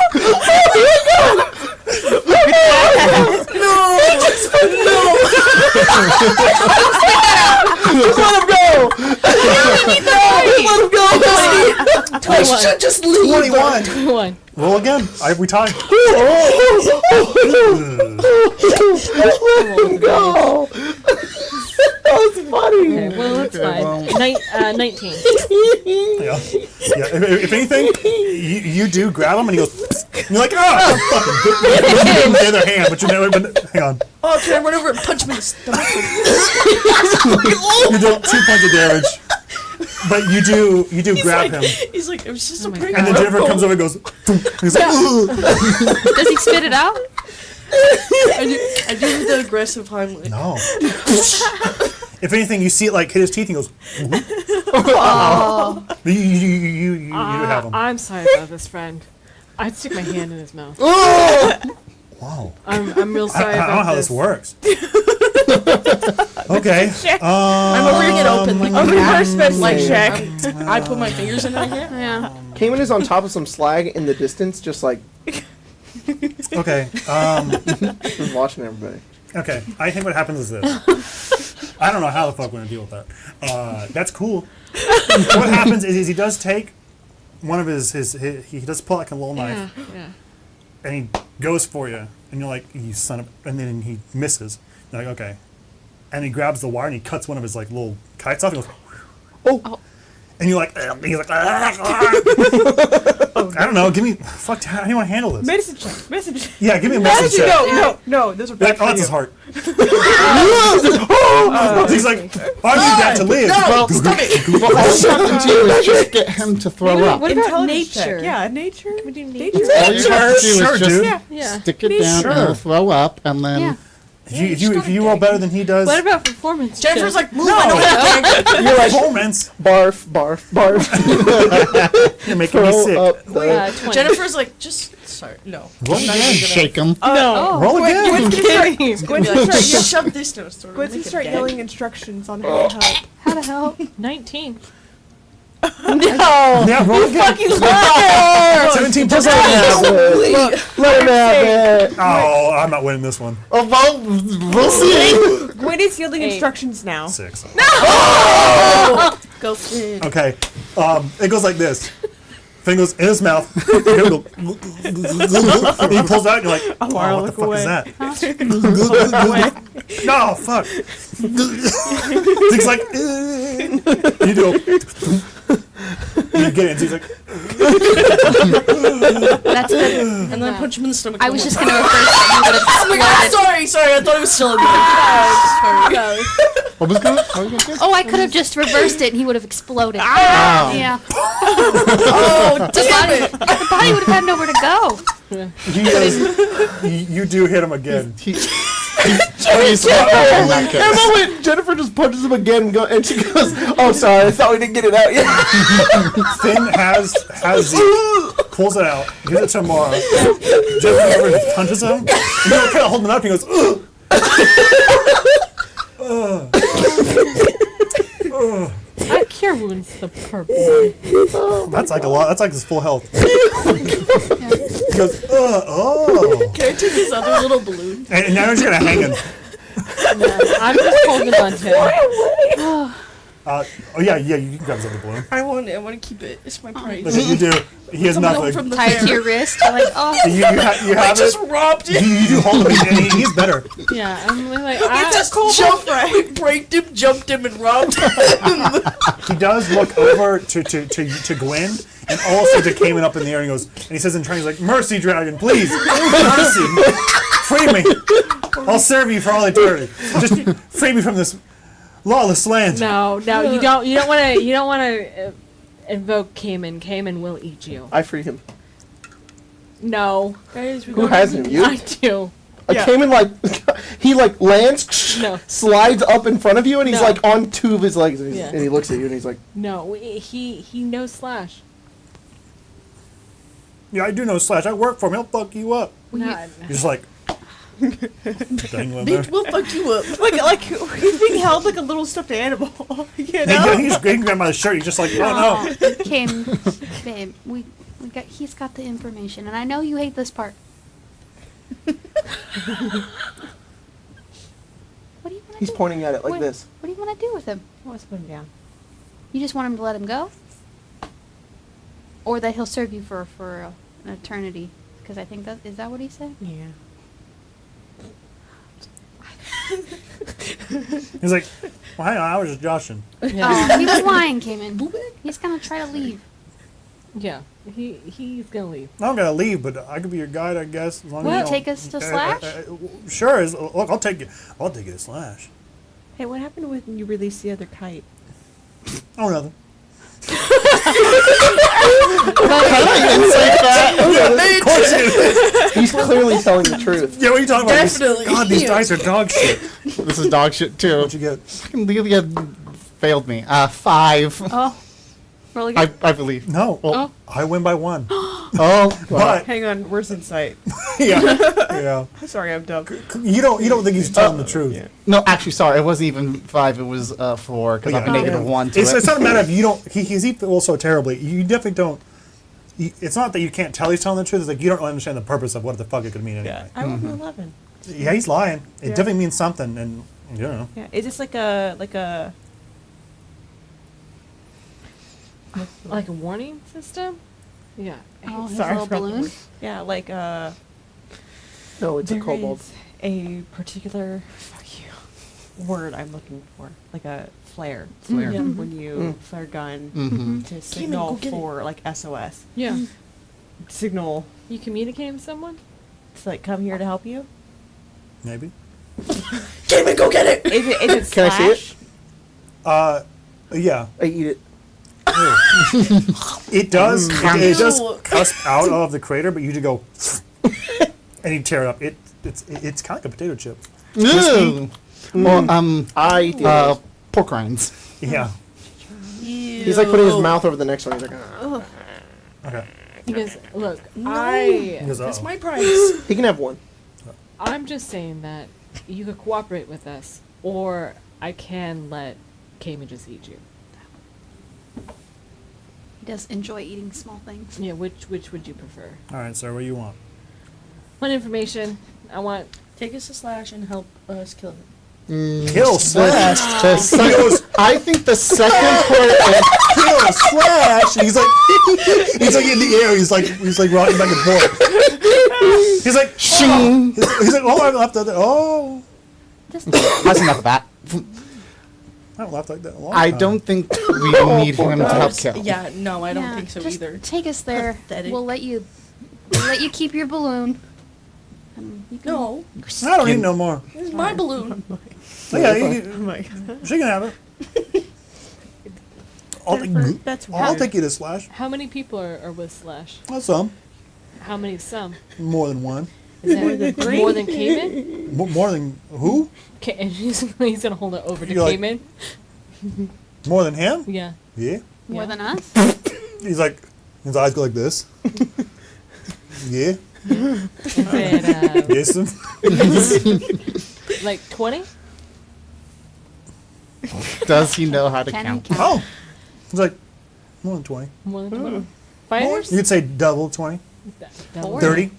I should just leave. 21. 21. Roll again. We tied. Go. That was funny. Okay, well, that's fine. 19. Yeah. If anything, you do grab him and he goes. And you're like, fucking hit him with the other hand, but you never. But hang on. Oh, can I run over and punch him in the stomach? You do 2 points of damage, but you do grab him, He's like, it was just Oh a my prank. and then Jennifer comes over and goes. He's like, Does he spit it out? I do the aggressive Heimlich. no. If anything, you see it like hit his teeth and he goes. Oh. You have him. I'm sorry about this, friend. I'd stick my hand in his mouth. Wow. I'm real sorry I don't know about how this works. Okay. I'm over here get open like A reverse medicine like check. I put my fingers in my hair. Yeah. Cayman is on top of some slag in the distance, just like Okay. just watching everybody. Okay. I think what happens is this. I don't know how the fuck we're gonna deal with that. That's cool. What happens is he does take one of his he does pull like a little knife Yeah. and he goes for you and you're like, you son of, and then he misses. You're like, okay. And he grabs the wire and he cuts one of his like little kites off and goes, Oh. and you're like, he's like, I don't know, give me, fuck, how do you want to handle this? Medicine check. Medicine check. Yeah, give me a message check. No. Those are You're bad like, oh, for that's you. his heart. He's like, I need that to live. Well, what I have to do is just get him to throw up. What about Intelligence check. nature? Yeah, nature. We do Nature. nature. All you have to do Sure, is just dude. Yeah. stick it down Sure. and he'll throw up, and then Yeah. If you roll better than he does, What about performance? Jennifer's checks? like, move, I know how to gag. You're like, performance. barf, barf, barf. You're making me Throw sick. up the- 20. Jennifer's like, sorry, no. Roll I'm not again. even gonna- Shake him. No. Roll again. Gwen's gonna Be start, like, just shove this nose through. Gwen's gonna Make it start gag. yelling instructions on how to help. How the hell? 19. No. Yeah, roll again. Fucking liar! 17 plus Let him have it. Let him have it. Oh, I'm not winning this one. Oh, well, we'll see. Gwen is yielding 8. instructions now. 6. Go Finn. Okay. It goes like this. Thing goes in his mouth. He pulls out and you're like, oh, what the fuck is that? No, fuck. He's like, you do. You get it. And he's like, That's good. And then punch him in the stomach. I was just gonna reverse it. You would have Oh my god, exploded. sorry, I thought it was still in there. Sorry. What was going to Oh, I could have just reversed it and he would have exploded. Ah. Yeah. Oh, damn it. The body would have had nowhere to go. he does, you do hit him again. Emma went, Jennifer just punches him again and she goes, oh, sorry, I thought we didn't get it out yet. Finn has Zeke, pulls it out, gives it to Mara. Jennifer punches him, and he's kind of holding it up, and he goes, ugh. I cure wounds the purple. That's like a lot. That's like his full health. He goes, oh. Can I take his other little balloon? And now you're just gonna hang him. I'm just holding on to it. Oh yeah, you can grab his other balloon. I want to keep it. It's my prize. Listen, you do. He has Coming home nothing. from the Tied fair. to your wrist. You're like, oh. You I have just it. robbed it. You do hold him, and he's better. Yeah, I'm like, We just we breaked him, jumped him, and robbed him. He does look over to Gwen, and also to Cayman up in the air, and he goes, and he says in Chinese, like, "Mercy, dragon, please, mercy, free me. I'll serve you for all eternity. Just free me from this lawless land." No, you don't want to invoke Cayman. Cayman will eat you. I freed him. No, Guys, we Who got hasn't? You? I do. I came in like, he like lands, No. slides up in front of you, and he's No. like on two of his legs, and, Yeah. and he looks at you, and he's like, No, he knows Slash. Yeah, I do know Slash. I work for him. He'll fuck you up. No, You're just like, dangling there. Bitch, we'll fuck you up. Like he's being held like a little stuffed animal. You And know? he's grabbing by the shirt. He's just like, oh no. Kim, babe, he's got the information, and I know you hate this part. What do you want to he's do? pointing at it like What- this. What do you want to do with him? let's put him down. You just want him to let him go? Or that he'll serve you for an eternity? Because I think is that what he said? Yeah. He's like, well, hang on, I was just joshing. Oh, he was lying, Cayman. He's gonna try to leave. Yeah. He's gonna leave. I'm gonna leave, but I could be your guide, I guess. As long Will as you don't- take us to Slash? Sure. Look, I'll take you. I'll take you to Slash. Hey, what happened when you released the other kite? Oh, nothing. Of course he's clearly telling the truth. Yeah, what are you talking about? Definitely. God, these dice are dog shit. This is dog shit too. What'd you get? Fucking Lelia failed me. 5. Oh, really good. I believe. No. Well, I win by 1. oh, But Hang on, where's insight? yeah. Sorry, I'm dumb. You don't think he's telling the truth. yeah. no, actually, sorry, it wasn't even 5. It was 4 because I have a Yeah. negative 1 to It's it. not a matter of you don't. He feels so terribly. You definitely don't. It's not that you can't tell he's telling the truth. It's like you don't understand the purpose of what the fuck it could mean anyway. I rolled an 11. Yeah, he's lying. It Yeah. definitely means something, and you know. Yeah, is this like a Like a warning system? Yeah. Oh, his sorry, little I forgot the balloon? word. Yeah, like No, it's a there kobold. is a particular word I'm looking for, like a flare. Flare. Yeah. When you flare gun Mm-hmm. to signal go get it. for like SOS. Yeah. Signal You communicating with someone? to like come here to help you. Maybe. Cayman, go get it! Is it Can I see it? slash? Yeah. I eat it. It does. It does Ew. cusp out of the crater, but you just go, and you tear it up. It's kind of like a potato chip. Ew. Well, I eat the others. pork rinds. Yeah. He's like putting his mouth over the next one. He's like, "Ah." Okay. He goes, look, He I goes, That's "Uh-oh." my price. He can have one. I'm just saying that you could cooperate with us, or I can let Cayman just eat you. He does enjoy eating small things. Yeah, which would you prefer? All right, sir. What do you want? One information. I want. Take us to Slash and help us kill him. Kill Slash. I think the second part. Kill Slash. And he's like in the air. He's like rocking back and forth. He's like, Shing. he's like, oh, I left that. Oh, Just That's enough of that. I haven't laughed like that in a long I time. don't think we need him to help kill. Yeah, no, I don't yeah, think so just either. Take us there. Pathetic. We'll let you keep your balloon. And you can No, I don't need no more. it's my balloon. Oh, yeah, Oh my god. she can have it. That's I'll weird. take you to Slash. How many people are with Slash? That's some. How many? Some. More than one. Is that more than Cayman? More than who? And he's gonna hold it over to You're like- Cayman. More than him? Yeah. Yeah. more Yeah. than us. He's like, his eyes go like this. Yeah. Is it Yes. like 20? Does he know how to Can count? he count? Oh. He's like, more than 20. More than 20? Fighters? You could say double 20. Double. 30.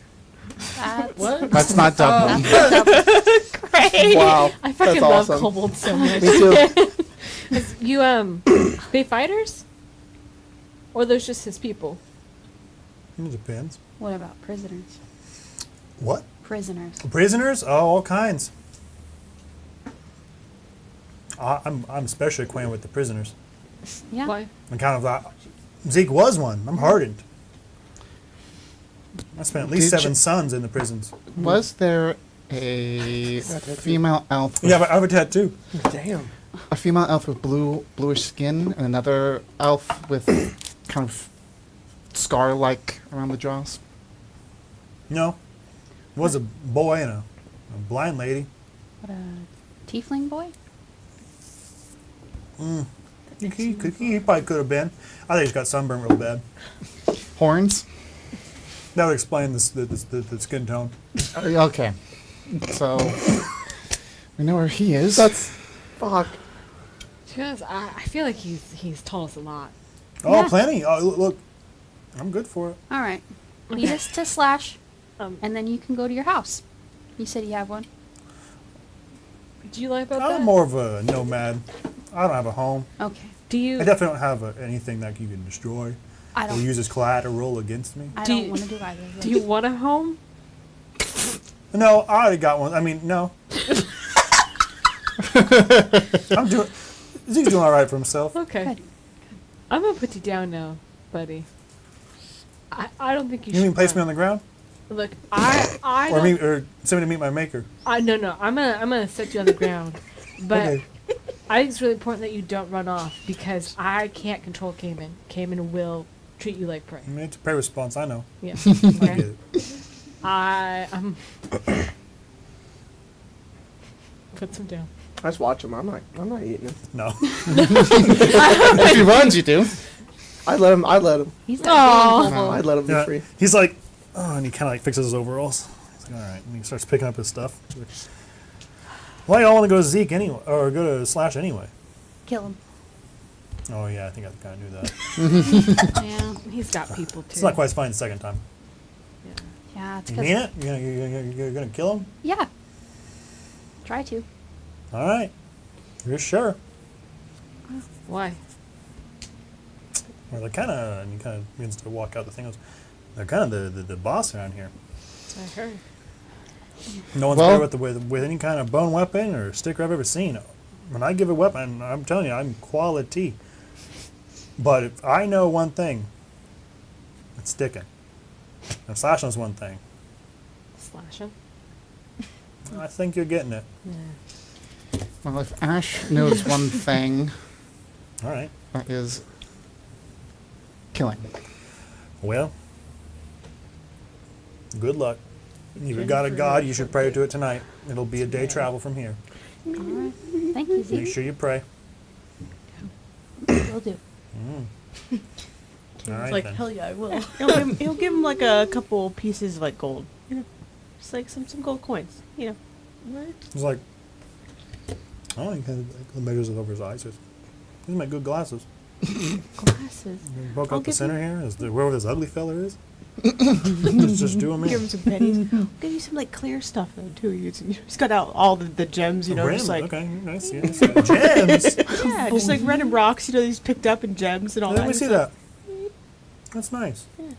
That's What? That's not double. Great. Wow. I fucking That's love awesome. kobolds so much. Me too. You they fighters? Or those just his people? It depends. What about prisoners? What? Prisoners. Prisoners? Oh, all kinds. I'm especially acquainted with the prisoners. Yeah. Why? I'm kind of like, Zeke was one. I'm hardened. I spent at least Did 7 you- sons in the prisons. Was there a female elf? Yeah, but I have a tattoo. Damn. A female elf with bluish skin, and another elf with kind of scar-like around the jaws. No. It was a boy and a blind lady. What a tiefling boy? He probably could have been. I think he's got sunburn real bad. Horns. That would explain the skin tone. Okay. So we know where he is. That's fuck. Because I feel like he's told us a lot. Oh, Yeah. plenty. Oh, look. I'm good for it. All right. Lead us to Slash, Um, and then you can go to your house. You said you have one. do you lie about I'm that? more of a nomad. I don't have a home. Okay. Do you? I definitely don't have anything that you can destroy I or don't. use as collateral against me. I Do don't you- want to do either of those. Do you want a home? No, I already got one. I mean, no. Zeke's doing all right for himself. Okay. Good. I'm gonna put you down now, buddy. I don't think you You should. mean place me run. on the ground, Look, I or don't- send me to meet my maker? no. I'm gonna set you on the ground, but Okay. I think it's really important that you don't run off because I can't control Cayman. Cayman will treat you like prey. I mean, it's a prey response. I know. Yeah. I get Okay. it. I'm. Put some down. I just watch him. I'm not eating him. No. If he runs, you do. I'd let him. He's Aw. got big I'd let him be Yeah, free. he's like, oh, and he kind of like fixes his overalls. He's like, all right, and he starts picking up his stuff. Well, y'all want to go to Zeke anyway, or go to Slash anyway? Kill him. Oh yeah, I think I kind of knew that. Yeah. He's got people too. It's not quite fine the second time. Yeah. It's You 'cause- mean it? You're gonna kill him? Yeah. Try to. All right. You're sure? Why? Well, they're kind of, and he kind of begins to walk out the thing. Goes, they're kind of the boss around here. I heard. No one's Well- better with any kind of bone weapon or sticker I've ever seen. When I give a weapon, I'm telling you, I'm quality. But if I know one thing, it's sticking. If Slash knows one thing, Slashing. I think you're getting it. Yeah. Well, if Ash knows one thing, All right. that is killing. Well, good luck. You've got a god, you should pray to it tonight. It'll be a day travel from here. All right. Thank you, Make Zeke. sure you pray. Will do. All It's right like, then. hell yeah, I will. He'll give him like a couple pieces of like gold. You know, just like some gold coins. You know. What? He's like, oh, he kind of measures it over his eyes. These are my good glasses. Glasses. You broke I'll out the give center here. Is there where this ugly fella is? just doing me. Give him some pennies. Give you some like clear stuff though too. He's got out all the gems. You know, Random, just like okay, nice. Yes. Gems. yeah, just like random rocks. You know, he's picked up and gems and all Let that. me see that. That's nice. I'm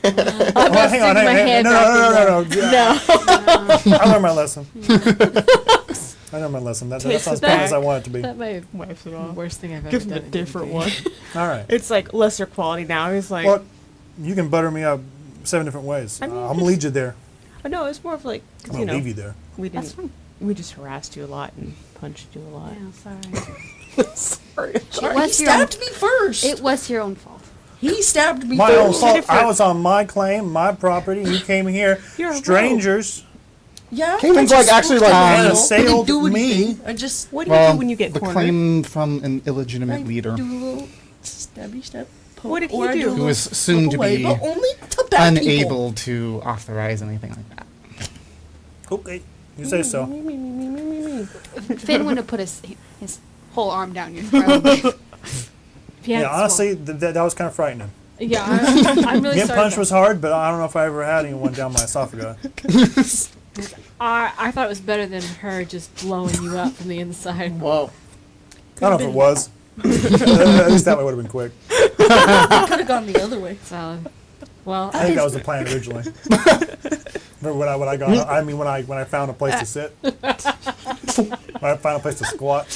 Well, hang on, my hang on. hand No. I learned my lesson. I learned my lesson. That's Takes not as it bad back. as I want it to be. That might Wipes it off. worst thing I've ever Gives done. him a in different D&D. one. All right. It's like lesser quality now. He's like, Well, you can butter me up 7 different ways. I mean, I'm gonna lead you there. oh, no, it's more of like, I'm 'cause, gonna you know, leave you there. we That's didn't. fine. We just harassed you a lot and punched you a lot. Yeah, sorry. Sorry, was he your own- stabbed me first. It was your own fault. He stabbed me My own first. fault. I was on my claim, my property. You came here, You're a rogue. strangers, Yeah. Caitlin's I like just actually spoke like, to and him. assailed I didn't do me. anything. I just What do you do when you get the cornered? claim from an I illegitimate leader do a little stabby stab. Poke, What did he or I do? a Who little who is soon flip to away, be but only to bad people. unable to authorize anything like that. Okay, you say so. Finn wouldn't have put his whole arm down your throat. If he Yeah, hadn't honestly, that was kind of frightening. swung- yeah, I'm really Getting sorry. punched about- was hard, but I don't know if I ever had anyone down my esophagus. I thought it was better than her just blowing you up from the inside. whoa. I don't know if it was. At least that way would have been quick. Could have gone the other way. So, well, I think that was the plan originally. Remember when I got? I mean, when I found a place to sit, when I found a place to squat.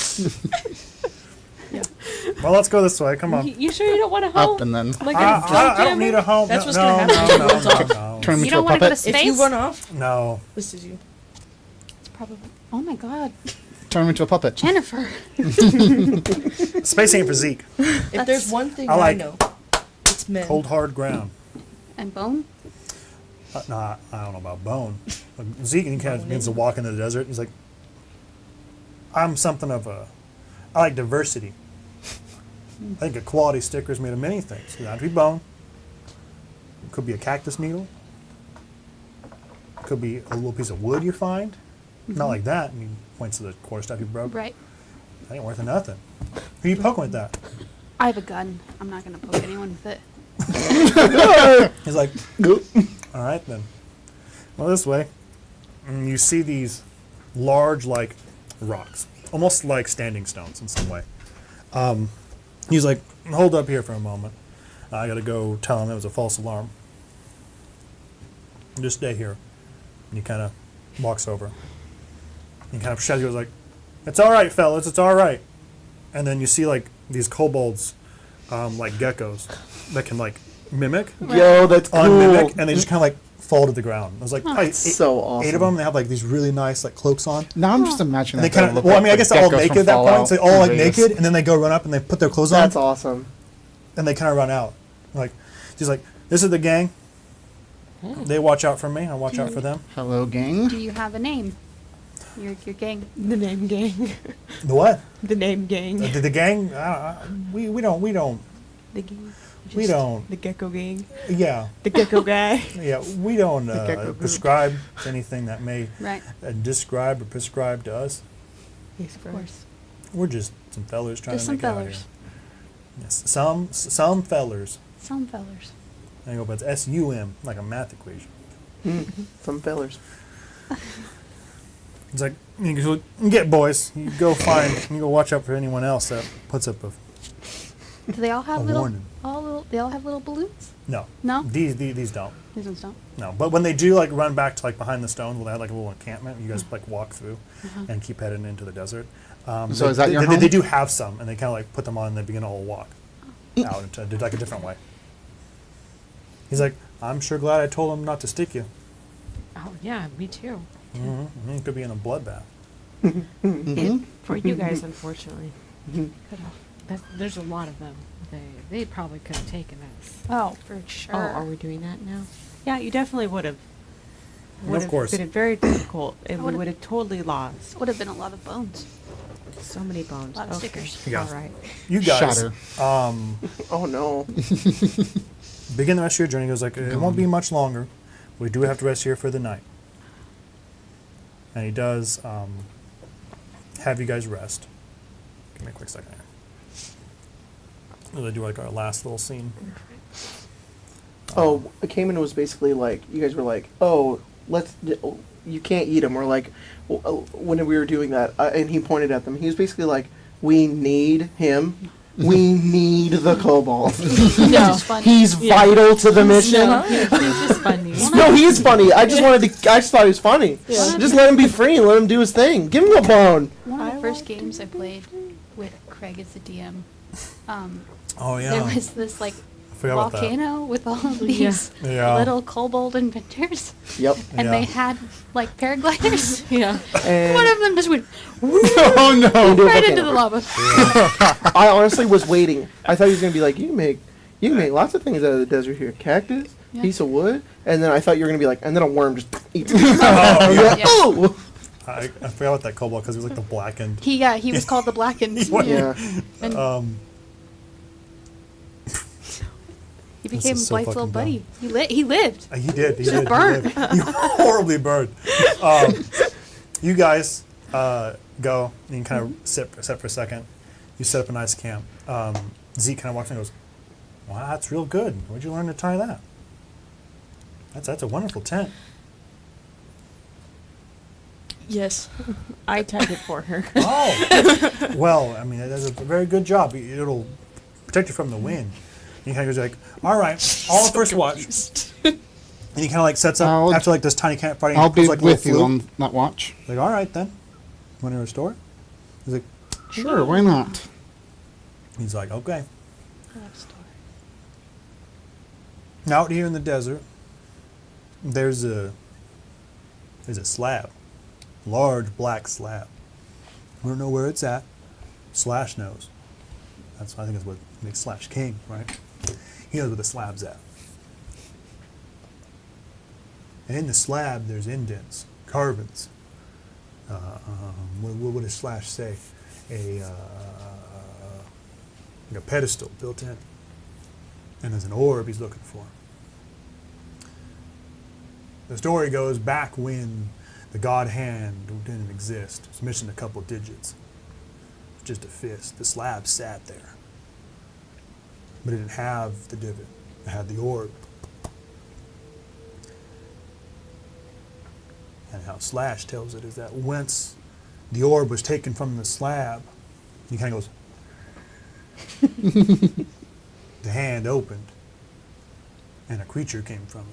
Yeah. Well, let's go this way. Come on. you sure you don't want to Up help? and then Like I don't need a home. That's no, what's no, gonna happen. no, no, no, turn You me don't into a want to go to puppet. space? If you run off, no. this is you. It's probably. Oh my God, Turn me into a puppet. Jennifer. Space ain't for Zeke. If there's one thing I I like know, it's men. Cold hard ground. And Bone. Nah, I don't know about bone. Like, Zeke and he kind of begins to walk into the desert. He's like, I'm something of a. I like diversity. I think a quality sticker is made of many things. It doesn't have to be bone. It could be a cactus needle. It could be a little piece of wood you find. Not like that. And he points to the quarterstaff you broke. Right. That ain't worth nothing. Who you poking with that? I have a gun. I'm not gonna poke anyone with it. He's like, all right then. Well, this way. And you see these large, like, rocks. Almost like standing stones in some way. He's like, hold up here for a moment. I gotta go tell him it was a false alarm. Just stay here. And he kind of walks over. He kind of shouts, he goes like, it's all right, fellas, it's all right. And then you see, like, these kobolds, like geckos, that can, like, mimic, Yo, that's cool. unmimic, and they just kind of, like, fall to the ground. I was like, So awesome. 8 of them, they have, like, these really nice, like, cloaks on. Now I'm just imagining And they that kind look of, well, I like mean, I the guess they're all geckos naked from at that point. Fallout So they're all, like, New Vegas. naked, and then they go run up and they put their clothes on, That's awesome. and they kind of run out. Like, she's like, this is the gang. They watch out for me. I watch out for them. Hello, gang. Do you have a name? Your gang. The name gang. The what? The name gang. The gang? We don't. The gang. We don't. The gecko gang. Yeah. The gecko guy. Yeah, we don't gecko group. prescribe to anything that may Right. describe or prescribe to us. Yes, Of course. We're just some fellers trying Just to some make it out here. fellers. Yes, some fellers. Some fellers. I go, but it's S-U-M, like a math equation. Some fellers. It's like, you go, get boys, you go watch out for anyone else that puts up a, Do they all have A little? warning. They all have little balloons. no. No. These don't. These ones don't. No, but when they do like run back to like behind the stones, well, they have like a little encampment. You guys like walk through and keep heading into the desert. So is that your they, home? They do have some, and they kind of like put them on and they begin a whole walk out into like a different way. He's like, I'm sure glad I told him not to stick you. Oh yeah, me too. It could be in a bloodbath. For you guys, unfortunately. There's a lot of them. They probably could have taken us. Oh, for sure. Oh, are we doing that now? Yeah, you definitely would have. Of course. Been very difficult, and we would've- would have totally lost. Would have been a lot of bones. So many bones. A lot of Okay. stickers. Yeah. All right. You guys, Shatter. Oh no. begin the rest of your journey. He goes like, it won't be much longer. We do have to rest here for the night. And he does have you guys rest. Give me a quick second here. We'll do like our last little scene. Oh, Cayman was basically like, you guys were like, oh, you can't eat them. We're like, when we were doing that, and he pointed at them. He was basically like, we need him. We need the kobold. No. He's vital to the mission. He's just funny. No, he's funny. I just thought he was funny. Just let him be free and let him do his thing. Give him a bone. One of the first games I played with Craig as the DM, Oh yeah. there was this like I forgot about that. volcano with all of these Yeah. little kobold inventors, Yep. and Yeah. they had like paragliders. Yeah. And One of them just went Oh no! into a right into volcano. the lava. I honestly was waiting. I thought he was gonna be like, you can make lots of things out of the desert here. Cactus, Yeah. piece of wood, and then I thought you were gonna be like, and then a worm just eats it. Oh, yeah. Yeah. Oh! I forgot about that kobold because he was like the blackened. He was called the Blackened. Yeah. And he This became is so Blight's little fucking buddy. He lived. He did. He Just did. burned. He did. He horribly burned. You guys go and you kind of sit for a second. You set up a nice camp. Zeke kind of walks in and goes, "Wow, that's real good. Where'd you learn to tie that? That's a wonderful tent." Yes. I tied it for her. Oh, well, I mean, that's a very good job. It'll protect you from the wind. And he kind of goes like, "All right, all the first watch." And he kind of like sets up I'll- after like this tiny campfire. I'll he puts, be like, a little with you flute. on that watch. Like, all right then. Want to restore? He's like, Sure, why not? he's like, okay. Out here in the desert, there's a slab, large black slab. We don't know where it's at. Slash knows. I think that's what makes Slash king, right? He knows where the slab's at. And in the slab, there's indents, carvings. What does Slash say? Like a pedestal built in. And there's an orb he's looking for. The story goes back when the god hand didn't exist. It was missing a couple digits. Just a fist. The slab sat there. But it didn't have the divot. It had the orb. And how Slash tells it is that once the orb was taken from the slab, he kind of goes, the hand opened, and a creature came from it.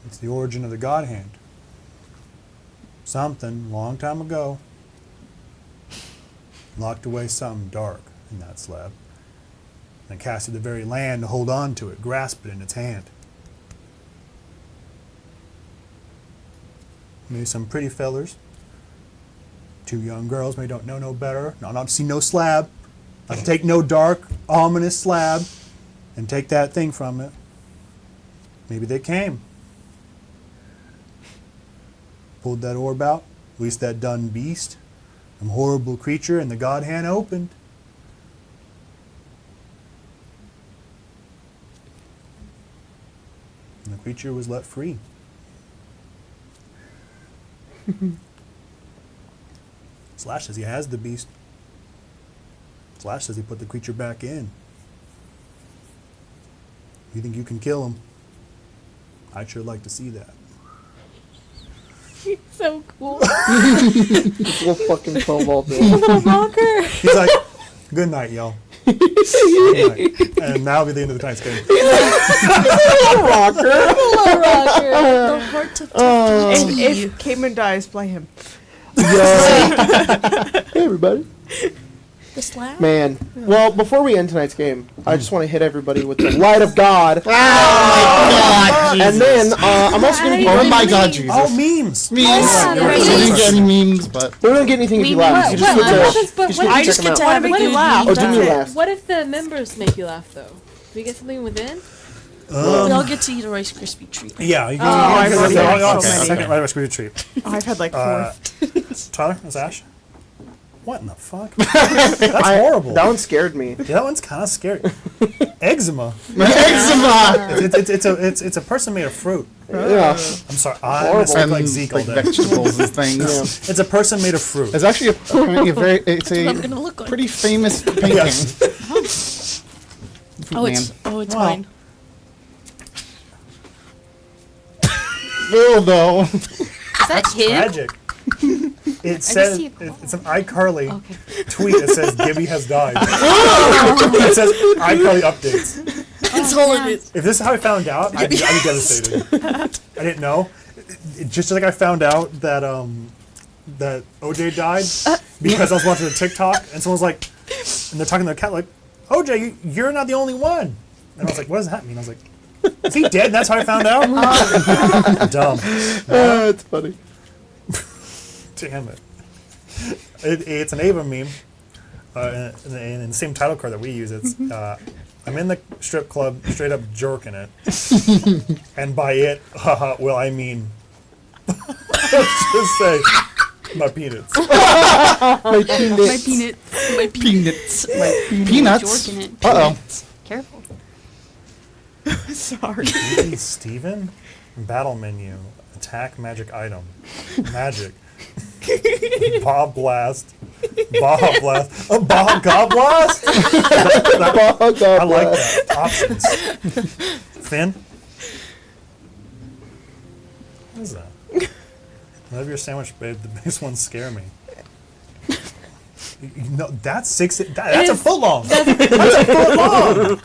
It's the origin of the God Hand. Something, long time ago, locked away something dark in that slab, and casted the very land to hold on to it, grasp it in its hand. Maybe some pretty fellers, two young girls, maybe don't know no better, not to see no slab, not to take no dark, ominous slab, and take that thing from it. Maybe they came. Pulled that orb out, released that dun beast, some horrible creature, and the God Hand opened. And the creature was let free. Slash says he has the beast. Slash says he put the creature back in. You think you can kill him? I'd sure like to see that. He's so cool. This little fucking kobold thing. Little rocker. He's like, good night, y'all. Good night. And that'll be the end of the tonight's game. Rocker. The heart of If Cayman dies, play him. Yeah. Hey, everybody. The slab? Man, well, before we end tonight's game, I just want to hit everybody with the light of God. God, And then I'm also going to Oh my God, Jesus. Oh, memes. Memes. Yeah, I memes. didn't get any memes, but we don't get anything if you laugh. You just What get happens, to, but you what just I get just to get check to them out. have a What good if- laugh. Oh, do me last. What if the members make you laugh though? Do we get something within? We all get to eat a Rice Krispie treat. Yeah, you I've already had so okay. many. Second Rice Krispie treat. Oh, I've had like 4. Tyler, is Ash? What in the fuck? That's horrible. That one scared me. Yeah, that one's kind of scary. Eczema. eczema. It's a person made of fruit. Yeah. I'm sorry. I'm Horrible. gonna speak And like Zeke all like day. vegetables and things. Yeah. It's a person made of fruit. It's actually it's what I'm a gonna look like. pretty famous painting. Yes. Oh, it's Wow. mine. Ew, though. Is that him? Tragic. It says see a it's an iCarly Okay. tweet that says Gibby has died. It says iCarly updates. That's all it is. If this is how I found out, I'd be devastated. I didn't know. Just like I found out that that OJ died because I was watching a TikTok and someone was like, and they're talking to their cat like, OJ, you're not the only one. And I was like, what does that mean? I was like, is he dead? That's how I found out. Dumb. It's funny. Damn it. It's an Ava meme. In the same title card that we use, it's I'm in the strip club, straight up jerking it. And by it, well, I mean, let's just say, my peanuts. My peanuts. My peanuts. Peanuts. Jorking it. Uh-oh. Careful. Sorry. Hey, Steven? Battle menu. Attack magic item. Magic. Bob Blast. Bob Blast. Oh, Bob God Blast? I like that. Options. Finn? What is that? Love your sandwich, babe. The biggest ones scare me. No, that's that's a foot long. That's a foot long.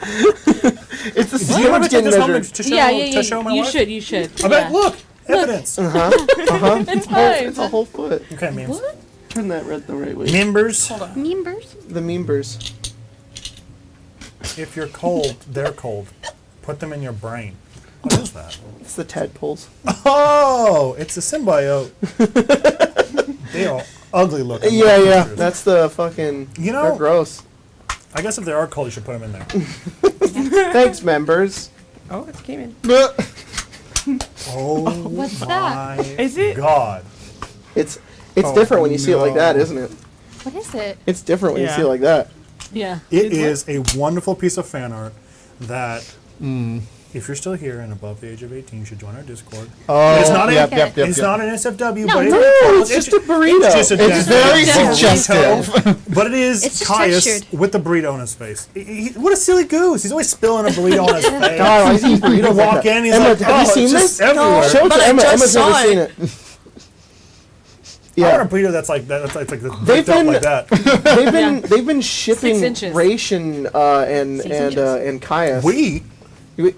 It's the Do you want me sandwich to take getting this home measured. to show, Yeah. to show my You wife? should. You should. I bet, Yeah. look, evidence. It's fine. It's a whole foot. Okay, memes. Turn that the right way. Members, Members. The members. if you're cold, they're cold. Put them in your brain. What is that? It's the tadpoles. Oh, it's a symbiote. They are ugly looking. Yeah. That's the fucking. You know- they're gross. I guess if they are cold, you should put them in there. Thanks, members. Oh, it came in. Oh What's my that? Is it? God. It's Oh, different when you see it like that, no. isn't it? What is it? It's different when you Yeah. see it like that. Yeah. It is a wonderful piece of fan art that, if you're still here and above the age of 18, you should join our Discord. Oh, It's not yep, a, yep, yep, it's yep. not an SFW, No, but No, it's just a burrito. It's just a It's very burrito, suggestive. but it is It's just Caius textured. with the burrito on his face. What a silly goose! He's always spilling a burrito on his face. God, I see You burritos walk like that. in, he's Emma, like, have oh, you seen it's just this? everywhere. Show it But to I Emma. just Emma's never saw seen it. it. I Yeah. want a burrito that's like that. That's like They've baked up been- like that. They've been shipping 6 inches. Ration and Caius. We, We-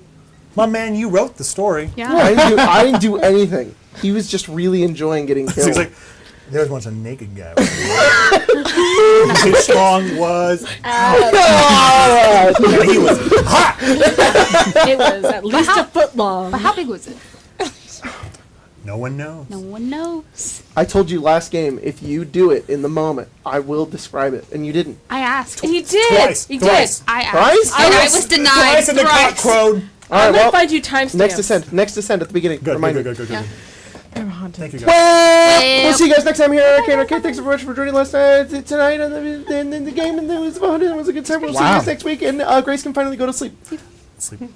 my man, you wrote the story. Yeah. I didn't do anything. He was just really enjoying getting So killed. he's like, there was once a naked guy. His song was, Ah! he was hot. It was at least a foot long. But how big was it? No one knows. No one knows. I told you last game, if you do it in the moment, I will describe it, and you didn't. I asked. He did. Twice. He Twice. I asked. Twice? And I was denied Twice and the cock thrice. crowed. All I'm right, gonna well, find you timestamps. next descent at the beginning. Good, Remind good, me. good, good, good, Yeah. good. I'm haunted. Thank you, guys. Well, we'll see you guys next time here at Arcade Arcade. Thanks so much for joining last night, tonight, and the game, and it was fun. It was a good time. We'll see you Wow. guys next week, and Grace can finally go to sleep. Sleep.